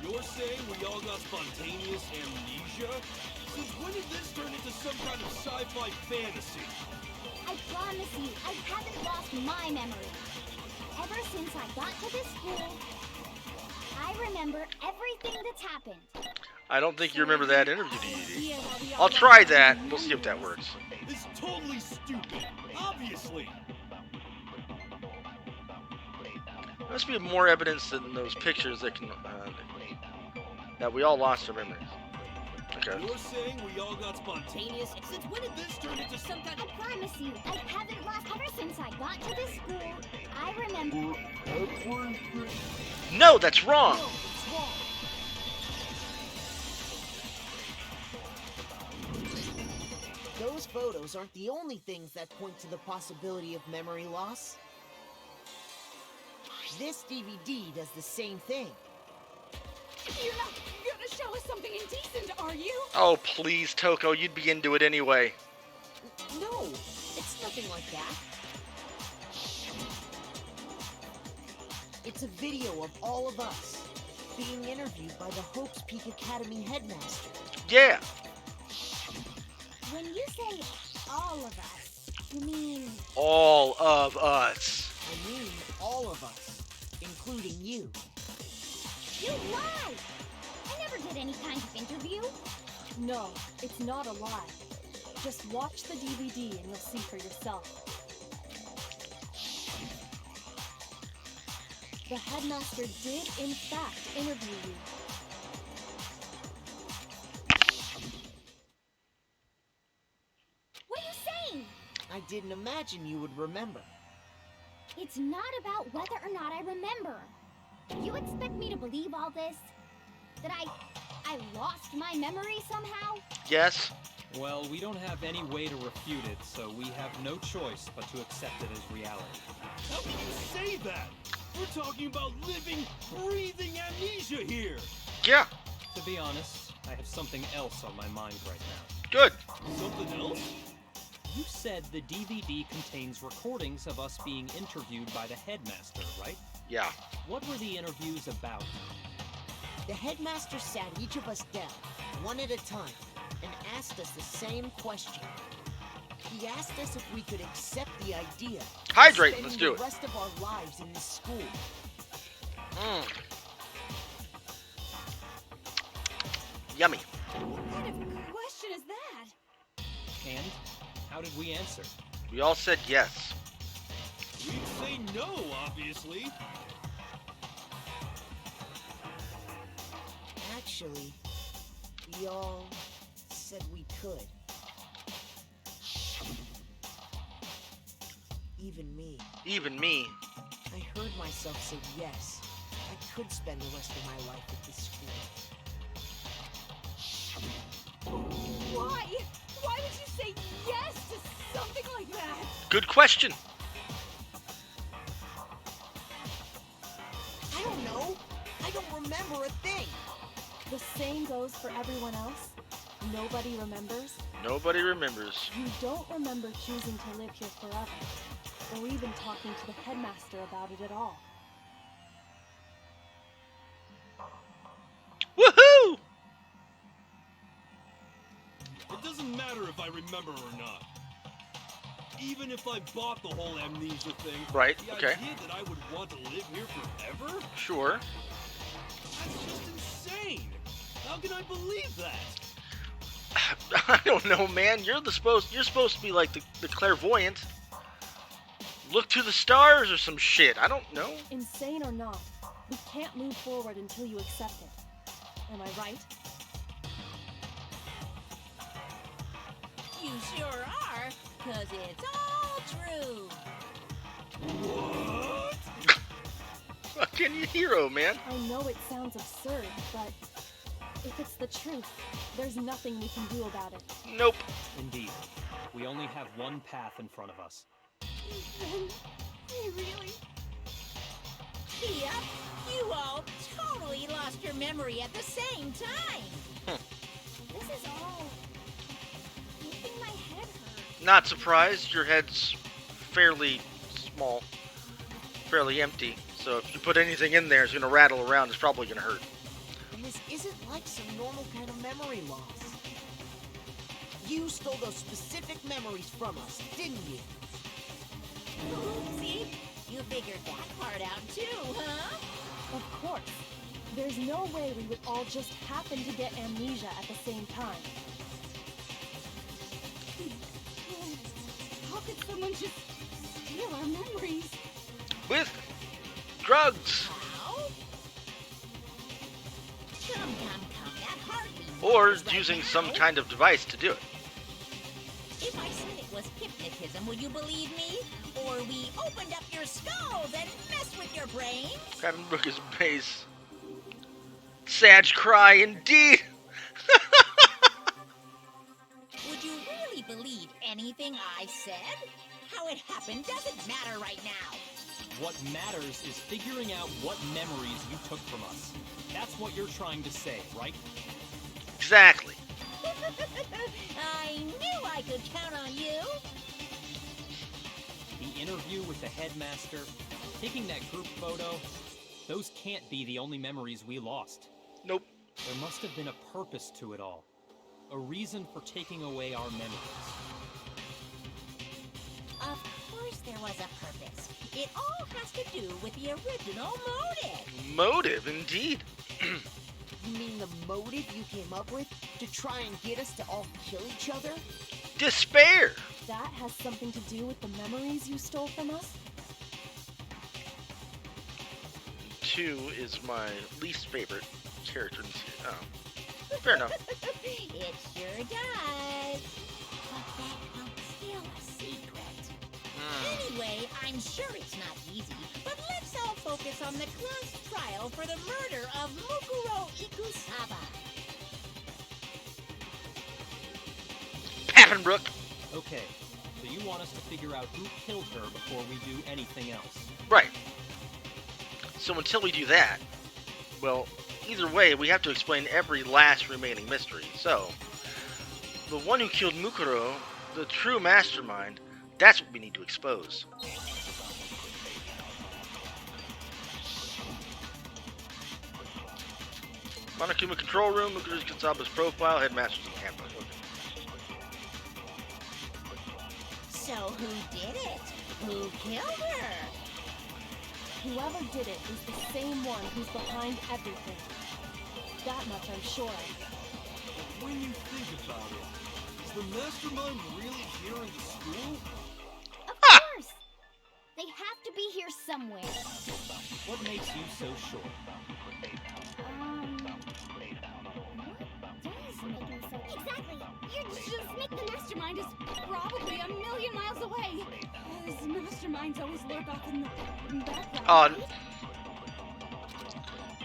F: You're saying we all got spontaneous amnesia? Since when did this turn into some kind of sci-fi fantasy?
H: I promise you, I haven't lost my memory. Ever since I got to this school, I remember everything that's happened.
A: I don't think you remember that interview, DD. I'll try that. We'll see if that works.
F: It's totally stupid. Obviously.
A: There must be more evidence than those pictures that we all lost our memories. Okay.
F: You're saying we all got spontaneous? Since when did this turn into some kind of...
H: I promise you, I haven't lost ever since I got to this school. I remember everything.
A: No, that's wrong.
I: No, it's wrong. Those photos aren't the only things that point to the possibility of memory loss. This DVD does the same thing.
B: You're not gonna show us something indecent, are you?
A: Oh, please, Toko, you'd be into it anyway.
I: No, it's nothing like that. It's a video of all of us being interviewed by the Hope's Peak Academy headmaster.
A: Yeah.
H: When you say all of us, you mean...
A: All of us.
I: I mean, all of us, including you.
H: You lie! I never did any kind of interview.
B: No, it's not a lie. Just watch the DVD and you'll see for yourself. The headmaster did, in fact, interview you.
H: What are you saying?
I: I didn't imagine you would remember.
H: It's not about whether or not I remember. You expect me to believe all this? That I lost my memory somehow?
A: Yes.
E: Well, we don't have any way to refute it, so we have no choice but to accept it as reality.
F: How can you say that? We're talking about living, breathing amnesia here.
A: Yeah.
E: To be honest, I have something else on my mind right now.
A: Good.
F: Something else?
E: You said the DVD contains recordings of us being interviewed by the headmaster, right?
A: Yeah.
E: What were the interviews about?
I: The headmaster sat each of us down, one at a time, and asked us the same question. He asked us if we could accept the idea of
A: Hydrate,
I: spending
A: let's do it.
I: the rest of our lives in this school.
A: Yummy.
B: What kind of question is that?
E: And how did we answer?
A: We all said yes.
F: We'd say no, obviously.
I: Actually, we all said we could. Even me.
A: Even me.
I: I heard myself say yes. I could spend the rest of my life at this school.
B: Why? Why would you say yes to something like that?
A: Good question.
I: I don't know. I don't remember a thing.
B: The same goes for everyone else. Nobody remembers.
A: Nobody remembers.
B: You don't remember choosing to live here forever, or even talking to the headmaster about it at all.
A: Woohoo!
F: It doesn't matter if I remember or not. Even if I bought the whole amnesia thing,
A: Right,
F: the
A: okay.
F: idea that I would want to live here forever?
A: Sure.
F: That's just insane. How can I believe that?
A: I don't know, man. You're supposed to be like the clairvoyant. Look to the stars or some shit. I don't know.
B: Insane or not, we can't move forward until you accept it. Am I right?
C: You sure are, 'cause it's all true.
F: What?
A: Fucking hero, man.
B: I know it sounds absurd, but if it's the truth, there's nothing we can do about it.
A: Nope.
E: Indeed. We only have one path in front of us.
B: Really?
C: Yep, you all totally lost your memory at the same time.
H: This is all making my head hurt.
A: Not surprised. Your head's fairly small, fairly empty. So if you put anything in there, it's gonna rattle around. It's probably gonna hurt.
I: And this isn't like some normal kind of memory loss. You stole those specific memories from us, didn't you?
C: See? You figured that part out too, huh?
B: Of course. There's no way we would all just happen to get amnesia at the same time.
H: How could someone just steal our memories?
A: With drugs
C: How? Come, that heartbeat.
A: or
C: is right
A: using
C: now.
A: some kind of device to do it.
C: If I said it was hypnotism, would you believe me? Or we opened up your skulls and messed with your brains?
A: Captain Brook is base. Sad cry indeed.
C: Would you really believe anything I said? How it happened doesn't matter right now.
E: What matters is figuring out what memories you took from us. That's what you're trying to say, right?
A: Exactly.
C: I knew I could count on you.
E: The interview with the headmaster, taking that group photo, those can't be the only memories we lost.
A: Nope.
E: There must have been a purpose to it all. A reason for taking away our memories.
C: Of course there was a purpose. It all has to do with the original motive.
A: Motive, indeed.
I: You mean the motive you came up with to try and get us to all kill each other?
A: Despair!
B: That has something to do with the memories you stole from us?
A: 2 is my least favorite character in the series. Oh. Fair enough.
C: It sure does. But that helps steal a secret. Anyway, I'm sure it's not easy, but let's all focus on the class trial for the murder of Mukuro Ikusaba.
A: Pappenbrook!
E: Okay, so you want us to figure out who killed her before we do anything else.
A: Right. So until we do that, well, either way, we have to explain every last remaining mystery. So, the one who killed Mukuro, the true mastermind, that's what we need to expose. Monokuma control room, Mukuro Kusaba's profile, headmaster's handbook. Okay.
C: So who did it? Who killed her?
B: Whoever did it is the same one who's behind everything. That much I'm sure of.
F: But when you think about it, is the mastermind really here in the school?
H: Of course! They have to be here somewhere.
E: What makes you so sure?
H: What does make me so... Exactly! You just make the mastermind is probably a million miles away. His masterminds always lurk off in the background.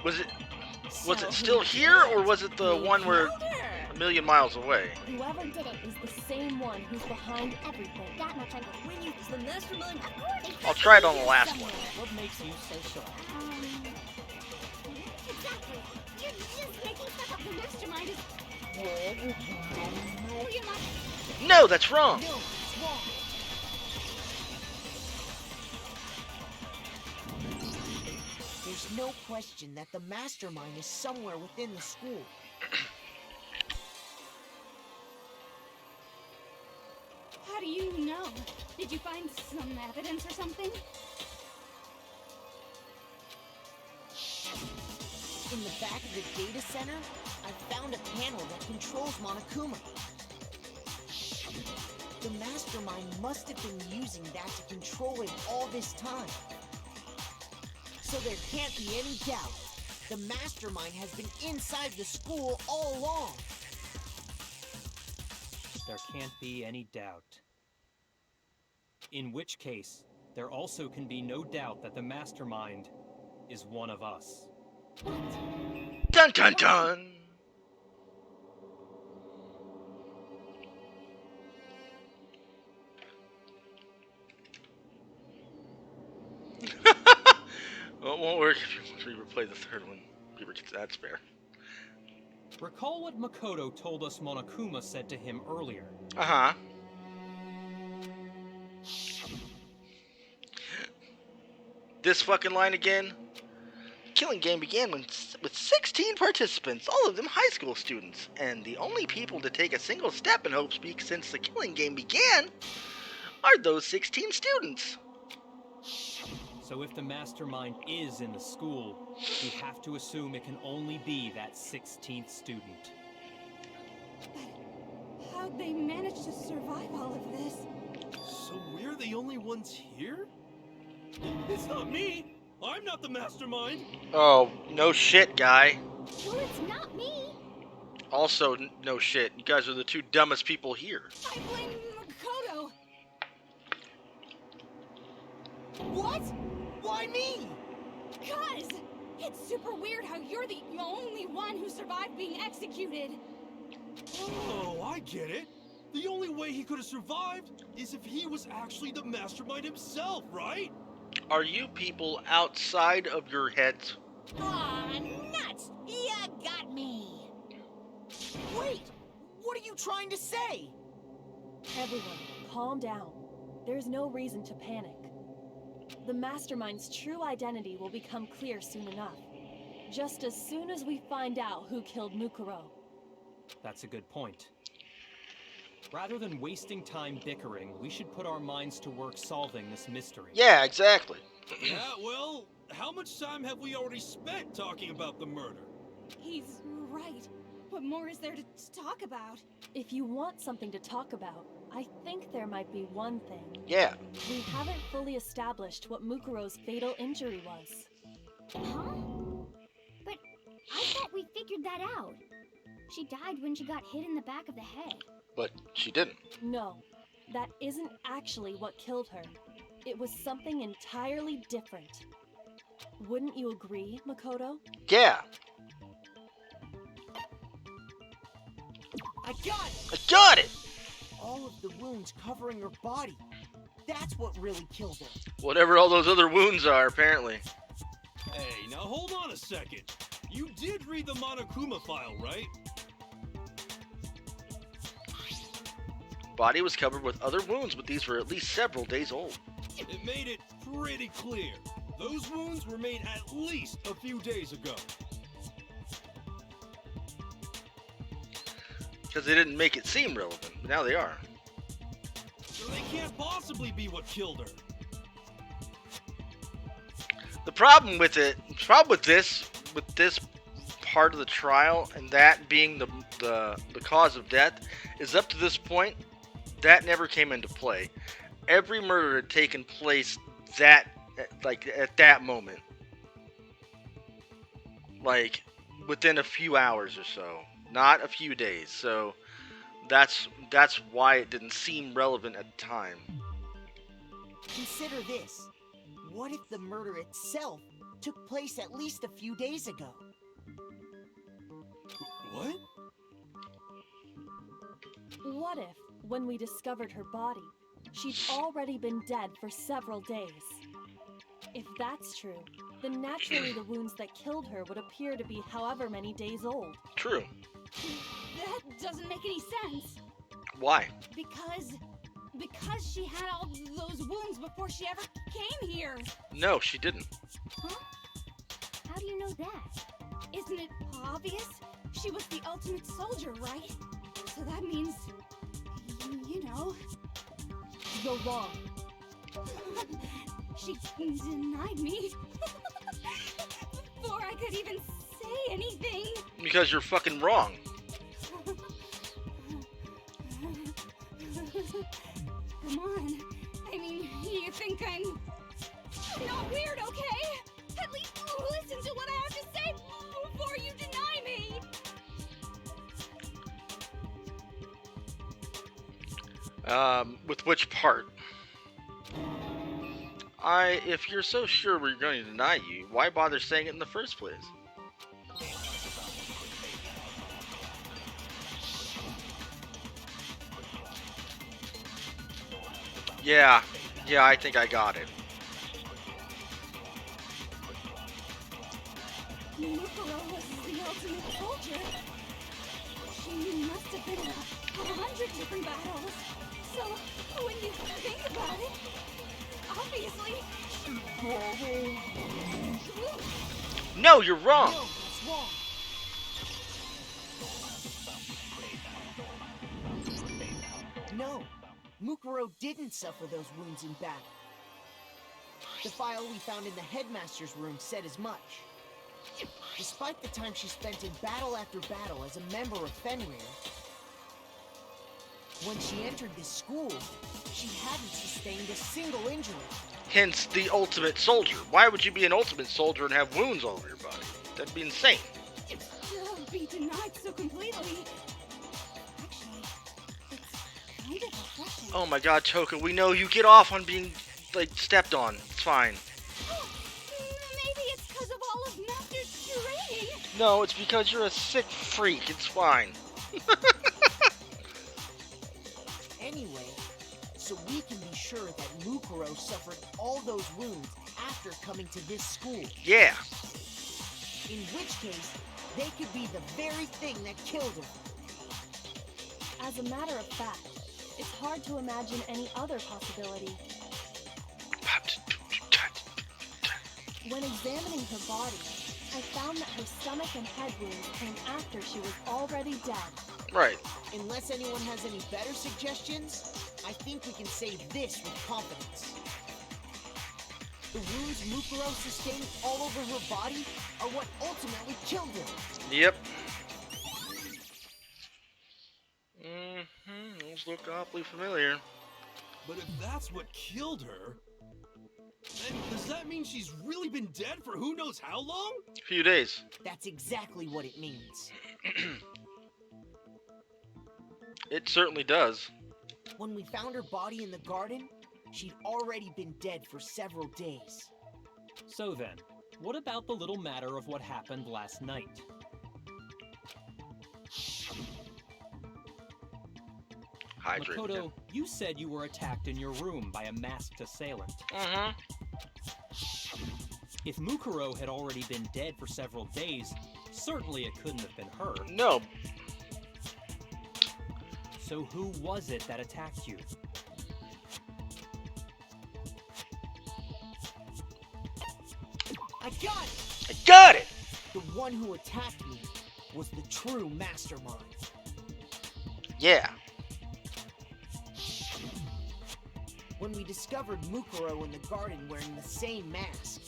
A: Was it still here, or was it the one where a million miles away?
B: Whoever did it is the same one who's behind everything.
H: That much I know. When you is the mastermind... Of course!
A: I'll try it on the last one.
E: What makes you so sure?
H: Exactly. You're just making stuff up. The mastermind is... million miles...
A: No, that's wrong.
I: No, it's wrong. There's no question that the mastermind is somewhere within the school.
H: How do you know? Did you find some evidence or something?
I: In the back of the data center, I found a panel that controls Monokuma. The mastermind must have been using that to control it all this time. So there can't be any doubt. The mastermind has been inside the school all along.
E: There can't be any doubt. In which case, there also can be no doubt that the mastermind is one of us.
A: Dun dun dun! Well, it won't work if you replay the third one. That's fair.
E: Recall what Makoto told us Monokuma said to him earlier.
A: Uh-huh. This fucking line again. The killing game began with 16 participants, all of them high school students, and the only people to take a single step in Hope's Peak since the killing game began are those 16 students.
E: So if the mastermind is in the school, we have to assume it can only be that 16th student.
H: But how'd they manage to survive all of this?
F: So we're the only ones here? It's not me! I'm not the mastermind!
A: Oh, no shit, guy.
H: Well, it's not me.
A: Also, no shit. You guys are the two dumbest people here.
H: I blame Makoto. What?
I: Why me?
H: Cuz it's super weird how you're the only one who survived being executed.
F: Oh, I get it. The only way he could have survived is if he was actually the mastermind himself, right?
A: Are you people outside of your heads?
C: Aw, nuts! You got me!
I: Wait! What are you trying to say?
B: Everyone, calm down. There's no reason to panic. The mastermind's true identity will become clear soon enough. Just as soon as we find out who killed Mukuro.
E: That's a good point. Rather than wasting time bickering, we should put our minds to work solving this mystery.
A: Yeah, exactly.
F: Yeah, well, how much time have we already spent talking about the murder?
B: He's right. What more is there to talk about? If you want something to talk about, I think there might be one thing.
A: Yeah.
B: We haven't fully established what Mukuro's fatal injury was.
H: Huh? But I thought we figured that out. She died when she got hit in the back of the head.
A: But she didn't.
B: No, that isn't actually what killed her. It was something entirely different. Wouldn't you agree, Makoto?
A: Yeah.
I: I got it!
A: I got it!
I: All of the wounds covering her body. That's what really killed her.
A: Whatever all those other wounds are, apparently.
F: Hey, now hold on a second. You did read the Monokuma file, right?
A: Body was covered with other wounds, but these were at least several days old.
F: It made it pretty clear. Those wounds were made at least a few days ago.
A: Because they didn't make it seem relevant, but now they are.
F: So they can't possibly be what killed her.
A: The problem with this part of the trial, and that being the cause of death, is up to this point, that never came into play. Every murder had taken place at that moment. Like, within a few hours or so. Not a few days. So, that's why it didn't seem relevant at the time.
I: Consider this. What if the murder itself took place at least a few days ago?
F: What?
B: What if, when we discovered her body, she'd already been dead for several days? If that's true, then naturally the wounds that killed her would appear to be however many days old.
A: True.
B: That doesn't make any sense.
A: Why?
B: Because she had all those wounds before she ever came here.
A: No, she didn't.
H: Huh? How do you know that?
B: Isn't it obvious? She was the ultimate soldier, right? So that means, you know... You're wrong. She denied me before I could even say anything.
A: Because you're fucking wrong.
B: Come on. I mean, you think I'm not weird, okay? At least listen to what I have to say before you deny me.
A: With which part? If you're so sure we're going to deny you, why bother saying it in the first place? Yeah, I think I got it.
B: Mukuro was the ultimate soldier. She must have been in 100 different battles. So, when you think about it, obviously...
A: No, you're wrong!
I: No, that's wrong. No, Mukuro didn't suffer those wounds in battle. The file we found in the headmaster's room said as much. Despite the time she spent in battle after battle as a member of Fenrir, when she entered this school, she hadn't sustained a single injury.
A: Hence the ultimate soldier. Why would you be an ultimate soldier and have wounds all over your body? That'd be insane.
B: Still be denied so completely. Actually, it's kind of refreshing.
A: Oh my god, Toka, we know you get off on being, like, stepped on. It's fine.
B: Maybe it's because of all of Master's training.
A: No, it's because you're a sick freak. It's fine.
I: Anyway, so we can be sure that Mukuro suffered all those wounds after coming to this school.
A: Yeah.
I: In which case, they could be the very thing that killed her.
B: As a matter of fact, it's hard to imagine any other possibility. When examining her body, I found that her stomach and head wounds came after she was already dead.
A: Right.
I: Unless anyone has any better suggestions, I think we can say this with confidence. The wounds Mukuro sustained all over her body are what ultimately killed her.
A: Yep. Those look awfully familiar.
F: But if that's what killed her, then does that mean she's really been dead for who knows how long?
A: A few days.
I: That's exactly what it means.
A: It certainly does.
I: When we found her body in the garden, she'd already been dead for several days.
E: So then, what about the little matter of what happened last night?
A: Hydrate.
E: Makoto, you said you were attacked in your room by a masked assailant.
A: Mm-hmm.
E: If Mukuro had already been dead for several days, certainly it couldn't have been her.
A: No.
E: So who was it that attacked you?
I: I got it!
A: I got it!
I: The one who attacked me was the true mastermind.
A: Yeah.
I: When we discovered Mukuro in the garden wearing the same mask,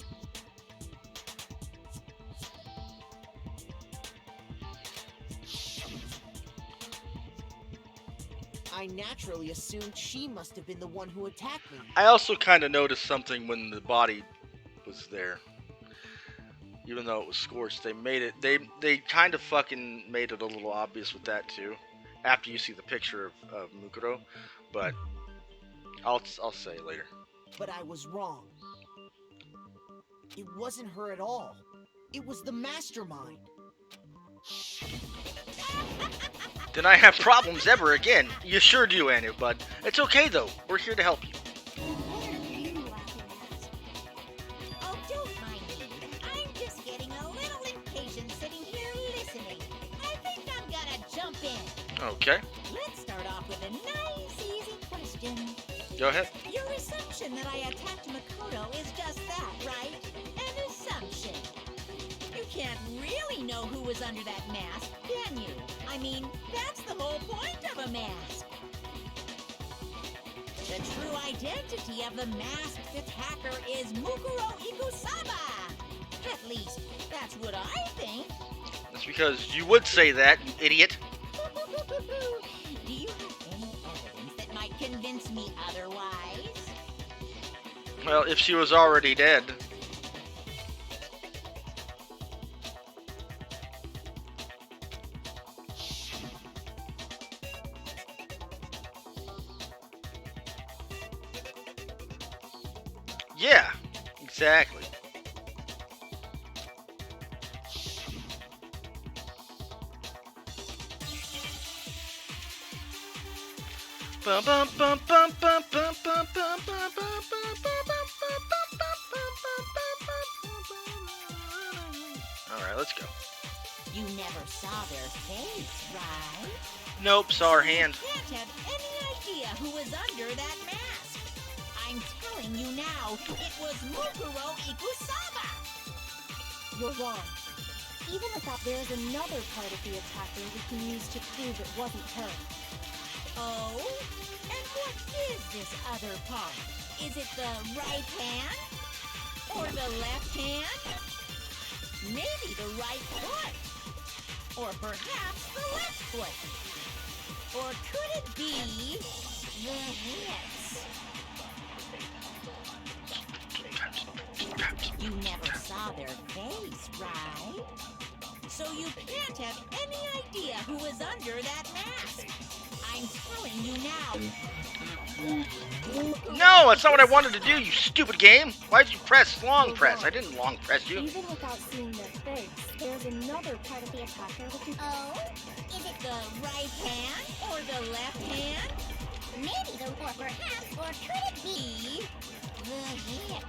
I: I naturally assumed she must have been the one who attacked me.
A: I also kind of noticed something when the body was there. Even though it was scorched, they made it. They kind of fucking made it a little obvious with that too. After you see the picture of Mukuro, but I'll say it later.
I: But I was wrong. It wasn't her at all. It was the mastermind.
A: Then I have problems ever again. You sure do, Anu, bud. It's okay though. We're here to help you.
H: What are you laughing at?
C: Oh, don't mind me. I'm just getting a little impatient sitting here listening. I think I'm gonna jump in.
A: Okay.
C: Let's start off with a nice, easy question.
A: Go ahead.
C: Your assumption that I attacked Makoto is just that, right? An assumption. You can't really know who was under that mask, can you? I mean, that's the whole point of a mask. The true identity of the masked attacker is Mukuro Ikusaba. At least, that's what I think.
A: That's because you would say that, you idiot.
C: Do you have any evidence that might convince me otherwise?
A: Well, if she was already dead. Yeah, exactly. Bum bum bum bum bum bum bum bum bum All right, let's go.
C: You never saw their face, right?
A: Nope, saw her hand.
C: You can't have any idea who was under that mask. I'm telling you now, it was Mukuro Ikusaba.
B: You're wrong. Even without, there's another part of the attacker we can use to prove it wasn't her.
C: Oh? And what is this other part? Is it the right hand? Or the left hand? Maybe the right foot? Or perhaps the left foot? Or could it be the hips? You never saw their face, right? So you can't have any idea who was under that mask. I'm telling you now.
A: No, that's not what I wanted to do, you stupid game. Why'd you press long press? I didn't long press you.
B: Even without seeing their face, there's another part of the attacker we can...
H: Oh?
C: Is it the right hand or the left hand?
H: Maybe the or perhaps or could it be
C: The hip.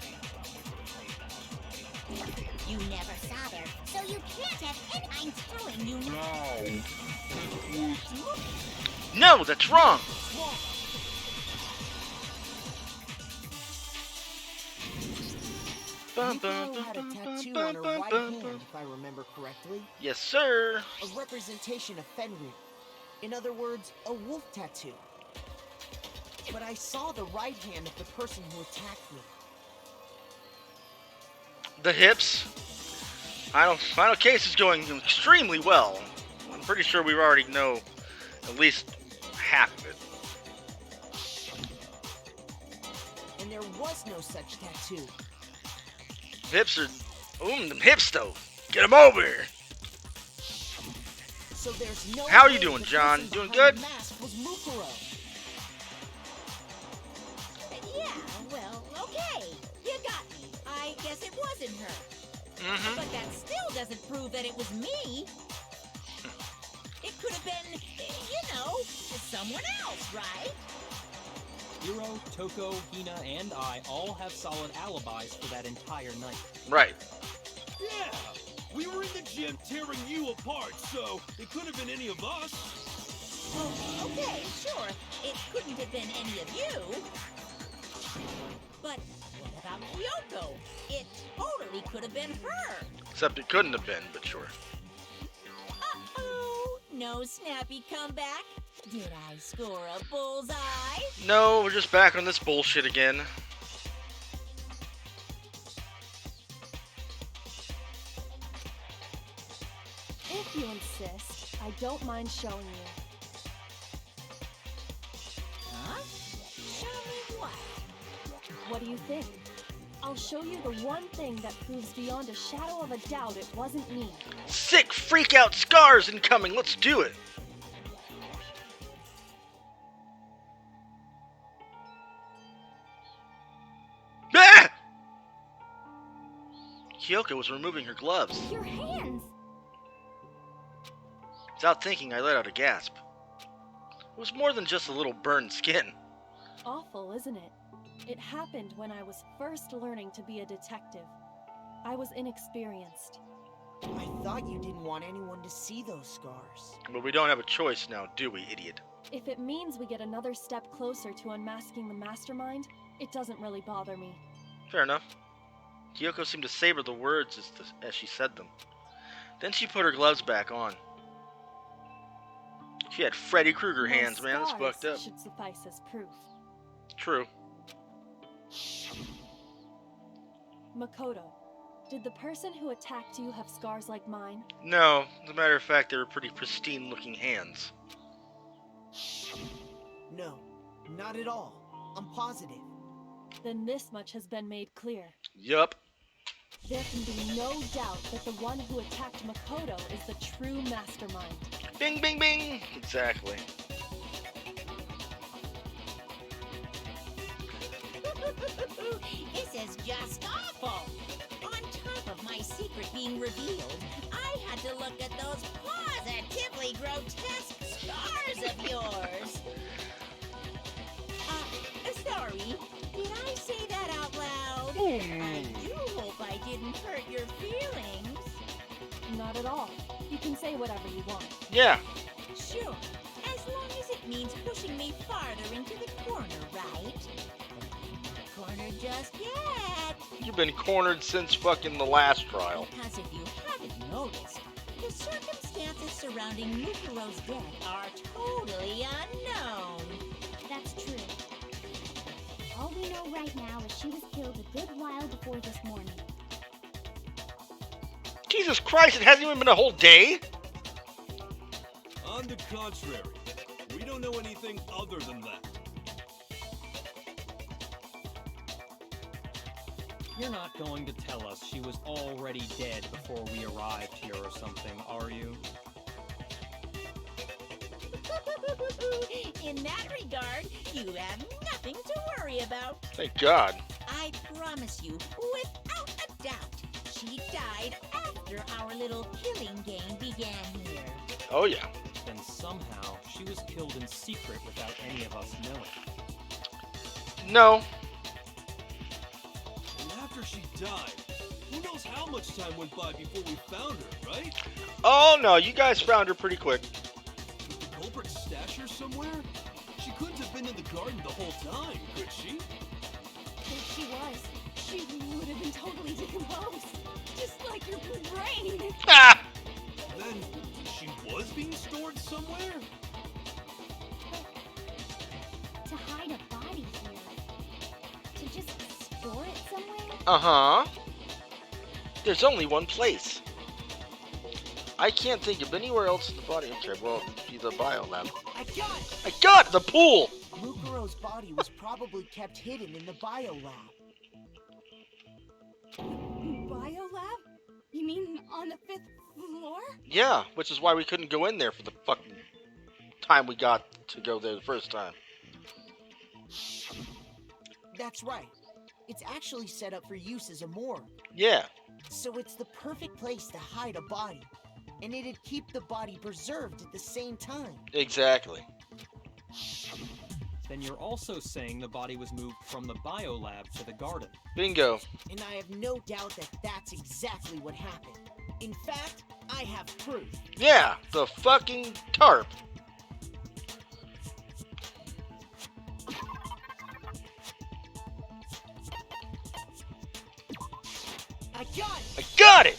H: you never saw their so you can't have any
C: I'm telling you now.
A: No, that's wrong.
I: Mukuro had a tattoo on her right hand, if I remember correctly.
A: Yes, sir.
I: A representation of Fenrir. In other words, a wolf tattoo. But I saw the right hand of the person who attacked me.
A: The hips. Final case is going extremely well. I'm pretty sure we already know at least half of it.
I: And there was no such tattoo.
A: Hips are... them hips though. Get them over here.
I: So there's no
A: How are you
I: way
A: doing,
I: the
A: John?
I: person
A: Doing
I: behind
A: good?
I: the mask was Mukuro.
C: Yeah, well, okay. You got me. I guess it wasn't her.
A: Mm-hmm.
C: But that still doesn't prove that it was me. It could have been, someone else, right?
E: Hiro, Toko, Hina, and I all have solid alibis for that entire night.
A: Right.
F: Yeah! We were in the gym tearing you apart, so it could have been any of us.
C: Oh, okay, sure. It couldn't have been any of you. But what about Kyoko? It totally could have been her.
A: Except it couldn't have been, but sure.
C: Uh-oh. No snappy comeback? Did I score a bullseye?
A: No, we're just back on this bullshit again.
B: If you insist, I don't mind showing you.
C: Huh? Show me what?
B: What do you think? I'll show you the one thing that proves beyond a shadow of a doubt it wasn't me.
A: Sick freak out scars incoming. Let's do it. Ah! Kyoko was removing her gloves.
H: Your hands!
A: Without thinking, I let out a gasp. It was more than just a little burned skin.
B: Awful, isn't it? It happened when I was first learning to be a detective. I was inexperienced.
I: I thought you didn't want anyone to see those scars.
A: But we don't have a choice now, do we, idiot?
B: If it means we get another step closer to unmasking the mastermind, it doesn't really bother me.
A: Fair enough. Kyoko seemed to savor the words as she said them. Then she put her gloves back on. She had Freddy Krueger
B: My
A: hands, man. That's
B: scars
A: fucked up.
B: should suffice as proof.
A: True.
B: Makoto, did the person who attacked you have scars like mine?
A: No, as a matter of fact, they were pretty pristine looking hands.
I: No, not at all. I'm positive.
B: Then this much has been made clear.
A: Yup.
B: There can be no doubt that the one who attacked Makoto is the true mastermind.
A: Bing, bing, bing! Exactly.
C: This is just awful. On top of my secret being revealed, I had to look at those positively grotesque scars of yours. Sorry. Did I say that out loud? I do hope I didn't hurt your feelings.
B: Not at all. You can say whatever you want.
A: Yeah.
C: Sure. As long as it means pushing me farther into the corner, right? Corner just yet.
A: You've been cornered since fucking the last trial.
C: Because if you haven't noticed, the circumstances surrounding Mukuro's death are totally unknown.
H: That's true. All we know right now is she was killed a good while before this morning.
A: Jesus Christ, it hasn't even been a whole day?
F: On the contrary, we don't know anything other than that.
E: You're not going to tell us she was already dead before we arrived here or something, are you?
C: In that regard, you have nothing to worry about.
A: Thank God.
C: I promise you, without a doubt, she died after our little killing game began here.
A: Oh yeah.
E: Then somehow she was killed in secret without any of us knowing.
A: No.
F: And after she died, who knows how much time went by before we found her, right?
A: Oh no, you guys found her pretty quick.
F: Did the culprit stash her somewhere? She couldn't have been in the garden the whole time, could she?
B: If she was, she would have been totally decomposed. Just like your brain.
A: Ah!
F: Then she was being stored somewhere?
A: Uh-huh. There's only one place. I can't think of anywhere else in the body. Okay, well, it'd be the biolab.
I: I got it!
A: I got it! The pool!
I: Mukuro's body was probably kept hidden in the biolab.
B: Biolab? You mean on the 5th floor?
A: Yeah, which is why we couldn't go in there for the fucking time we got to go there the first time.
I: That's right. It's actually set up for use as a morgue.
A: Yeah.
I: So it's the perfect place to hide a body. And it'd keep the body preserved at the same time.
A: Exactly.
E: Then you're also saying the body was moved from the biolab to the garden.
A: Bingo.
I: And I have no doubt that that's exactly what happened. In fact, I have proof.
A: Yeah, the fucking tarp.
I: I got it!
A: I got it!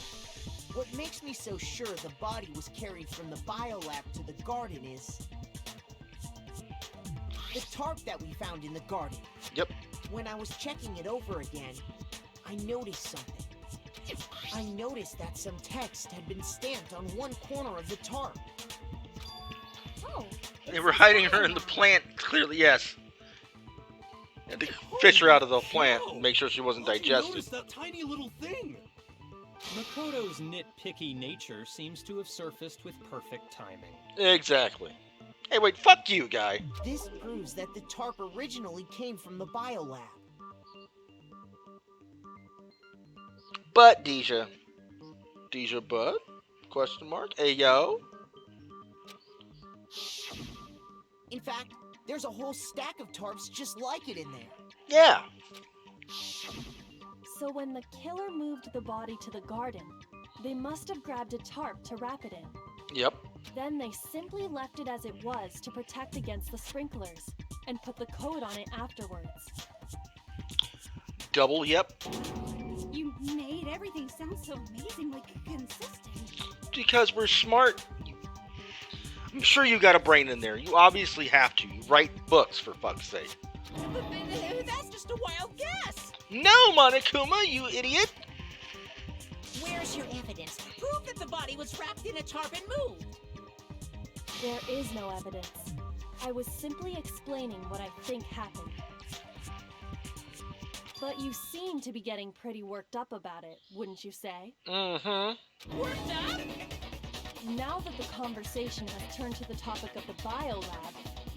I: What makes me so sure the body was carried from the biolab to the garden is the tarp that we found in the garden.
A: Yep.
I: When I was checking it over again, I noticed something. I noticed that some text had been stamped on one corner of the tarp.
B: Oh.
A: They were hiding her in the plant, clearly, yes. Had to fish her out of the plant and make sure she wasn't
F: How'd you
A: digested.
F: notice that tiny little thing?
E: Makoto's nitpicky nature seems to have surfaced with perfect timing.
A: Exactly. Hey, wait, fuck you, guy.
I: This proves that the tarp originally came from the biolab.
A: But, Deja. Deja, but? Question mark? Ayo?
I: In fact, there's a whole stack of tarps just like it in there.
A: Yeah.
B: So when the killer moved the body to the garden, they must have grabbed a tarp to wrap it in.
A: Yep.
B: Then they simply left it as it was to protect against the sprinklers, and put the coat on it afterwards.
A: Double yep.
B: You made everything sound so amazingly consistent.
A: Because we're smart. I'm sure you got a brain in there. You obviously have to. You write books, for fuck's sake.
I: That's just a wild guess.
A: No, Monokuma, you idiot!
I: Where's your evidence? Prove that the body was wrapped in a tarp and moved.
B: There is no evidence. I was simply explaining what I think happened. But you seem to be getting pretty worked up about it, wouldn't you say?
A: Mm-hmm.
I: Worked up?
B: Now that the conversation has turned to the topic of the biolab,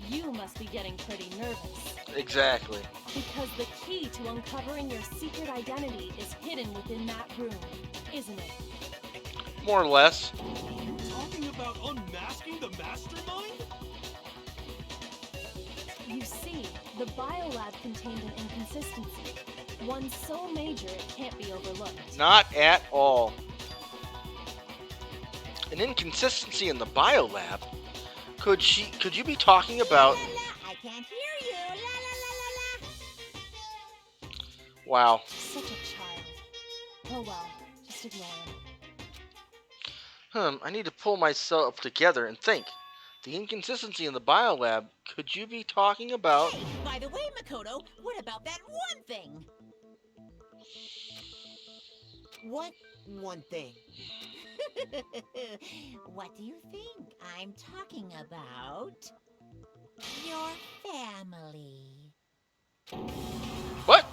B: you must be getting pretty nervous.
A: Exactly.
B: Because the key to uncovering your secret identity is hidden within that room, isn't it?
A: More or less.
F: Talking about unmasking the mastermind?
B: You see, the biolab contained an inconsistency. One so major it can't be overlooked.
A: Not at all. An inconsistency in the biolab? Could you be talking about...
H: I can't hear you. La la la la la.
A: Wow.
B: Such a child. Oh well, just ignore him.
A: I need to pull myself together and think. The inconsistency in the biolab, could you be talking about...
I: Hey, by the way, Makoto, what about that one thing? What one thing?
C: What do you think I'm talking about? Your family.
A: What?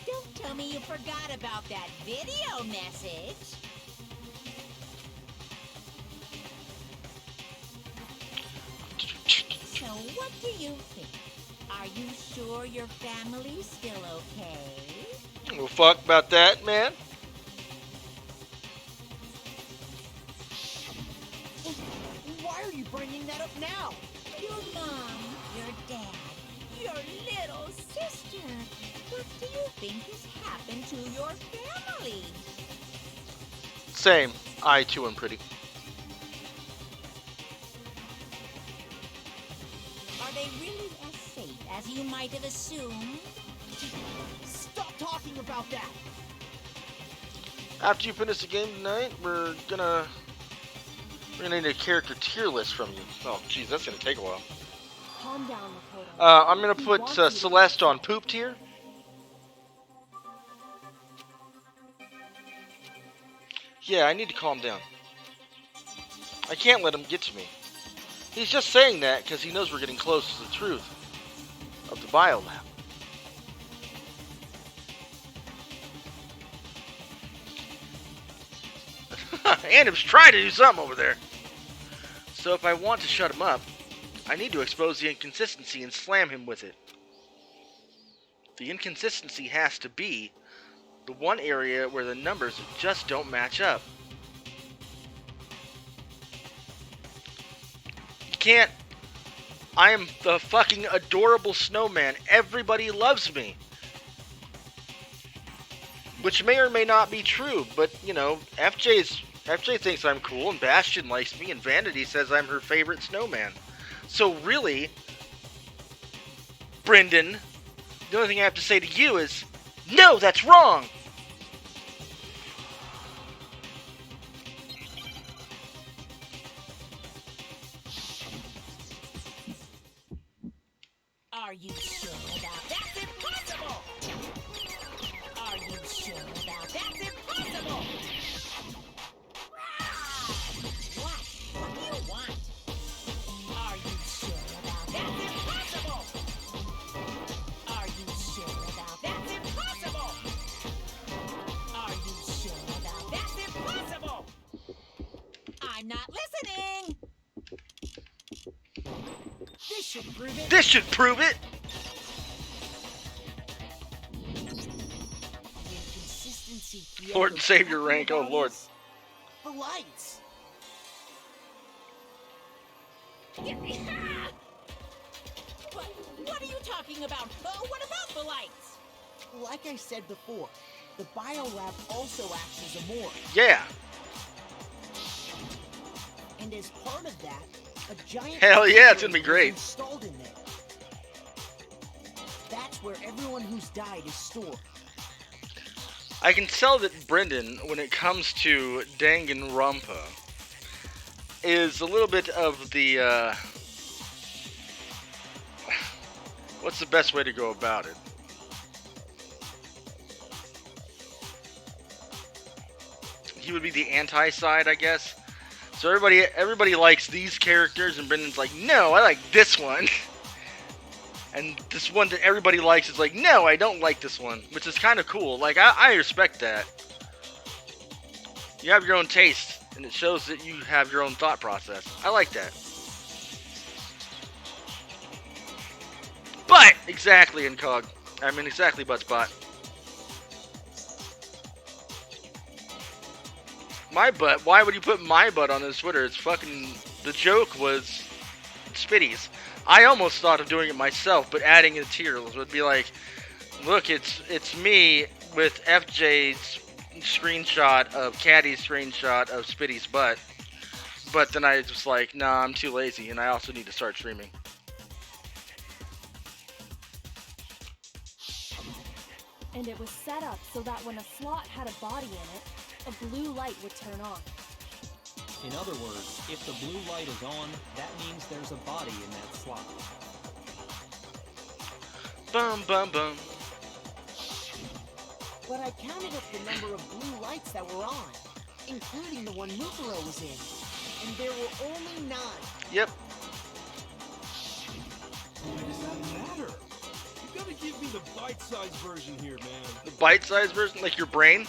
C: Don't tell me you forgot about that video message. So what do you think? Are you sure your family's still okay?
A: Well, fuck about that, man.
I: Why are you bringing that up now?
C: Your mom, your dad, your little sister. What do you think has happened to your family?
A: Same. I, too, am pretty.
C: Are they really as safe as you might have assumed?
I: Stop talking about that!
A: After you finish the game tonight, we're gonna need a character tier list from you. Oh, jeez, that's gonna take a while.
B: Calm down, Makoto.
A: I'm gonna
B: He
A: put
B: wants you to be
A: Celeste on
B: upset.
A: poop tier. Yeah, I need to calm down. I can't let him get to me. He's just saying that because he knows we're getting close to the truth of the biolab. And he's trying to do something over there. So if I want to shut him up, I need to expose the inconsistency and slam him with it. The inconsistency has to be the one area where the numbers just don't match up. You can't. I am the fucking adorable snowman. Everybody loves me. Which may or may not be true, but, you know, FJ thinks I'm cool, and Bastion likes me, and Vanity says I'm her favorite snowman. So really, Brendan, the only thing I have to say to you is, no, that's wrong!
I: Are you sure about that? That's impossible! Are you sure about that? That's impossible! What? What do you want? Are you sure about that? That's impossible! Are you sure about that? That's impossible! Are you sure about that? That's impossible! I'm not listening! This should prove it.
A: This should prove it!
I: The inconsistency Fiona
A: Lord and
I: was
A: Savior
I: talking
A: rank, oh
I: about
A: Lord.
I: is the lights. What are you talking about? What about the lights? Like I said before, the biolab also acts as a morgue.
A: Yeah.
I: And as part of that, a giant
A: Hell yeah, it's gonna be
I: refrigerator
A: great.
I: is installed in there. That's where everyone who's died is stored.
A: I can tell that Brendan, when it comes to Danganronpa, is a little bit of the, what's the best way to go about it? He would be the anti-side, I guess. So everybody likes these characters, and Brendan's like, no, I like this one. And this one that everybody likes is like, no, I don't like this one. Which is kind of cool. Like, I respect that. You have your own taste, and it shows that you have your own thought process. I like that. But, exactly, Incog. I mean, exactly, Buttspot. My butt? Why would you put my butt on his Twitter? It's fucking... The joke was... Spitties. I almost thought of doing it myself, but adding a tier would be like, look, it's me with FJ's screenshot of Caddy's screenshot of Spitty's butt. But then I was like, nah, I'm too lazy, and I also need to start streaming.
B: And it was set up so that when a slot had a body in it, a blue light would turn on.
E: In other words, if the blue light is on, that means there's a body in that slot.
A: Bum, bum, bum.
I: But I counted up the number of blue lights that were on, including the one Mukuro was in, and there were only 9.
A: Yep.
F: Why does that matter? You gotta give me the bite-sized version here, man.
A: The bite-sized version, like your brain.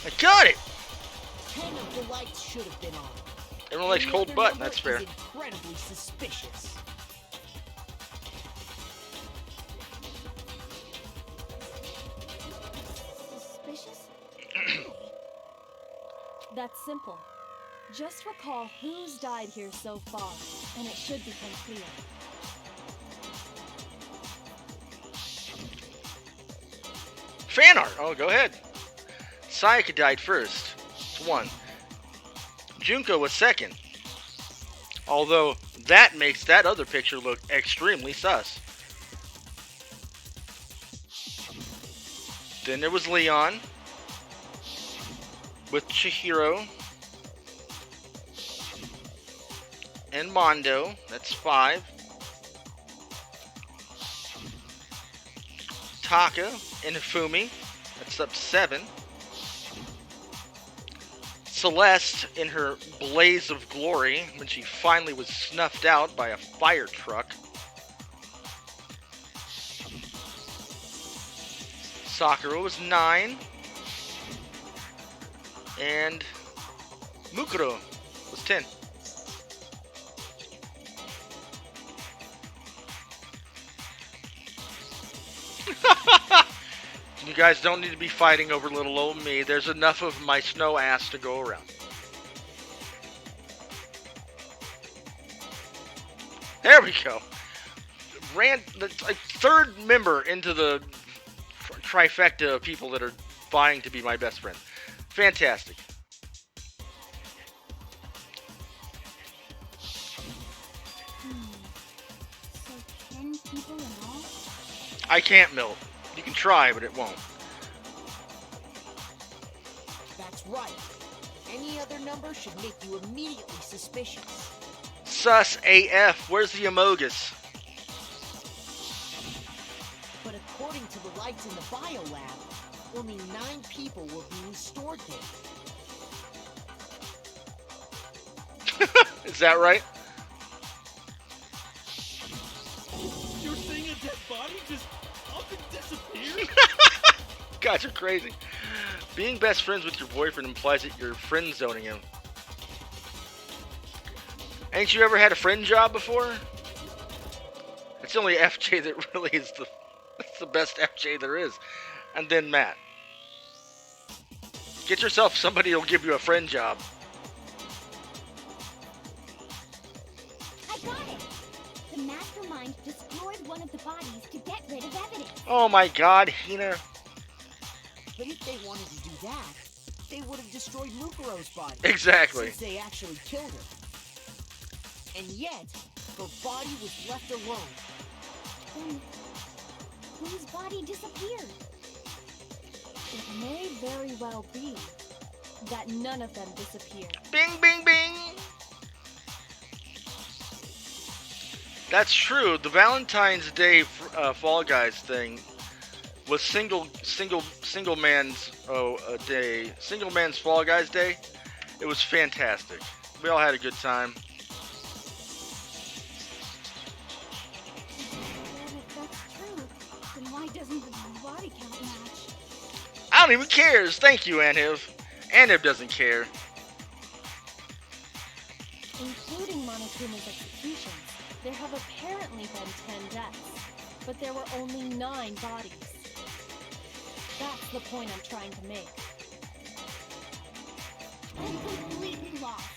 A: I got it!
I: 10 of the lights should have been on.
A: Everyone likes
I: And the
A: cold
I: other
A: butt,
I: number
A: that's fair.
I: is incredibly suspicious.
B: Suspicious? That's simple. Just recall who's died here so far, and it should become clear.
A: Fan art! Oh, go ahead. Sayaka died first. It's 1. Junko was second. Although, that makes that other picture look extremely sus. Then there was Leon. With Chihiro. and Mondo. That's 5. Taka and Hifumi. That's up 7. Celeste in her blaze of glory when she finally was snuffed out by a fire truck. Sakura was 9. And Mukuro was 10. You guys don't need to be fighting over little old me. There's enough of my snow ass to go around. There we go. Like third member into the trifecta of people that are vying to be my best friend. Fantastic.
H: So 10 people in all?
A: I can't, Milt. You can try, but it won't.
I: That's right. Any other number should make you immediately suspicious.
A: Sus AF. Where's the Amogus?
I: But according to the lights in the biolab, only 9 people were being stored there.
A: Is that right?
F: You're saying a dead body just up and disappeared?
A: Guys are crazy. Being best friends with your boyfriend implies that you're friend zoning him. Ain't you ever had a friend job before? It's only FJ that really is the best FJ there is. And then Matt. Get yourself somebody who'll give you a friend job.
H: I got it! The mastermind destroyed one of the bodies to get rid of evidence.
A: Oh my god, Hina.
I: But if they wanted to do that, they would have destroyed Mukuro's body.
A: Exactly.
I: Since they actually killed her. And yet, her body was left alone.
H: Then, whose body disappeared?
B: It may very well be that none of them disappeared.
A: Bing, bing, bing. That's true. The Valentine's Day Fall Guys thing was single man's day. Single man's Fall Guys Day. It was fantastic. We all had a good time.
H: Well, if that's true, then why doesn't the body count match?
A: I don't even care. Thank you, Anhiv. Anhiv doesn't care.
B: Including Monokuma's executions, there have apparently been 10 deaths, but there were only 9 bodies. That's the point I'm trying to make.
H: I'm completely lost.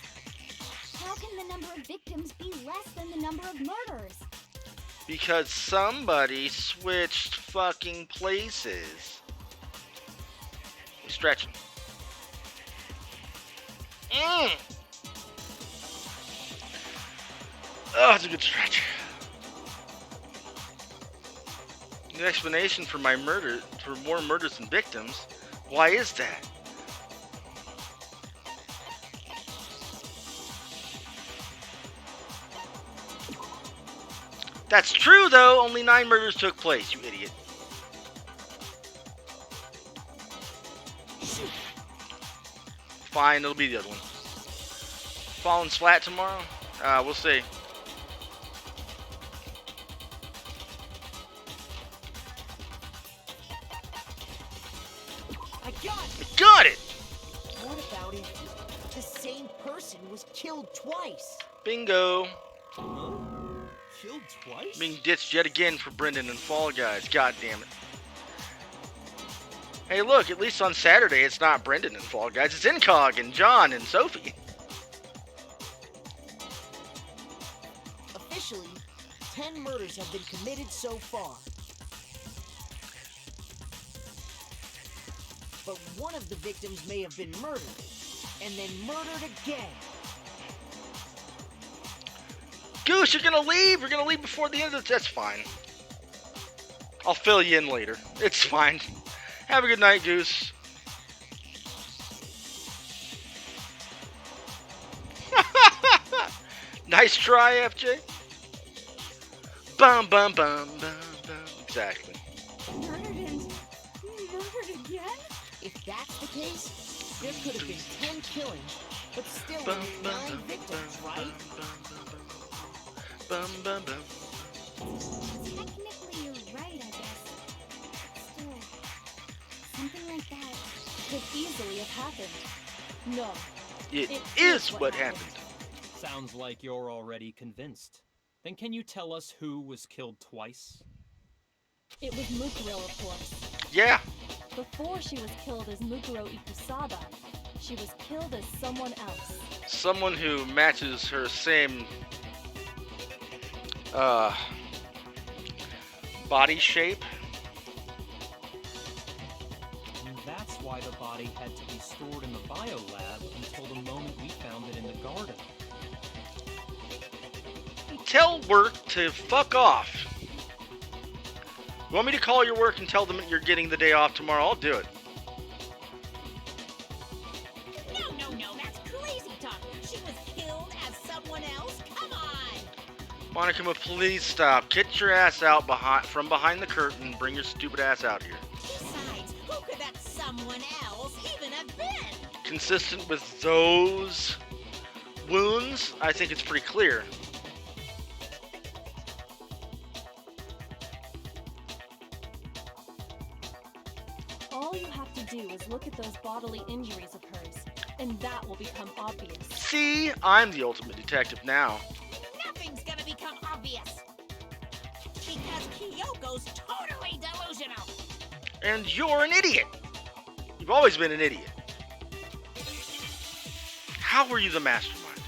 H: How can the number of victims be less than the number of murders?
A: Because somebody switched fucking places. We're stretching. Oh, it's a good stretch. The explanation for my murder, for more murders than victims. Why is that? That's true, though. Only 9 murders took place, you idiot. Fine, it'll be the other one. Falling flat tomorrow? We'll see.
I: I got it!
A: Got it!
I: What about if the same person was killed twice?
A: Bingo.
F: Huh? Killed twice?
A: Being ditched yet again for Brendan and Fall Guys. God damn it. Hey, look, at least on Saturday it's not Brendan and Fall Guys. It's Incog and John and Sophie.
I: Officially, 10 murders have been committed so far. But one of the victims may have been murdered, and then murdered again.
A: Goose, you're gonna leave? You're gonna leave before the end of the... That's fine. I'll fill you in later. It's fine. Have a good night, Goose. Nice try, FJ. Bum bum bum bum bum. Exactly.
B: Murdered and murdered again?
I: If that's the case, there could have been 10 killings, but still
A: Bum
I: only
A: bum
I: 9
A: bum
I: victims, right?
A: bum bum bum.
H: Technically, you're right, I guess. Still, something like that.
B: Could easily have happened. No.
A: It is what happened.
E: Sounds like you're already convinced. Then can you tell us who was killed twice?
B: It was Mukuro, of course.
A: Yeah.
B: Before she was killed as Mukuro Ikusaba, she was killed as someone else.
A: Someone who matches her same body shape.
E: And that's why the body had to be stored in the biolab until the moment we found it in the garden.
A: Tell work to fuck off. You want me to call your work and tell them that you're getting the day off tomorrow? I'll do it.
C: No, that's crazy talk. She was killed as someone else? Come on!
A: Monica, please stop. Get your ass out from behind the curtain and bring your stupid ass out here.
C: Besides, who could that someone else even have been?
A: Consistent with those wounds, I think it's pretty clear.
B: All you have to do is look at those bodily injuries of hers, and that will become obvious.
A: See, I'm the ultimate detective now.
C: Nothing's gonna become obvious. Because Kyoko's totally delusional.
A: And you're an idiot. You've always been an idiot. How were you the mastermind?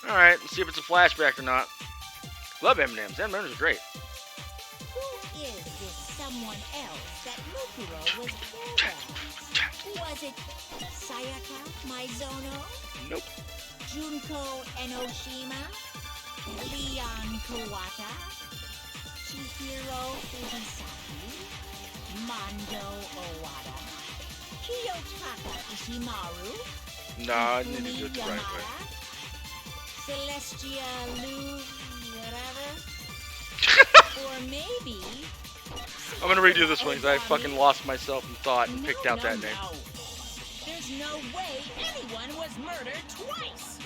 A: Alright, let's see if it's a flashback or not. Love M&M's. M&M's are great.
C: Who is this someone else that Mukuro was killed as? Was it Sayaka Maizono?
A: Nope.
C: Junko Enoshima? Leon Kawata? Chihiro Fujisaki? Mondo Owada? Kiyotaka Ishimaru?
A: No, I need to do it the right way.
C: Yamada? Celestia Lu, whatever. Or maybe.
A: I'm gonna redo this one because I fucking lost myself in thought and picked out that name.
C: No. There's no way anyone was murdered twice.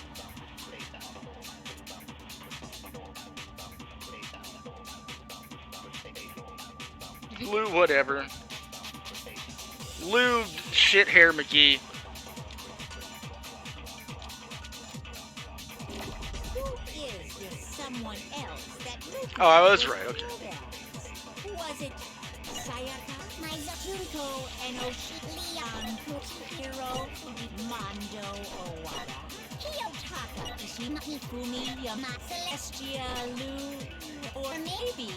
A: Lou, whatever. Lou, shit hair McGee.
C: Who is this someone else that Mukuro
A: Oh, I was right, okay.
C: killed as? Was it Sayaka, Junko Enoshi, Leon Kuchihiro, Mondo Owada, Kiyotaka Ishimaki, Fumi Yama, Celestia Lu, or maybe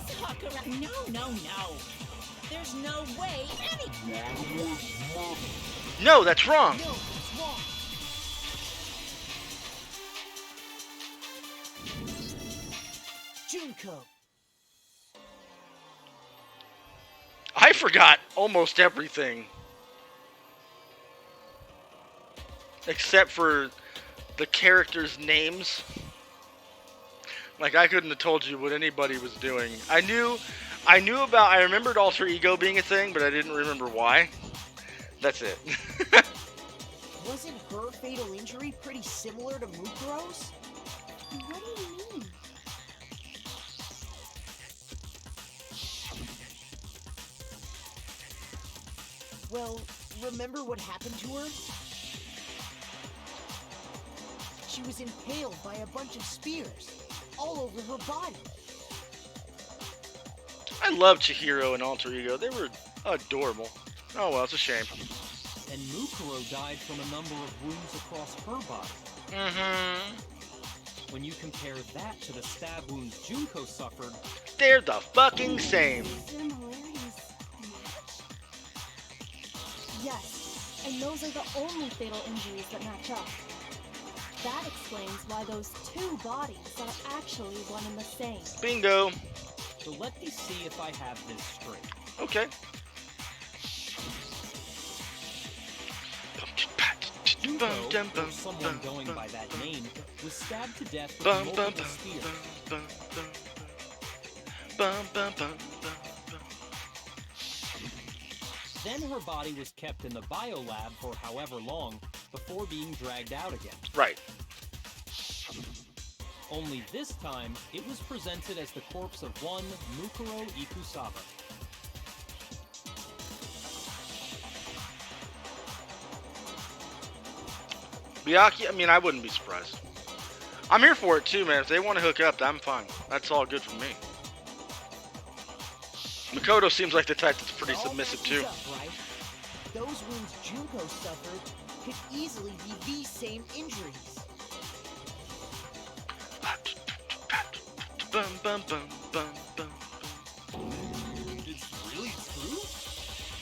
C: Sakura? No. There's no way any.
A: No, that's wrong.
I: No, it's wrong. Junko.
A: I forgot almost everything. Except for the characters' names. Like, I couldn't have told you what anybody was doing. I remembered Alter Ego being a thing, but I didn't remember why. That's it.
I: Wasn't her fatal injury pretty similar to Mukuro's?
H: What do you mean?
I: Well, remember what happened to her? She was impaled by a bunch of spears, all over her body.
A: I love Chihiro and Alter Ego. They were adorable. Oh well, it's a shame.
E: And Mukuro died from a number of wounds across her body.
A: Mm-hmm.
E: When you compare that to the stab wounds Junko suffered,
A: They're the fucking same.
B: Similarities match? Yes, and those are the only fatal injuries that match up. That explains why those two bodies are actually one and the same.
A: Bingo.
E: so let me see if I have this straight.
A: Okay.
E: Junko,
A: dum,
E: or
A: bum,
E: someone
A: bum,
E: going
A: bum.
E: by that name, was stabbed to death with
A: Bum, bum,
E: multiple
A: bum,
E: spears.
A: bum, bum, bum, bum, bum, bum, bum.
E: Then her body was kept in the biolab for however long before being dragged out again.
A: Right.
E: Only this time, it was presented as the corpse of one Mukuro Ikusaba.
A: Miyaki, I mean, I wouldn't be surprised. I'm here for it too, man. If they want to hook up, I'm fine. That's all good for me. Makoto seems like the type that's pretty
I: It all
A: submissive
I: matches
A: too.
I: up, right? Those wounds Junko suffered could easily be these same injuries.
A: Bum, bum, bum, bum, bum.
F: It's really true?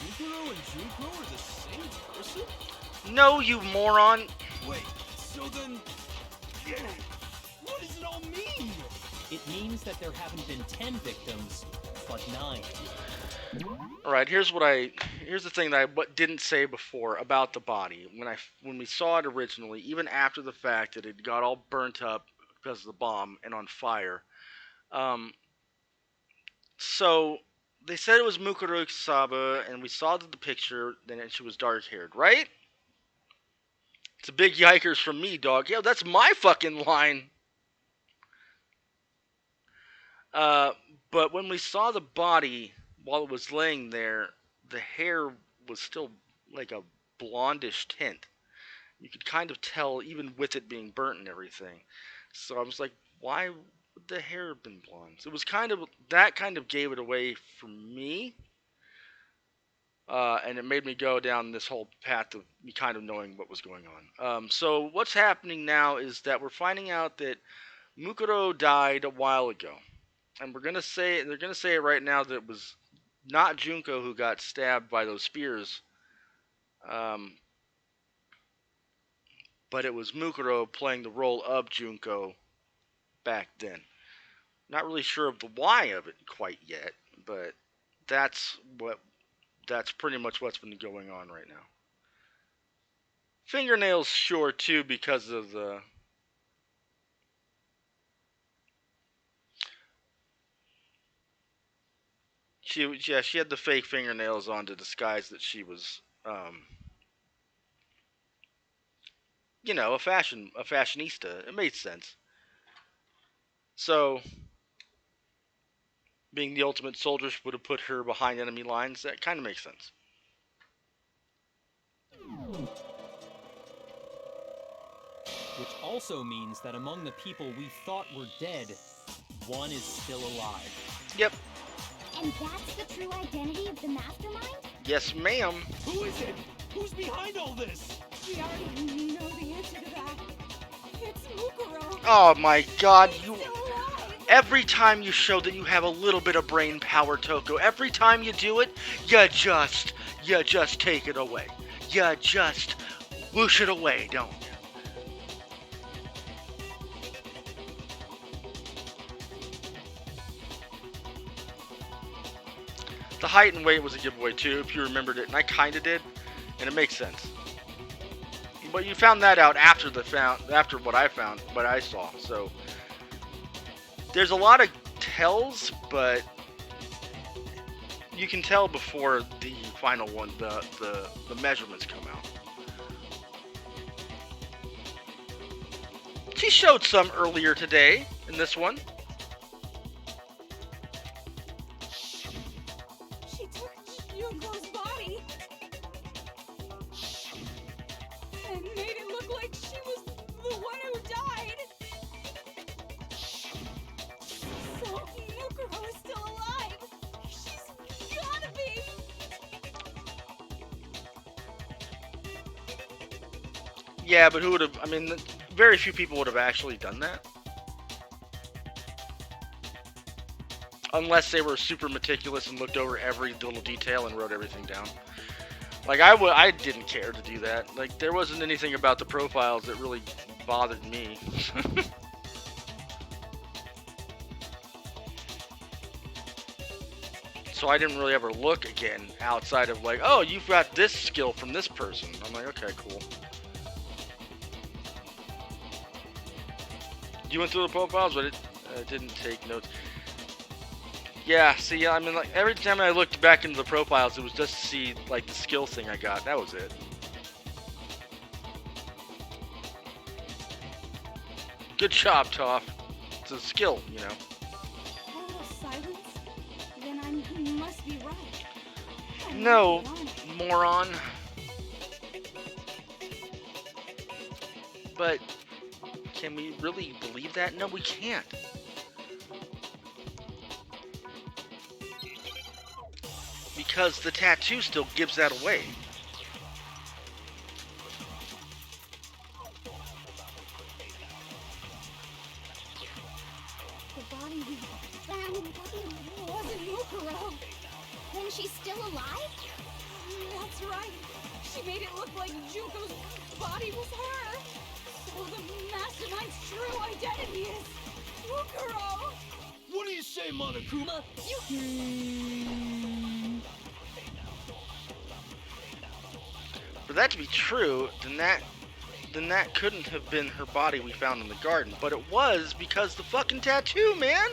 F: Jukuro and Junko are the same person?
A: No, you moron.
F: Wait, so then... Yeah, what does it all mean?
E: It means that there haven't been 10 victims, but 9.
A: All right, here's the thing that I didn't say before about the body. When we saw it originally, even after the fact that it got all burnt up because of the bomb and on fire. So they said it was Mukuro Saba, and we saw the picture, then she was dark-haired, right? It's a big yikers from me, dog. Yeah, that's my fucking line. But when we saw the body while it was laying there, the hair was still like a blondish tint. You could kind of tell, even with it being burnt and everything. So I was like, why would the hair have been blonde? So it was that kind of gave it away for me. And it made me go down this whole path of me kind of knowing what was going on. So what's happening now is that we're finding out that Mukuro died a while ago. And they're gonna say it right now that it was not Junko who got stabbed by those spears. But it was Mukuro playing the role of Junko back then. Not really sure of the why of it quite yet, but that's pretty much what's been going on right now. Fingernails, sure, too, because of the... She had the fake fingernails on to disguise that she was, you know, a fashionista. It made sense. So, being the ultimate soldier would have put her behind enemy lines. That kind of makes sense.
E: Which also means that among the people we thought were dead, one is still alive.
A: Yep.
H: And that's the true identity of the mastermind?
A: Yes, ma'am.
F: Who is it? Who's behind all this?
B: We already know the answer to that. It's Mukuro.
A: Oh my god, you...
B: Still alive.
A: Every time you show that you have a little bit of brain power, Toko, every time you do it, you just take it away. You just whoosh it away, don't you? The height and weight was a giveaway too, if you remembered it, and I kinda did, and it makes sense. But you found that out after what I saw, so there's a lot of tells, but you can tell before the final one, the measurements come out. She showed some earlier today in this one.
B: She took Yuko's body and made it look like she was the one who died. So Mukuro is still alive. She's gotta be.
A: Yeah, but who would have? I mean, very few people would have actually done that. Unless they were super meticulous and looked over every little detail and wrote everything down. Like, I didn't care to do that. Like, there wasn't anything about the profiles that really bothered me. So I didn't really ever look again outside of like, oh, you've got this skill from this person. I'm like, okay, cool. You went through the profiles, but it didn't take notes. Yeah, see, I mean, like, every time I looked back into the profiles, it was just to see, like, the skill thing I got. That was it. Good job, Toph. It's a skill, you know.
H: A little silence? Then I must be right. I
A: No,
H: must be wrong.
A: moron. But can we really believe that? No, we can't. Because the tattoo still gives that away.
H: The body we found wasn't Mukuro. Then she's still alive?
B: That's right. She made it look like Junko's body was her. So the mastermind's true identity is Mukuro.
F: What do you say, Monokuma?
A: For that to be true, then that couldn't have been her body we found in the garden. But it was because the fucking tattoo, man!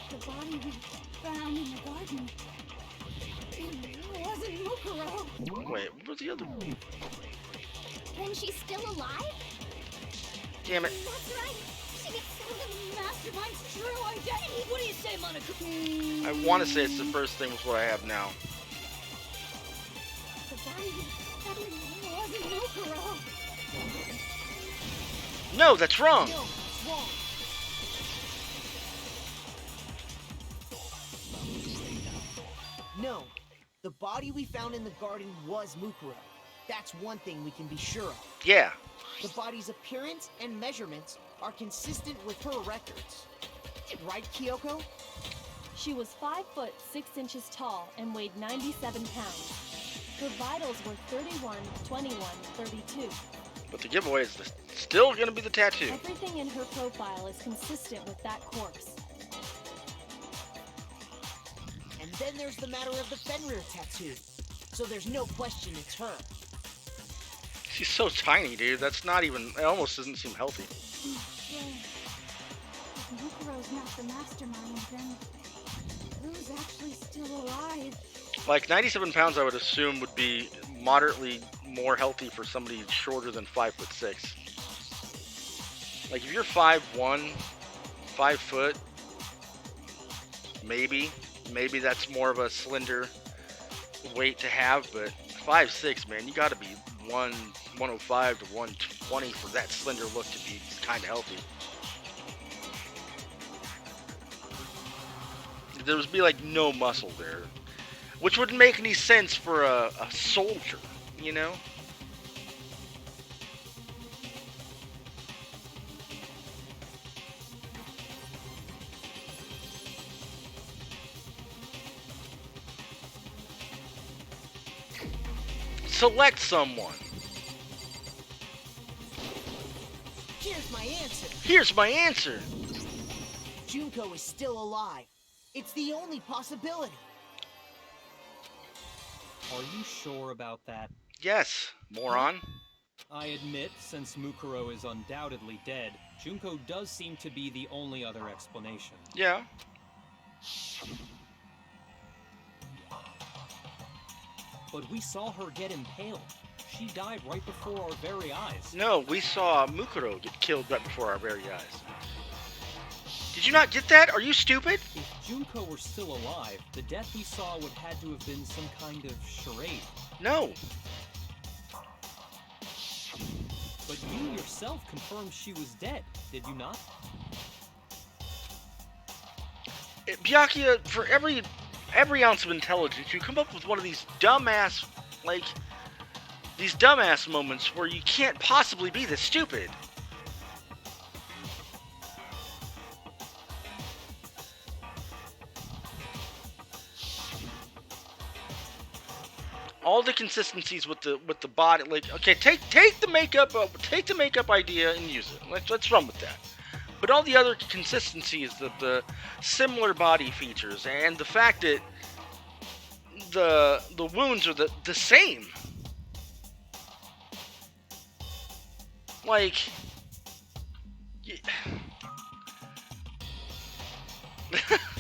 H: The body we found in the garden. It wasn't Mukuro.
A: Wait, what was the other?
H: Then she's still alive?
A: Damn it.
H: That's right. She gets the mastermind's true identity.
B: What do you say, Monaco?
A: I want to say it's the first thing with what I have now.
H: The body we found wasn't Mukuro.
A: No, that's wrong!
I: No, it's wrong. No, the body we found in the garden was Mukuro. That's one thing we can be sure of.
A: Yeah.
I: The body's appearance and measurements are consistent with her records. Right, Kyoko?
B: She was 5 foot 6 inches tall and weighed 97 pounds. Her vitals were 31, 21, 32.
A: But the giveaway is still gonna be the tattoo.
B: Everything in her profile is consistent with that corpse.
I: And then there's the matter of the Fenrir tattoo. So there's no question it's her.
A: She's so tiny, dude. That's not even. It almost doesn't seem healthy.
H: If Mukuro's not the mastermind, then who's actually still alive?
A: Like 97 pounds, I would assume would be moderately more healthy for somebody shorter than 5'6". Like if you're 5'1", 5 foot, maybe that's more of a slender weight to have. But 5'6", man, you got to be 105 to 120 for that slender look to be kind of healthy. There would be like no muscle there, which wouldn't make any sense for a soldier, you know? Select someone.
I: Here's my answer.
A: Here's my answer.
I: Junko is still alive. It's the only possibility.
E: Are you sure about that?
A: Yes, moron.
E: I admit, since Mukuro is undoubtedly dead, Junko does seem to be the only other explanation.
A: Yeah.
E: But we saw her get impaled. She died right before our very eyes.
A: No, we saw Mukuro get killed right before our very eyes. Did you not get that? Are you stupid?
E: If Junko were still alive, the death we saw would had to have been some kind of charade.
A: No.
E: But you yourself confirmed she was dead, did you not?
A: Byakuya, for every ounce of intelligence, you come up with one of these dumbass moments where you can't possibly be this stupid. All the consistencies with the body, like, okay, take the makeup idea and use it. Let's run with that. But all the other consistencies, the similar body features, and the fact that the wounds are the same. Like,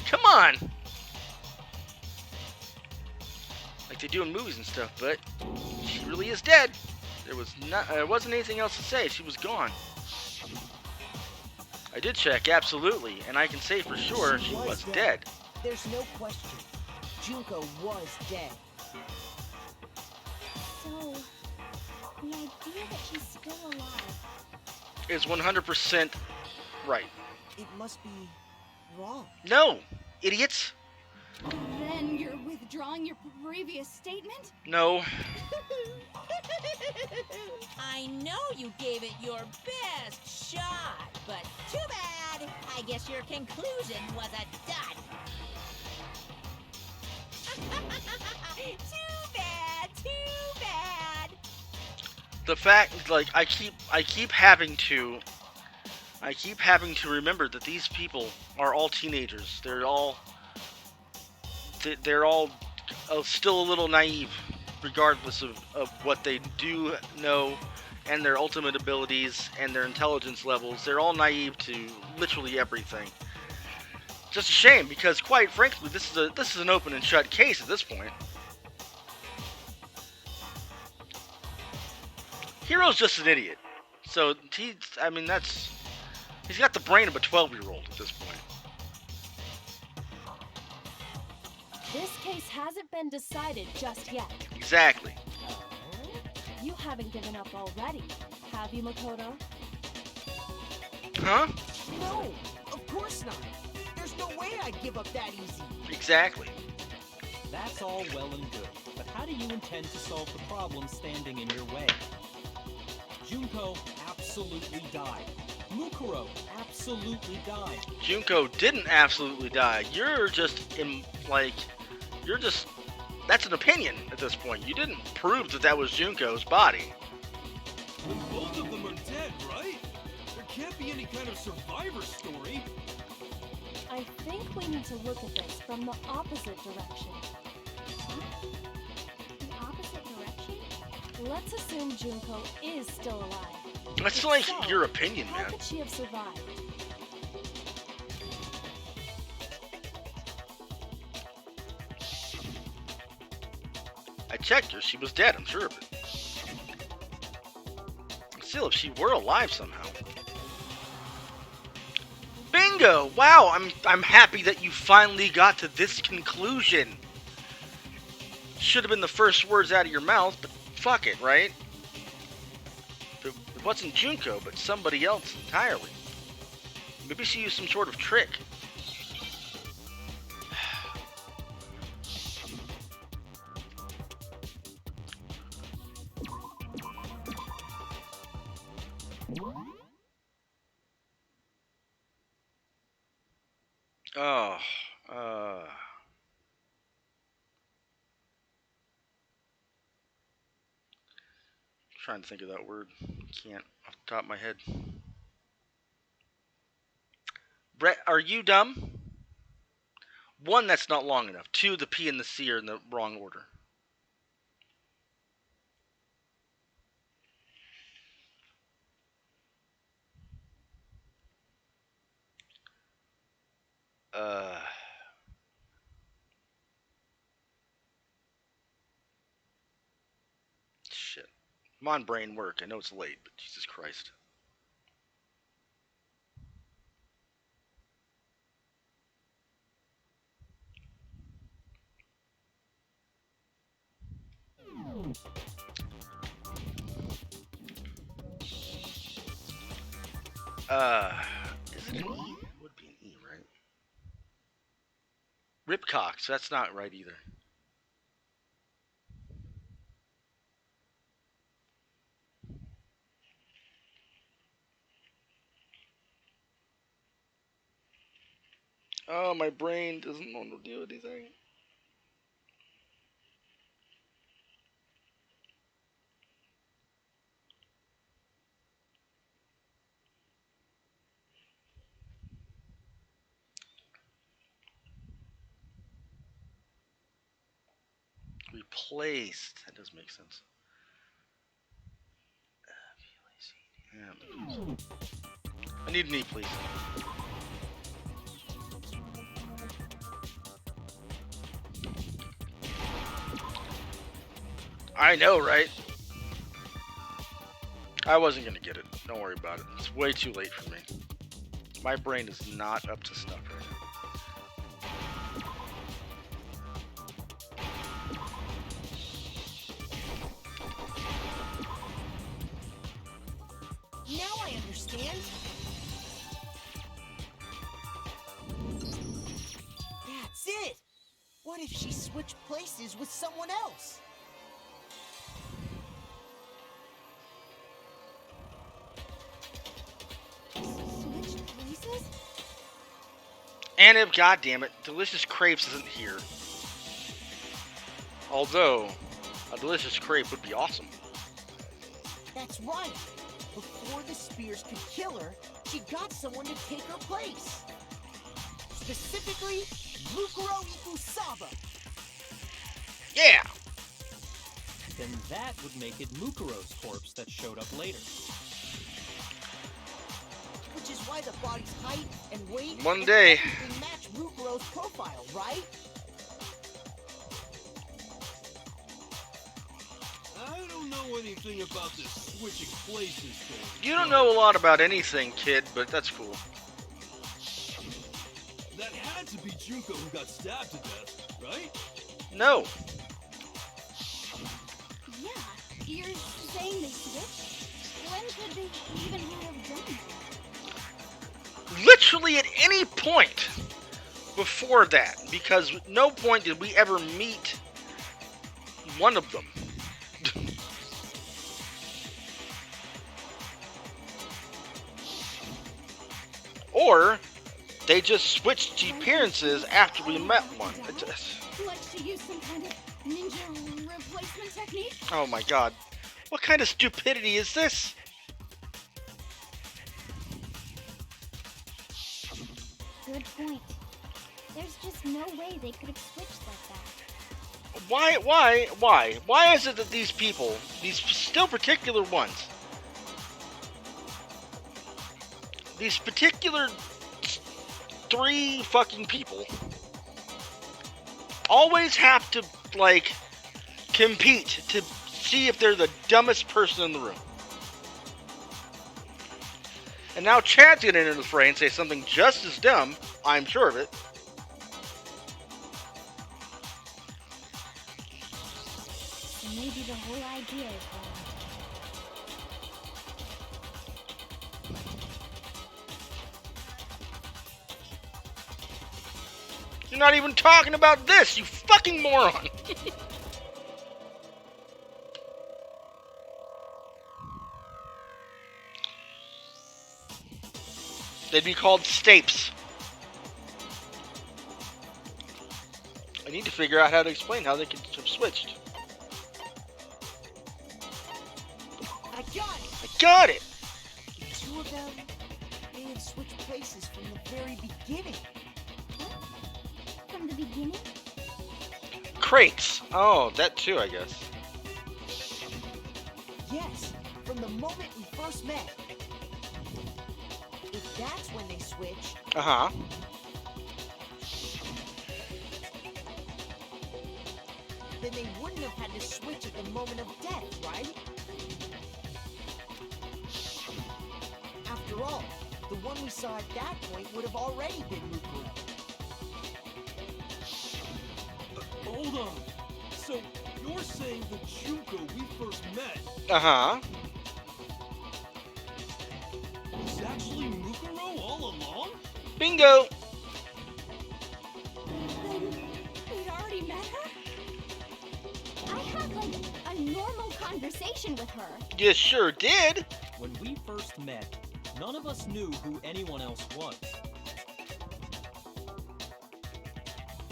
A: come on. Like they do in movies and stuff, but she really is dead. There wasn't anything else to say. She was gone. I did check, absolutely, and I can say for sure she was dead.
I: There's no question. Junko was dead.
H: So, the idea that she's still alive.
A: Is 100% right.
I: It must be wrong.
A: No, idiots.
H: Then you're withdrawing your previous statement?
A: No.
C: I know you gave it your best shot, but too bad. I guess your conclusion was a dud. Too bad, too bad.
A: The fact, like, I keep having to remember that these people are all teenagers. They're all still a little naive, regardless of what they do know and their ultimate abilities and their intelligence levels. They're all naive to literally everything. Just a shame, because quite frankly, this is an open and shut case at this point. Hero's just an idiot. So he's got the brain of a 12-year-old at this point.
B: This case hasn't been decided just yet.
A: Exactly.
B: You haven't given up already, have you, Makoto?
A: Huh?
I: No, of course not. There's no way I'd give up that easy.
A: Exactly.
E: That's all well and good, but how do you intend to solve the problem standing in your way? Junko absolutely died. Mukuro absolutely died.
A: Junko didn't absolutely die. That's an opinion at this point. You didn't prove that was Junko's body.
F: Then both of them are dead, right? There can't be any kind of survivor story.
B: I think we need to look at this from the opposite direction.
H: The opposite direction?
B: Let's assume Junko is still alive.
A: That's
B: If
A: like
B: so,
A: your opinion,
B: how
A: man.
B: could she have survived?
A: I checked her. She was dead, I'm sure of it. Still, if she were alive somehow. Bingo! Wow, I'm happy that you finally got to this conclusion. Should have been the first words out of your mouth, but fuck it, right? It wasn't Junko, but somebody else entirely. Maybe she used some sort of trick. Oh, trying to think of that word. Can't off the top of my head. Brett, are you dumb? One, that's not long enough. Two, the P and the C are in the wrong order. Shit. Come on, brain, work. I know it's late, but Jesus Christ. Is it an E? It would be an E, right? Ripcock, so that's not right either. Oh, my brain doesn't want to do anything. Replaced. That does make sense. Yeah. I need a knee, please. I know, right? I wasn't gonna get it. Don't worry about it. It's way too late for me. My brain is not up to snuff right now.
I: Now I understand. That's it. What if she switched places with someone else?
H: Switched places?
A: And if, goddammit, Delicious Crepes isn't here. Although, a Delicious Crepe would be awesome.
I: That's right. Before the Spears could kill her, she got someone to take her place. Specifically, Mukuro Ikusaba.
A: Yeah!
E: Then that would make it Mukuro's corpse that showed up later.
I: Which is why the body's height and weight
A: One
I: and
A: day.
I: everything match Mukuro's profile, right?
F: I don't know anything about this switching places thing.
A: You don't know a lot about anything, kid, but that's cool.
F: That had to be Junko who got stabbed to death, right?
A: No.
H: Yeah, you're saying they switched? When could they even have done that?
A: Literally at any point before that, because at no point did we ever meet one of them. Or they just switched appearances after we met one. It just...
H: Like to use some kind of ninja replacement technique?
A: Oh my god. What kind of stupidity is this?
H: Good point. There's just no way they could have switched like that.
A: Why is it that these people, these still particular ones, these particular 3 fucking people, always have to, like, compete to see if they're the dumbest person in the room? And now Chad's gonna enter the fray and say something just as dumb, I'm sure of it.
H: So maybe the whole idea is wrong.
A: You're not even talking about this, you fucking moron! They'd be called stapes. I need to figure out how to explain how they could have switched.
I: I got it.
A: I got it!
I: The 2 of them, they had switched places from the very beginning.
H: From the beginning?
A: Crates. Oh, that too, I guess.
I: Yes, from the moment we first met. If that's when they switched,
A: Uh-huh.
I: then they wouldn't have had to switch at the moment of death, right? After all, the one we saw at that point would have already been Mukuro.
F: Hold on. So, you're saying the Junko we first met
A: Uh-huh.
F: was actually Mukuro all along?
A: Bingo!
H: Then we'd already met her? I had like a normal conversation with her.
A: You sure did!
E: When we first met, none of us knew who anyone else was.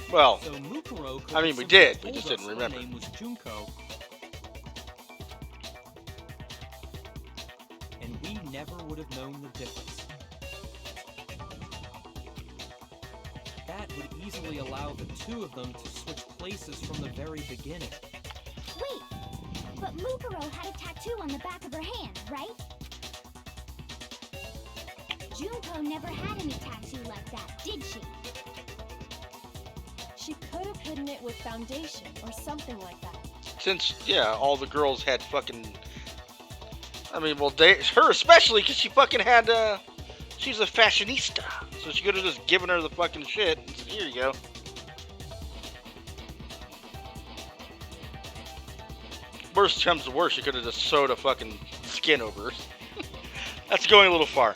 A: Well,
E: So Mukuro could
A: I mean,
E: have
A: we
E: simply
A: did, we
E: told
A: just
E: us
A: didn't
E: her
A: remember.
E: name was Junko. And we never would have known the difference. That would easily allow the 2 of them to switch places from the very beginning.
H: Wait, but Mukuro had a tattoo on the back of her hand, right? Junko never had any tattoo like that, did she?
B: She could have hidden it with foundation or something like that.
A: Since, yeah, all the girls had fucking... I mean, well, her especially, because she fucking had, she's a fashionista. So she could have just given her the fucking shit and said, here you go. Worst comes to worst, she could have just sewed a fucking skin over her. That's going a little far.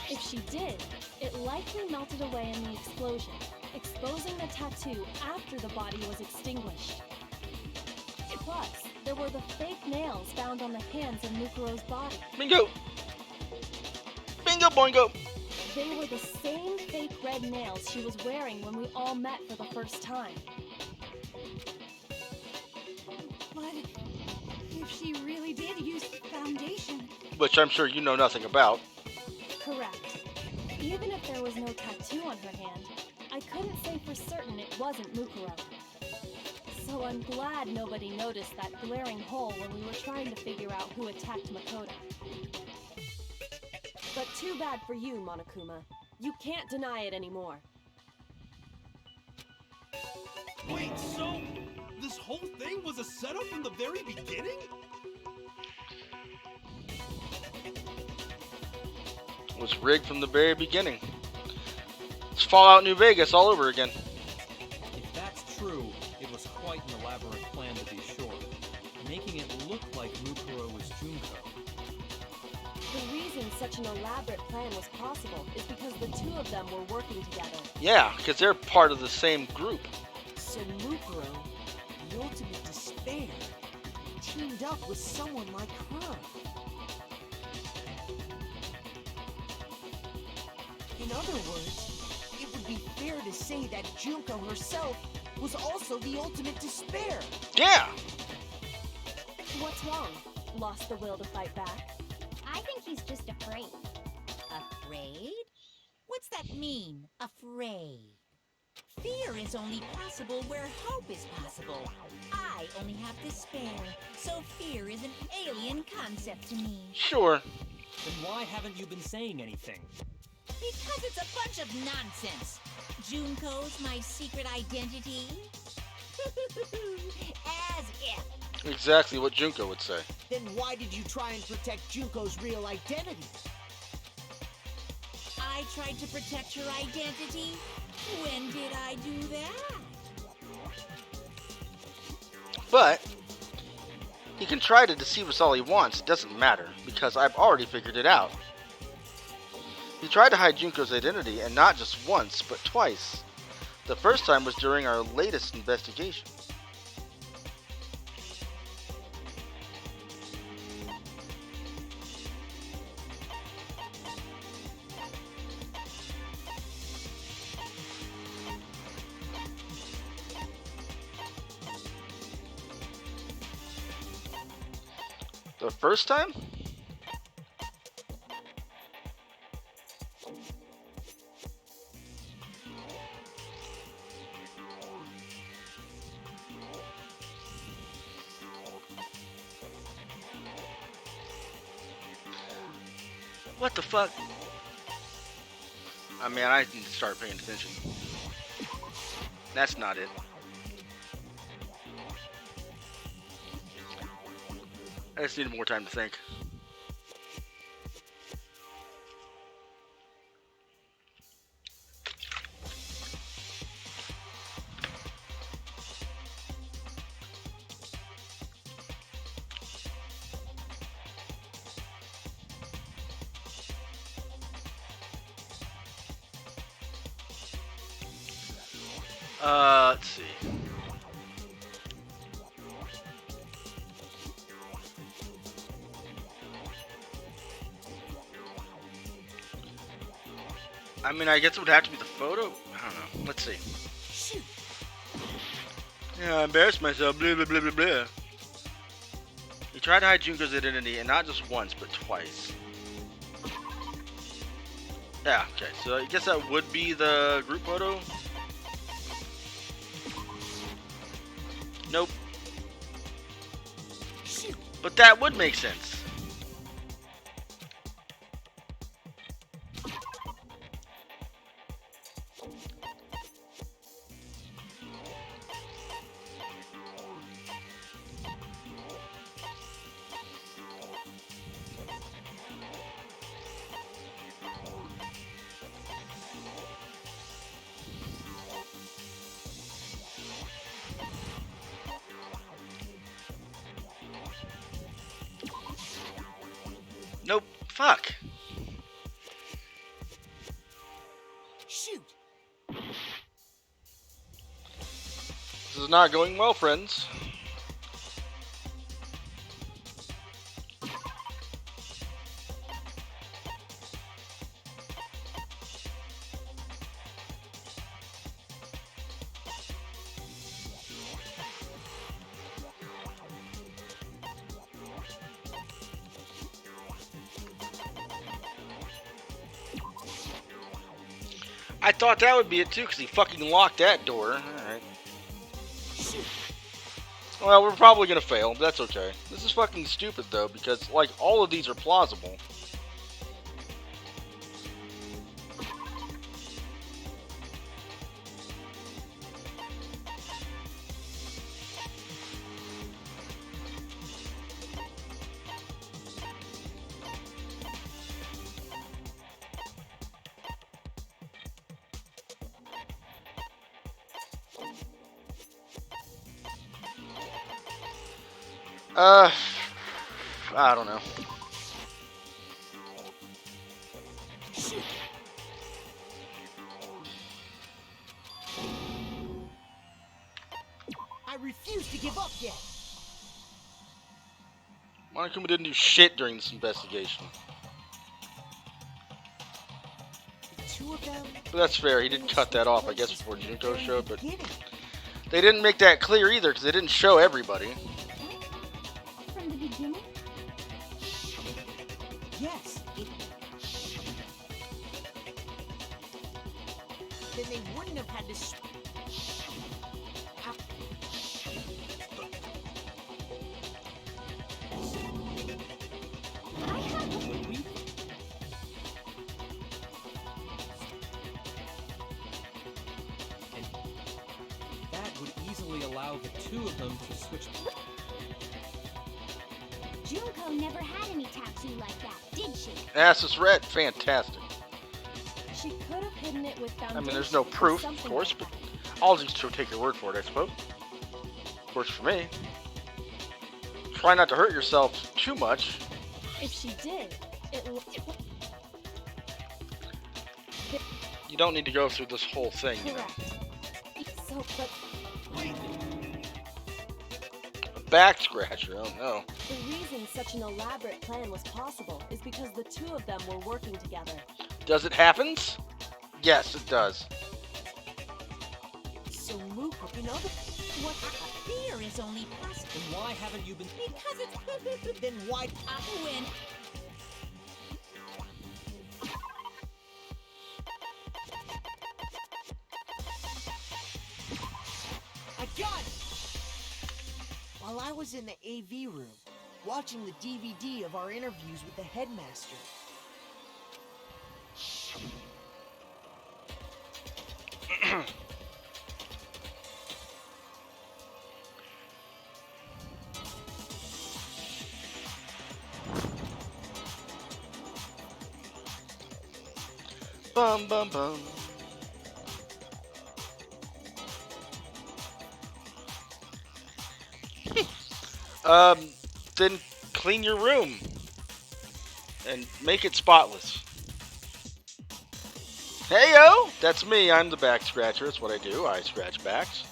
B: If she did, it likely melted away in the explosion, exposing the tattoo after the body was extinguished. Plus, there were the fake nails found on the hands of Mukuro's body.
A: Bingo! Bingo boingo!
B: They were the same fake red nails she was wearing when we all met for the first time.
H: But if she really did use foundation...
A: Which I'm sure you know nothing about.
B: Correct. Even if there was no tattoo on her hand, I couldn't say for certain it wasn't Mukuro. So I'm glad nobody noticed that glaring hole when we were trying to figure out who attacked Makoto. But too bad for you, Monokuma. You can't deny it anymore.
F: Wait, so this whole thing was a setup from the very beginning?
A: It was rigged from the very beginning. It's Fallout New Vegas all over again.
E: If that's true, it was quite an elaborate plan to be sure, making it look like Mukuro was Junko.
B: The reason such an elaborate plan was possible is because the two of them were working together.
A: Yeah, because they're part of the same group.
I: So Mukuro, the ultimate despair, teamed up with someone like her. In other words, it would be fair to say that Junko herself was also the ultimate despair.
A: Yeah!
B: What's wrong? Lost the will to fight back?
H: I think he's just afraid.
I: Afraid? What's that mean, afraid? Fear is only possible where hope is possible. I only have despair, so fear is an alien concept to me.
A: Sure.
E: Then why haven't you been saying anything?
I: Because it's a bunch of nonsense. Junko's my secret identity? As if.
A: Exactly what Junko would say.
I: Then why did you try and protect Junko's real identity? I tried to protect her identity? When did I do that?
A: But he can try to deceive us all he wants. It doesn't matter, because I've already figured it out. He tried to hide Junko's identity, and not just once, but twice. The first time was during our latest investigation. The first time? What the fuck? I mean, I need to start paying attention. That's not it. I just need more time to think. Let's see. I mean, I guess it would have to be the photo. I don't know. Let's see.
I: Shoot.
A: Yeah, I embarrassed myself. Blah, blah, blah, blah, blah. He tried to hide Junko's identity, and not just once, but twice. Yeah, okay. So I guess that would be the group photo. Nope.
I: Shoot.
A: But that would make sense. Fuck.
I: Shoot!
A: This is not going well, friends. I thought that would be it too, because he fucking locked that door. Alright. Well, we're probably gonna fail, but that's okay. This is fucking stupid though, because, like, all of these are plausible. I don't know.
I: I refuse to give up yet.
A: Monokuma didn't do shit during this investigation.
I: The two of them.
A: But that's fair, he did cut that off, I guess, before Junko showed, but they didn't make that clear either, because they didn't show everybody.
H: From the beginning?
I: Yes. Then they wouldn't have had to.
E: That would easily allow the two of them to switch.
H: Junko never had any tattoo like that, did she?
A: Ass is red, fantastic.
B: She could have hidden it with foundation.
A: I mean, there's no proof, of course, but I'll just take your word for it, I suppose. Works for me. Try not to hurt yourself too much.
B: If she did,
A: You don't need to go through this whole thing, you know.
B: correct. So, but
A: A back scratcher, oh no.
B: the reason such an elaborate plan was possible is because the two of them were working together.
A: Does it happens? Yes, it does.
I: So Muko, you know what fear is only possible.
E: Then why haven't you been?
I: Because it's then why I win? I got it. While I was in the AV room, watching the DVD of our interviews with the headmaster.
A: Bum bum bum. Then clean your room and make it spotless. Heyo, that's me. I'm the back scratcher. That's what I do. I scratch backs.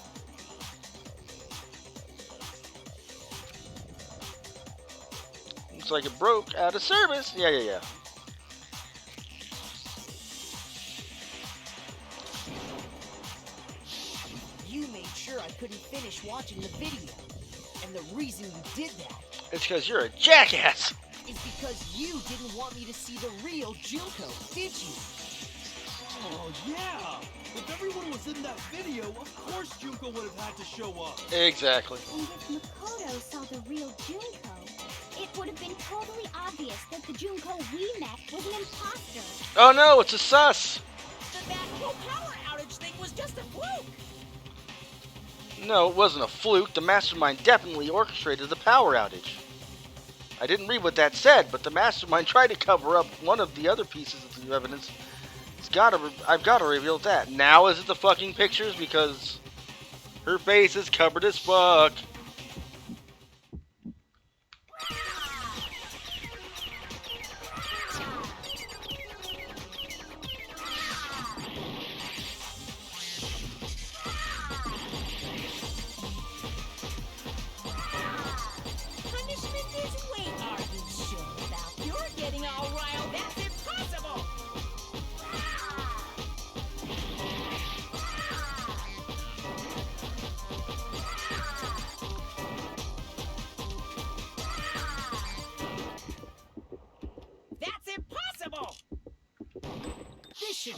A: Looks like it broke out of service. Yeah.
I: You made sure I couldn't finish watching the video. And the reason you did that
A: It's because you're a jackass.
I: is because you didn't want me to see the real Junko, did you?
F: Oh, yeah! If everyone was in that video, of course Junko would have had to show up.
A: Exactly.
H: And if Makoto saw the real Junko, it would have been totally obvious that the Junko we met was an imposter.
A: Oh no, it's a sus.
I: That whole power outage thing was just a fluke!
A: No, it wasn't a fluke. The mastermind definitely orchestrated the power outage. I didn't read what that said, but the mastermind tried to cover up one of the other pieces of the evidence. I've got to reveal that. Now is it the fucking pictures? Because her face is covered as fuck.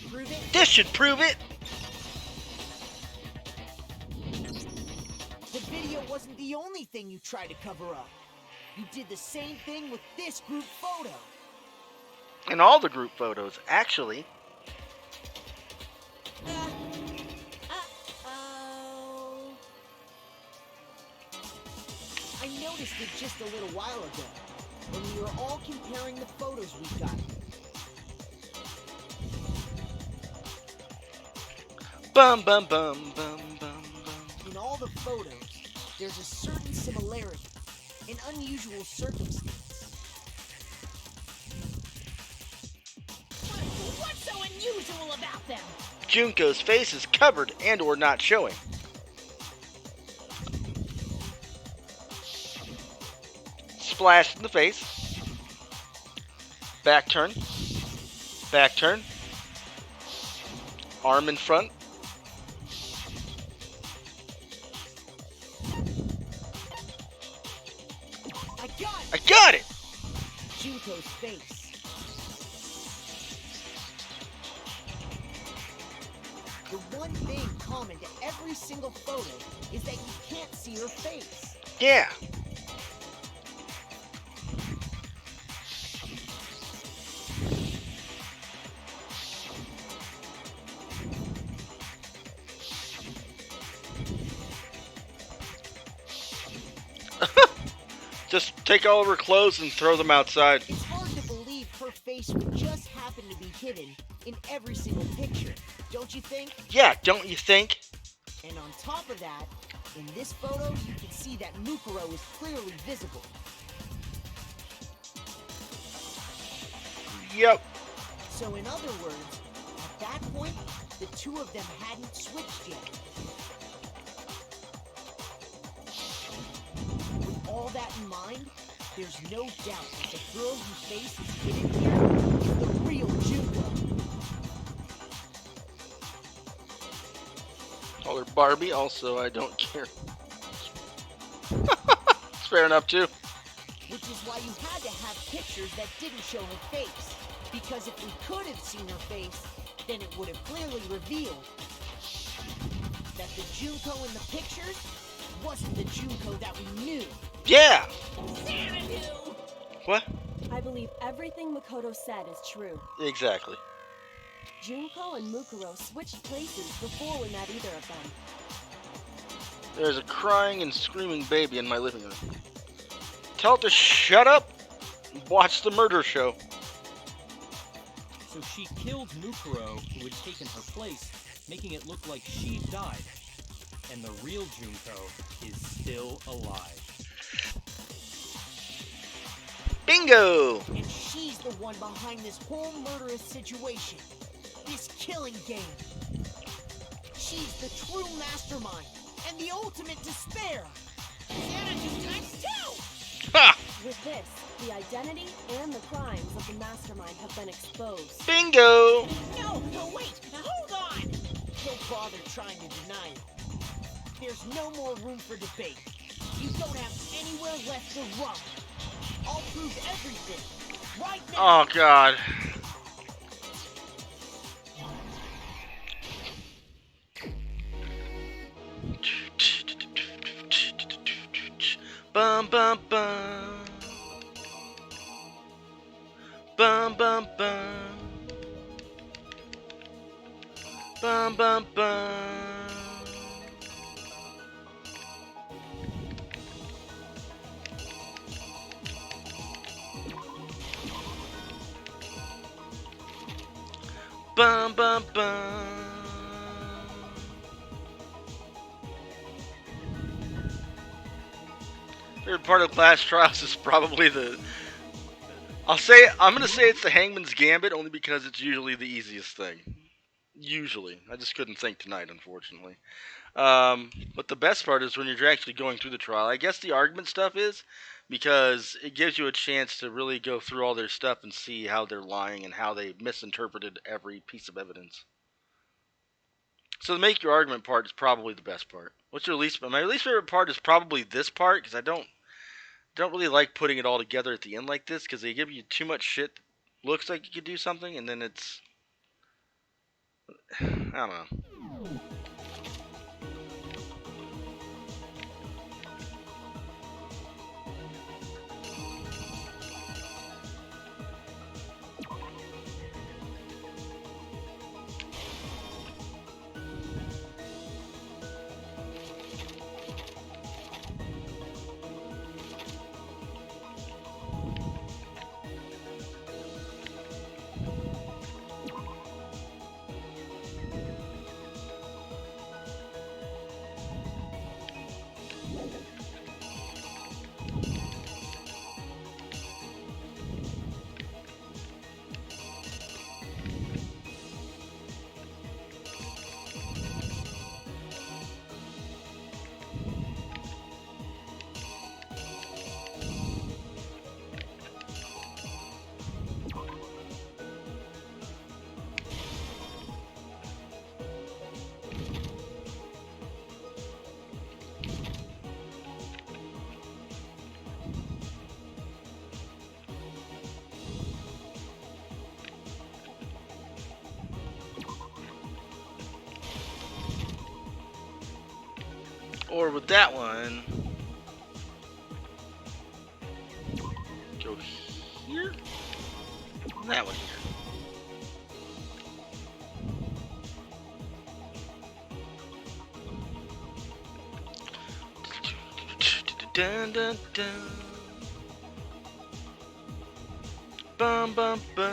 I: prove it?
A: This should prove it!
I: The video wasn't the only thing you tried to cover up. You did the same thing with this group photo.
A: And all the group photos, actually.
I: Uh-oh. I noticed it just a little while ago, when we were all comparing the photos we got.
A: Bum bum bum bum bum bum.
I: In all the photos, there's a certain similarity, an unusual circumstance.
C: What's so unusual about them?
A: Junko's face is covered and or not showing. Splash in the face. Back turn. Back turn. Arm in front. I got it!
I: Junko's face. The one thing common to every single photo is that you can't see her face.
A: Yeah. Just take all of her clothes and throw them outside.
I: It's hard to believe her face would just happen to be hidden in every single picture, don't you think?
A: Yeah, don't you think?
I: And on top of that, in this photo, you can see that Mukuro is clearly visible.
A: Yep.
I: So in other words, at that point, the two of them hadn't switched yet. With all that in mind, there's no doubt that the girl whose face is hidden here is the real Junko.
A: Call her Barbie, also I don't care. It's fair enough too.
I: Which is why you had to have pictures that didn't show her face. Because if we could have seen her face, then it would have clearly revealed that the Junko in the pictures wasn't the Junko that we knew.
A: Yeah!
C: Xanadu!
A: What?
B: I believe everything Makoto said is true.
A: Exactly.
B: Junko and Mukuro switched places before we met either of them.
A: There's a crying and screaming baby in my living room. Tell it to shut up and watch the murder show.
E: So she killed Mukuro, who had taken her place, making it look like she died. And the real Junko is still alive.
A: Bingo!
I: And she's the one behind this whole murderous situation. This killing game. She's the true mastermind and the ultimate despair.
C: Xanadu times 2!
A: Ha!
B: With this, the identity and the crimes of the mastermind have been exposed.
A: Bingo!
C: No, wait! Hold on!
I: Don't bother trying to deny it. There's no more room for debate. You don't have anywhere left to run. I'll prove everything. Right now.
A: Oh god. Bum bum bum. Bum bum bum. Bum bum bum. Bum bum bum. Third part of Class Trials is probably I'm gonna say it's the Hangman's Gambit only because it's usually the easiest thing. Usually. I just couldn't think tonight, unfortunately. But the best part is when you're actually going through the trial. I guess the argument stuff is because it gives you a chance to really go through all their stuff and see how they're lying and how they misinterpreted every piece of evidence. So the make your argument part is probably the best part. What's your least? My least favorite part is probably this part because I don't really like putting it all together at the end like this because they give you too much shit. Looks like you could do something and then it's I don't know. Or with that one, go here, and that one here. Dun, dun, dun. Bum, bum, bum.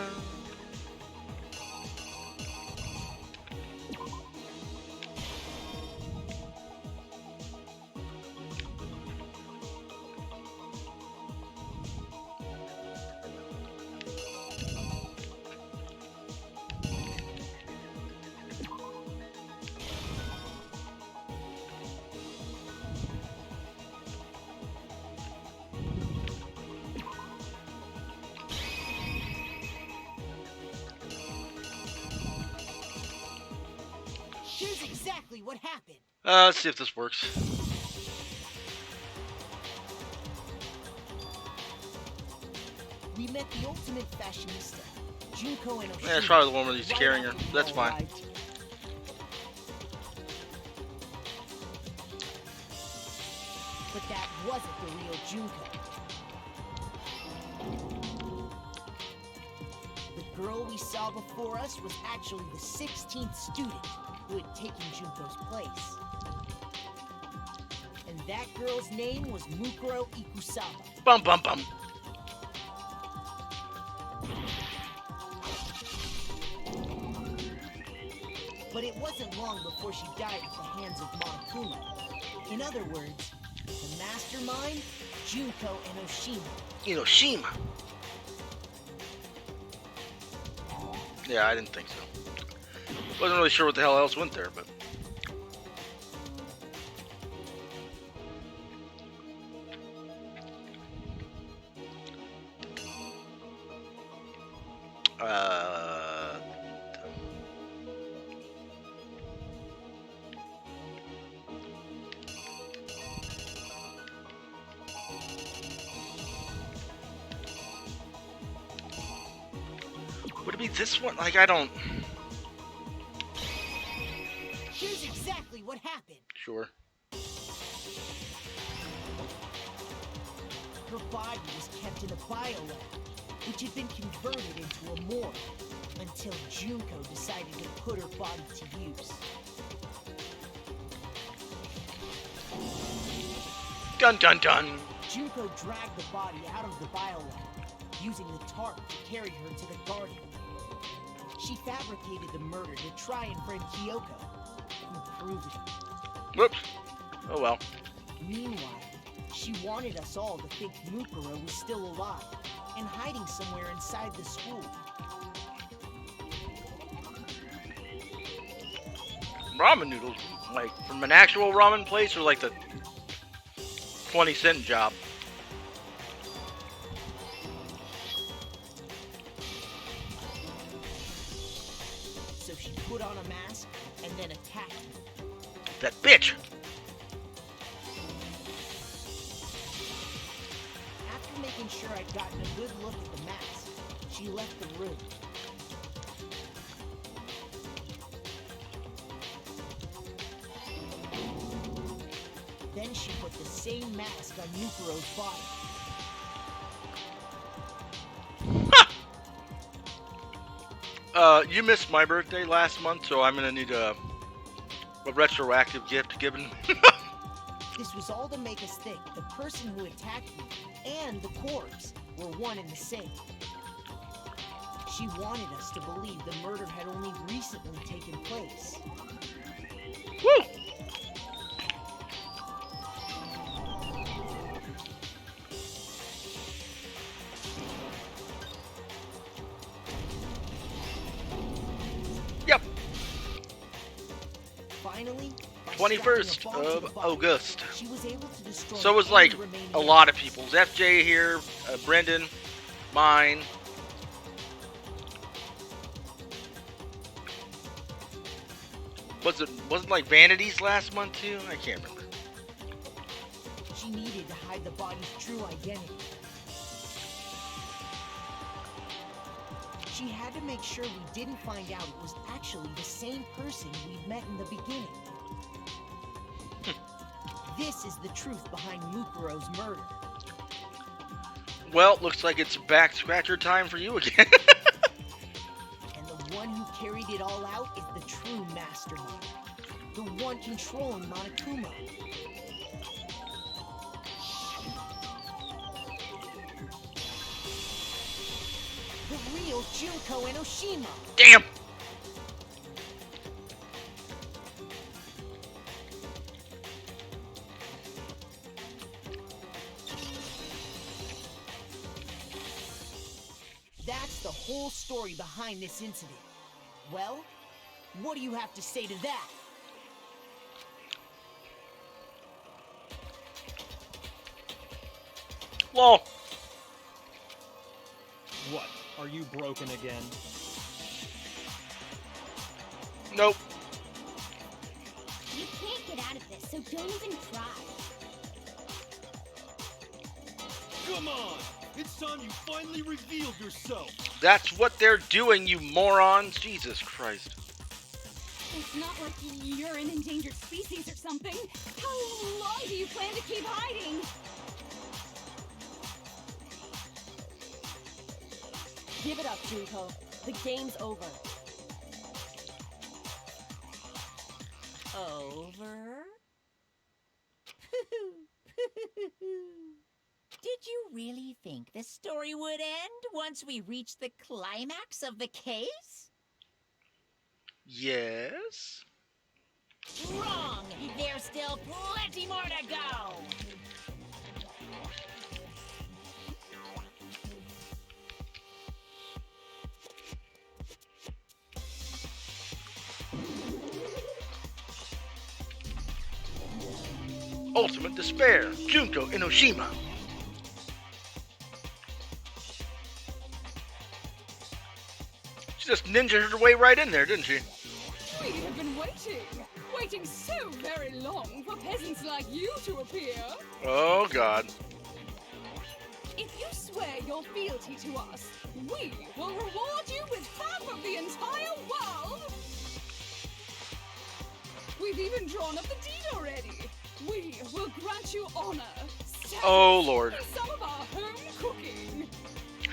I: Here's exactly what happened.
A: Let's see if this works.
I: We met the ultimate fashionista, Junko and Oshima.
A: Yeah, it's probably the one where he's
I: right
A: carrying her.
I: after we
A: That's
I: all
A: fine.
I: arrived. But that wasn't the real Junko. The girl we saw before us was actually the 16th student who had taken Junko's place. And that girl's name was Mukuro Ikusama.
A: Bum, bum, bum.
I: But it wasn't long before she died at the hands of Monokuma. In other words, the mastermind, Junko and Oshima.
A: Hiroshima. Yeah, I didn't think so. Wasn't really sure what the hell else went there, but. Would it be this one? Like, I don't.
I: Here's exactly what happened.
A: Sure.
I: Her body was kept in a biolab, which had been converted into a morgue, until Junko decided to put her body to use.
A: Dun dun dun.
I: Junko dragged the body out of the biolab, using the tarp to carry her to the garden. She fabricated the murder to try and frame Kyoko, who proved it.
A: Whoops. Oh well.
I: Meanwhile, she wanted us all to think Mukuro was still alive and hiding somewhere inside the school.
A: Ramen noodles, like from an actual ramen place or like the 20-cent job?
I: So she put on a mask and then attacked me.
A: That bitch.
I: After making sure I'd gotten a good look at the mask, she left the room. Then she put the same mask on Yukuro's body.
A: You missed my birthday last month, so I'm gonna need a retroactive gift given.
I: This was all to make us think the person who attacked me and the corpse were one and the same. She wanted us to believe the murder had only recently taken place.
A: Woo! Yep.
I: Finally,
A: 21st of August.
I: she was able to destroy
A: So it was
I: any
A: like
I: remaining
A: a lot of people's. FJ here, Brendan, mine. Wasn't like Vanity's last month too? I can't remember.
I: She needed to hide the body's true identity. She had to make sure we didn't find out it was actually the same person we'd met in the beginning. This is the truth behind Mukuro's murder.
A: Well, looks like it's back scratcher time for you again.
I: And the one who carried it all out is the true mastermind. The one controlling Monokuma. The real Junko Enoshima.
A: Damn!
I: That's the whole story behind this incident. Well, what do you have to say to that?
A: Lol.
E: What? Are you broken again?
A: Nope.
H: You can't get out of this, so don't even try.
F: Come on! It's time you finally revealed yourself!
A: That's what they're doing, you morons. Jesus Christ.
B: It's not like you're an endangered species or something. How long do you plan to keep hiding? Give it up, Junko. The game's over.
I: Over? Did you really think the story would end once we reached the climax of the case?
A: Yes?
I: Wrong! There's still plenty more to go!
A: Ultimate Despair, Junko Enoshima. She just ninja'd her way right in there, didn't she?
J: We have been waiting so very long for peasants like you to appear.
A: Oh, God.
J: If you swear your fealty to us, we will reward you with half of the entire world. We've even drawn up the deed already. We will grant you honor.
A: Oh, Lord.
J: And some of our home cooking.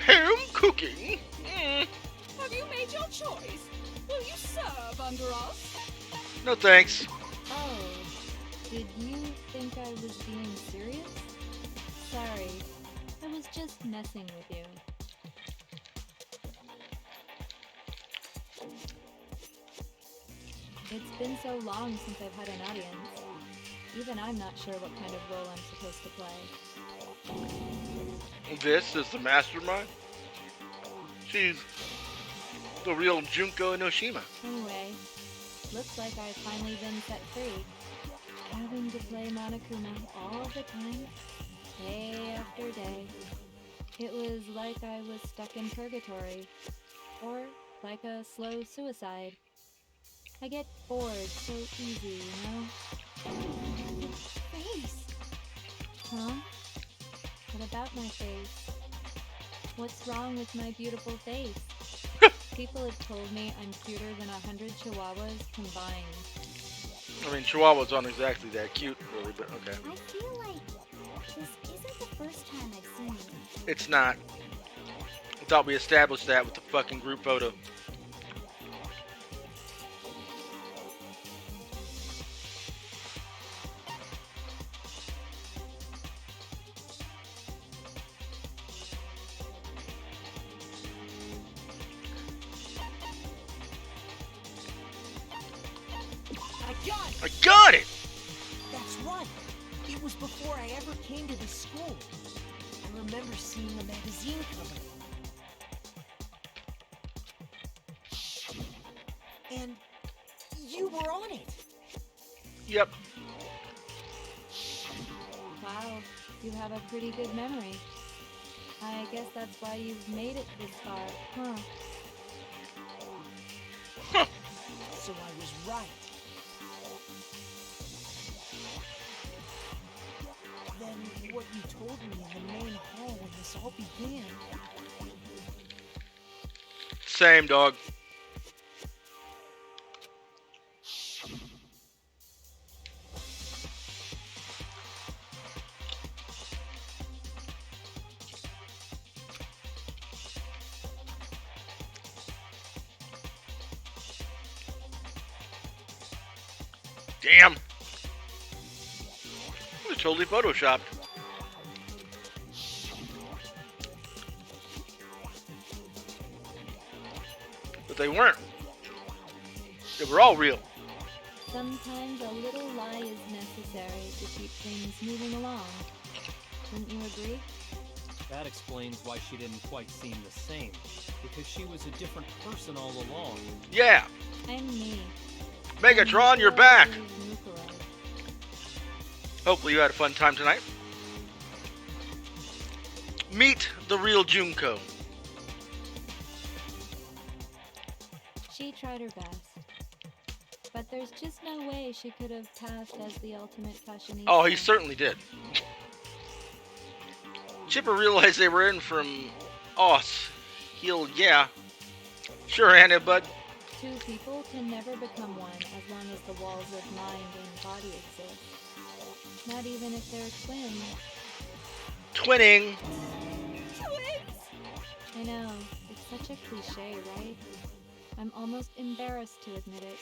A: Home cooking? Mm.
J: Have you made your choice? Will you serve under us?
A: No thanks.
B: Oh, did you think I was being serious? Sorry, I was just messing with you. It's been so long since I've had an audience. Even I'm not sure what kind of role I'm supposed to play.
A: This is the mastermind? She's the real Junko Enoshima.
B: Anyway, looks like I've finally been set free. Having to play Monokuma all the time, day after day. It was like I was stuck in purgatory. Or like a slow suicide. I get bored so easy, you know? Face! Huh? What about my face? What's wrong with my beautiful face? People have told me I'm cuter than 100 chihuahuas combined.
A: I mean, Chihuahuas aren't exactly that cute, really, but okay.
H: I feel like this isn't the first time I've seen you.
A: It's not. I thought we established that with the fucking group photo. I got it!
I: That's right. It was before I ever came to the school. I remember seeing the magazine cover. And you were on it.
A: Yep.
B: Wow, you have a pretty good memory. I guess that's why you've made it this far, huh?
I: So I was right. Then what you told me in the main hall when this all began.
A: Same, dog. Damn. It was totally photoshopped. But they weren't. They were all real.
B: Sometimes a little lie is necessary to keep things moving along. Wouldn't you agree?
E: That explains why she didn't quite seem the same. Because she was a different person all along.
A: Yeah.
B: I'm me.
A: Megatron, you're back.
B: Mukuro is Mukuro.
A: Hopefully you had a fun time tonight. Meet the real Junko.
B: She tried her best. But there's just no way she could have passed as the ultimate fashionista.
A: Oh, he certainly did. Chipper realized they were in from us. He'll, yeah. Sure, Anna, bud.
B: Two people can never become one as long as the walls of mind and body exist. Not even if they're twins.
A: Twinning.
J: Twins!
B: I know, it's such a cliche, right? I'm almost embarrassed to admit it.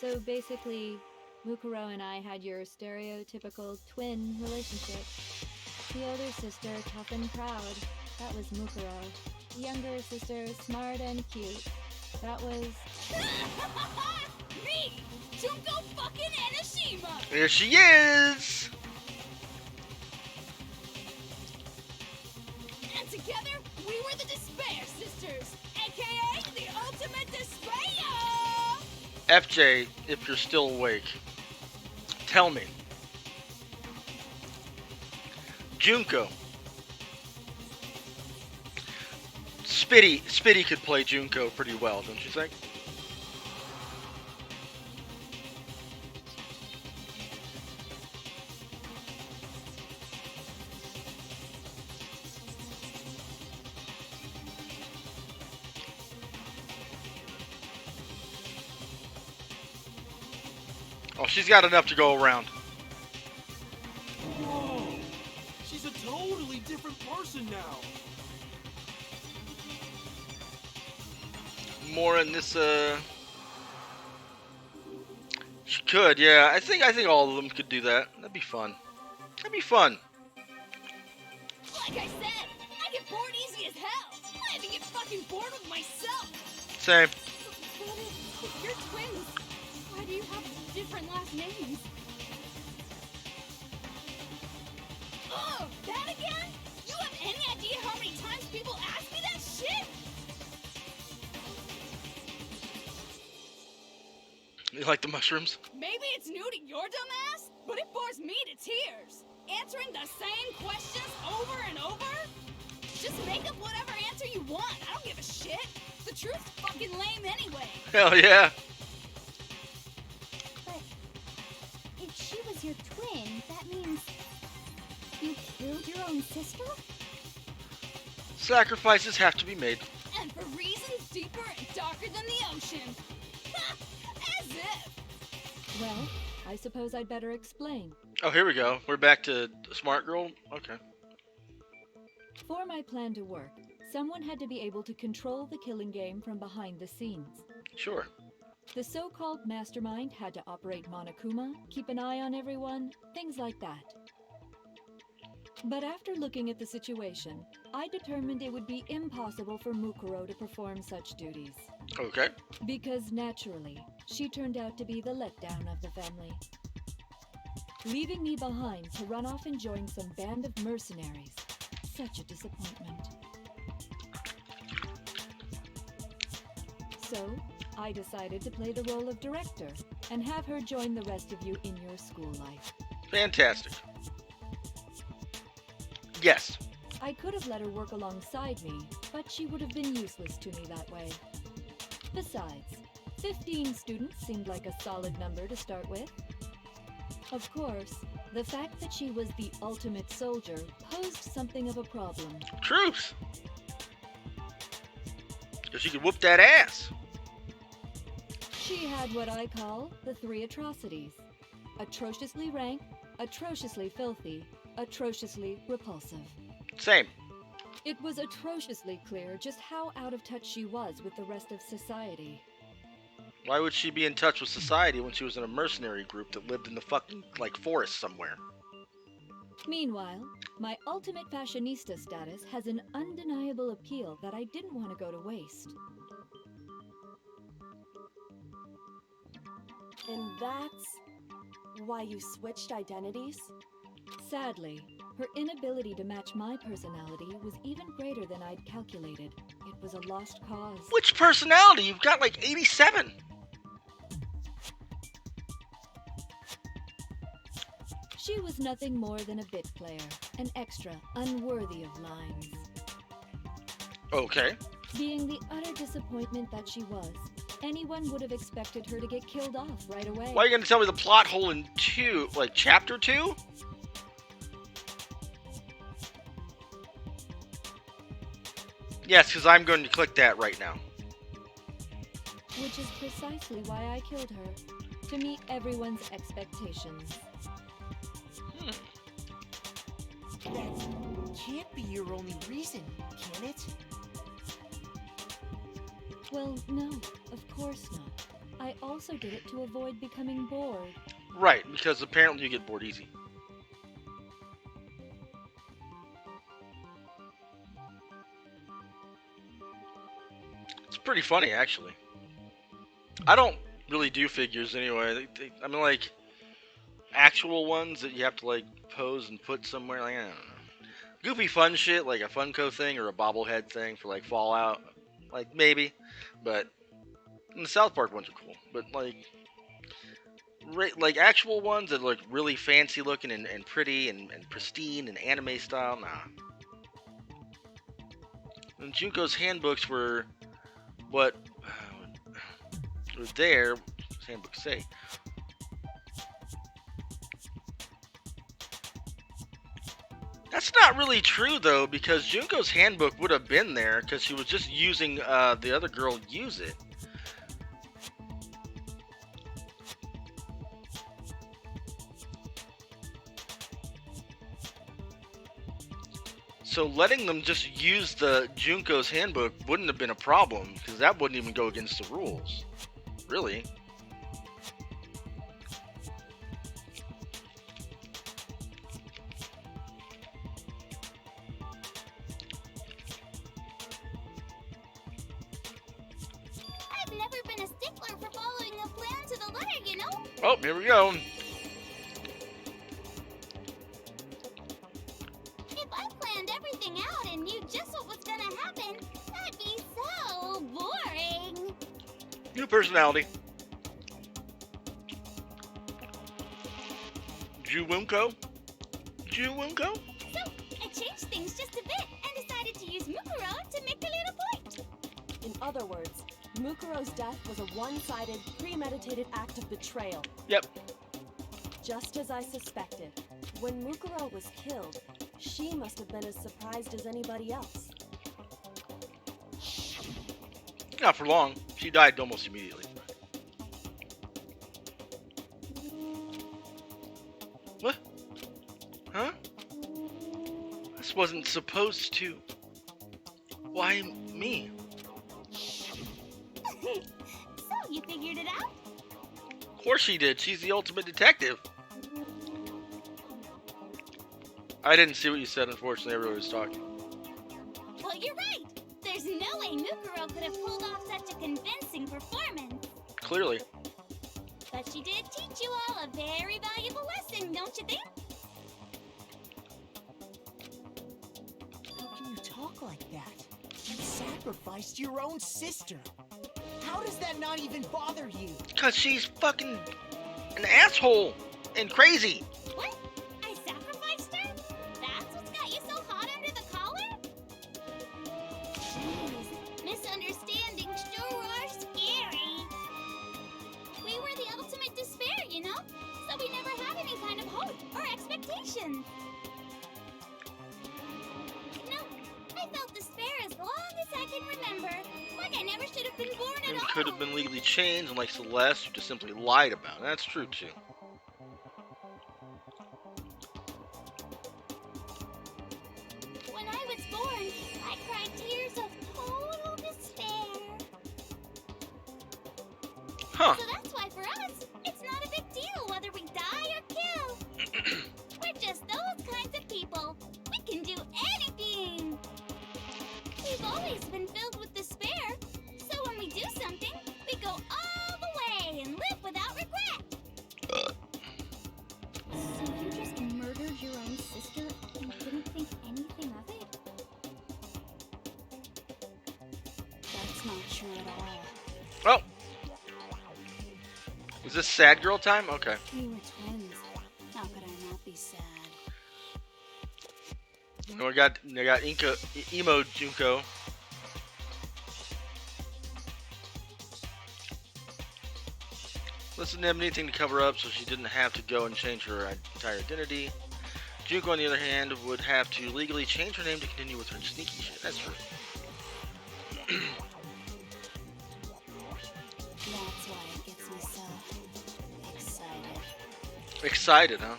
B: So basically, Mukuro and I had your stereotypical twin relationship. The older sister, tough and proud. That was Mukuro. The younger sister, smart and cute. That was...
J: Me! Junko fucking Enoshima!
A: There she is.
J: And together, we were the Despair Sisters, aka the ultimate despair!
A: FJ, if you're still awake, tell me. Junko. Spitty could play Junko pretty well, don't you think? Oh, she's got enough to go around.
F: Whoa! She's a totally different person now.
A: More in this, She could, yeah. I think all of them could do that. That'd be fun. That'd be fun.
J: Like I said, I get bored easy as hell. I even get fucking bored with myself.
A: Same.
J: But you're twins. Why do you have different last names? Oh, that again? You have any idea how many times people ask me that shit?
A: You like the mushrooms?
J: Maybe it's new to your dumb ass, but it bores me to tears. Answering the same questions over and over? Just make up whatever answer you want. I don't give a shit. The truth's fucking lame anyway.
A: Hell yeah.
H: But if she was your twin, that means you killed your own sister?
A: Sacrifices have to be made.
J: And for reasons deeper and darker than the ocean. As if.
B: Well, I suppose I'd better explain.
A: Oh, here we go. We're back to Smart Girl? Okay.
B: For my plan to work, someone had to be able to control the killing game from behind the scenes.
A: Sure.
B: The so-called mastermind had to operate Monokuma, keep an eye on everyone, things like that. But after looking at the situation, I determined it would be impossible for Mukuro to perform such duties.
A: Okay.
B: Because naturally, she turned out to be the letdown of the family. Leaving me behind to run off and join some band of mercenaries. Such a disappointment. So, I decided to play the role of director and have her join the rest of you in your school life.
A: Fantastic. Yes.
B: I could have let her work alongside me, but she would have been useless to me that way. Besides, 15 students seemed like a solid number to start with. Of course, the fact that she was the ultimate soldier posed something of a problem.
A: Truth. Because she could whoop that ass.
B: She had what I call the three atrocities. Atrociously rank, atrociously filthy, atrociously repulsive.
A: Same.
B: It was atrociously clear just how out of touch she was with the rest of society.
A: Why would she be in touch with society when she was in a mercenary group that lived in the fucking, forest somewhere?
B: Meanwhile, my ultimate fashionista status has an undeniable appeal that I didn't want to go to waste.
K: And that's why you switched identities?
B: Sadly, her inability to match my personality was even greater than I'd calculated. It was a lost cause.
A: Which personality? You've got 87.
B: She was nothing more than a bit player, an extra, unworthy of lines.
A: Okay.
B: Being the utter disappointment that she was, anyone would have expected her to get killed off right away.
A: Why are you going to tell me the plot hole in chapter 2? Yes, because I'm going to click that right now.
B: Which is precisely why I killed her, to meet everyone's expectations.
I: That can't be your only reason, can it?
B: Well, no, of course not. I also did it to avoid becoming bored.
A: Right, because apparently you get bored easy. It's pretty funny, actually. I don't really do figures anyway. I mean, actual ones that you have to, pose and put somewhere. I don't know. Goofy fun shit, like a Funko thing or a bobblehead thing for, Fallout. Maybe. But, and the South Park ones are cool. But, actual ones that look really fancy looking and pretty and pristine and anime style, nah. And Junko's handbooks were what was there, what's handbooks say? That's not really true, though, because Junko's handbook would have been there because she was just using the other girl use it. So letting them just use the Junko's handbook wouldn't have been a problem, because that wouldn't even go against the rules. Really.
H: I've never been a stickler for following a plan to the letter, you know?
A: Oh, here we go.
H: If I planned everything out and knew just what was gonna happen, that'd be so boring.
A: New personality. Juwunko? Juwunko?
H: So, I changed things just a bit and decided to use Mukuro to make a little point.
K: In other words, Mukuro's death was a one-sided, premeditated act of betrayal.
A: Yep.
K: Just as I suspected. When Mukuro was killed, she must have been as surprised as anybody else.
A: Not for long. She died almost immediately. This wasn't supposed to. Why me?
H: So, you figured it out?
A: Of course she did. She's the ultimate detective. I didn't see what you said, unfortunately. Everybody was talking.
H: Well, you're right. There's no way Mukuro could have pulled off such a convincing performance.
A: Clearly.
H: But she did teach you all a very valuable lesson, don't you think?
I: How can you talk like that? You sacrificed your own sister. How does that not even bother you?
A: Because she's fucking an asshole and crazy.
H: What? I sacrificed her? That's what's got you so hot under the collar? Jeez, misunderstandings sure are scary. We were the ultimate despair, you know? So we never had any kind of hope or expectations. No, I felt despair as long as I can remember. Like I never should have been born at
A: And
H: all.
A: could have been legally changed, unlike Celeste, who just simply lied about it. That's true, too.
H: When I was born, I cried tears of total despair.
A: Huh.
H: So that's why for us, it's not a big deal whether we die or kill. We're just those kinds of people. We can do anything. We've always been filled with despair. So when we do something, we go all the way and live without regret. So you just murdered your own sister and didn't think anything of it?
K: That's not true at all.
A: Oh. Is this sad girl time? Okay.
K: We were twins. How could I not be sad?
A: No, I got emo Junko. Liz didn't have anything to cover up, so she didn't have to go and change her entire identity. Junko, on the other hand, would have to legally change her name to continue with her sneaky shit. That's true.
K: That's why it gets me so excited.
A: Excited, huh?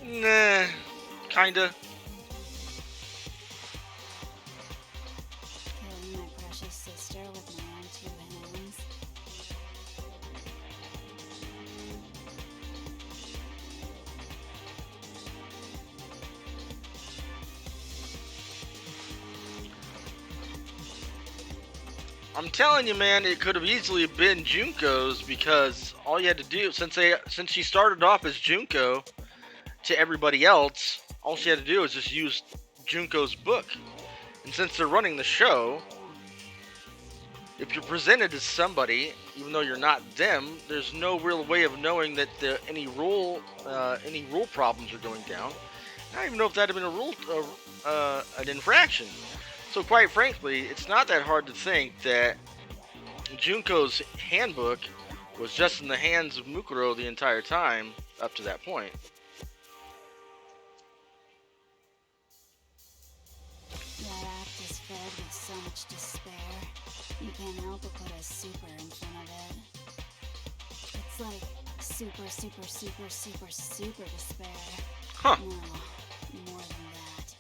A: Nah, kinda.
K: Killing my precious sister with my own two hands.
A: I'm telling you, man, it could have easily been Junko's, because all you had to do, since she started off as Junko to everybody else, all she had to do was just use Junko's book. And since they're running the show, if you're presented as somebody, even though you're not them, there's no real way of knowing that any rule problems are going down. I don't even know if that had been a rule, an infraction. So quite frankly, it's not that hard to think that Junko's handbook was just in the hands of Mukuro the entire time up to that point.
K: That act is filled with so much despair. You can't help but put a super in front of it. It's like super, super, super, super, super despair.
A: Huh.
K: No, more than that.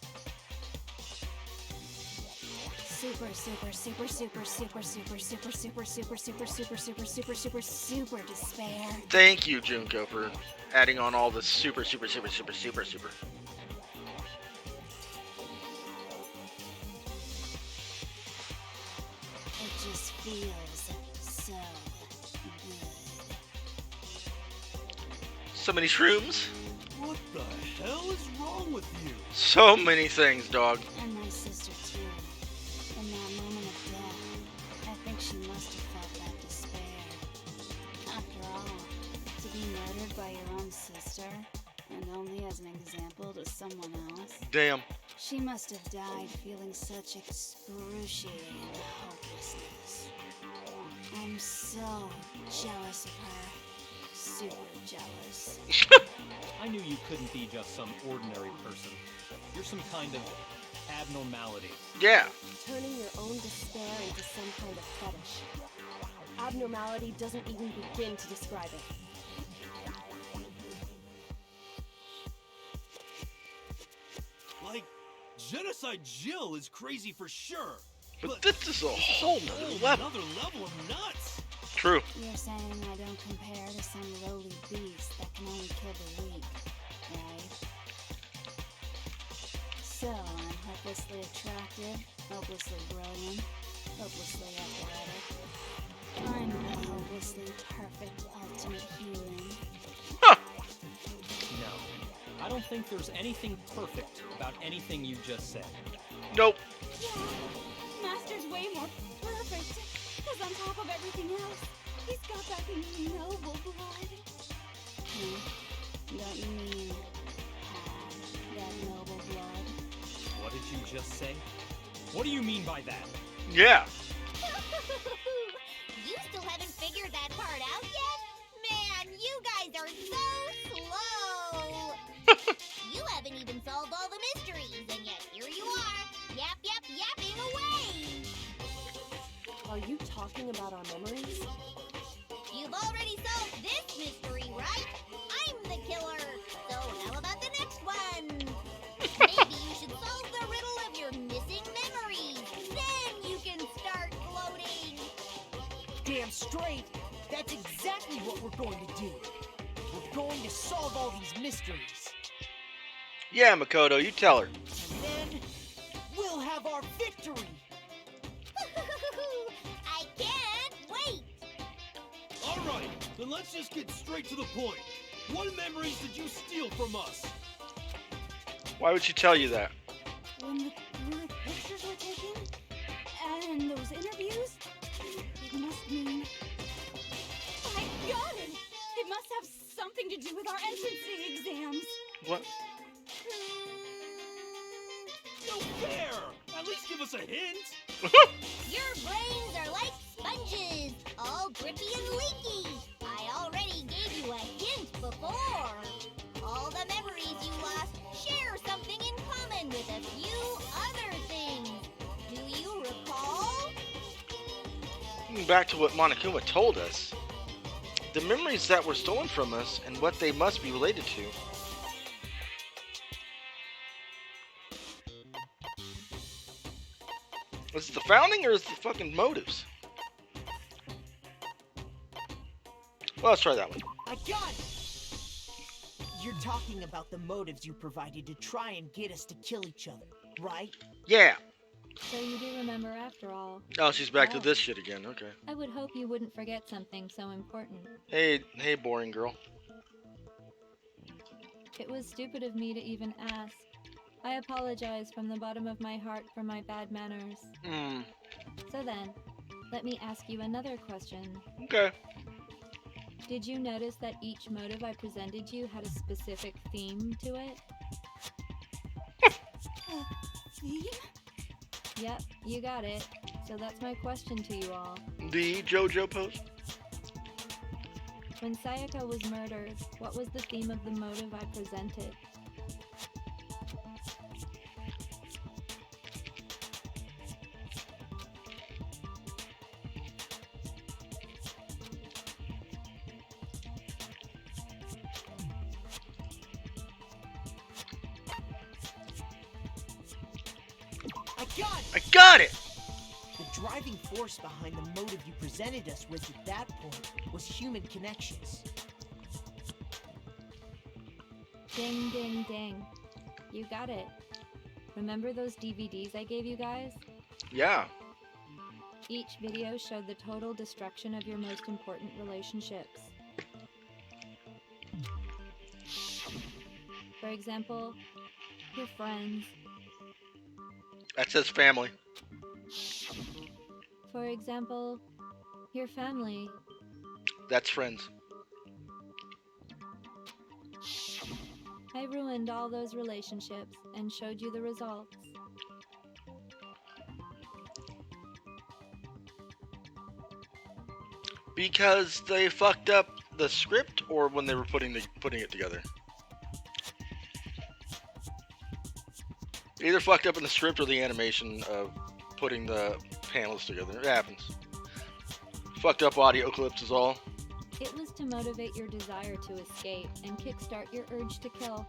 K: Super, super, super, super, super, super, super, super, super, super, super, super, super, super, super despair.
A: Thank you, Junko, for adding on all the super, super, super, super, super, super.
K: It just feels so good.
A: So many shrooms.
F: What the hell is wrong with you?
A: So many things, dog.
K: And my sister too. In that moment of death, I think she must have felt that despair. After all, to be murdered by your own sister, and only as an example to someone else,
A: Damn.
K: she must have died feeling such excruciating hopelessness. I'm so jealous of her. Super jealous.
E: I knew you couldn't be just some ordinary person. You're some kind of abnormality.
A: Yeah.
B: Turning your own despair into some kind of fetish. Abnormality doesn't even begin to describe it.
F: Genocide Jill is crazy for sure.
A: But this is a whole nother level.
F: Another level of nuts.
A: True.
K: You're saying I don't compare to some lowly beast that can only kill the weak, right? So I'm hopelessly attractive, hopelessly brilliant, hopelessly athletic. I'm the hopelessly perfect ultimate human.
E: No, I don't think there's anything perfect about anything you just said.
A: Nope.
J: Yeah, Master's way more perfect. Because on top of everything else, he's got that noble blood.
K: Don't you mean have that noble blood?
E: What did you just say? What do you mean by that?
A: Yeah.
H: You still haven't figured that part out yet? Man, you guys are so slow! You haven't even solved all the mysteries, and yet here you are, yapping away!
B: Are you talking about our memories?
H: You've already solved this mystery, right? I'm the killer! So how about the next one? Maybe you should solve the riddle of your missing memories. Then you can start floating!
I: Damn straight! That's exactly what we're going to do. We're going to solve all these mysteries.
A: Yeah, Makoto, you tell her.
I: And then we'll have our victory!
H: I can't wait!
F: Alright, then let's just get straight to the point. What memories did you steal from us?
A: Why would she tell you that?
J: When the blurry pictures were taken, and those interviews, it must mean... I got it! It must have something to do with our entrancing exams.
A: What?
F: No fair! At least give us a hint!
H: Your brains are like sponges, all drippy and leaky. I already gave you a hint before. All the memories you lost share something in common with a few other things. Do you recall?
A: Back to what Monokuma told us. The memories that were stolen from us and what they must be related to. Was it the founding or is it the fucking motives? Well, let's try that one.
I: I got it! You're talking about the motives you provided to try and get us to kill each other, right?
A: Yeah.
B: So you do remember after all.
A: Oh, she's back to
B: Oh.
A: this shit again. Okay.
B: I would hope you wouldn't forget something so important.
A: Hey, boring girl.
B: It was stupid of me to even ask. I apologize from the bottom of my heart for my bad manners. So then, let me ask you another question.
A: Okay.
B: Did you notice that each motive I presented you had a specific theme to it?
J: Theme?
B: Yep, you got it. So that's my question to you all.
A: The JoJo pose?
B: When Sayaka was murdered, what was the theme of the motive I presented?
I: I got it!
A: I got it!
I: The driving force behind the motive you presented us with at that point was human connections.
B: Ding, ding, ding. You got it. Remember those DVDs I gave you guys?
A: Yeah.
B: Each video showed the total destruction of your most important relationships. For example, your friends.
A: That says family.
B: For example, your family.
A: That's friends.
B: I ruined all those relationships and showed you the results.
A: Because they fucked up the script, or when they were putting it together. Either fucked up in the script or the animation of putting the panels together. It happens. Fucked up audio clips is all.
B: It was to motivate your desire to escape and kickstart your urge to kill.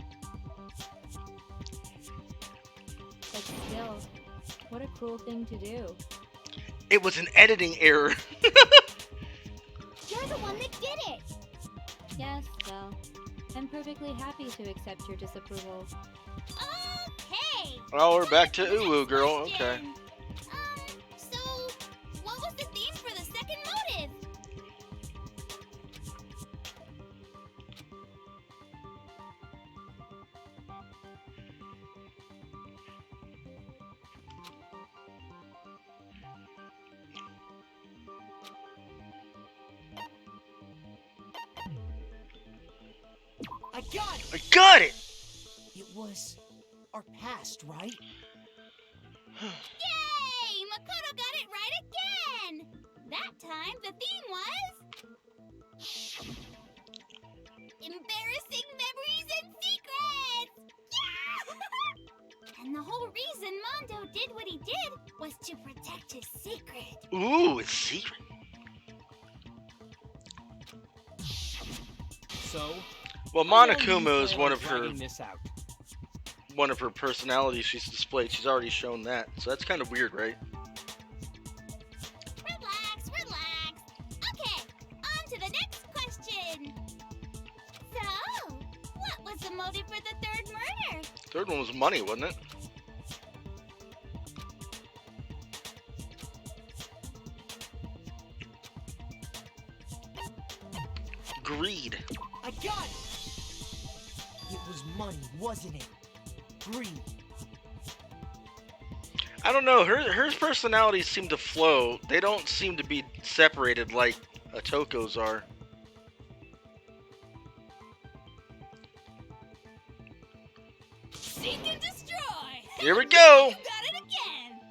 L: But still, what a cruel thing to do.
A: It was an editing error.
H: You're the one that did it.
L: Yes, well, I'm perfectly happy to accept your disapproval.
H: Okay.
A: Oh, we're back to
H: The next
A: Uwu girl. Okay.
H: question. So, what was the theme for the second motive?
I: I got it!
A: I got it.
I: It was our past, right?
H: Yay! Makoto got it right again! That time, the theme was... embarrassing memories and secrets! Yeah! And the whole reason Mondo did what he did was to protect his secret.
A: Ooh, it's secret.
E: So,
A: Well,
E: how long do you
A: Monokuma is
E: plan
A: one
E: on
A: of her
E: dragging this out?
A: personalities she's displayed. She's already shown that, so that's kind of weird, right?
H: Relax, relax. Okay, on to the next question. So, what was the motive for the third murder?
A: Third one was money, wasn't it? Greed.
I: I got it! It was money, wasn't it? Greed.
A: I don't know. Her personalities seem to flow. They don't seem to be separated like Atoko's are.
J: Seek and destroy!
A: Here we go.
J: You got it again!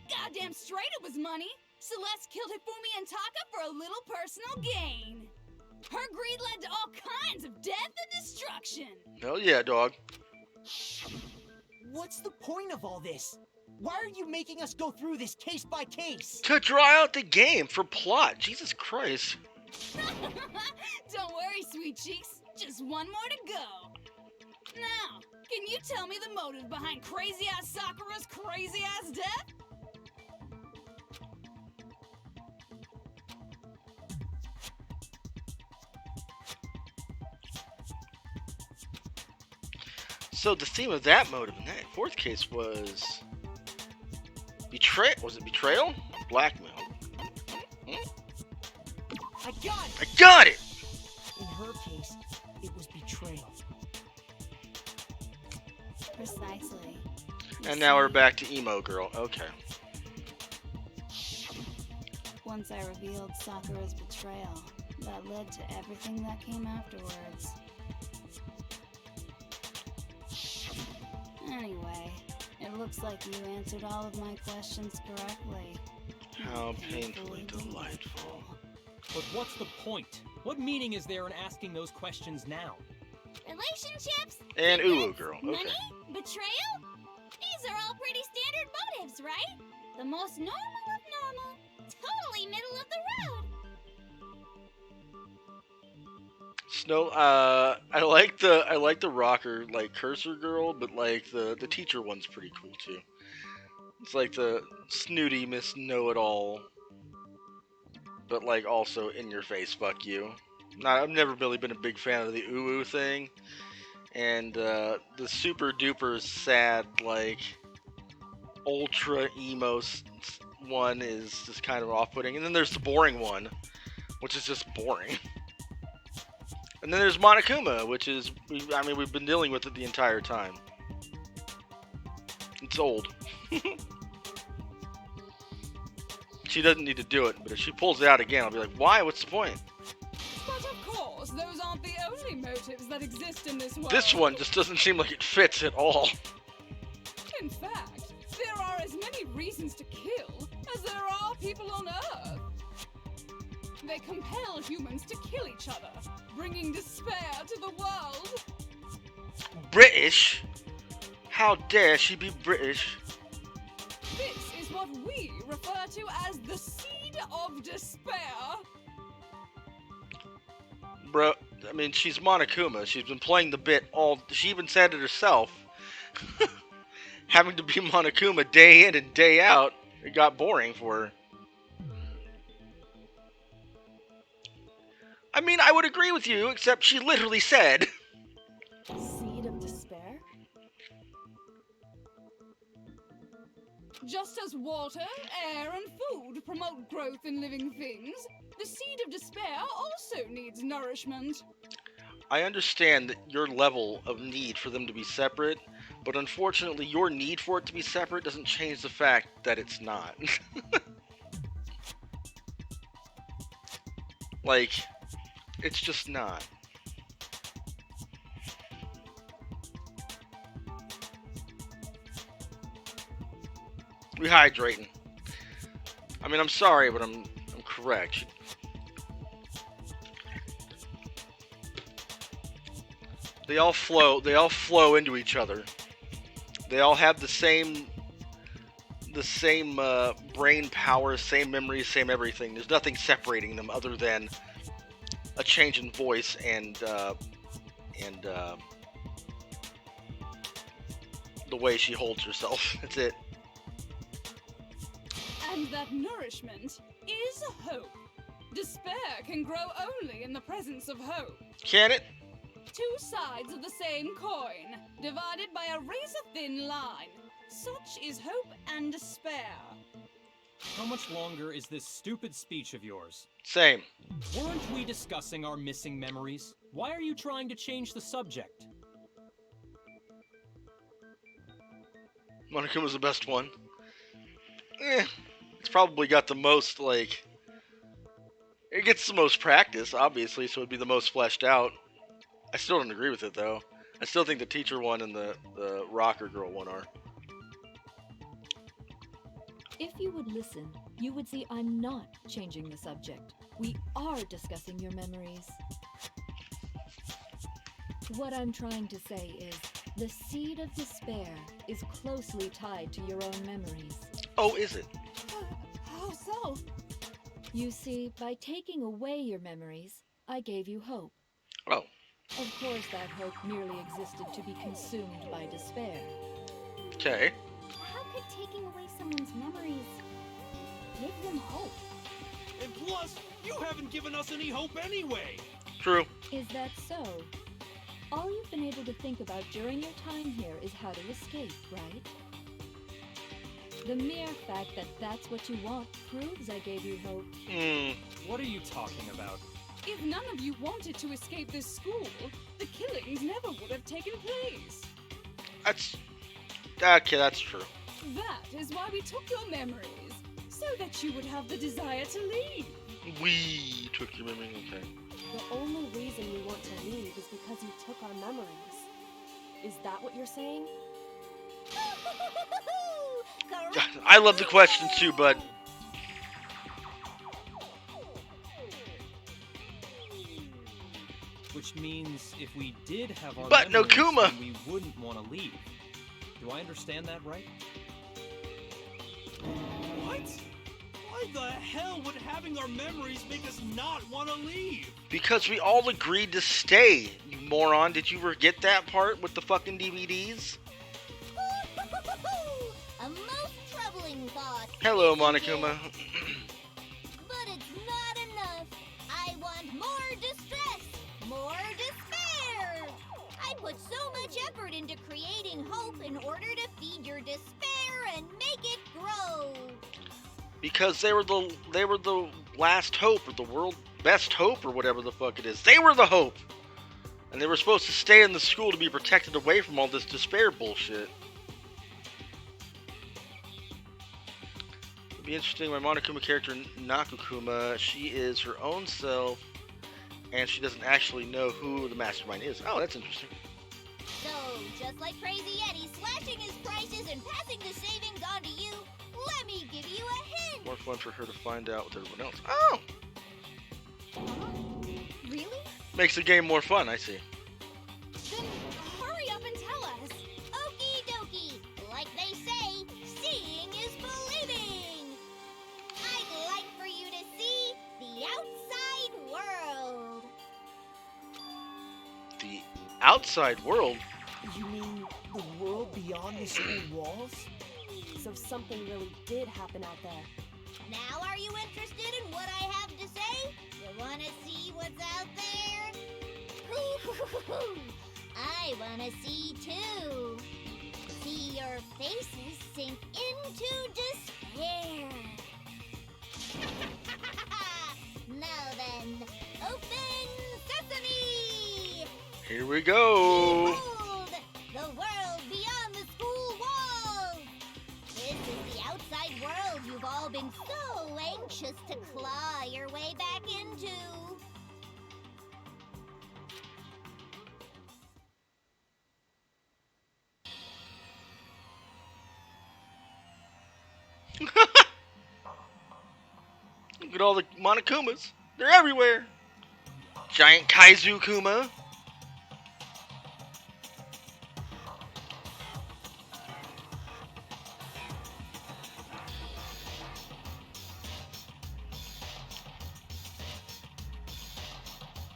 J: Goddamn straight it was money! Celeste killed Hifumi and Taka for a little personal gain. Her greed led to all kinds of death and destruction.
A: Hell yeah, dog.
I: What's the point of all this? Why are you making us go through this case by case?
A: To draw out the game for plot. Jesus Christ.
J: Don't worry, sweet cheeks. Just one more to go. Now, can you tell me the motive behind crazy-ass Sakura's crazy-ass death?
A: So the theme of that motive in that fourth case was was it betrayal? Blackmail.
I: I got it!
A: I got it!
I: In her case, it was betrayal.
K: Precisely.
A: And now we're back to emo girl. Okay.
K: Once I revealed Sakura's betrayal, that led to everything that came afterwards. Anyway, it looks like you answered all of my questions correctly.
A: How painfully delightful.
E: But what's the point? What meaning is there in asking those questions now?
H: Relationships?
A: And
H: secrets,
A: Uwu girl. Okay.
H: Money? Betrayal? These are all pretty standard motives, right? The most normal of normal. Totally middle of the road.
A: Snow. I like the rocker like cursor girl, but like the teacher one's pretty cool too. It's like the snooty Miss Know-It-All, but like also in your face, fuck you. I've never really been a big fan of the Uwu thing, and the super duper sad like ultra emo one is just kind of off-putting, and then there's the boring one, which is just boring. And then there's Monokuma, which is, we've been dealing with it the entire time. It's old. She doesn't need to do it, but if she pulls it out again, I'll be like, why? What's the point?
J: But of course, those aren't the only motives that exist in this world.
A: This one just doesn't seem like it fits at all.
J: In fact, there are as many reasons to kill as there are people on Earth. They compel humans to kill each other, bringing despair to the world.
A: British? How dare she be British?
J: This is what we refer to as the seed of despair.
A: Bro, I mean, she's Monokuma. She's been playing the bit all. She even said it herself. Having to be Monokuma day in and day out, it got boring for her. I mean, I would agree with you, except she literally said.
B: Seed of despair?
J: Just as water, air, and food promote growth in living things, the seed of despair also needs nourishment.
A: I understand that your level of need for them to be separate, but unfortunately your need for it to be separate doesn't change the fact that it's not. Like, it's just not. Rehydrating. I mean, I'm sorry, but I'm correct. They all flow into each other. They all have the same brain power, same memories, same everything. There's nothing separating them other than a change in voice and the way she holds herself. That's it.
J: And that nourishment is hope. Despair can grow only in the presence of hope.
A: Can it?
J: Two sides of the same coin, divided by a razor-thin line. Such is hope and despair.
E: How much longer is this stupid speech of yours?
A: Same.
E: Weren't we discussing our missing memories? Why are you trying to change the subject?
A: Monokuma's the best one. It's probably got the most, like... It gets the most practice, obviously, so it'd be the most fleshed out. I still don't agree with it, though. I still think the teacher one and the rocker girl one are.
M: If you would listen, you would see I'm not changing the subject. We are discussing your memories. What I'm trying to say is, the seed of despair is closely tied to your own memories.
A: Oh, is it?
J: How so?
M: You see, by taking away your memories, I gave you hope.
A: Oh.
M: Of course, that hope merely existed to be consumed by despair.
A: Okay.
H: How could taking away someone's memories give them hope?
F: And plus, you haven't given us any hope anyway.
A: True.
M: Is that so? All you've been able to think about during your time here is how to escape, right? The mere fact that that's what you want proves I gave you hope.
E: What are you talking about?
J: If none of you wanted to escape this school, the killings never would have taken place.
A: Okay, that's true.
J: That is why we took your memories, so that you would have the desire to leave.
A: We took your memory, okay.
B: The only reason we want to leave is because you took our memories. Is that what you're saying?
A: I love the question too, bud.
E: Which means if we did have our
A: But
E: memories,
A: Nokuma!
E: then we wouldn't want to leave. Do I understand that right?
F: What? Why the hell would having our memories make us not want to leave?
A: Because we all agreed to stay, you moron. Did you forget that part with the fucking DVDs?
H: A most troubling thought.
A: Hello, Monokuma.
H: But it's not enough. I want more distress, more despair. I put so much effort into creating hope in order to feed your despair and make it grow.
A: Because they were the last hope, or the world best hope, or whatever the fuck it is. They were the hope, and they were supposed to stay in the school to be protected away from all this despair bullshit. It'd be interesting. My Monokuma character Nakukuma, she is her own self, and she doesn't actually know who the mastermind is. Oh, that's interesting.
H: So, just like Crazy Eddie slashing his prices and passing the savings on to you, let me give you a hint.
A: More fun for her to find out with everyone else. Oh!
H: Really?
A: Makes the game more fun, I see.
J: Then hurry up and tell us.
H: Okie dokie. Like they say, seeing is believing. I'd like for you to see the outside world.
A: Outside world?
I: You mean the world beyond the school walls?
B: So something really did happen out there.
H: Now are you interested in what I have to say? You wanna see what's out there? I wanna see too. See your faces sink into despair. Now then, open sesame!
A: Here we go.
H: Behold, the world beyond the school walls! This is the outside world you've all been so anxious to claw your way back into.
A: Look at all the Monokumas. They're everywhere. Giant Kaizu Kuma.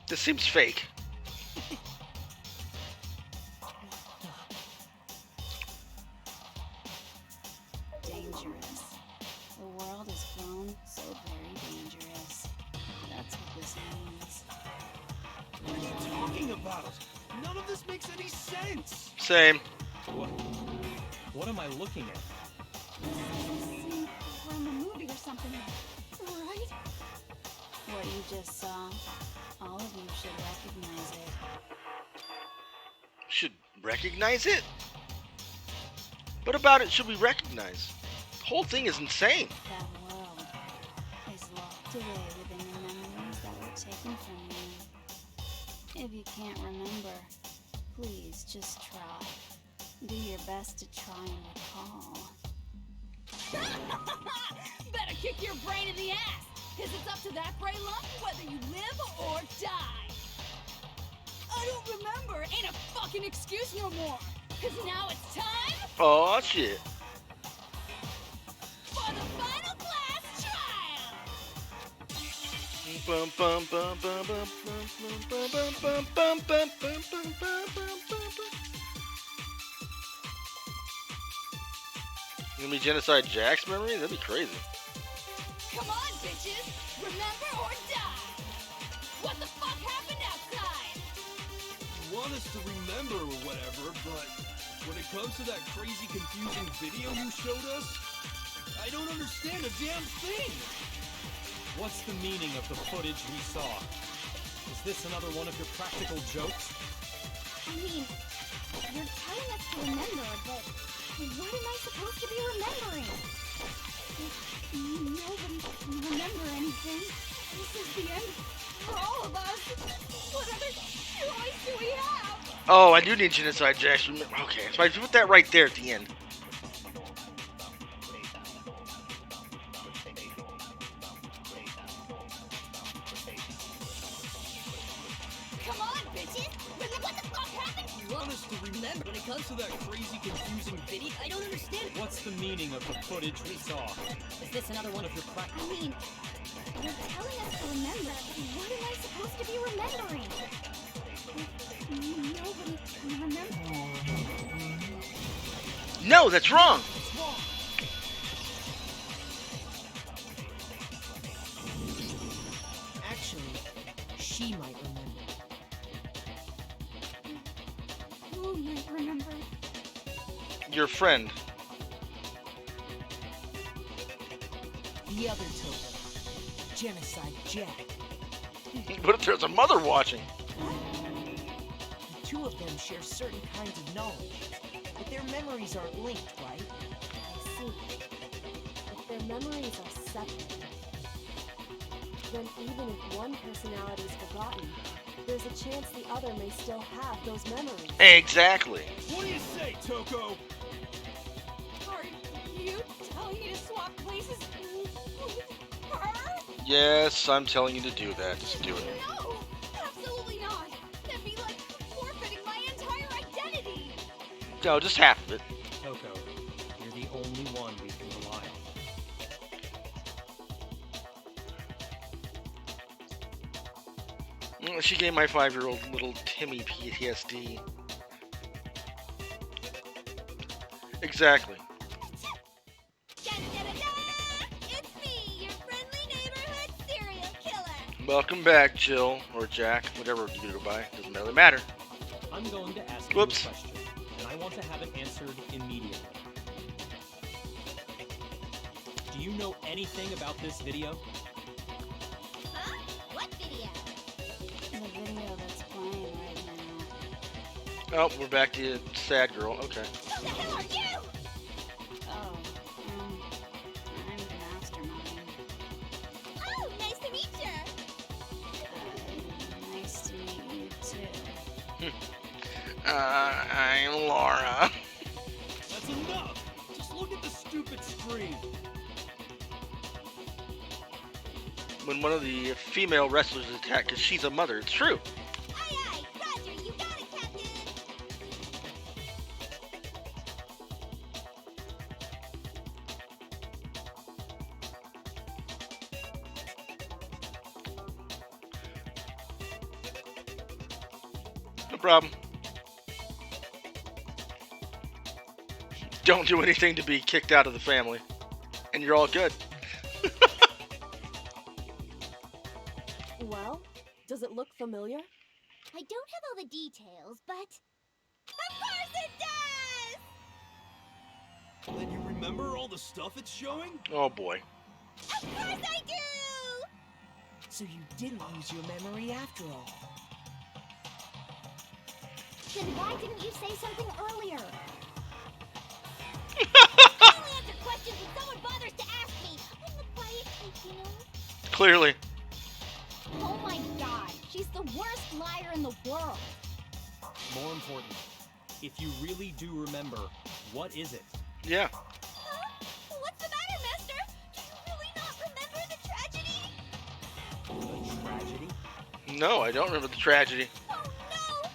A: This seems fake.
K: Dangerous. The world has grown so very dangerous. That's what this means.
F: What are you talking about? None of this makes any sense.
A: Same.
E: What am I looking at?
J: Scene from a movie or something, right?
K: What you just saw, all of you should recognize it.
A: Should recognize it? What about it should we recognize? The whole thing is insane.
K: That world is locked away within the memories that were taken from you. If you can't remember, please just try. Do your best to try and recall.
J: Better kick your brain in the ass, because it's up to that gray lump whether you live or die. I don't remember. Ain't a fucking excuse no more. Because now it's time
A: Oh shit.
J: for the final class trial.
A: Bum, bum, bum, bum, bum, bum, bum, bum, bum, bum, bum, bum, bum, bum. Gonna be Genocide Jack's memory? That'd be crazy.
J: Come on, bitches. Remember or die. What the fuck happened outside?
F: You want us to remember or whatever, but when it comes to that crazy, confusing video you showed us, I don't understand a damn thing.
E: What's the meaning of the footage we saw? Is this another one of your practical jokes?
H: I mean, you're telling us to remember, but what am I supposed to be remembering?
J: Nobody can remember anything. This is the end for all of us. What other choice do we have?
A: Oh, I do need Genocide Jack. Okay, so I put that right there at the end.
J: Come on, bitches. What the fuck happened?
F: You want us to remember when it comes to that crazy, confusing video?
J: I don't understand.
E: What's the meaning of the footage we saw?
J: Is this another one of your
H: I mean, you're telling us to remember, but what am I supposed to be remembering?
J: Nobody can remember.
A: No, that's wrong.
I: Actually, she might remember.
J: Who might remember?
A: Your friend.
I: The other token. Genocide Jack.
A: What if there's a mother watching?
I: The two of them share certain kinds of knowledge, but their memories aren't linked, right?
B: I see. If their memories are separate, then even if one personality is forgotten, there's a chance the other may still have those memories.
A: Exactly.
F: What do you say, Toko?
J: Are you telling me to swap places with her?
A: Yes, I'm telling you to do that. Just do it.
J: No, absolutely not. That'd be like forfeiting my entire identity.
A: No, just half of it.
E: Toko, you're the only one we can rely on.
A: She gave my 5-year-old little Timmy PTSD. Exactly.
H: It's me, your friendly neighborhood serial killer.
A: Welcome back, Jill, or Jack, whatever you go by. Doesn't really matter.
E: I'm going to ask
A: Whoops.
E: you a question, and I want to have it answered immediately. Do you know anything about this video?
H: Huh? What video?
K: The video that's playing right now.
A: Oh, we're back to sad girl. Okay.
H: Who the hell are you?
K: Oh, I'm the mastermind.
H: Oh, nice to meet you.
K: Nice to meet you too.
A: I'm Laura.
F: That's enough! Just look at the stupid screen.
A: When one of the female wrestlers is attacked because she's a mother, it's true.
H: Aye, aye. Roger, you got it, Captain.
A: No problem. Don't do anything to be kicked out of the family, and you're all good.
B: Well, does it look familiar?
H: I don't have all the details, but... Of course it does!
F: Then you remember all the stuff it's showing?
A: Oh boy.
H: Of course I do!
I: So you didn't use your memory after all.
H: Then why didn't you say something earlier? I only answer questions when someone bothers to ask me. I'm the quiet type, you know?
A: Clearly.
H: Oh my god, she's the worst liar in the world.
E: More importantly, if you really do remember, what is it?
A: Yeah.
H: Huh? What's the matter, Master? Do you really not remember the tragedy?
E: The tragedy?
A: No, I don't remember the tragedy.
H: Oh no!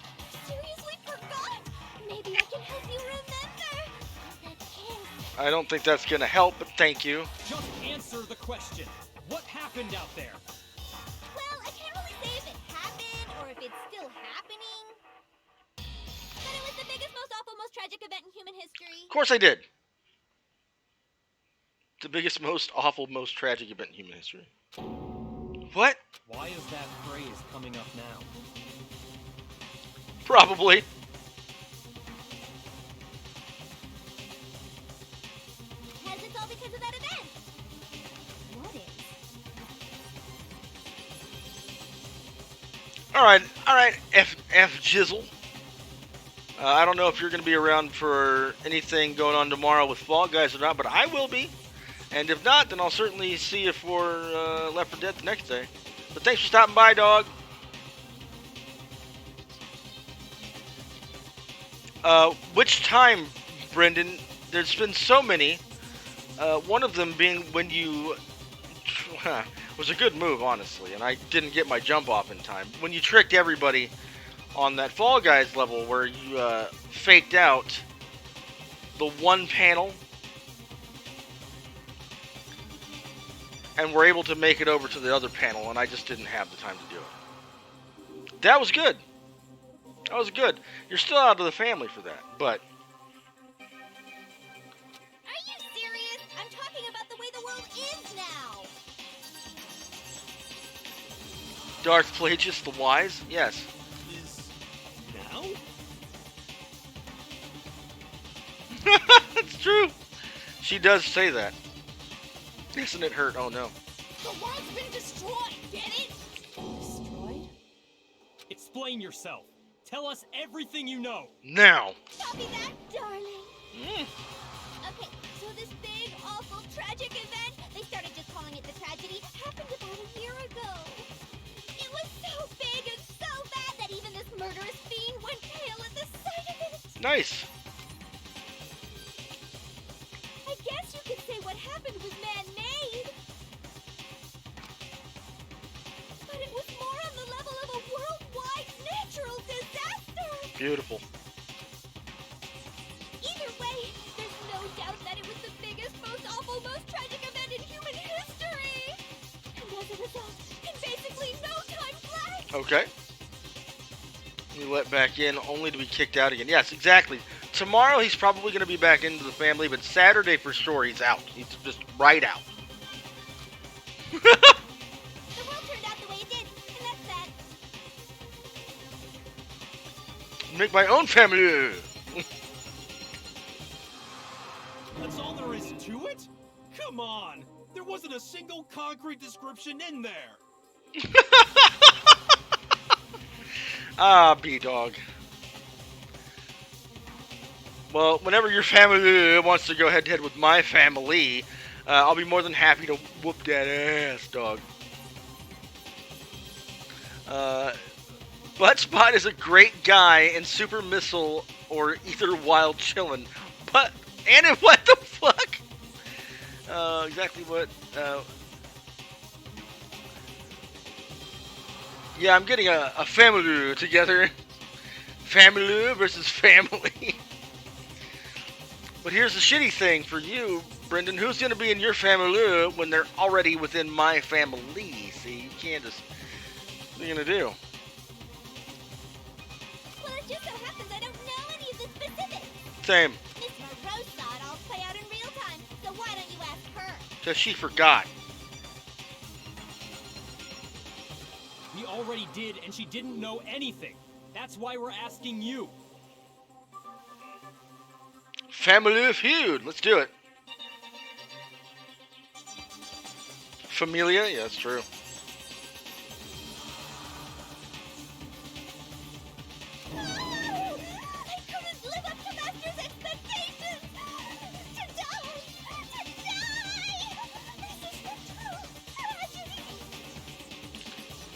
H: Seriously forgot? Maybe I can help you remember. That kiss.
A: I don't think that's gonna help, but thank you.
E: Just answer the question. What happened out there?
H: Well, I can't really say if it happened or if it's still happening. But it was the biggest, most awful, most tragic event in human history.
A: Of course I did. The biggest, most awful, most tragic event in human history. What?
E: Why is that phrase coming up now?
A: Probably.
H: Because it's all because of that event. What is?
A: Alright, F Jizzle. I don't know if you're going to be around for anything going on tomorrow with Fall Guys or not, but I will be. And if not, then I'll certainly see you for Left 4 Dead the next day. But thanks for stopping by, dog. Which time, Brendan? There's been so many. One of them being when you... was a good move, honestly, and I didn't get my jump off in time. When you tricked everybody on that Fall Guys level where you faked out the one panel and were able to make it over to the other panel, and I just didn't have the time to do it. That was good. That was good. You're still out of the family for that, but...
H: Are you serious? I'm talking about the way the world is now.
A: Darth Plagueis the Wise? Yes.
F: Is now?
A: That's true. She does say that. Isn't it hurt? Oh no.
J: The world's been destroyed, get it?
B: Destroyed?
E: Explain yourself. Tell us everything you know.
A: Now.
H: Copy that, darling.
A: Mm.
H: Okay, so this big, awful, tragic event, they started just calling it the tragedy, happened about a year ago. It was so big and so bad that even this murderous fiend went pale at the sight of it.
A: Nice.
H: I guess you could say what happened was man-made. But it was more on the level of a worldwide natural disaster.
A: Beautiful.
H: Either way, there's no doubt that it was the biggest, most awful, most tragic event in human history. And as a result, in basically no time flat,
A: Okay. You let back in only to be kicked out again. Yes, exactly. Tomorrow he's probably going to be back into the family, but Saturday for sure he's out. He's just right out.
H: The world turned out the way it did, and that's that.
A: Make my own family.
F: That's all there is to it? Come on! There wasn't a single concrete description in there!
A: Ah, B-Dog. Well, whenever your family wants to go head-to-head with my family, I'll be more than happy to whoop that ass, dog. Buttspot is a great guy in Super Missile or Ether Wild Chillin'. But, and what the fuck? Exactly what, yeah, I'm getting a family together. Family versus family. But here's the shitty thing for you, Brendan. Who's going to be in your family when they're already within my family? See, you can't just... What are you going to do?
H: Well, it just so happens I don't know any of the specifics.
A: Same.
H: Miss Monroe saw it all play out in real time, so why don't you ask her?
A: Because she forgot.
E: We already did, and she didn't know anything. That's why we're asking you.
A: Family feud. Let's do it. Familia? Yeah, that's true.
H: I couldn't live up to Master's expectations! To die! This is the true tragedy!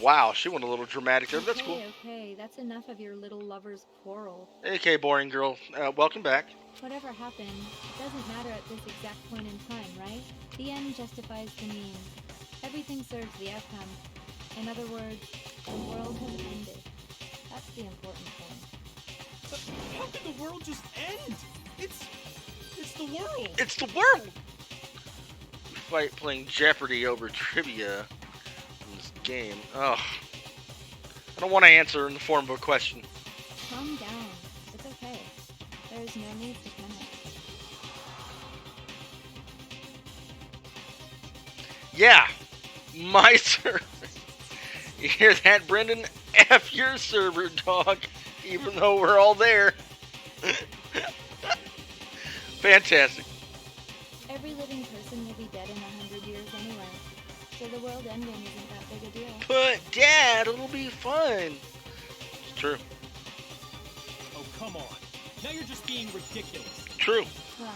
A: Wow, she went a little dramatic there, but that's cool.
M: Okay, that's enough of your little lover's quarrel.
A: Okay, boring girl. Welcome back.
M: Whatever happened, it doesn't matter at this exact point in time, right? The end justifies the means. Everything serves the outcome. In other words, the world has ended. That's the important thing.
F: But how can the world just end? It's the world!
A: It's the world! We fight playing Jeopardy over trivia in this game. Ugh. I don't want to answer in the form of a question.
M: Calm down. It's okay. There's no need to panic.
A: Yeah, my server. You hear that, Brendan? F your server, dog. Even though we're all there. Fantastic.
M: Every living person will be dead in 100 years anyway, so the world ending isn't that big a deal.
A: But, Dad, it'll be fun. It's true.
E: Oh, come on. Now you're just being ridiculous.
A: True.
M: Well,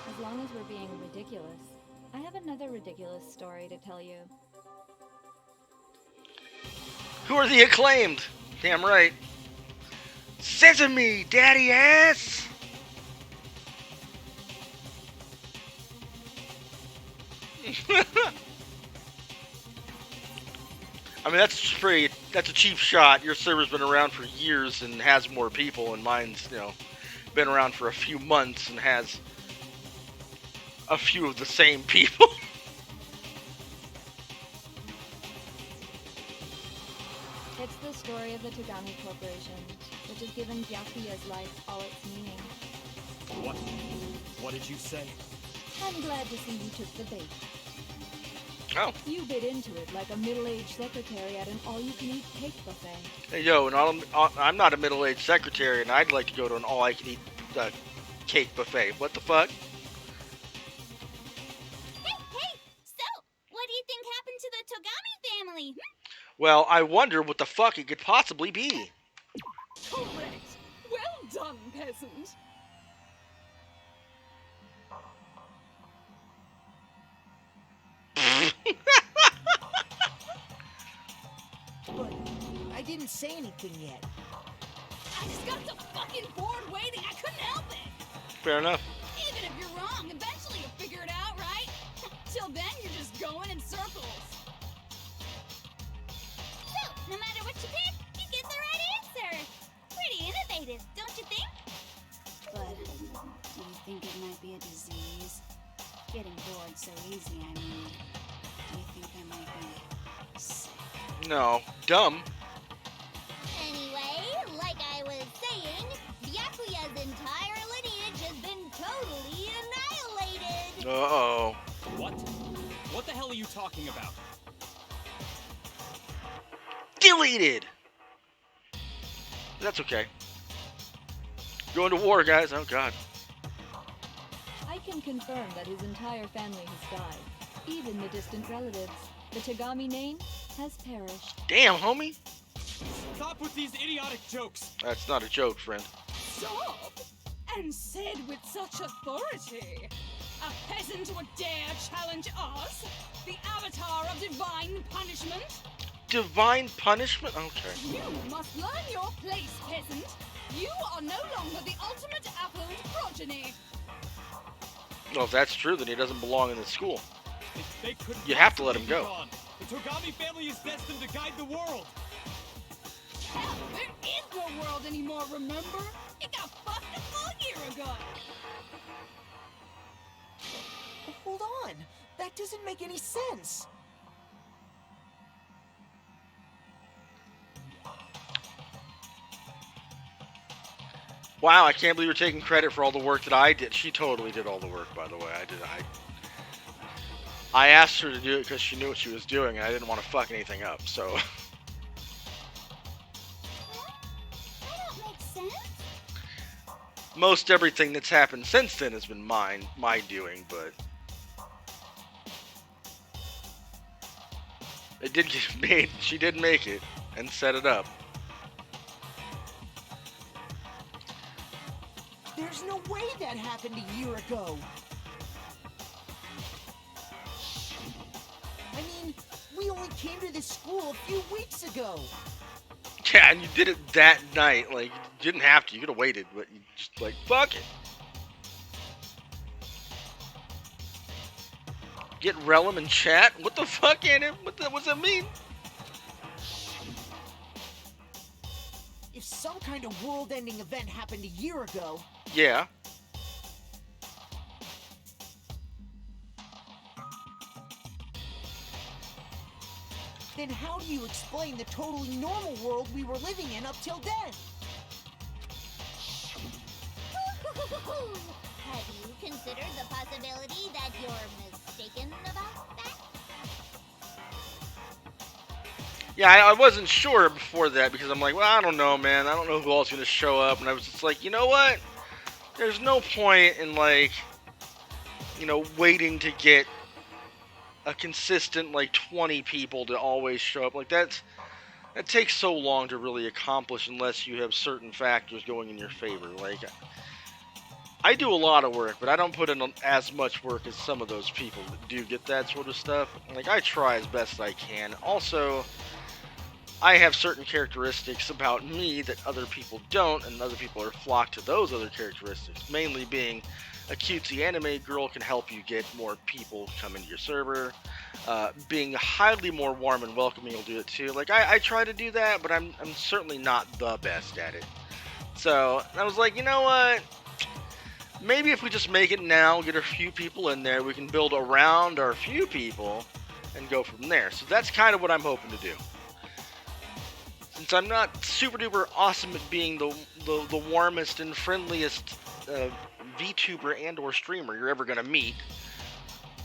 M: as long as we're being ridiculous, I have another ridiculous story to tell you.
A: Who are the acclaimed? Damn right. Sesame, daddy ass! I mean, that's a cheap shot. Your server's been around for years and has more people, and mine's, been around for a few months and has a few of the same people.
M: It's the story of the Tagami Corporation, which has given Byakuya's life all its meaning.
E: What? What did you say?
M: I'm glad to see you took the bait.
A: Oh.
M: You bit into it like a middle-aged secretary at an all-you-can-eat cake buffet.
A: Hey, yo, and I'm not a middle-aged secretary, and I'd like to go to an all-I-can-eat cake buffet. What the fuck?
H: Hey! So, what do you think happened to the Togami family?
A: Well, I wonder what the fuck it could possibly be.
J: Correct. Well done, peasant.
I: But I didn't say anything yet.
J: I just got so fucking bored waiting, I couldn't help it.
A: Fair enough.
J: Even if you're wrong, eventually you'll figure it out, right? Till then, you're just going in circles.
H: So, no matter what you pick, you get the right answer. Pretty innovative, don't you think?
K: But do you think it might be a disease? Getting bored so easy, I mean. Do you think I might be sick?
A: No. Dumb.
H: Anyway, like
A: Uh-oh.
E: What? What the hell are you talking about?
A: Deleted! That's okay. Going to war, guys. Oh, God.
M: I can confirm that his entire family has died. Even the distant relatives. The Tagami name has perished.
A: Damn, homie.
E: Stop with these idiotic jokes.
A: That's not a joke, friend.
J: Stop! And said with such authority. A peasant would dare challenge us? The avatar of divine punishment?
A: Divine punishment? Okay.
J: You must learn your place, peasant. You are no longer the ultimate affluent progeny.
A: Well, if that's true, then he doesn't belong in the school.
E: They couldn't
A: You have to let him
E: possibly
A: go.
E: be gone. The Togami family is destined to guide the world.
J: Hell, there is no world anymore, remember? It got fucked a full year ago.
I: Hold on. That doesn't make any sense.
A: Wow, I can't believe you're taking credit for all the work that I did. She totally did all the work, by the way. I asked her to do it because she knew what she was doing, and I didn't want to fuck anything up, so...
H: That don't make sense.
A: Most everything that's happened since then has been my doing, but... It did get made. She did make it, and set it up.
I: There's no way that happened a year ago. I mean, we only came to this school a few weeks ago.
A: Yeah, and you did it that night. Like, you didn't have to. You could have waited, but you just, like, fuck it. Get Relum in chat? What the fuck, Anna? What's that mean?
I: If some kind of world-ending event happened a year ago,
A: Yeah.
I: then how do you explain the totally normal world we were living in up till then?
H: Have you considered the possibility that you're mistaken about that?
A: Yeah, I wasn't sure before that because I'm like, well, I don't know, man. I don't know who else is going to show up. And I was just like, you know what? There's no point in, like, you know, waiting to get a consistent, like, 20 people to always show up. Like, that takes so long to really accomplish unless you have certain factors going in your favor. Like, I do a lot of work, but I don't put in as much work as some of those people that do get that sort of stuff. Like, I try as best I can. Also, I have certain characteristics about me that other people don't, and other people are flocked to those other characteristics. Mainly being a cutesy anime girl can help you get more people come into your server. Being highly more warm and welcoming will do it too. Like, I try to do that, but I'm certainly not the best at it. So, I was like, you know what? Maybe if we just make it now, get a few people in there, we can build around our few people and go from there. So that's kind of what I'm hoping to do. Since I'm not super duper awesome at being the warmest and friendliest VTuber and or streamer you're ever gonna meet,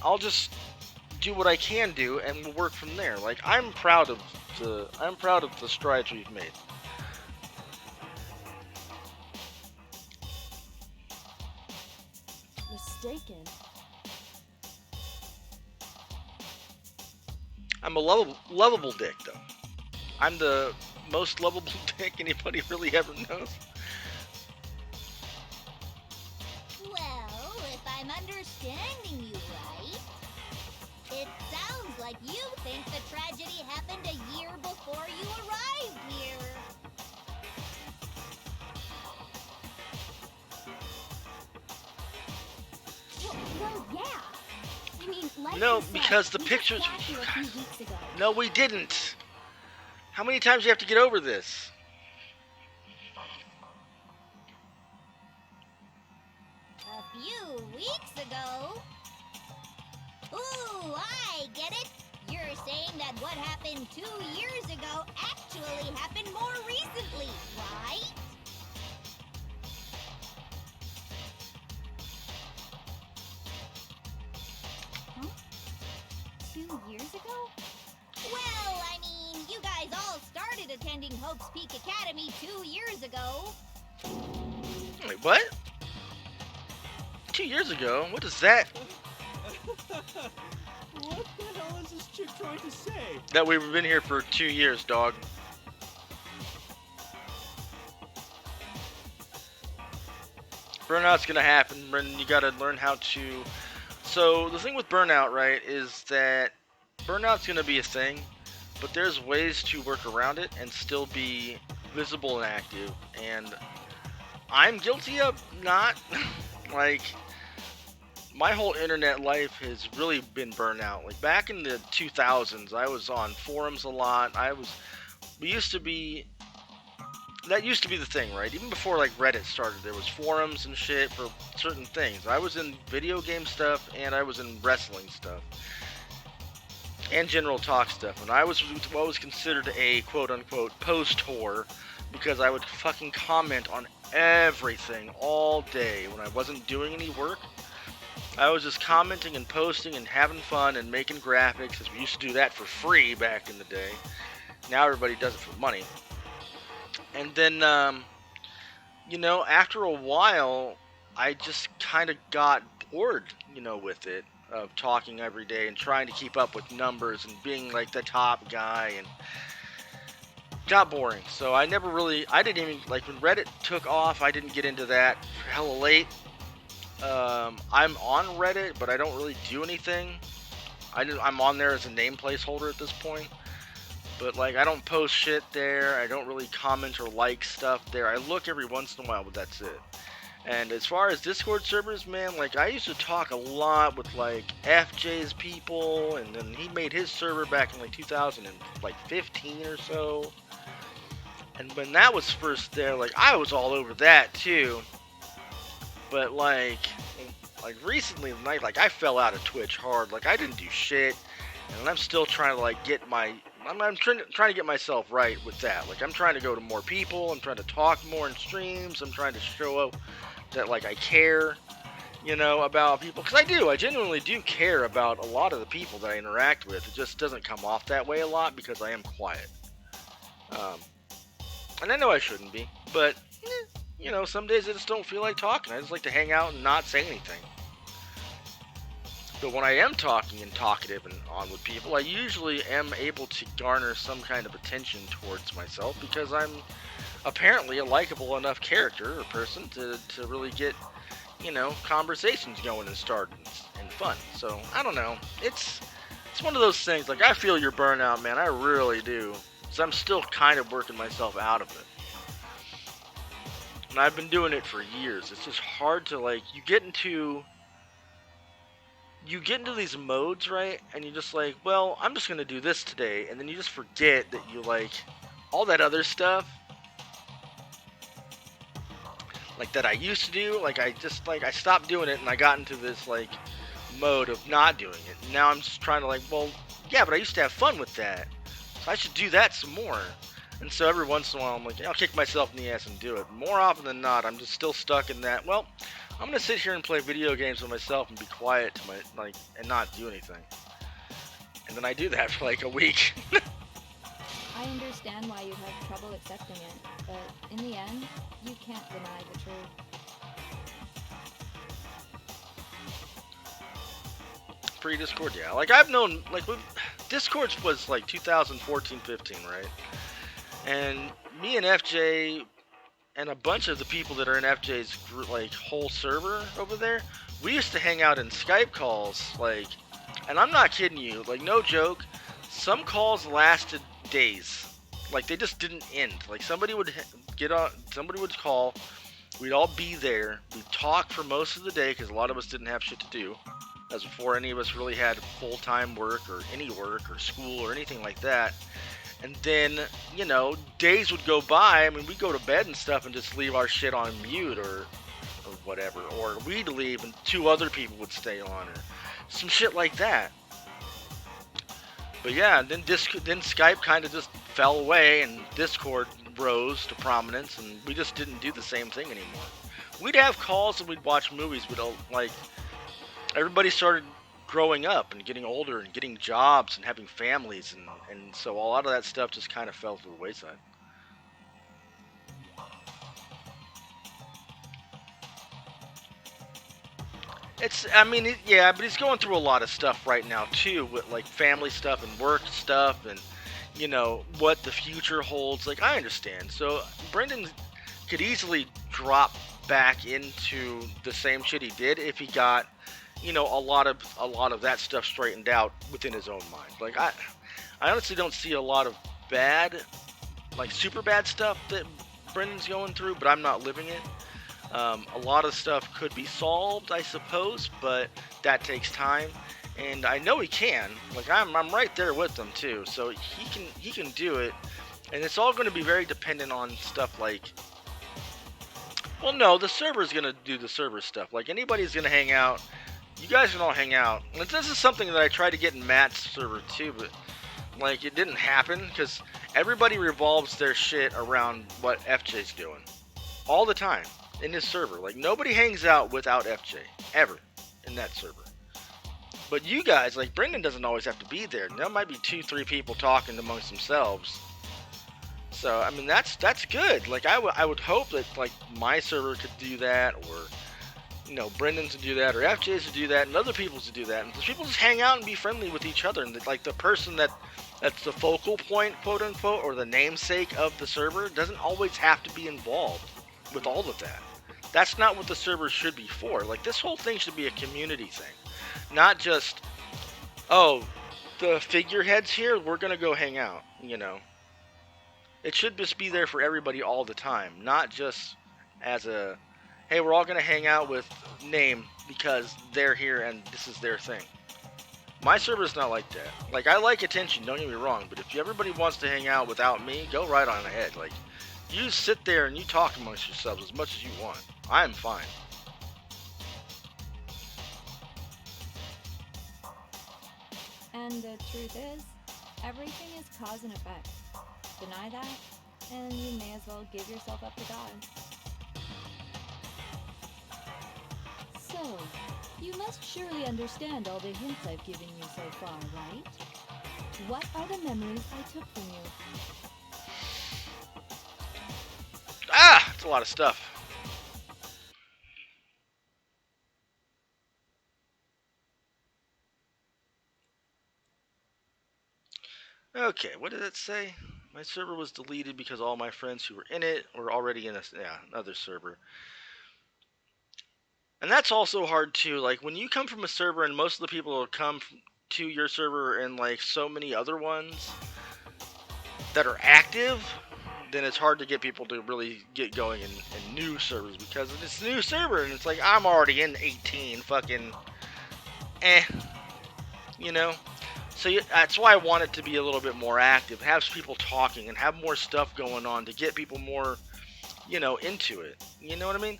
A: I'll just do what I can do and we'll work from there. Like, I'm proud of the strides we've made.
B: Mistaken?
A: I'm a lovable dick, though. I'm the most lovable dick anybody really ever knows.
H: Well, if I'm understanding you right, it sounds like you think the tragedy happened a year before you arrived here. Well, yeah. I mean, like
A: No,
H: you said,
A: because the
H: we just
A: pictures...
H: got here a few weeks ago.
A: No, we didn't. How many times do you have to get over this?
H: A few weeks ago? Ooh, I get it. You're saying that what happened 2 years ago actually happened more recently, right? all started attending Hope's Peak Academy 2 years ago.
A: Wait, what? 2 years ago? What is that?
F: What the hell is this chick trying to say?
A: That we've been here for 2 years, dog. Burnout's gonna happen, Brendan. You gotta learn how to... So, the thing with burnout, right, is that burnout's gonna be a thing, but there's ways to work around it and still be visible and active, and I'm guilty of not. Like, my whole internet life has really been burnout. Like, back in the 2000s, I was on forums a lot. That used to be the thing, right? Even before, like, Reddit started, there was forums and shit for certain things. I was in video game stuff, and I was in wrestling stuff. And general talk stuff. And I was what was considered a quote-unquote post-whore, because I would fucking comment on everything all day when I wasn't doing any work. I was just commenting and posting and having fun and making graphics, because we used to do that for free back in the day. Now everybody does it for money. And then, after a while, I just kind of got bored, with it, of talking every day and trying to keep up with numbers and being, like, the top guy, and got boring. So I didn't even, like, when Reddit took off, I didn't get into that hella late. I'm on Reddit, but I don't really do anything. I'm on there as a name placeholder at this point. But, like, I don't post shit there. I don't really comment or like stuff there. I look every once in a while, but that's it. And as far as Discord servers, man, like, I used to talk a lot with, like, FJ's people, and then he made his server back in, like, 2015 or so. And when that was first there, like, I was all over that, too. But, like recently, like, I fell out of Twitch hard. Like, I didn't do shit, and I'm still trying to, like, get my... I'm trying to get myself right with that. Like, I'm trying to go to more people. I'm trying to talk more in streams. I'm trying to show up that, like, I care, about people. Because I do. I genuinely do care about a lot of the people that I interact with. It just doesn't come off that way a lot because I am quiet. And I know I shouldn't be. But, some days I just don't feel like talking. I just like to hang out and not say anything. But when I am talking and talkative and on with people, I usually am able to garner some kind of attention towards myself because I'm apparently a likable enough character or person to really get, conversations going and started and fun. So, I don't know. It's one of those things. Like, I feel your burnout, man. I really do. So I'm still kind of working myself out of it. And I've been doing it for years. It's just hard to, like, you get into these modes, right? And you're just like, well, I'm just gonna do this today, and then you just forget that you like all that other stuff, like that I used to do. Like, I stopped doing it, and I got into this like mode of not doing it. And now I'm just trying to, like, well, yeah, but I used to have fun with that, so I should do that some more. And so every once in a while, I'm like, I'll kick myself in the ass and do it. More often than not, I'm just still stuck in that. Well, I'm gonna sit here and play video games with myself and be quiet and not do anything. And then I do that for like a week.
M: I understand why you have trouble accepting it, but in the end, you can't deny the truth.
A: Pre-Discord, yeah. Like, I've known, like, Discord was like 2014, 15, right? And me and FJ and a bunch of the people that are in FJ's group, like, whole server over there, we used to hang out in Skype calls, like, and I'm not kidding you, like, no joke, some calls lasted days. Like, they just didn't end. Like, somebody would call, we'd all be there, we'd talk for most of the day, because a lot of us didn't have shit to do. As before any of us really had full-time work, or any work, or school, or anything like that. And then, days would go by. I mean, we'd go to bed and stuff and just leave our shit on mute or whatever. Or we'd leave and 2 other people would stay on, or some shit like that. But yeah, then Skype kind of just fell away and Discord rose to prominence, and we just didn't do the same thing anymore. We'd have calls and we'd watch movies. We'd all, like, everybody started growing up and getting older and getting jobs and having families, and so a lot of that stuff just kind of fell to the wayside. I mean, yeah, but he's going through a lot of stuff right now too, with like family stuff and work stuff, and what the future holds. Like, I understand. So Brendan could easily drop back into the same shit he did if he got, a lot of that stuff straightened out within his own mind. Like, I honestly don't see a lot of bad, like super bad stuff that Brendan's going through, but I'm not living it. A lot of stuff could be solved, I suppose, but that takes time, and I know he can. Like, I'm right there with him too, so he can do it, and it's all going to be very dependent on stuff like. Well, no, the server's going to do the server stuff. Like, anybody's going to hang out. You guys can all hang out. And this is something that I tried to get in Matt's server too, but like, it didn't happen because everybody revolves their shit around what FJ's doing all the time. In his server. Like, nobody hangs out without FJ, ever, in that server. But you guys, like, Brendan doesn't always have to be there. There might be 2-3 people talking amongst themselves. So, I mean, that's good. Like, I would hope that, like, my server could do that, or, Brendan's to do that, or FJ's to do that, and other people's to do that. And people just hang out and be friendly with each other. And, like, the person that's the focal point, quote-unquote, or the namesake of the server doesn't always have to be involved with all of that. That's not what the server should be for. Like, this whole thing should be a community thing. Not just, oh, the figurehead's here, we're going to go hang out, It should just be there for everybody all the time. Not just as a, hey, we're all going to hang out with name because they're here and this is their thing. My server's not like that. Like, I like attention, don't get me wrong, but if everybody wants to hang out without me, go right on ahead. Like, you sit there and you talk amongst yourselves as much as you want. I'm fine.
M: And the truth is, everything is cause and effect. Deny that, and you may as well give yourself up to God. So, you must surely understand all the hints I've given you so far, right? What are the memories I took from you?
A: Ah! It's a lot of stuff. Okay, what did it say? My server was deleted because all my friends who were in it were already in another server. And that's also hard too. Like, when you come from a server and most of the people come to your server and like so many other ones that are active, then it's hard to get people to really get going in new servers because it's a new server and it's like, I'm already in 18, fucking So that's why I want it to be a little bit more active, have people talking and have more stuff going on to get people more, into it. You know what I mean?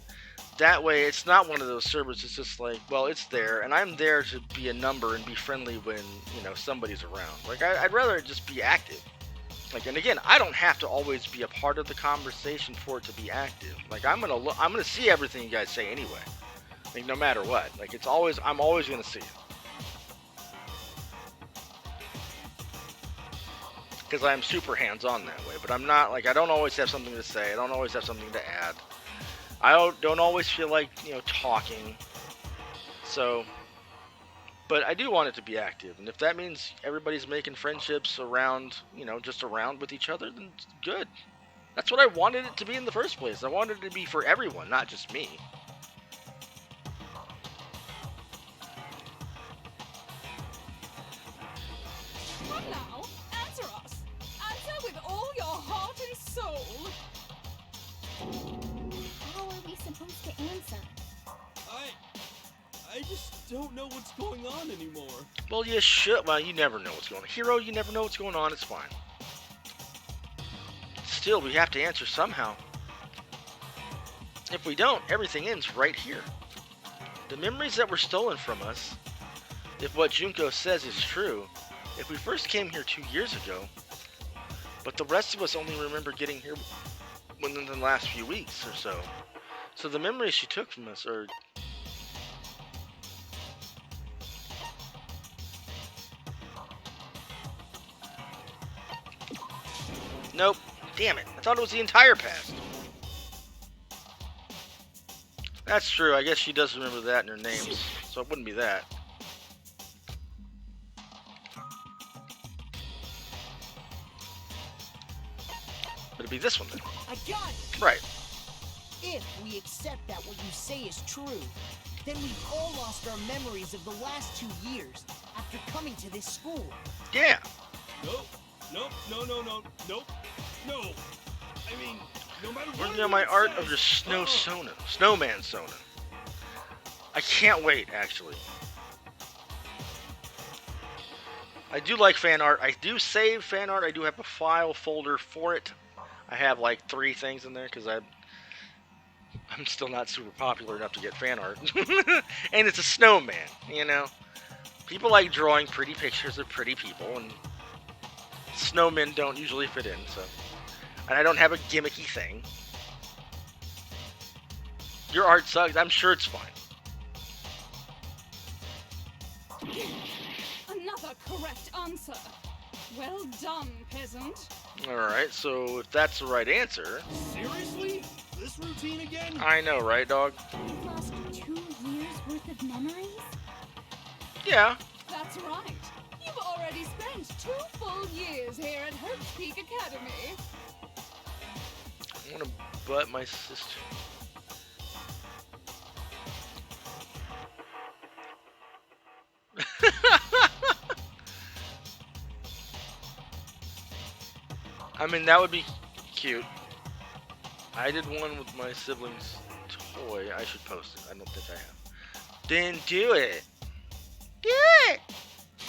A: That way it's not one of those servers that's just like, well, it's there and I'm there to be a number and be friendly when, somebody's around. Like, I'd rather it just be active. Like, and again, I don't have to always be a part of the conversation for it to be active. Like, I'm gonna see everything you guys say anyway. Like, no matter what. Like, I'm always gonna see it. Because I'm super hands-on that way, but I'm not, like, I don't always have something to say, I don't always have something to add. I don't always feel like, talking. So, but I do want it to be active, and if that means everybody's making friendships around, just around with each other, then good. That's what I wanted it to be in the first place. I wanted it to be for everyone, not just me.
J: Come now, answer us. Answer with all your heart and soul.
H: How are we supposed to answer?
F: I just don't know what's going on anymore.
A: Well, you should. Well, you never know what's going on. Hero, you never know what's going on. It's fine. Still, we have to answer somehow. If we don't, everything ends right here. The memories that were stolen from us, if what Junko says is true, if we first came here 2 years ago, but the rest of us only remember getting here within the last few weeks or so. So the memories she took from us are... Nope. Damn it. I thought it was the entire past. That's true. I guess she does remember that in her names, so it wouldn't be that. But it'd be this one then.
I: I got it!
A: Right.
I: If we accept that what you say is true, then we've all lost our memories of the last 2 years after coming to this school.
A: Yeah.
F: Nope. Nope. No. Nope. No. I mean, no matter what.
A: Working on my art of your Snowman Sona. I can't wait, actually. I do like fan art. I do save fan art. I do have a file folder for it. I have like 3 things in there because I'm still not super popular enough to get fan art. And it's a snowman, you know. People like drawing pretty pictures of pretty people, and snowmen don't usually fit in, so. And I don't have a gimmicky thing. Your art sucks. I'm sure it's fine.
J: Another correct answer. Well done, peasant.
A: Alright, so if that's the right answer...
F: Seriously? This routine again?
A: I know, right, dog?
H: You've lost 2 years worth of memories?
A: Yeah.
J: That's right. You've already spent 2 full years here at Hope's Peak Academy.
A: I want to butt my sister. I mean, that would be cute. I did one with my siblings' toy. I should post it. I don't think I have. Then do it. Do it!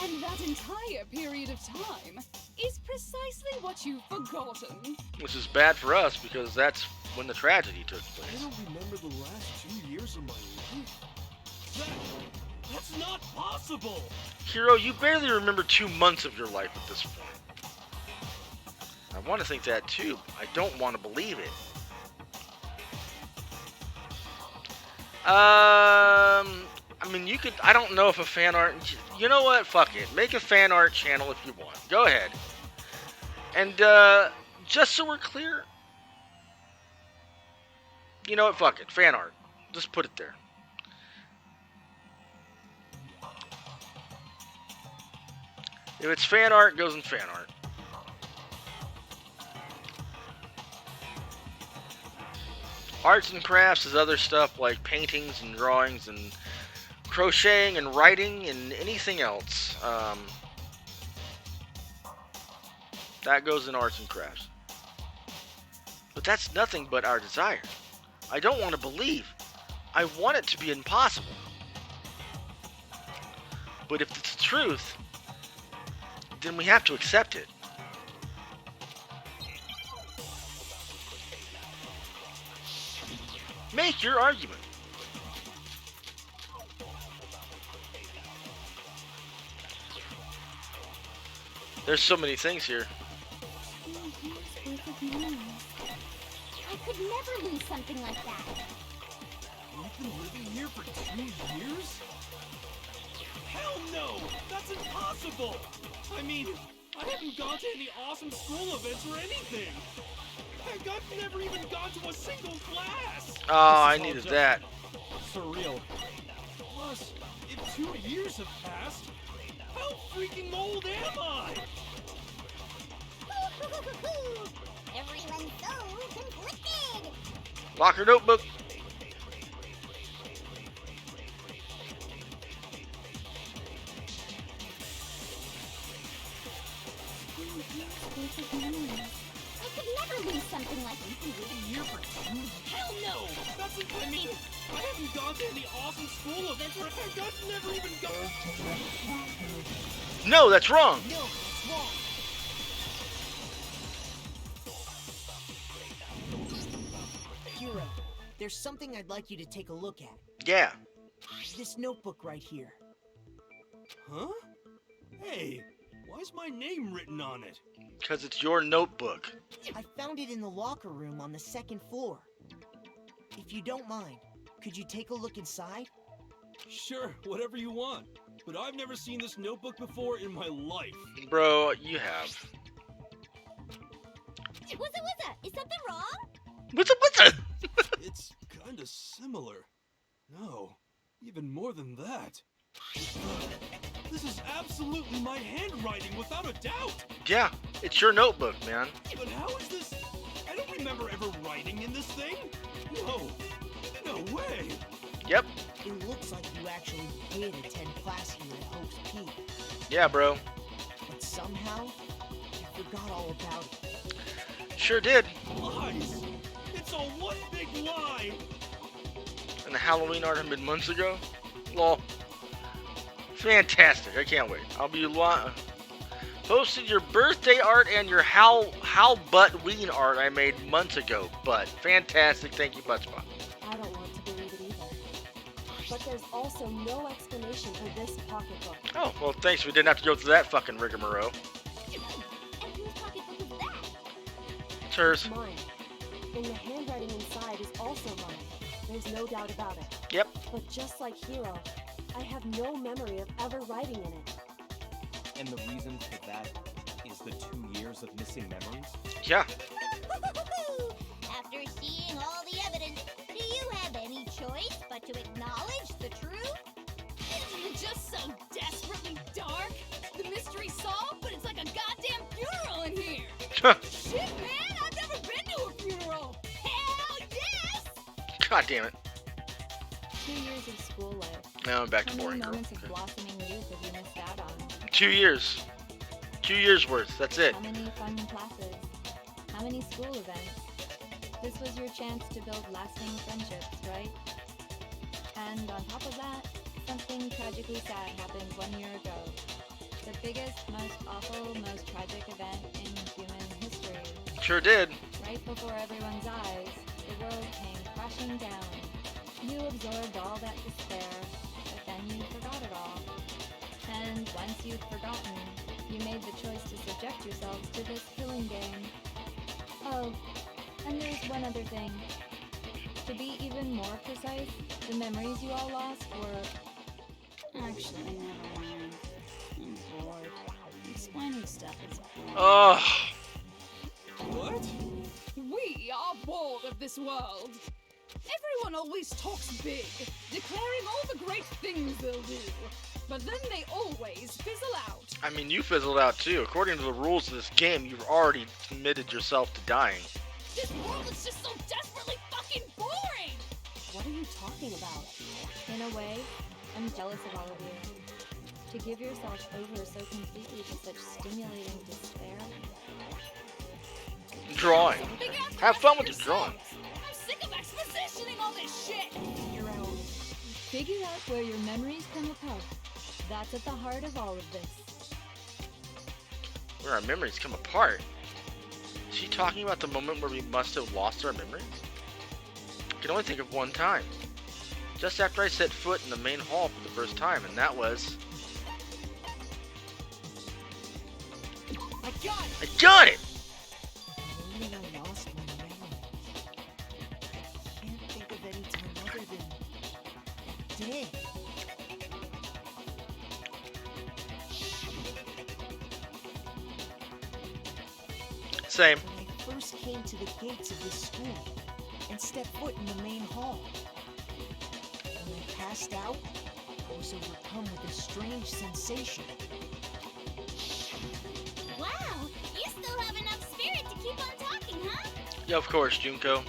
J: And that entire period of time is precisely what you've forgotten.
A: Which is bad for us because that's when the tragedy took
F: I
A: place.
F: don't remember the last 2 years of my life. That's not possible!
A: Hero, you barely remember 2 months of your life at this point. I want to think that too. I don't want to believe it. I mean, you could. I don't know if a fan art. You know what? Fuck it. Make a fan art channel if you want. Go ahead. And just so we're clear, you know what? Fuck it. Fan art. Just put it there. If it's fan art, it goes in fan art. Arts and crafts is other stuff like paintings and drawings and crocheting and writing and anything else. That goes in arts and crafts. But that's nothing but our desire. I don't want to believe. I want it to be impossible. But if it's the truth, then we have to accept it. Make your argument. There's so many things here.
H: 2 years worth of memories. I could never lose something like that.
F: You've been living here for 2 years? Hell no! That's impossible! I mean, I haven't gone to any awesome school events or anything! Heck, I've never even gone to a single class!
A: Oh, I needed that.
E: Surreal.
F: Plus, if 2 years have passed, how freaking old am I?
H: Everyone's so conflicted.
A: Lock your notebook.
H: I could never lose something like
F: You've been living here for 2 years? Hell no! That's I mean, I haven't gone to any awesome school events or heck, I've never even gone.
A: No, that's wrong.
I: No, it's wrong. Kira, there's something I'd like you to take a look at.
A: Yeah.
I: This notebook right here.
F: Huh? Hey, why's my name written on it?
A: Because it's your notebook.
I: I found it in the locker room on the 2nd floor. If you don't mind, could you take a look inside?
F: Sure, whatever you want. But I've never seen this notebook before in my life.
A: Bro, you have.
H: Is something wrong?
A: What's a?
F: It's kinda similar. No, even more than that. This is absolutely my handwriting, without a doubt!
A: Yeah, it's your notebook, man.
F: But how is this? I don't remember ever writing in this thing. No, no way.
A: Yep.
I: It looks like you actually did attend class here at Hope's Peak,
A: Yeah, bro.
I: but somehow you forgot all about it.
A: Sure did.
F: Lies! It's all one big lie!
A: And the Halloween art had been months ago. Lol. Fantastic. I can't wait. I'll be posted your birthday art and your How Butt Ween art I made months ago. But fantastic. Thank you, Buttspa.
B: I don't want to believe it either. But there's also no explanation for this pocketbook.
A: Oh, well, thanks. We didn't have to go through that fucking rigmarole.
H: And whose pocketbook is that?
A: It's hers.
B: It's mine. And the handwriting inside is also mine. There's no doubt about it.
A: Yep.
B: But just like Hero, I have no memory of ever writing in it.
E: And the reason for that is the 2 years of missing memories?
A: Yeah.
H: After seeing all the evidence, do you have any choice but to acknowledge the truth?
J: Isn't it just so desperately dark? The mystery solved, but it's like a goddamn funeral in here. Shit, man, I've never been to a funeral. Hell yes!
A: God damn it.
L: 2 years of school life.
A: Now I'm back to
L: How many
A: boring girl.
L: moments of blossoming youth have you missed out on?
A: 2 years. 2 years worth. That's it.
L: How many fun classes? How many school events? This was your chance to build lasting friendships, right? And on top of that, something tragically sad happened 1 year ago. The biggest, most awful, most tragic event in human history.
A: Sure did.
L: Right before everyone's eyes, the world came crashing down. You absorbed all that despair, but then you forgot it all. And once you'd forgotten, you made the choice to subject yourselves to this killing game. Oh, and there's one other thing. To be even more precise, the memories you all lost were...
K: Actually, never mind. I'm bored. Explaining stuff is boring.
A: Ugh.
F: What?
J: We are bored of this world. Everyone always talks big, declaring all the great things they'll do. But then they always fizzle out.
A: I mean, you fizzled out too. According to the rules of this game, you've already committed yourself to dying.
J: This world is just so desperately fucking boring!
B: What are you talking about?
L: In a way, I'm jealous of all of you. To give yourself over so completely to such stimulating despair.
A: Drawing.
J: Figure out the
A: Have
J: rest
A: fun
J: of
A: with the drawing.
J: yourselves. I'm sick of expositioning all this shit!
M: Figure out where your memories come apart. That's at the heart of all of this.
A: Where our memories come apart. Is she talking about the moment where we must have lost our memories? I can only think of one time. Just after I set foot in the main hall for the first time, and that was...
J: I got it!
A: I got it!
I: The moment I lost my memory. Can't think of any time other than that day.
A: Same.
I: When I first came to the gates of this school and stepped foot in the main hall. When I passed out, I was overcome with a strange sensation.
H: Wow, you still have enough spirit to keep on talking, huh?
A: Yeah, of course, Junko.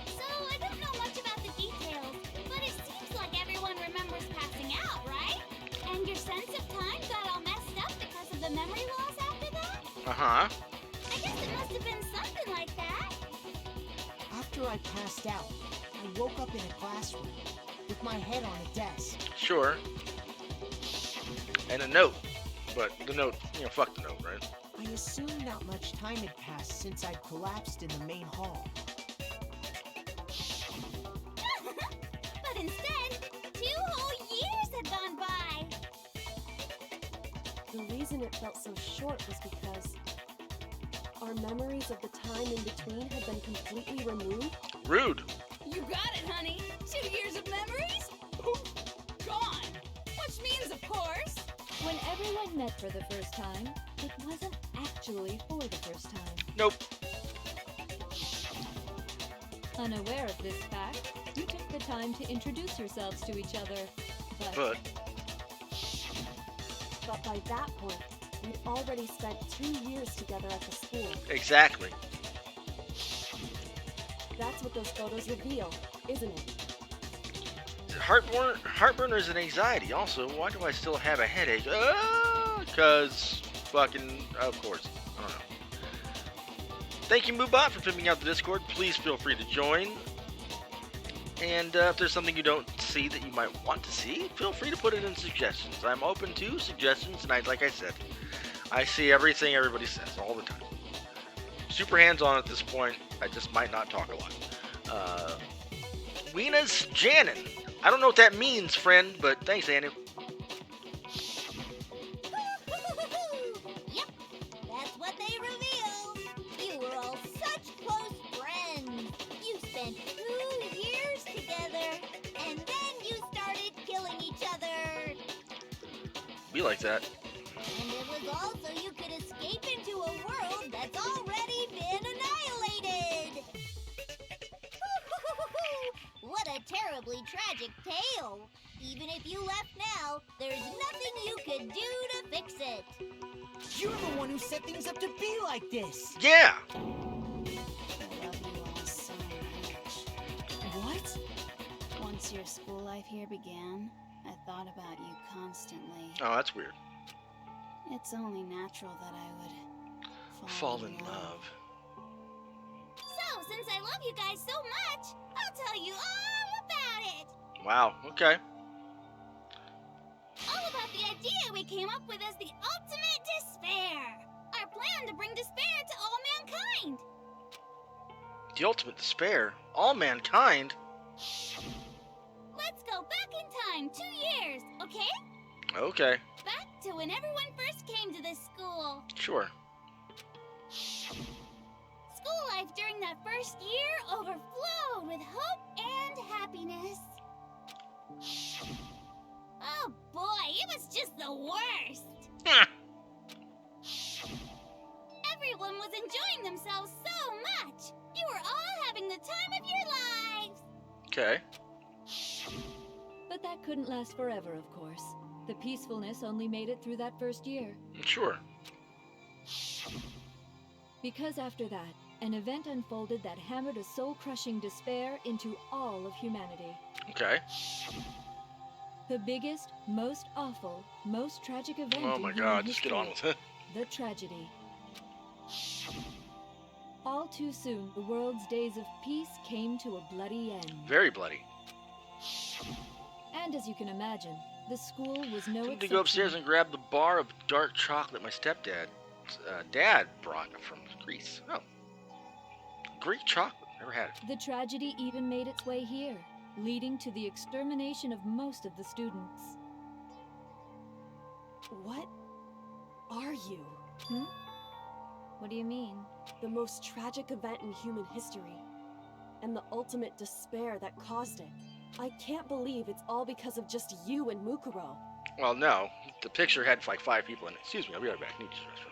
H: So, I don't know much about the details, but it seems like everyone remembers passing out, right? And your sense of time got all messed up because of the memory loss after that?
A: Uh-huh.
H: I guess it must have been something like that.
I: After I passed out, I woke up in a classroom with my head on a desk.
A: Sure. And a note. But the note, fuck the note, right?
I: I assumed not much time had passed since I'd collapsed in the main hall.
H: But instead, 2 whole years had gone by.
B: The reason it felt so short was because our memories of the time in between had been completely removed.
A: Rude.
J: You got it, honey. 2 years of memories? Poof, gone. Which means, of course...
M: When everyone met for the first time, it wasn't actually for the first time.
A: Nope.
M: Unaware of this fact, you took the time to introduce yourselves to each other.
A: But
B: by that point, we'd already spent 2 years together at the school.
A: exactly.
B: That's what those photos reveal, isn't it?
A: Heartburn is an anxiety. Also, why do I still have a headache? Because fucking, of course. I don't know. Thank you, Moobot, for pimping out the Discord. Please feel free to join. And if there's something you don't see that you might want to see, feel free to put it in suggestions. I'm open to suggestions, and like I said, I see everything everybody says all the time. Super hands-on at this point. I just might not talk a lot. Weena's Janin. I don't know what that means, friend, but thanks, Annie.
H: Yep, that's what they reveal. You were all such close friends. You spent 2 years together, and then you started killing each other.
A: Be like that.
H: And it was all so you could escape into a world that's already been annihilated. What a terribly tragic tale. Even if you left now, there's nothing you could do to fix it.
I: You're the one who set things up to be like this.
A: Yeah.
K: I love you all so much.
I: What?
K: Once your school life here began, I thought about you constantly.
A: Oh, that's weird.
K: It's only natural that I would
A: Fall in love.
H: So, since I love you guys so much, I'll tell you all about it.
A: Wow. Okay.
H: All about the idea we came up with as the ultimate despair. Our plan to bring despair to all mankind.
A: The ultimate despair. All mankind.
H: Let's go back in time 2 years, okay?
A: Okay.
H: Back to when everyone first came to this school.
A: Sure.
H: School life during that first year overflowed with hope and happiness. Oh boy, it was just the worst. Everyone was enjoying themselves so much. You were all having the time of your lives.
A: Okay.
M: But that couldn't last forever, of course. The peacefulness only made it through that first year.
A: Sure.
M: Because after that, an event unfolded that hammered a soul-crushing despair into all of humanity.
A: Okay.
M: The biggest, most awful, most tragic event
A: Oh
M: in
A: my
M: human
A: God, just
M: history.
A: get on with it.
M: The tragedy. All too soon, the world's days of peace came to a bloody end.
A: Very bloody.
M: And as you can imagine, the school was no
A: I need
M: exception.
A: to go upstairs and grab the bar of dark chocolate my stepdad dad brought from Greece. Oh. Greek chocolate. Never had it.
M: The tragedy even made its way here, leading to the extermination of most of the students.
B: What are you?
M: What do you mean?
B: The most tragic event in human history. And the ultimate despair that caused it. I can't believe it's all because of just you and Mukuro.
A: Well, no. The picture had like 5 people in it. Excuse me, I'll be right back. Need to use the restroom.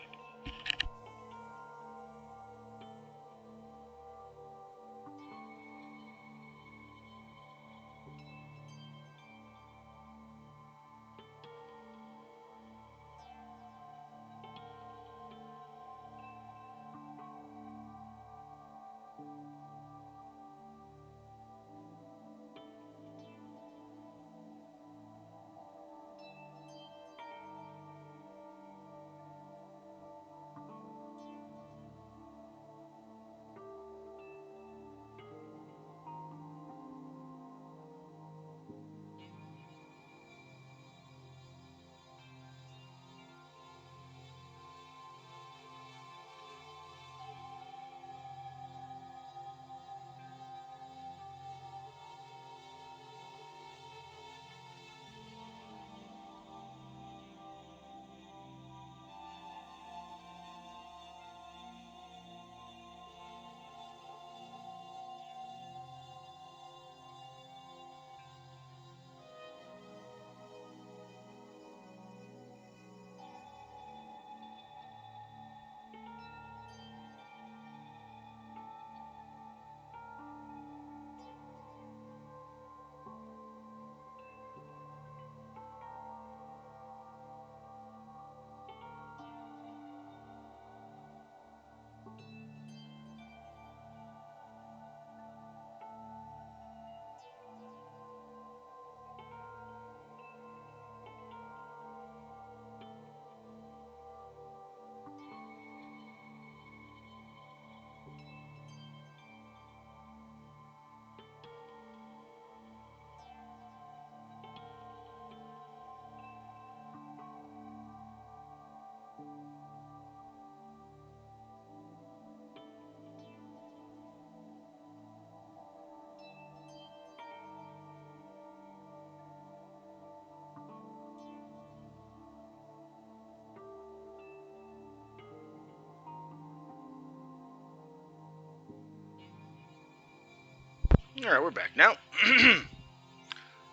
A: Alright, we're back now.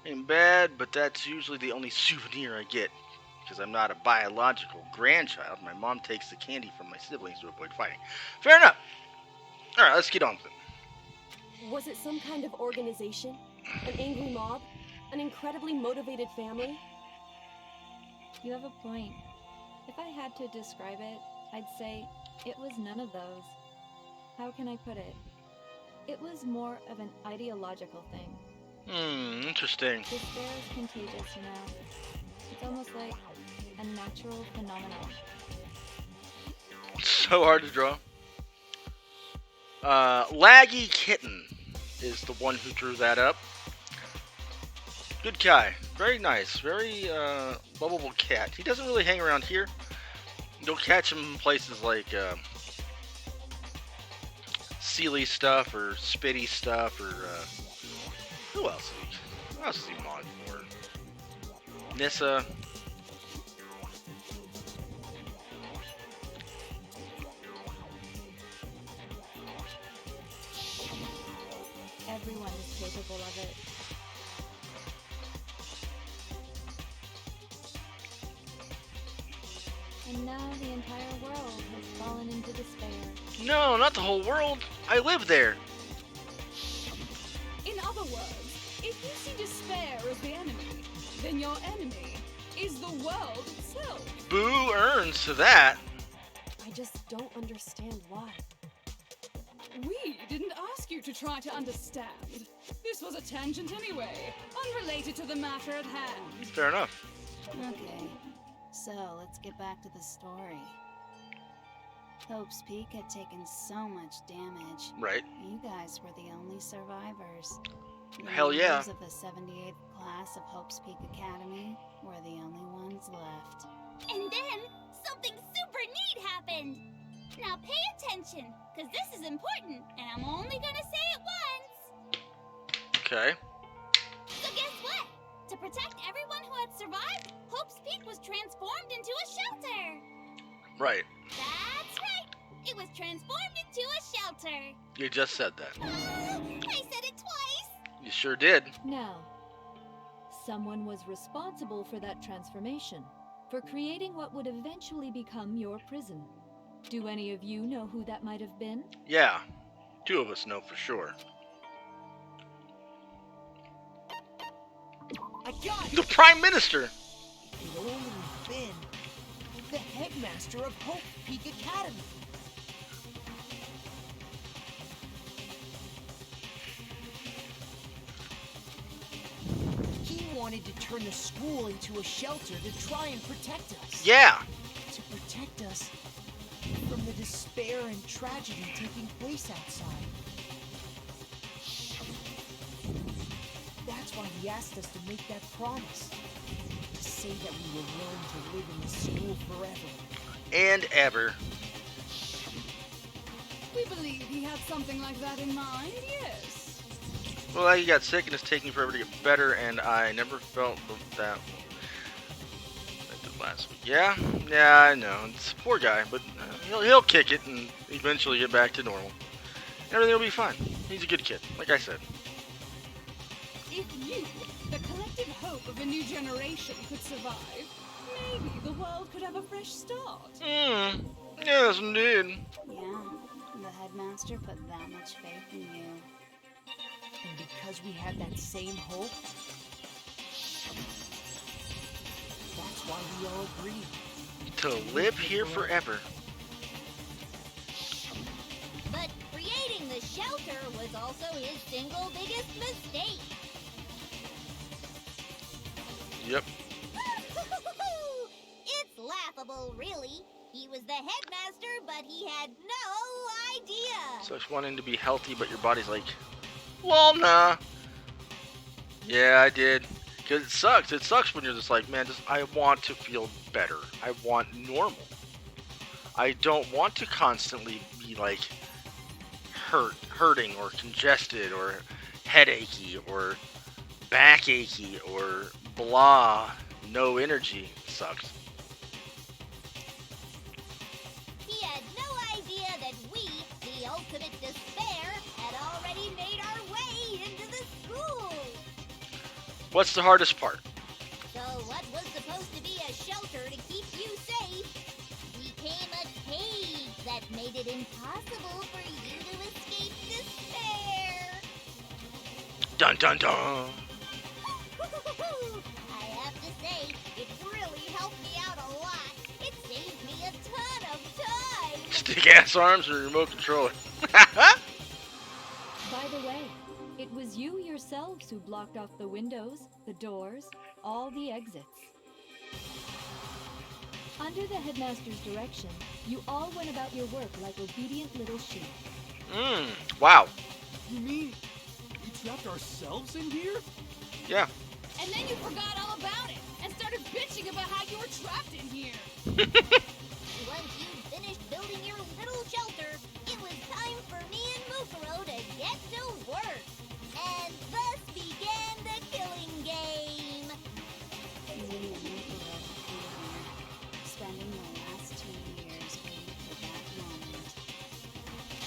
A: Ain't bad, but that's usually the only souvenir I get. Because I'm not a biological grandchild. My mom takes the candy from my siblings to avoid fighting. Fair enough. Alright, let's get on with it.
B: Was it some kind of organization? An angry mob? An incredibly motivated family?
L: You have a point. If I had to describe it, I'd say it was none of those. How can I put it? It was more of an ideological thing.
A: Interesting.
L: Despair is contagious, you know. It's almost like a natural phenomenon.
A: So hard to draw. Laggy Kitten is the one who drew that up. Good guy. Very nice. Very lovable cat. He doesn't really hang around here. You'll catch him in places like Sealy stuff or Spitty stuff or who else? Who else is he mod for? Nissa.
L: Everyone is capable of it. And now the entire world has fallen into despair.
A: No, not the whole world. I live there.
J: In other words, if you see despair as the enemy, then your enemy is the world itself.
A: Boo earns to that.
B: I just don't understand why.
J: We didn't ask you to try to understand. This was a tangent anyway, unrelated to the matter at hand.
A: Fair enough.
K: Okay, so let's get back to the story. Hope's Peak had taken so much damage.
A: Right.
K: You guys were the only survivors. The
A: Hell yeah.
K: members of the 78th class of Hope's Peak Academy were the only ones left.
H: And then something super neat happened. Now pay attention, because this is important, and I'm only gonna say it once.
A: Okay.
H: So guess what? To protect everyone who had survived, Hope's Peak was transformed into a shelter.
A: Right.
H: That's right. It was transformed into a shelter.
A: You just said that.
H: I said it twice.
A: You sure did.
M: Now, someone was responsible for that transformation, for creating what would eventually become your prison. Do any of you know who that might have been?
A: Yeah. Two of us know for sure.
I: I got
A: The Prime Minister!
I: It could only have been the headmaster of Hope Peak Academy. He wanted to turn the school into a shelter to try and protect us.
A: Yeah!
I: To protect us from the despair and tragedy taking place outside. That's why he asked us to make that promise. To say that we were willing to live in the school forever.
A: And ever.
J: We believe he had something like that in mind, yes.
A: Well, he got sick and it's taking forever to get better, and I never felt that I did last week. Yeah, I know. It's a poor guy, but he'll kick it and eventually get back to normal. Everything will be fine. He's a good kid, like I said.
J: If you, the collective hope of a new generation, could survive, maybe the world could have a fresh start.
A: Yes, indeed.
K: Yeah, the headmaster put that much faith in you.
I: And because we had that same hope, that's why we all agreed.
A: To live here forever.
H: But creating the shelter was also his single biggest mistake.
A: Yep.
H: It's laughable, really. He was the headmaster, but he had no idea.
A: Such wanting to be healthy, but your body's like, well, nah. Yeah, I did. Because it sucks. It sucks when you're just like, man, I want to feel better. I want normal. I don't want to constantly be like hurting or congested or headachy or backachy or blah. No energy. It sucks.
H: He had no idea that we, the ultimate despair, had already made our way into
A: What's the hardest part?
H: So what was supposed to be a shelter to keep you safe became a cage that made it impossible for you to escape despair.
A: Dun dun dun.
H: I have to say, it really helped me out a lot. It saved me a ton of time.
A: Stick ass arms and remote controller.
M: By the way, it was you yourselves who blocked off the windows, the doors, all the exits. Under the headmaster's direction, you all went about your work like obedient little sheep.
A: Wow.
F: You mean we trapped ourselves in here?
A: Yeah.
J: And then you forgot all about it and started bitching about how you were trapped in here.
H: Once you finished building your little shelter, it was time for me and Mukuro to get to work. And thus began the killing game.
K: Me and Nicola here, spending the last 2 years waiting for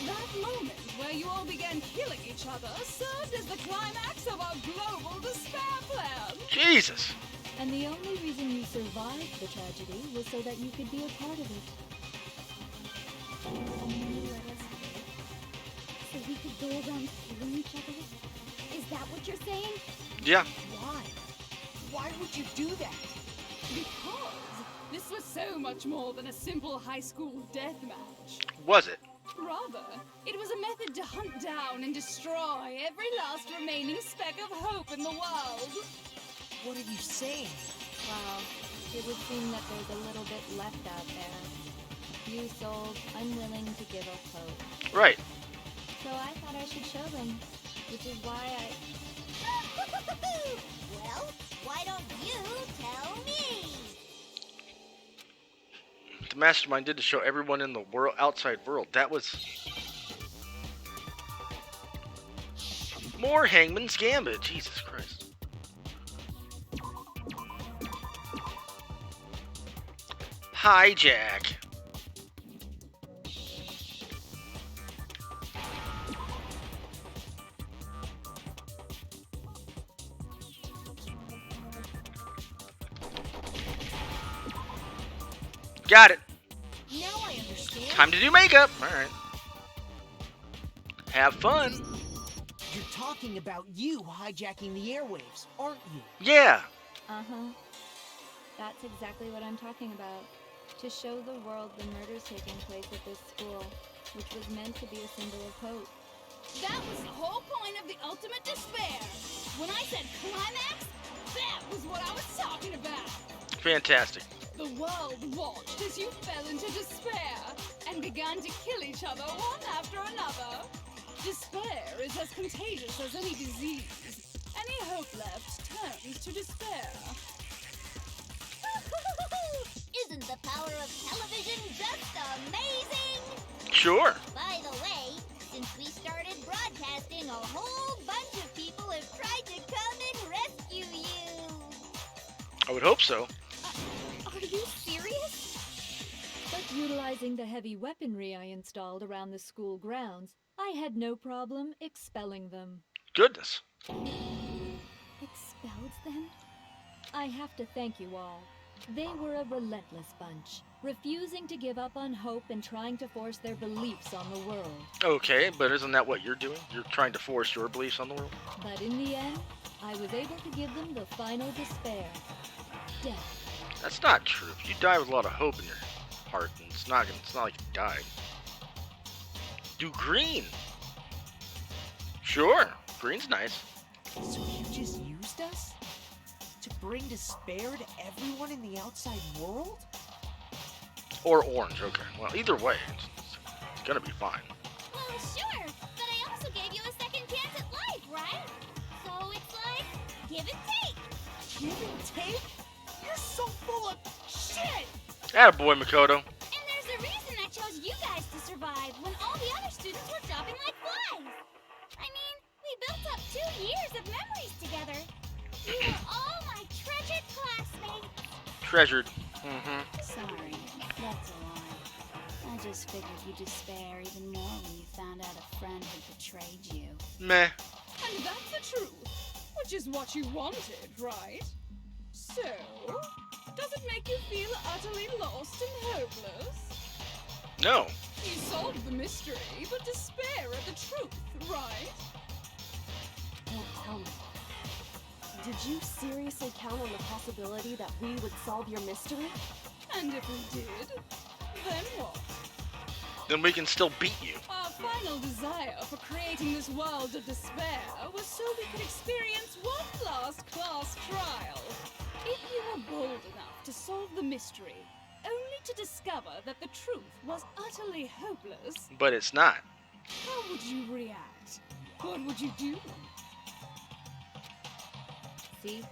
J: That moment where you all began killing each other served as the climax of our global despair plan.
A: Jesus.
M: And the only reason you survived the tragedy was so that you could be a part of it.
K: You let us live, so we could go around killing each other? Is that what you're saying?
A: Yeah.
I: Why? Why would you do that?
J: Because this was so much more than a simple high school death match.
A: Was it?
J: Rather, it was a method to hunt down and destroy every last remaining speck of hope in the world.
I: What are you saying?
L: Well, it would seem that there's a little bit left out there. You souls unwilling to give up hope.
A: Right.
L: So I thought I should show them, which is why I...
H: Well, why don't you tell me?
A: The mastermind did to show everyone in the world, outside world. That was more Hangman's Gambit. Jesus Christ. Hijack. Got it.
I: Now I understand.
A: Time to do makeup. All right. Have fun.
I: You're talking about you hijacking the airwaves, aren't you?
A: Yeah.
L: Uh-huh. That's exactly what I'm talking about. To show the world the murders taking place at this school, which was meant to be a symbol of hope.
J: That was the whole point of the ultimate despair. When I said climax, that was what I was talking about.
A: Fantastic.
J: The world watched as you fell into despair and began to kill each other one after another. Despair is as contagious as any disease. Any hope left turns to despair.
H: Isn't the power of television just amazing?
A: Sure.
H: By the way, since we started broadcasting, a whole bunch of people have tried to come and rescue you.
A: I would hope so.
H: Are you serious?
M: But utilizing the heavy weaponry I installed around the school grounds, I had no problem expelling them.
A: Goodness.
M: Expelled them? I have to thank you all. They were a relentless bunch, refusing to give up on hope and trying to force their beliefs on the world.
A: Okay, but isn't that what you're doing? You're trying to force your beliefs on the world?
M: But in the end, I was able to give them the final despair. Death.
A: That's not true. If you die with a lot of hope in your heart, then it's not like you died. Do green. Sure, green's nice.
I: So you just used us? To bring despair to everyone in the outside world?
A: Or orange, okay. Well, either way, it's gonna be fine.
H: Well, sure, but I also gave you a second chance at life, right? So it's like, give and take.
I: Give and take? You're so full of shit!
A: Attaboy, Makoto.
H: And there's a reason I chose you guys to survive when all the other students were dropping like flies. I mean, we built up 2 years of memories together. You were all my treasured classmates.
A: Treasured. Mm-hmm.
K: Sorry, that's a lie. I just figured you'd despair even more when you found out a friend had betrayed you.
A: Meh.
J: And that's the truth. Which which is what you wanted, right? So, does it make you feel utterly lost and hopeless?
A: No.
J: You solved the mystery, but despair at the truth, right?
B: Don't tell me. Did you seriously count on the possibility that we would solve your mystery?
J: And if we did, then what?
A: Then we can still beat you.
J: Our final desire for creating this world of despair was so we could experience one last class trial. If you were bold enough to solve the mystery, only to discover that the truth was utterly hopeless,
A: But it's not.
J: how would you react? What would you do?
L: See?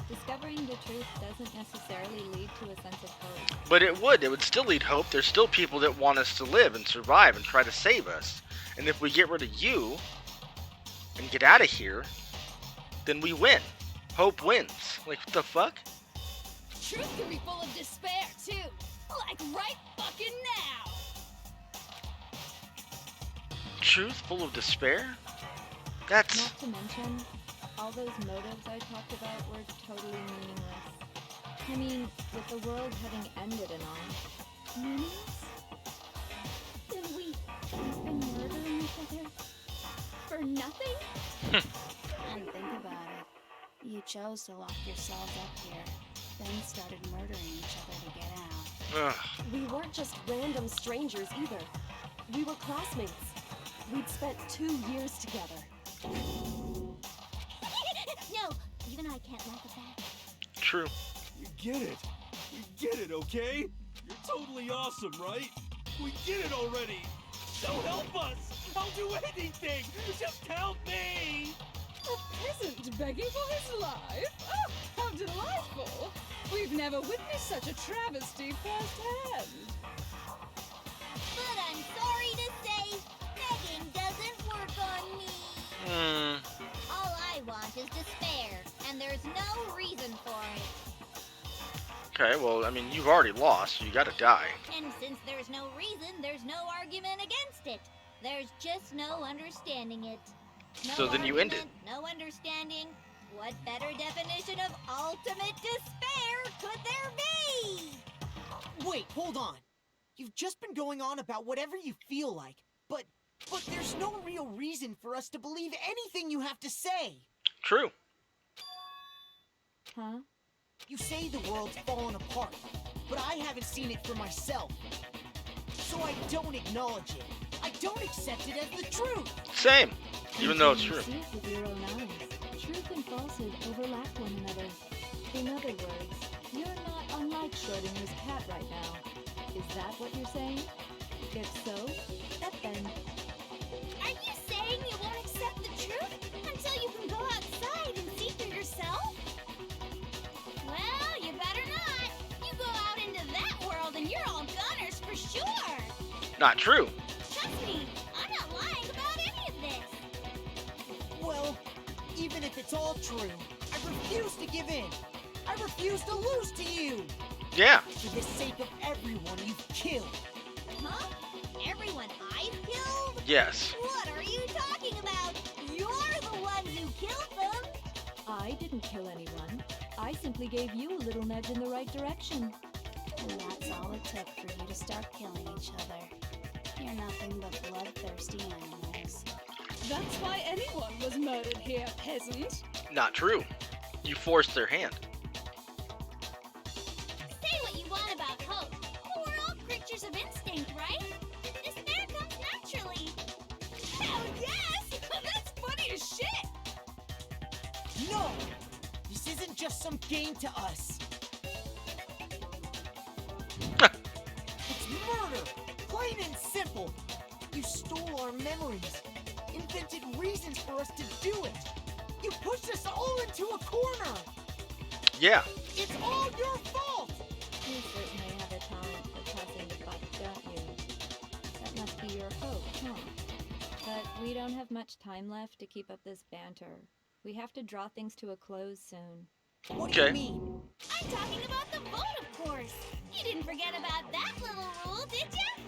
L: Discovering the truth doesn't necessarily lead to a sense of hope.
A: But it would. It would still lead hope. There's still people that want us to live and survive and try to save us. And if we get rid of you and get out of here, then we win. Hope wins. Like, what the fuck?
J: Truth can be full of despair, too. Like right fucking now.
A: Truth full of despair? That's...
L: Not to mention, all those motives I talked about were totally meaningless. I mean, with the world having ended and all.
B: Meaningless? Then we've been murdering each other for nothing?
K: And think about it. You chose to lock yourselves up here, then started murdering each other to get out.
A: Ugh.
B: We weren't just random strangers either. We were classmates. We'd spent 2 years together.
H: No, even I can't laugh at that.
A: True.
F: We get it. We get it, okay? You're totally awesome, right? We get it already. So help us. I'll do anything. Just help me.
J: A peasant begging for his life? Oh, how delightful! We've never witnessed such a travesty firsthand.
H: But I'm sorry to say, begging doesn't work on me. All I want is despair, and there's no reason for it.
A: Okay, well, I mean, you've already lost, so you gotta die.
H: And since there's no reason, there's no argument against it. There's just no understanding it. No
A: So then you end
H: argument, no understanding. What better definition of ultimate despair could there be?
I: Wait, hold on. You've just been going on about whatever you feel like, but there's no real reason for us to believe anything you have to say.
A: True.
L: Huh?
I: You say the world's fallen apart, but I haven't seen it for myself. So I don't acknowledge it. I don't accept it as the truth.
A: Same. Even though it's true.
M: You see it with your own eyes. Truth and falsehood overlap one another. In other words, you're not unlike Schrodinger's cat right now. Is that what you're saying? If so, then...
H: Are you saying you won't accept the truth until you can go outside and see for yourself? Well, you better not. You go out into that world and you're all goners for sure.
A: Not true.
H: Trust me, I'm not lying about any of this.
I: Well, even if it's all true, I refuse to give in. I refuse to lose to you.
A: Yeah.
I: For the sake of everyone you've killed.
H: Huh? Everyone I've killed?
A: Yes.
H: What are you talking about? You're the ones who killed them.
M: I didn't kill anyone. I simply gave you a little nudge in the right direction.
K: And that's all it took for you to start killing each other. You're nothing but bloodthirsty animals.
J: That's why anyone was murdered here, peasant.
A: Not true. You forced their hand.
H: Say what you want about hope, but we're all creatures of instinct, right? Despair comes naturally.
J: Hell yes! That's funny as shit!
I: No! This isn't just some game to us. It's murder! Plain and simple! You stole our memories, invented reasons for us to do it. You pushed us all into a corner!
A: Yeah.
I: It's all your fault!
L: You certainly have a talent for tossing the buck, don't you? That must be your hope, huh? But we don't have much time left to keep up this banter. We have to draw things to a close soon.
I: What do you mean?
H: I'm talking about the vote, of course. You didn't forget about that little rule, did you?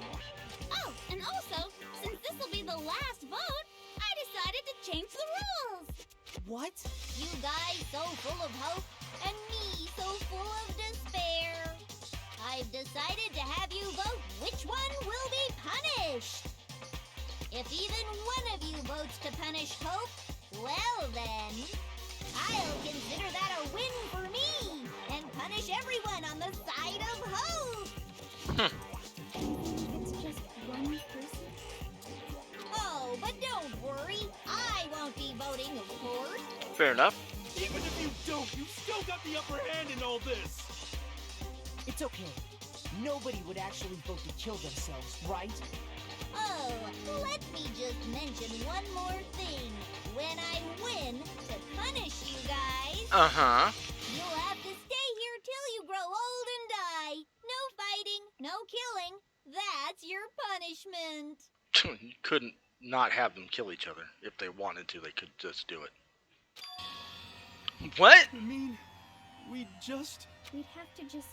H: Oh, and also, since this will be the last vote, I decided to change the rules.
I: What?
H: You guys so full of hope, and me so full of despair. I've decided to have you vote which one will be punished. If even one of you votes to punish Hope, well then, I'll consider that a win for me and punish everyone on the side of Hope.
B: It's just one person?
H: Oh, but don't worry, I won't be voting, of course.
A: Fair enough.
F: Even if you don't, you still got the upper hand in all this.
I: It's okay. Nobody would actually vote to kill themselves, right?
H: Oh, let me just mention one more thing. When I win to punish you guys,
A: Uh-huh.
H: you'll have to stay here till you grow old and die. No fighting, no killing. That's your punishment.
A: You couldn't not have them kill each other. If they wanted to, they could just do it. What?
F: I mean, we just...
B: We'd have to just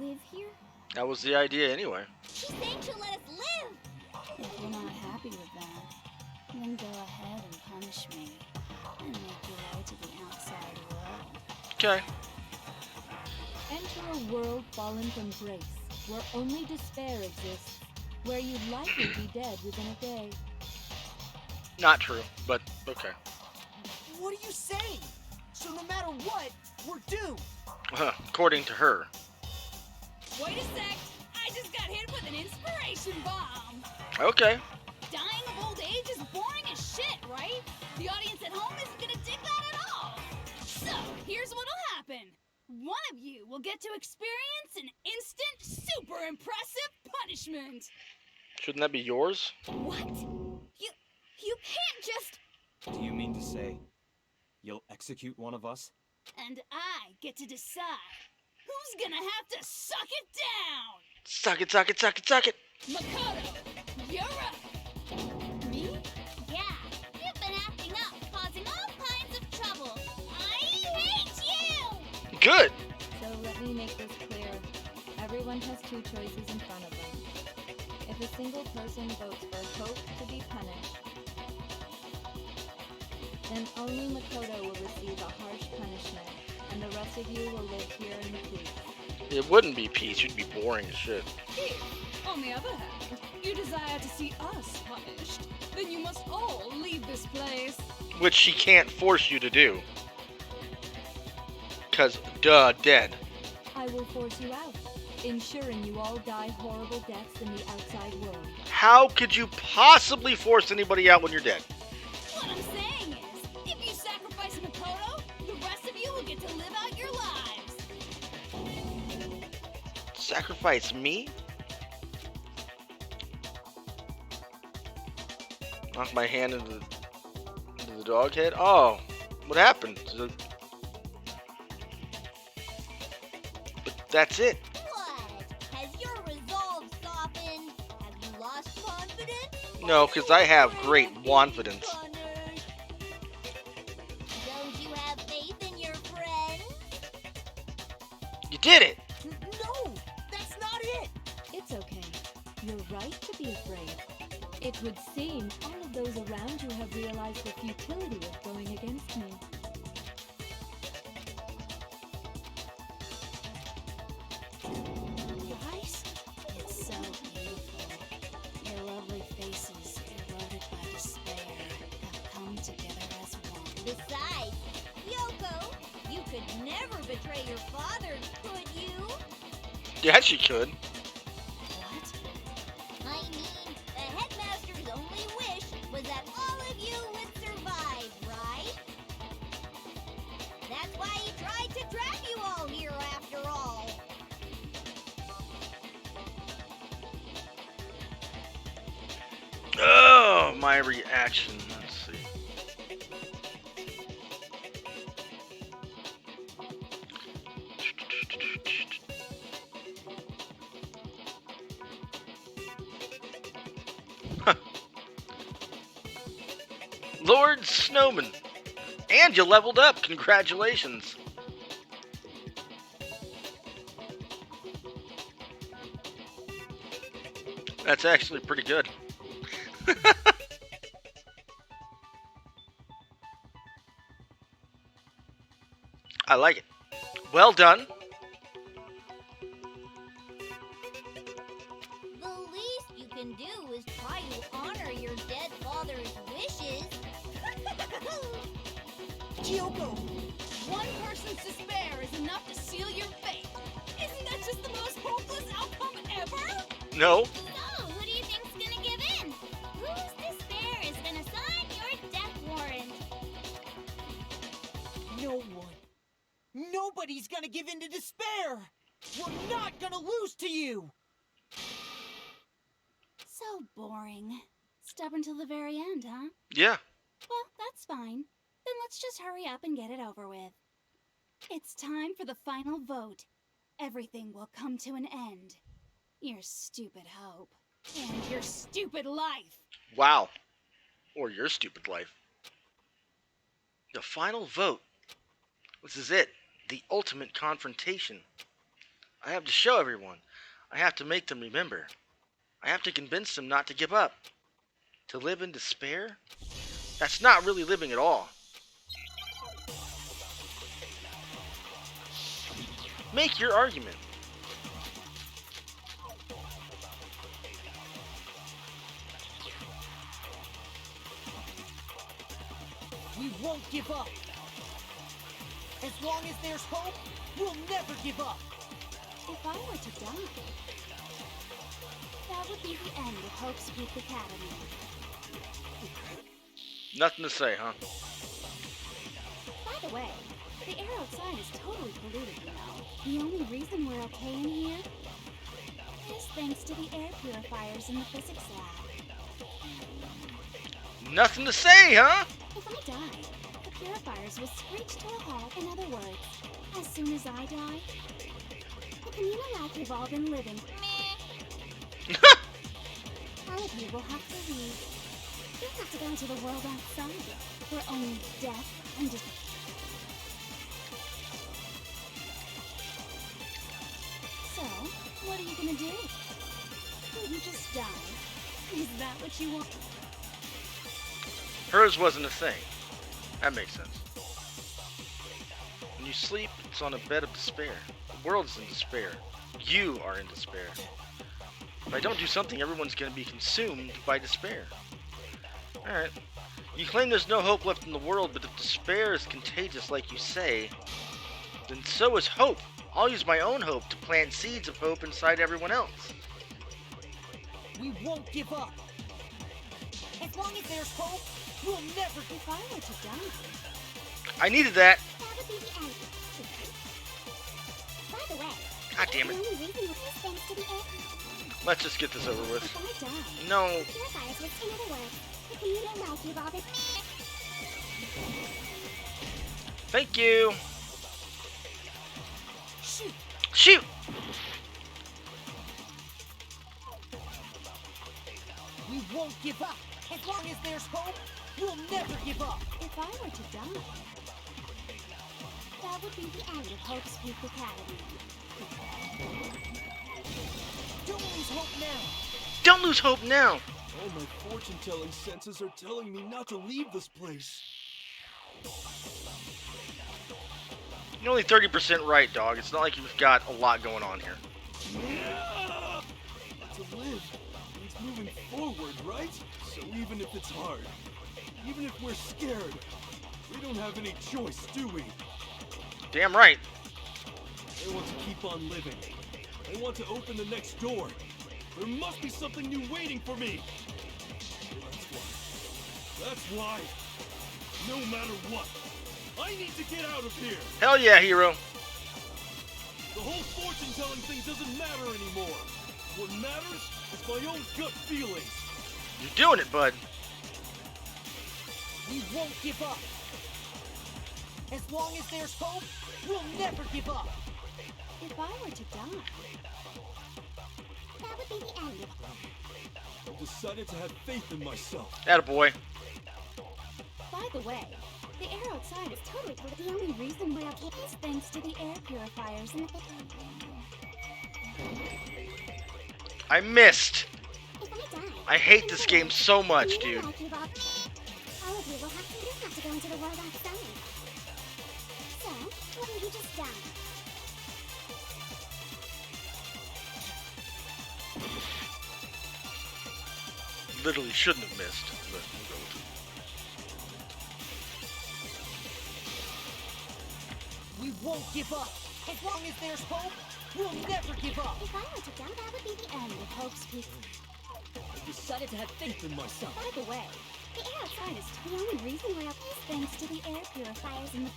B: live here?
A: That was the idea anyway.
H: She's saying she'll let us live.
K: If you're not happy with that, then go ahead and punish me and make your way to the outside world.
A: Okay.
M: Enter a world fallen from grace, where only despair exists, where you'd likely be dead within a day.
A: Not true, but okay.
I: What are you saying? So no matter what, we're doomed.
A: According to her.
J: Wait a sec. I just got hit with an inspiration bomb.
A: Okay.
J: Dying of old age is boring as shit, right? The audience at home isn't gonna dig that at all. So, here's what'll happen. One of you will get to experience an instant, super impressive punishment.
A: Shouldn't that be yours?
J: What? You can't just...
E: Do you mean to say you'll execute one of us?
J: And I get to decide who's gonna have to suck it down.
A: Suck it, suck it, suck it, suck it.
J: Makoto, you're up.
H: Me? Yeah, you've been acting up, causing all kinds of trouble. I hate you!
A: Good.
L: So let me make this clear. Everyone has two choices in front of them. If a single person votes for Hope to be punished, then only Makoto will receive a harsh punishment, and the rest of you will live here in the peace.
A: It wouldn't be peace. You'd be boring as shit.
J: If, on the other hand, you desire to see us punished, then you must all leave this place.
A: Which she can't force you to do. Because, duh, dead.
M: I will force you out, ensuring you all die horrible deaths in the outside world.
A: How could you possibly force anybody out when you're dead?
J: What I'm saying is, if you sacrifice Makoto, the rest of you will get to live out your lives.
A: Sacrifice me? Knock my hand into the dog head? Oh, what happened? But that's it.
H: What? Has your resolve softened? Have you lost confidence?
A: No, because I have great confidence.
H: Don't you have faith in your friends?
A: You did it!
I: No, that's not it.
M: It's okay. You're right to be afraid. It would seem all of those around you have realized the futility of going against me.
K: Guys, it's so beautiful. Your lovely faces, eroded by despair, have come together as one.
H: Besides, Yoko, you could never betray your father, could you?
A: Yeah, she could.
K: What?
H: I mean, the headmaster's only wish was that all of you would survive, right? That's why he tried to trap you all here after all.
A: Oh, my reaction. Let's see. Lord Snowman. And you leveled up. Congratulations. That's actually pretty good. I like it. Well done.
H: The least you can do is try to honor your dead father's wishes.
J: Kyoko, one person's despair is enough to seal your fate. Isn't that just the most hopeless outcome ever?
A: No.
H: So, who do you think's gonna give in? Whose despair is gonna sign your death warrant?
I: No one. Nobody's gonna give in to despair! We're not gonna lose to you!
B: So boring. Stubborn till the very end, huh?
A: Yeah.
B: Well, that's fine. Then let's just hurry up and get it over with. It's time for the final vote. Everything will come to an end. Your stupid hope.
J: And your stupid life.
A: Wow. Or your stupid life. The final vote. This is it. The ultimate confrontation. I have to show everyone. I have to make them remember. I have to convince them not to give up. To live in despair? That's not really living at all. Make your argument.
I: We won't give up. As long as there's hope, we'll never give up.
B: If I were to die, that would be the end of Hope's Youth Academy.
A: Nothing to say, huh?
B: By the way, the air outside is totally polluted, you know. The only reason we're okay in here is thanks to the air purifiers in the physics lab.
A: Nothing to say, huh?
B: If I die, the purifiers will screech to a halt. In other words, as soon as I die, the communal life we've all been living, all of you will have to leave. You'll have to go into the world outside, where only death and just... So, what are you gonna do? Will you just die? Is that what you want?
A: Hers wasn't a thing. That makes sense. When you sleep, it's on a bed of despair. The world is in despair. You are in despair. If I don't do something, everyone's going to be consumed by despair. Alright. You claim there's no hope left in the world, but if despair is contagious like you say, then so is hope. I'll use my own hope to plant seeds of hope inside everyone else.
I: We won't give up. As long as there's hope, we'll never give
B: If I were to die,
A: I needed that.
H: That would be the end. By the way,
A: God damn
H: the
A: it.
H: only reason was thanks to the air.
A: Let's just get this over with.
H: If I die,
A: No.
H: the purifiers would, in other words, the communal life you've all been...
A: Thank you.
I: Shoot!
A: Shoot!
I: We won't give up. As long as there's hope, we'll never give up.
B: if I were to die, that would be the end of Hope's Youth Academy.
I: Don't lose hope now.
A: Don't lose hope now.
F: All my fortune-telling senses are telling me not to leave this place.
A: You're only 30% right, dog. It's not like you've got a lot going on here.
F: Yeah! To live means moving forward, right? So even if it's hard, even if we're scared, we don't have any choice, do we?
A: Damn right.
F: I want to keep on living. I want to open the next door. There must be something new waiting for me. That's why, no matter what, I need to get out of here.
A: Hell yeah, hero.
F: The whole fortune-telling thing doesn't matter anymore. What matters is my own gut feelings.
A: You're doing it, bud.
I: We won't give up. As long as there's hope, we'll never give up.
B: If I were to die,
H: That would be the end of...
F: I've decided to have faith in myself.
A: Attaboy.
B: by the way, the air outside is totally polluted. The only reason we're okay is thanks to the air purifiers in the...
A: I missed.
H: If I die,
A: I hate this game so much, dude.
H: all of you will have to go into the world outside. So, wouldn't you just die?
A: Literally shouldn't have missed, but we'll go with it.
I: We won't give up. As long as there's hope, we'll never give up.
H: If I were to die, that would be the end of hope's people.
E: I decided to have faith in myself.
H: By the way, the air outside is the only reason we're up is thanks to the air purifiers in the...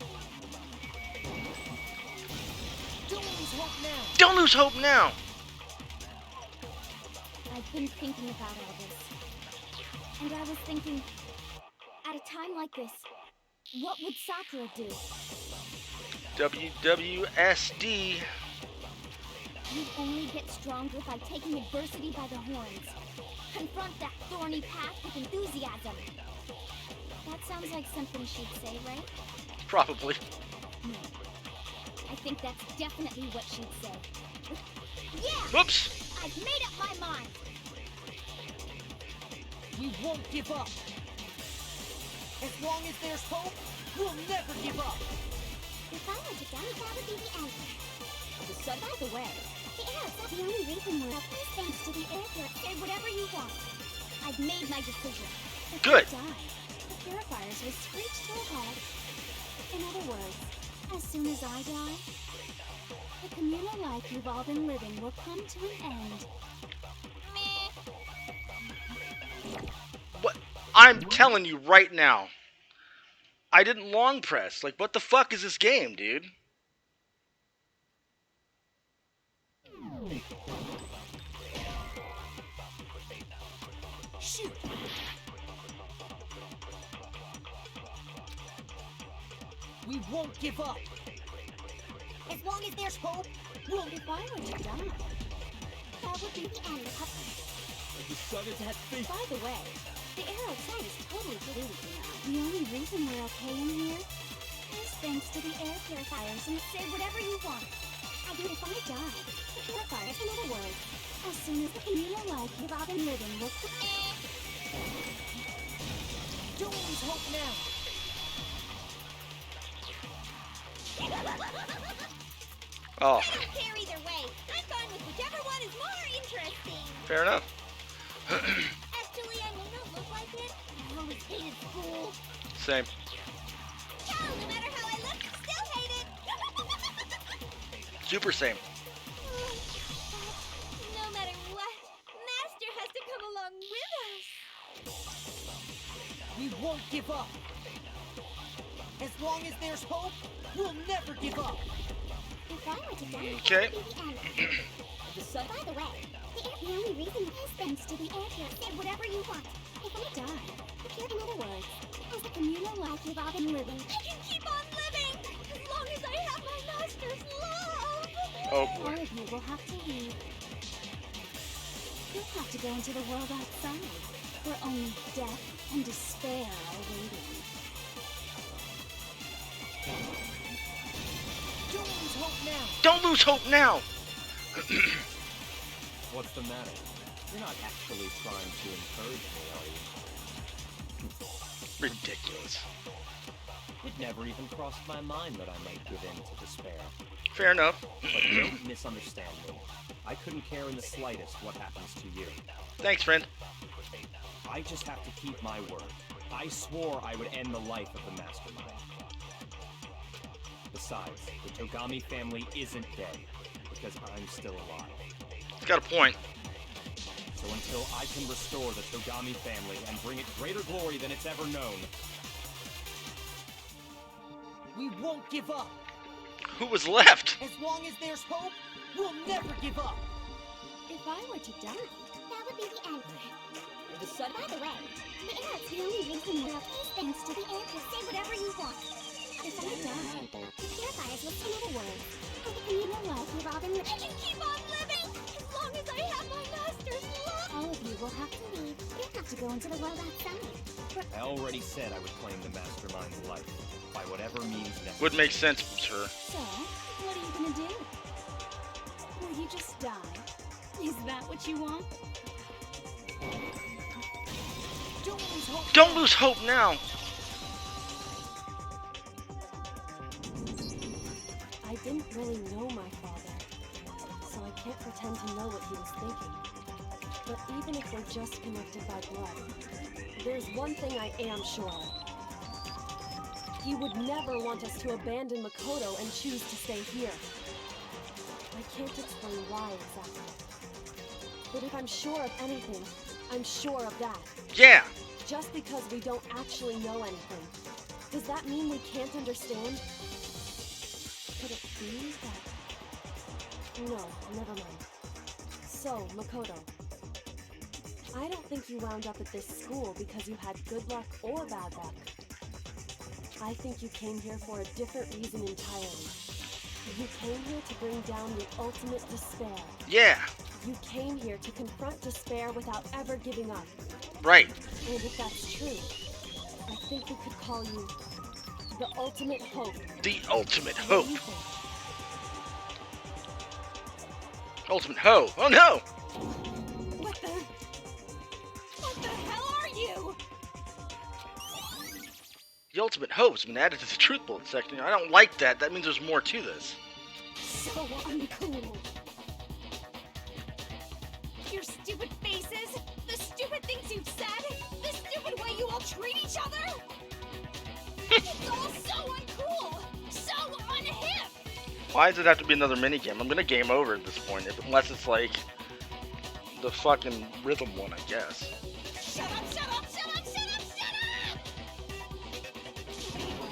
I: Don't lose hope now.
A: Don't lose hope now!
H: I've been thinking about all this. And I was thinking, at a time like this, what would Sakura do?
A: WWSD.
H: You only get stronger by taking adversity by the horns. Confront that thorny path with enthusiasm. That sounds like something she'd say, right?
A: Probably.
H: No. I think that's definitely what she'd say. Yeah!
A: Whoops!
H: I've made up my mind!
I: We won't give up. As long as there's hope, we'll never give up.
H: If I were to die, that would be the end.
I: The sun,
H: By the way, the air is the only reason we're up is thanks to the air purifiers. Say whatever you want. I've made my decision. If
A: Good.
H: I die, the purifiers will screech to a halt. In other words, as soon as I die, the communal life you've all been living will come to an end. Meh.
A: What? I'm telling you right now. I didn't long press. Like, what the fuck is this game, dude?
I: shoot. We won't give up. As long as there's hope, we'll be fine when you die.
H: That would be the end of it.
E: I decided to have faith.
H: By the way, the air outside is totally polluted now. The only reason we're okay in here is thanks to the air purifiers, and say whatever you want. I do if I die. The purifiers, in other words, as soon as the communal life you've all been living will...
I: Don't lose hope now.
A: Oh,
H: I don't care either way. I'm fine with whichever one is more interesting.
A: fair enough.
H: Actually, I may not look like it. I always hated school.
A: Same.
H: Hell, no matter how I look, still hate it.
A: Super same.
H: But no matter what, Master has to come along with us.
I: We won't give up. As long as there's hope, we'll never give up.
H: If I were to die,
A: Okay.
H: that would be the end. By the way, the only reason is thanks to the air pure. Say whatever you want. If I die, the pure, in other words, as the communal life you've all been living, I can keep on living as long as I have my master's love.
A: Oh
H: All
A: boy.
H: of you will have to leave. You'll have to go into the world outside, where only death and despair are waiting.
I: Don't lose hope now.
A: Don't lose hope now!
E: What's the matter? You're not actually trying to encourage me, are you?
A: Ridiculous.
E: It never even crossed my mind that I might give in to despair.
A: Fair enough.
E: But don't misunderstand me. I couldn't care in the slightest what happens to you.
A: Thanks, friend.
E: I just have to keep my word. I swore I would end the life of the Mastermind. Besides, the Togami family isn't dead, because I'm still alive.
A: He's got a point.
E: So until I can restore the Togami family and bring it greater glory than it's ever known,
I: We won't give up.
A: Who was left?
I: As long as there's hope, we'll never give up.
H: If I were to die, that would be the end.
I: The sun.
H: By the way, the air is the only reason we're up is thanks to the air pure. Say whatever you want. If I die, the purifiers will, in other words, as the communal life you've all been living. I can keep on living as long as I have my master's love. All of you will have to leave. You'll have to go into the world outside.
E: I already said I would claim the Mastermind's life, by whatever means necessary.
A: Would make sense, sir.
B: So, what are you gonna do? Will you just die? Is that what you want?
I: Don't lose hope.
A: Don't lose hope now!
B: I didn't really know my father, so I can't pretend to know what he was thinking. But even if we're just connected by blood, there's one thing I am sure of. He would never want us to abandon Makoto and choose to stay here. I can't explain why exactly. But if I'm sure of anything, I'm sure of that.
A: Yeah!
B: Just because we don't actually know anything, does that mean we can't understand? Could it be that... No, never mind. So, Makoto, I don't think you wound up at this school because you had good luck or bad luck. I think you came here for a different reason entirely. You came here to bring down the ultimate despair.
A: Yeah!
B: You came here to confront despair without ever giving up.
A: Right.
B: And if that's true, I think we could call you the ultimate hope.
A: The ultimate
B: What
A: hope.
B: do you think?
A: Ultimate hoe. Oh no!
J: What the hell are you?
A: The ultimate hope's been added to the truth bullet section. I don't like that. That means there's more to this.
J: So uncool. Your stupid faces, the stupid things you've said, the stupid way you all treat each other. It's all so uncool, so unhip.
A: Why does it have to be another minigame? I'm gonna game over at this point, unless it's like the fucking rhythm one, I guess.
J: Shut up, shut up, shut up, shut up, shut up!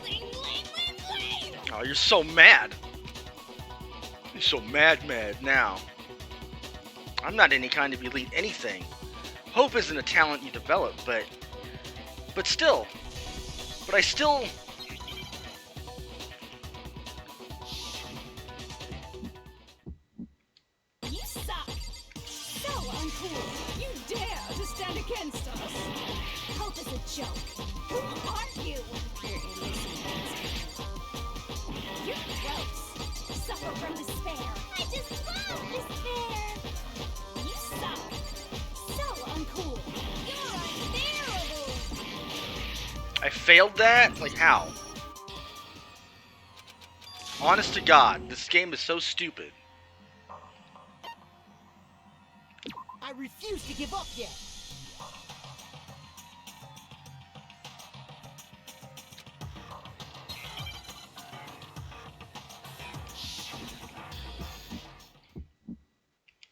J: Lane.
A: Oh, you're so mad. You're so mad now. I'm not any kind of elite anything. Hope isn't a talent you develop, but still. But I still...
J: You suck. So uncool. You dare to stand against us. Hope is a joke. Who are you? You're gross. Suffer from despair.
H: I just love despair.
J: You suck. So uncool.
H: You're unbearable.
A: I failed that? Like, how? Honest to God, this game is so stupid.
I: I refuse to give up yet.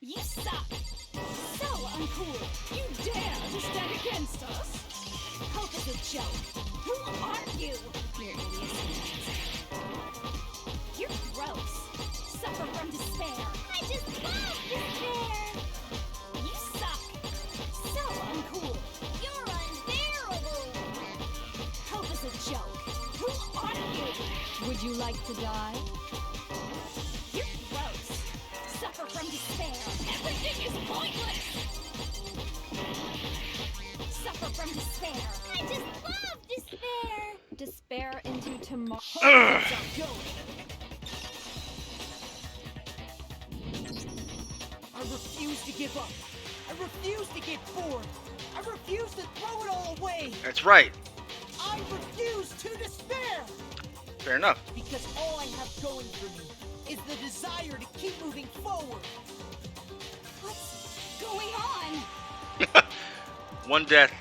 J: You suck. So uncool. You dare to stand against us. Hope is a joke. Who are you? You're idiots. You're gross. Suffer from despair.
H: I just love despair.
J: You suck. So uncool.
H: You're unbearable.
J: Hope is a joke. Who are you?
M: Would you like to die?
J: You're gross. Suffer from despair. Everything is pointless. Suffer from despair.
H: I just love despair.
M: Despair into tomorrow.
A: Ugh.
I: I refuse to give up. I refuse to get bored. I refuse to throw it all away.
A: That's right.
I: I refuse to despair.
A: Fair enough.
I: Because all I have going for me is the desire to keep moving forward.
J: What's going on?
A: One death.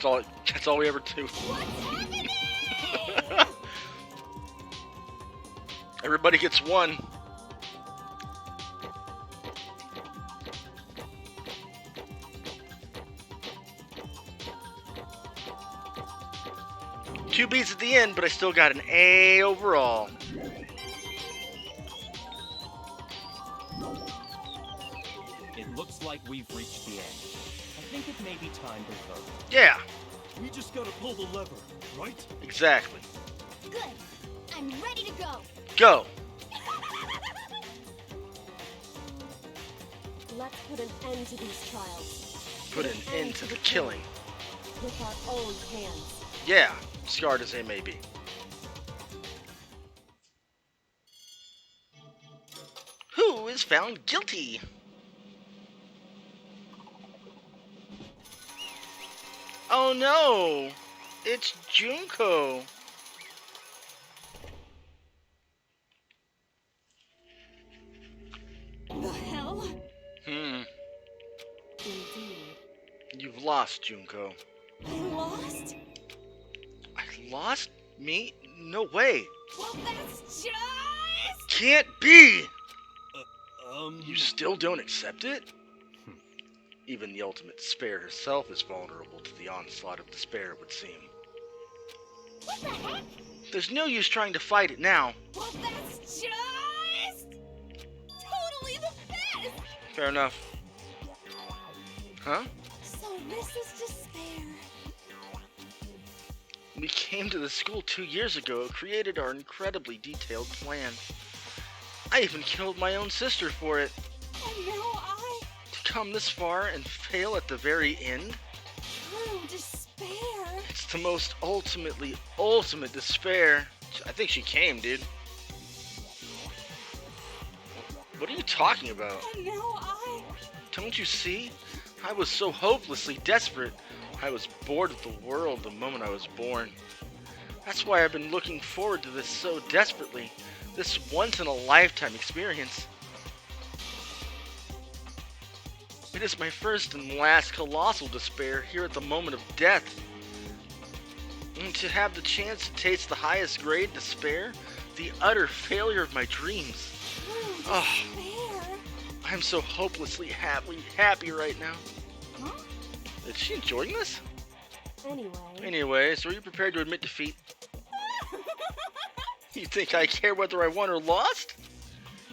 A: That's all we ever do.
J: What's happening?
A: Everybody gets one. Two B's at the end, but I still got an A overall.
E: It looks like we've reached the end. I think it may be time to vote.
A: Yeah,
F: We just gotta pull the lever, right?
A: exactly.
H: Good. I'm ready to go.
A: Go.
B: Let's put an end to these trials.
A: Put an end to the killing.
B: With our own hands.
A: Yeah, scarred as they may be. Who is found guilty? Oh no! It's Junko! lost, Junko.
J: I lost?
A: I lost? Me? No way.
J: Well, that's just...
A: Can't be! You still don't accept it? Even the ultimate despair herself is vulnerable to the onslaught of despair, it would seem.
H: What the heck?
A: There's no use trying to fight it now.
J: Well, that's just... totally the best!
A: Fair enough. Huh?
J: So this is despair.
A: We came to the school 2 years ago, created our incredibly detailed plan. I even killed my own sister for it.
J: And now I...
A: To come this far and fail at the very end?
J: True despair.
A: It's the most ultimate despair. I think she came, dude. What are you talking about?
J: And now I...
A: Don't you see? I was so hopelessly desperate. I was bored of the world the moment I was born. That's why I've been looking forward to this so desperately. This once-in-a-lifetime experience. It is my first and last colossal despair here at the moment of death. And to have the chance to taste the highest grade despair, the utter failure of my dreams. Oh, I'm so hopelessly happy right now.
B: Huh?
A: Is she enjoying this?
B: Anyway,
A: So are you prepared to admit defeat? You think I care whether I won or lost?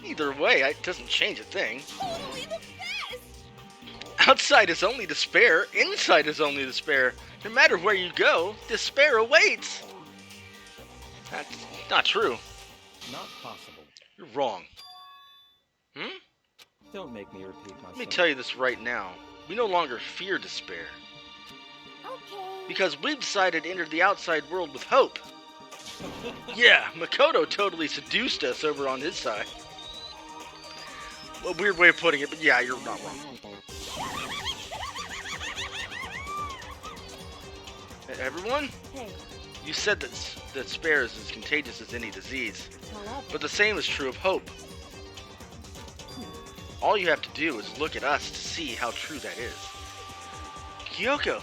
A: Either way, it doesn't change a thing.
J: Totally the best!
A: Outside is only despair, inside is only despair. No matter where you go, despair awaits. That's not true.
E: Not possible.
A: You're wrong.
E: Don't make me repeat myself.
A: Let me tell you this right now. We no longer fear despair.
H: Okay.
A: Because we've decided to enter the outside world with hope. Yeah, Makoto totally seduced us over on his side. Well, weird way of putting it, but yeah, you're not wrong. Everyone?
B: hey,
A: You said that despair is as contagious as any disease.
B: however,
A: But the same is true of hope. All you have to do is look at us to see how true that is. Kyoko!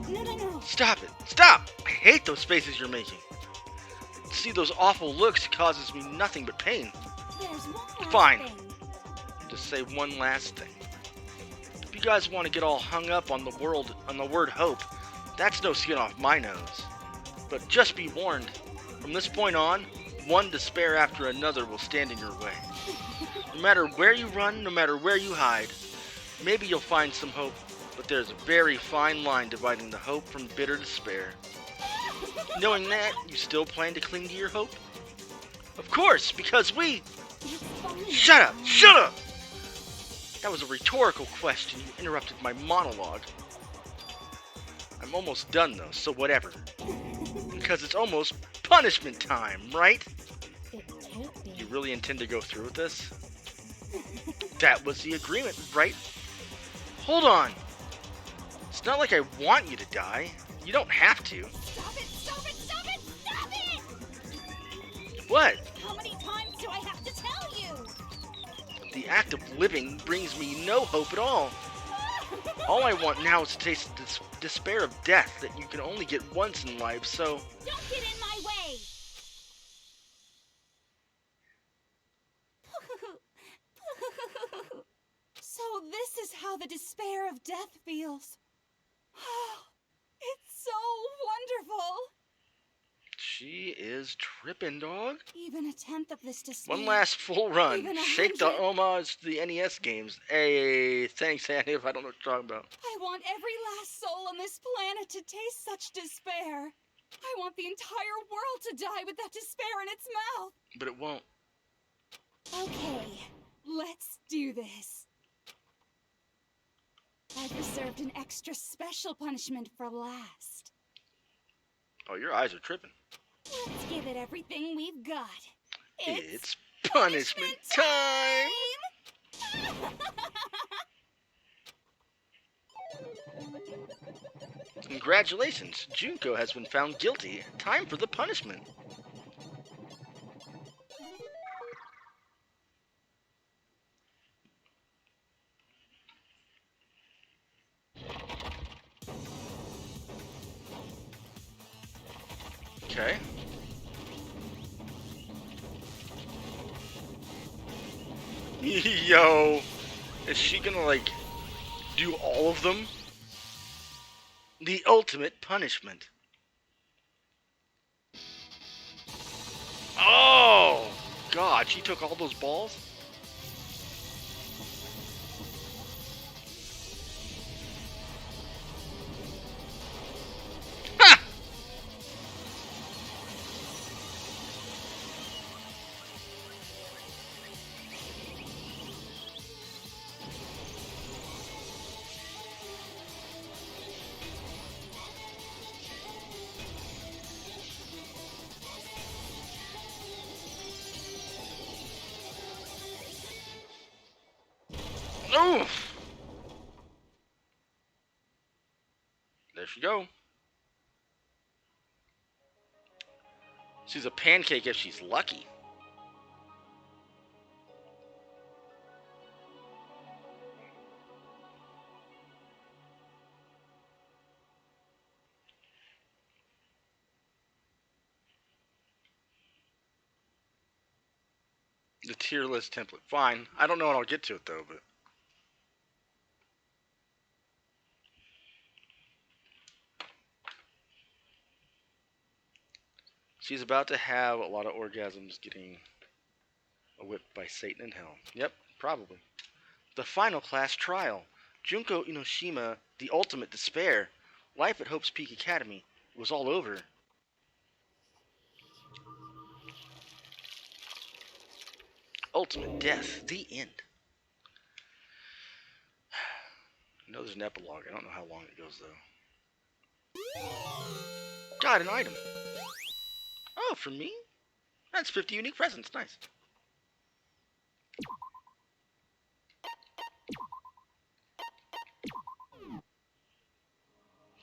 J: No.
A: Stop it! Stop! I hate those faces you're making. See those awful looks causes me nothing but pain.
J: There's one last
A: Fine.
J: thing.
A: Just say one last thing. If you guys want to get all hung up on the word hope, that's no skin off my nose. But just be warned, from this point on, one despair after another will stand in your way. No matter where you run, no matter where you hide, maybe you'll find some hope, but there's a very fine line dividing the hope from bitter despair. Knowing that, you still plan to cling to your hope? Of course, because we... Shut up! Shut up! That was a rhetorical question. You interrupted my monologue. I'm almost done though, so whatever. Because it's almost punishment time, right?
B: it can't be.
A: You really intend to go through with this? That was the agreement, right? Hold on. It's not like I want you to die. You don't have to.
J: Stop it! Stop it! Stop it! Stop it!
A: What?
J: How many times do I have to tell you?
A: The act of living brings me no hope at all. All I want now is to taste the despair of death that you can only get once in life, so...
J: Don't get in my way! So this is how the despair of death feels. It's so wonderful!
A: She is trippin', dog.
J: Even a tenth of this despair.
A: One last full run.
J: Even
A: 'Shake the
J: 100.
A: homage to the NES games. Hey, thanks, Annie, if I don't know what you're talking about.
J: I want every last soul on this planet to taste such despair. I want the entire world to die with that despair in its mouth.
A: But it won't.
J: Okay, let's do this. I've reserved an extra special punishment for last.
A: Oh, your eyes are tripping.
J: Let's give it everything we've got.
A: It's punishment time! Congratulations, Junko has been found guilty. Time for the punishment. Okay. Yo, is she gonna like do all of them? The ultimate punishment. Oh God, she took all those balls? Ha! Oof! There she go. She's a pancake if she's lucky. The tier list template. Fine. I don't know when I'll get to it though, but she's about to have a lot of orgasms getting whipped by Satan in hell. Yep, probably. The final class trial. Junko Inoshima, the ultimate despair. Life at Hope's Peak Academy. It was all over. Ultimate death. The end. I know there's an epilogue. I don't know how long it goes though. Got an item. Oh, for me? That's 50 unique presents. Nice.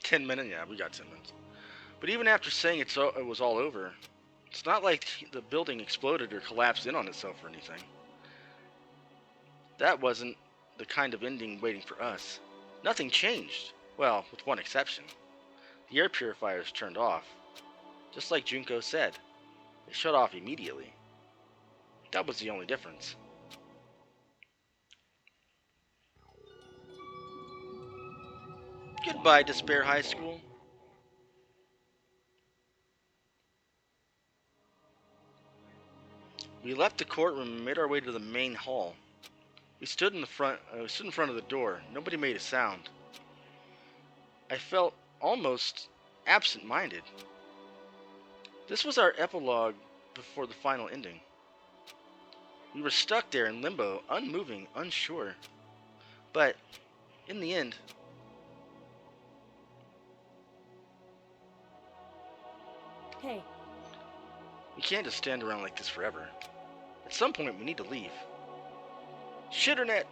A: $10 Yeah, we got 10 minutes. But even after saying it was all over, it's not like the building exploded or collapsed in on itself or anything. That wasn't the kind of ending waiting for us. Nothing changed. Well, with one exception. The air purifiers turned off. Just like Junko said. They shut off immediately. That was the only difference. Goodbye, Despair High School. We left the courtroom and made our way to the main hall. We stood in front of the door. Nobody made a sound. I felt almost absent-minded. This was our epilogue before the final ending. We were stuck there in limbo, unmoving, unsure. But, in the end...
B: Hey.
A: We can't just stand around like this forever. At some point, we need to leave. Shitternet!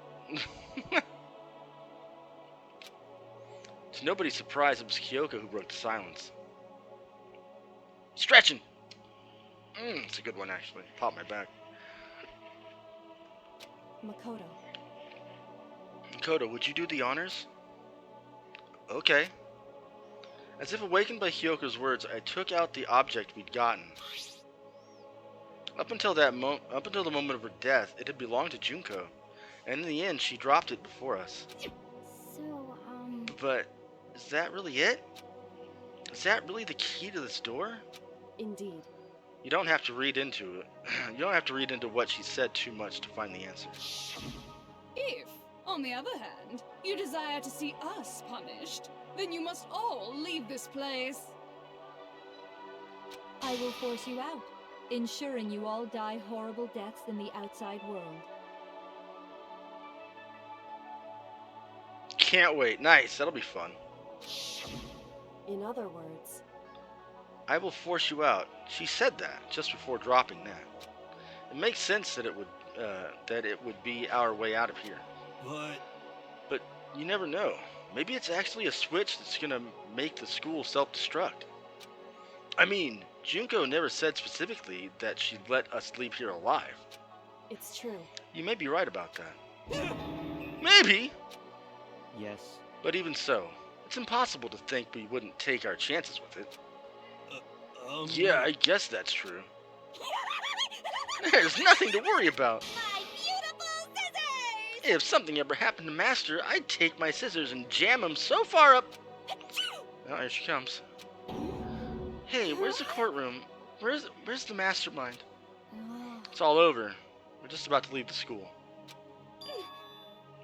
A: To nobody's surprise, it was Kyoko who broke the silence. Stretching! It's a good one, actually. Popped my back.
B: Makoto.
A: Makoto, would you do the honors? Okay. As if awakened by Kyoko's words, I took out the object we'd gotten. Up until the moment of her death, it had belonged to Junko, and in the end, she dropped it before us.
K: So,
A: But is that really it? Is that really the key to this door?
B: Indeed.
A: You don't have to read into it. You don't have to read into what she said too much to find the answer.
J: If, on the other hand, you desire to see us punished, then you must all leave this place.
M: I will force you out, ensuring you all die horrible deaths in the outside world.
A: Can't wait. Nice. That'll be fun.
B: In other words...
A: I will force you out. She said that just before dropping that. It makes sense that it would be our way out of here. But you never know. Maybe it's actually a switch that's gonna make the school self-destruct. I mean, Junko never said specifically that she'd let us leave here alive.
B: It's true.
A: You may be right about that. Maybe!
D: Yes.
A: But even so, it's impossible to think we wouldn't take our chances with it. Yeah, I guess that's true. There's nothing to worry about.
H: My beautiful scissors!
A: If something ever happened to Master, I'd take my scissors and jam him so far up. Oh, here she comes. Hey, where's the courtroom? Where's the mastermind? It's all over. We're just about to leave the school.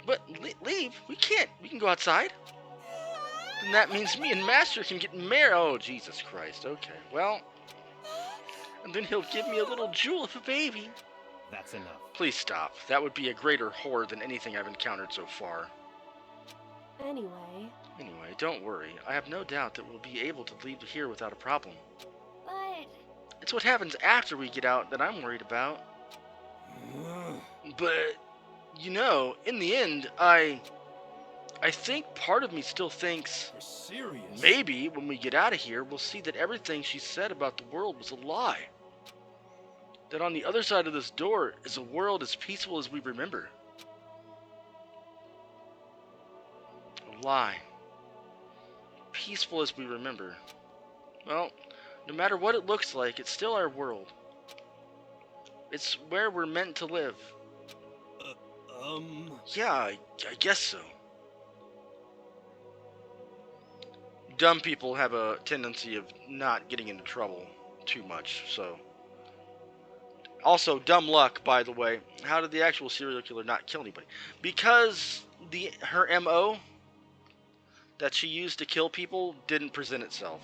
A: But leave? We can't. We can go outside. Then that means me and Master can get married. Oh, Jesus Christ. Okay, well. And then he'll give me a little jewel of a baby.
E: That's enough.
A: Please stop. That would be a greater horror than anything I've encountered so far.
B: Anyway,
A: don't worry. I have no doubt that we'll be able to leave here without a problem.
H: But
A: It's what happens after we get out that I'm worried about. But, you know, in the end, I think part of me still thinks
F: You're serious?
A: maybe when we get out of here, we'll see that everything she said about the world was a lie. That on the other side of this door is a world as peaceful as we remember. A lie. Peaceful as we remember. Well, no matter what it looks like, it's still our world. It's where we're meant to live. Yeah, I guess so. Dumb people have a tendency of not getting into trouble too much, so. Also, dumb luck, by the way. How did the actual serial killer not kill anybody? Because her MO that she used to kill people didn't present itself.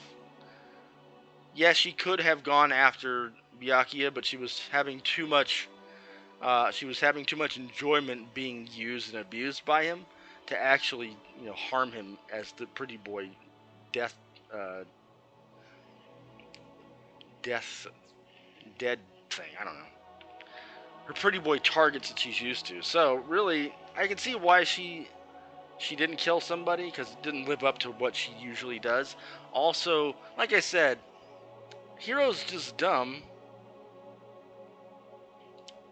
A: Yes, she could have gone after Byakuya, but she was having too much enjoyment being used and abused by him to actually, harm him as the pretty boy dead thing. I don't know. Her pretty boy targets that she's used to. So really, I can see why she didn't kill somebody, because it didn't live up to what she usually does. Also, like I said, Hiro's just dumb.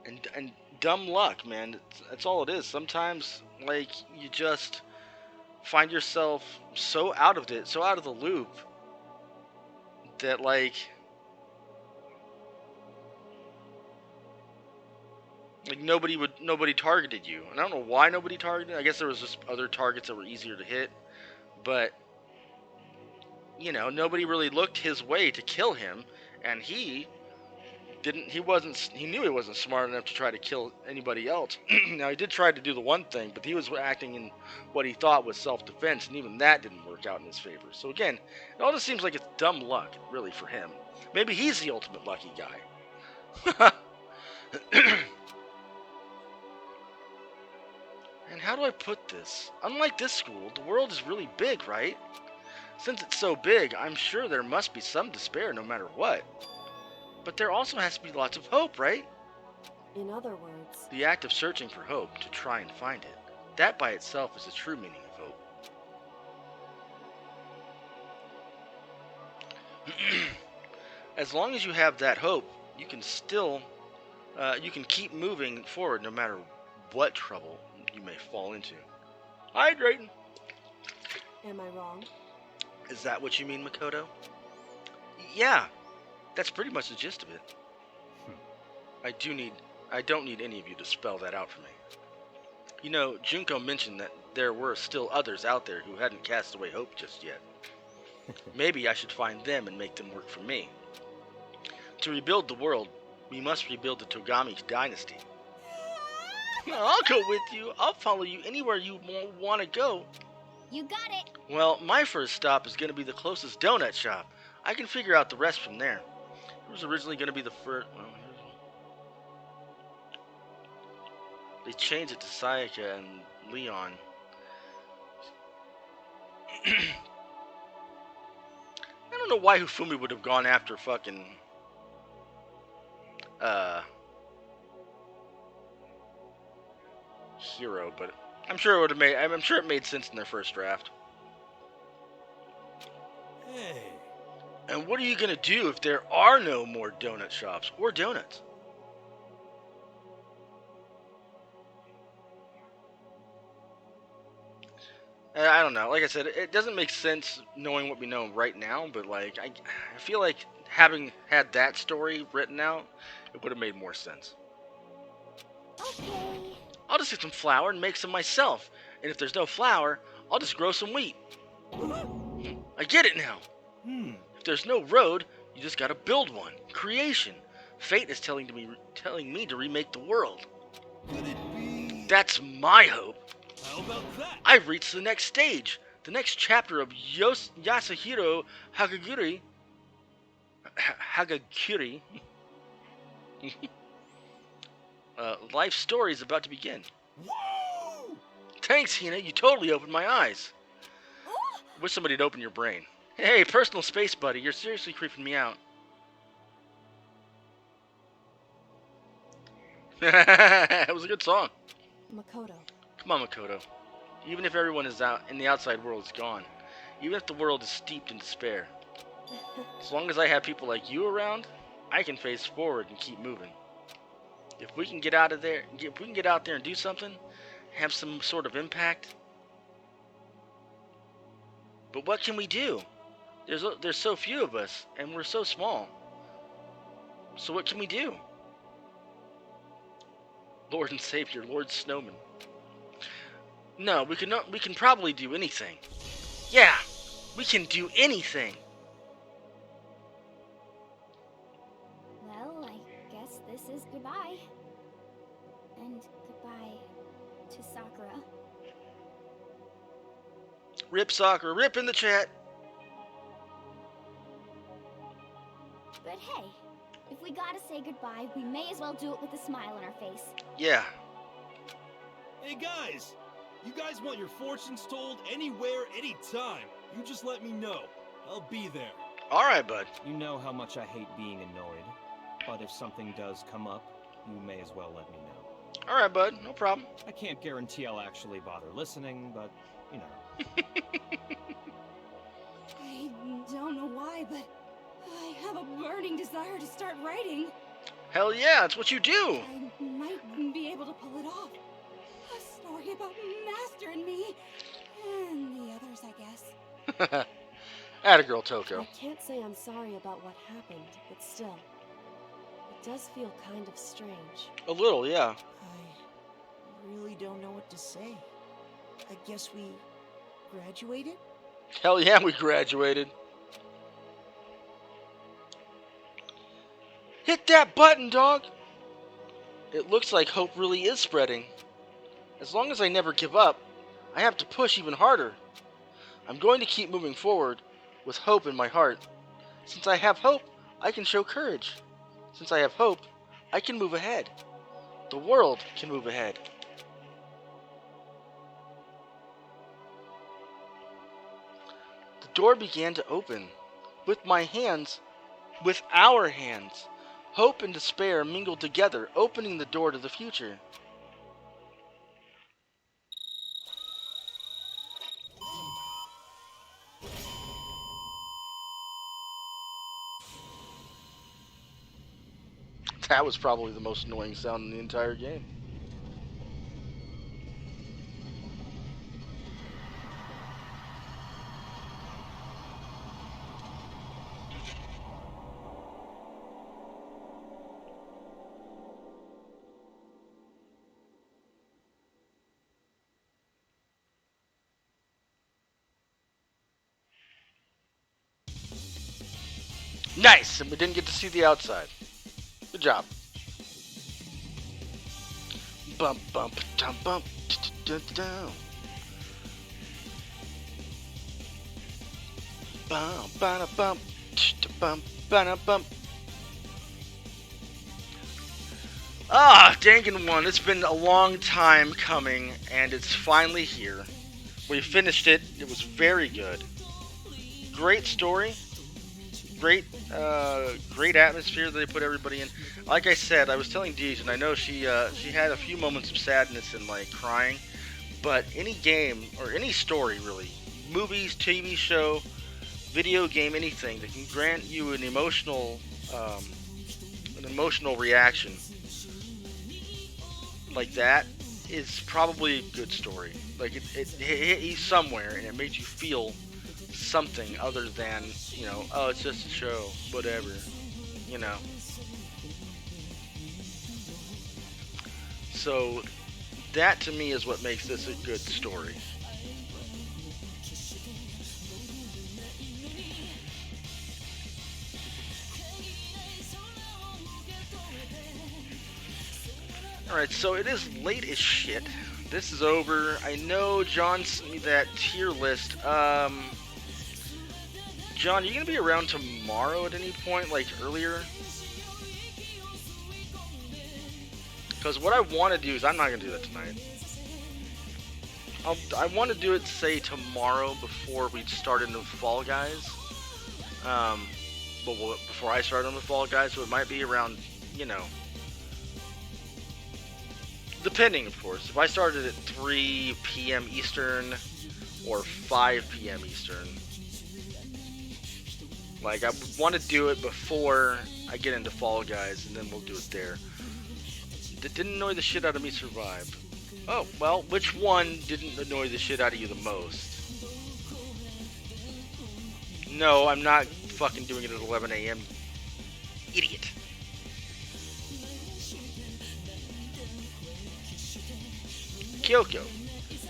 A: And dumb luck, man. That's all it is. Sometimes, you just find yourself so out of it, so out of the loop, that, nobody targeted you. And I don't know why nobody targeted. I guess there was just other targets that were easier to hit. But, nobody really looked his way to kill him. And he knew he wasn't smart enough to try to kill anybody else. Now, he did try to do the one thing, but he was acting in what he thought was self-defense, and even that didn't work out in his favor. So again, it all just seems like it's dumb luck, really, for him. Maybe he's the ultimate lucky guy. And how do I put this? Unlike this school, the world is really big, right? Since it's so big, I'm sure there must be some despair no matter what. But there also has to be lots of hope, right?
B: in other words,
A: The act of searching for hope to try and find it. That by itself is the true meaning of hope. As long as you have that hope, you can you can keep moving forward no matter what trouble you may fall into. Hydrating.
B: am I wrong?
A: Is that what you mean, Makoto? Yeah, that's pretty much the gist of it. I don't need any of you to spell that out for me. You know, Junko mentioned that there were still others out there who hadn't cast away hope just yet. Maybe I should find them and make them work for me. To rebuild the world, we must rebuild the Togami dynasty. I'll go with you. I'll follow you anywhere you want to go.
H: You got it.
A: Well, my first stop is going to be the closest donut shop. I can figure out the rest from there. It was originally going to be the first... Well, they changed it to Sayaka and Leon. I don't know why Hifumi would have gone after fucking... Hero, but I'm sure it made sense in their first draft.
F: Hey.
A: And what are you gonna do if there are no more donut shops or donuts? I don't know. Like I said, it doesn't make sense knowing what we know right now, but like I feel like having had that story written out, it would have made more sense.
H: Okay.
A: I'll just get some flour and make some myself. And if there's no flour, I'll just grow some wheat. I get it now. If there's no road, you just gotta build one. Creation. Fate is telling me to remake the world.
F: Could it be?
A: That's my hope.
F: How about that?
A: I've reached the next stage. The next chapter of Yasuhiro Hagaguri. Hagakuri. Life story is about to begin.
F: Whoa!
A: Thanks, Hina. You totally opened my eyes. Wish somebody'd open your brain. Hey, personal space, buddy. You're seriously creeping me out. It was a good song.
B: Makoto.
A: Come on, Makoto. Even if everyone is out in the outside world is gone, even if the world is steeped in despair, as long as I have people like you around, I can face forward and keep moving. If we can get out of there, if we can get out there and do something, have some sort of impact. But what can we do? There's so few of us, and we're so small. So what can we do? Lord and Savior, Lord Snowman. No, we can probably do anything. Yeah, we can do anything.
H: Well, I guess this is goodbye. And goodbye to Sakura.
A: Rip Sakura, rip in the chat.
H: But hey, if we gotta say goodbye, we may as well do it with a smile on our face.
A: Yeah.
F: Hey guys! You guys want your fortunes told anywhere, anytime. You just let me know. I'll be there.
A: Alright, bud.
E: You know how much I hate being annoyed, but if something does come up, you may as well let me know.
A: Alright, bud. No problem.
E: I can't guarantee I'll actually bother listening, but, you know.
J: I don't know why, but I have a burning desire to start writing.
A: Hell yeah, it's what you do.
J: I might be able to pull it off. A story about Master and me, and the others, I guess.
A: Atta girl, Toko.
B: I can't say I'm sorry about what happened, but still, it does feel kind of strange.
A: A little, yeah.
I: I really don't know what to say. I guess we graduated?
A: Hell yeah, we graduated. Hit that button, dog! It looks like hope really is spreading. As long as I never give up, I have to push even harder. I'm going to keep moving forward with hope in my heart. Since I have hope, I can show courage. Since I have hope, I can move ahead. The world can move ahead. The door began to open. With our hands, hope and despair mingled together, opening the door to the future. That was probably the most annoying sound in the entire game. Nice, and we didn't get to see the outside. Good job. Bump, bump, dum, bump, down. Bump, bada, bump, bump, bada, bump. Ah, Danganronpa, it's been a long time coming, and it's finally here. We finished it. It was very good. Great story. Great atmosphere that they put everybody in. Like I said, I was telling Deej, and I know she had a few moments of sadness and like crying, but any game or any story really, movies, TV show, video game, anything that can grant you an emotional reaction like that is probably a good story. Like he's somewhere, and it made you feel something other than, you know, oh, it's just a show, whatever, you know. So that to me is what makes this a good story. Alright, so it is late as shit. This is over. I know John sent me that tier list. John, you gonna be around tomorrow at any point, like earlier? Because what I want to do is, I'm not gonna do that tonight. I want to do it, say, tomorrow before we start into Fall Guys. But before I start on the Fall Guys, so it might be around, you know, depending, of course. If I started at 3 p.m. Eastern or 5 p.m. Eastern, like, I want to do it before I get into Fall Guys, and then we'll do it there. That didn't annoy the shit out of me survived. Oh, well, which one didn't annoy the shit out of you the most? No, I'm not fucking doing it at 11 a.m. Idiot. Kyoko.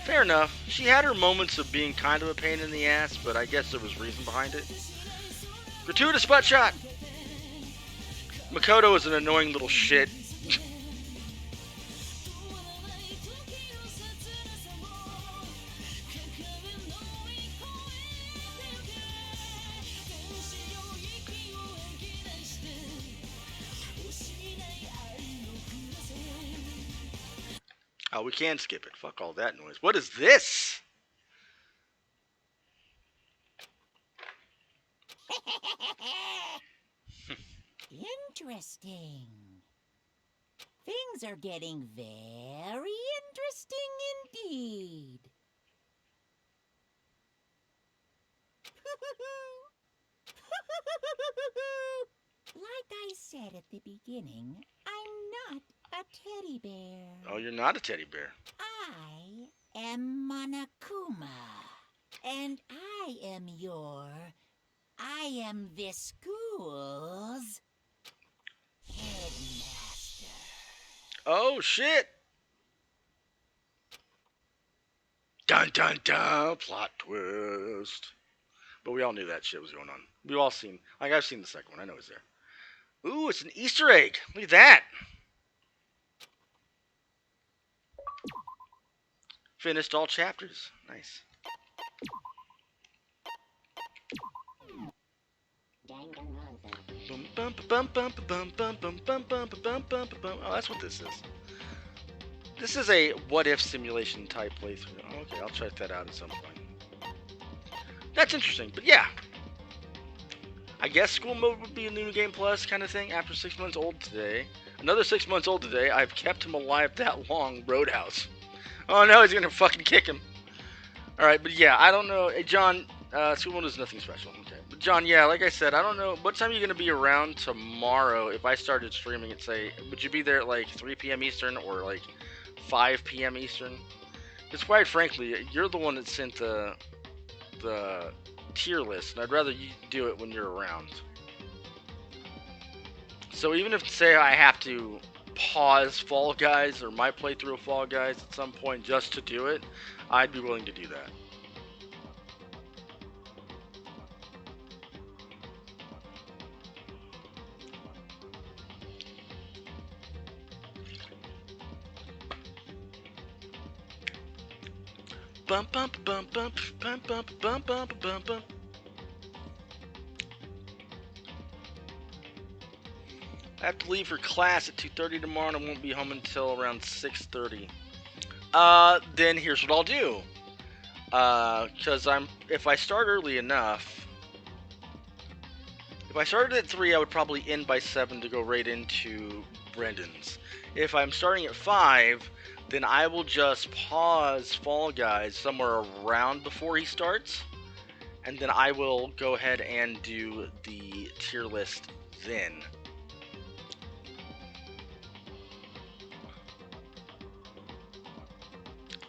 A: Fair enough. She had her moments of being kind of a pain in the ass, but I guess there was reason behind it. Gratuitous butt shot! Makoto is an annoying little shit. Oh, we can skip it. Fuck all that noise. What is this?
C: Interesting. Things are getting very interesting indeed. Like I said at the beginning, I'm not a teddy bear.
A: Oh, you're not a teddy bear.
C: I am Monokuma. And I am this school's headmaster.
A: Oh, shit! Dun dun dun! Plot twist. But we all knew that shit was going on. We've all seen, like, I've seen the second one. I know it's there. Ooh, it's an Easter egg. Look at that. Finished all chapters. Nice. Oh, that's what this is. This is a what-if simulation type playthrough. Okay, I'll check that out at some point. That's interesting, but yeah. I guess school mode would be a new game plus kind of thing after 6 months old today. Another 6 months old today. I've kept him alive that long. Roadhouse. Oh no, he's gonna fucking kick him. Alright, but yeah, I don't know. Hey, John, school mode is nothing special. Okay. But John, yeah, like I said, I don't know. What time are you gonna be around tomorrow if I started streaming at, say, would you be there at like 3 p.m. Eastern or like 5 p.m. Eastern? Because quite frankly, you're the one that sent the tier list, and I'd rather you do it when you're around. So even if, say, I have to pause Fall Guys or my playthrough of Fall Guys at some point just to do it, I'd be willing to do that. Bum bum bum bum bum bum bum bum bum bum. I have to leave for class at 2:30 tomorrow, and I won't be home until around 6:30. Then here's what I'll do. Because if I start early enough, if I started at 3, I would probably end by 7 to go right into Brendan's. If I'm starting at 5, then I will just pause Fall Guys somewhere around before he starts, and then I will go ahead and do the tier list then.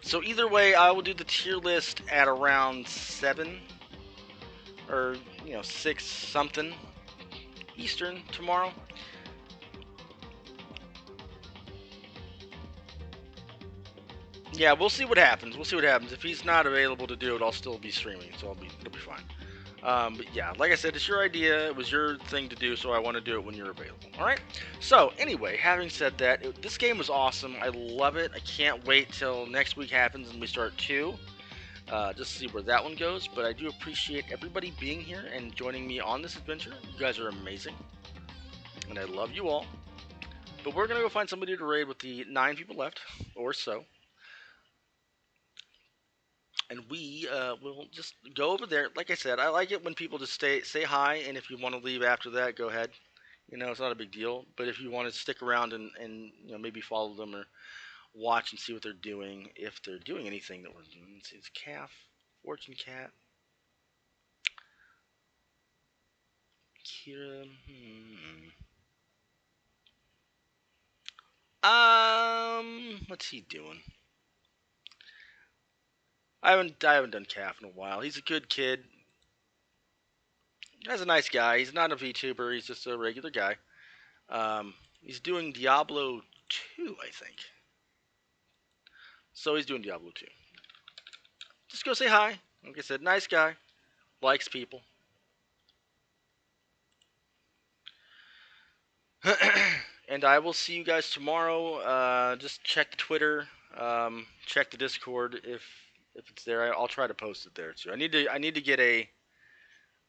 A: So either way, I will do the tier list at around 7 or 6 something Eastern tomorrow. Yeah, we'll see what happens. We'll see what happens. If he's not available to do it, I'll still be streaming, so it'll be fine. But yeah, like I said, it's your idea. It was your thing to do, so I want to do it when you're available. All right. So anyway, having said that, this game was awesome. I love it. I can't wait till next week happens and we start 2. Just to see where that one goes. But I do appreciate everybody being here and joining me on this adventure. You guys are amazing, and I love you all. But we're gonna go find somebody to raid with the 9 people left, or so. And we will just go over there. Like I said, I like it when people just say hi, and if you want to leave after that, go ahead. It's not a big deal. But if you want to stick around and maybe follow them or watch and see what they're doing, if they're doing anything that we're doing. Let's see, it's calf, fortune cat, Kira. What's he doing? I haven't done calf in a while. He's a good kid. He's a nice guy. He's not a VTuber. He's just a regular guy. He's doing Diablo 2, I think. So he's doing Diablo 2. Just go say hi. Like I said, nice guy. Likes people. And I will see you guys tomorrow. Just check the Twitter. Check the Discord if it's there. I'll try to post it there too. I need to get a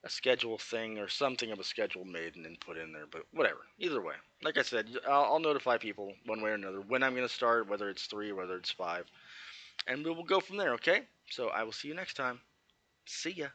A: schedule thing or something of a schedule made and then put in there. But whatever. Either way, like I said, I'll notify people one way or another when I'm going to start, whether it's 3 or whether it's 5. And we will go from there, okay? So I will see you next time. See ya.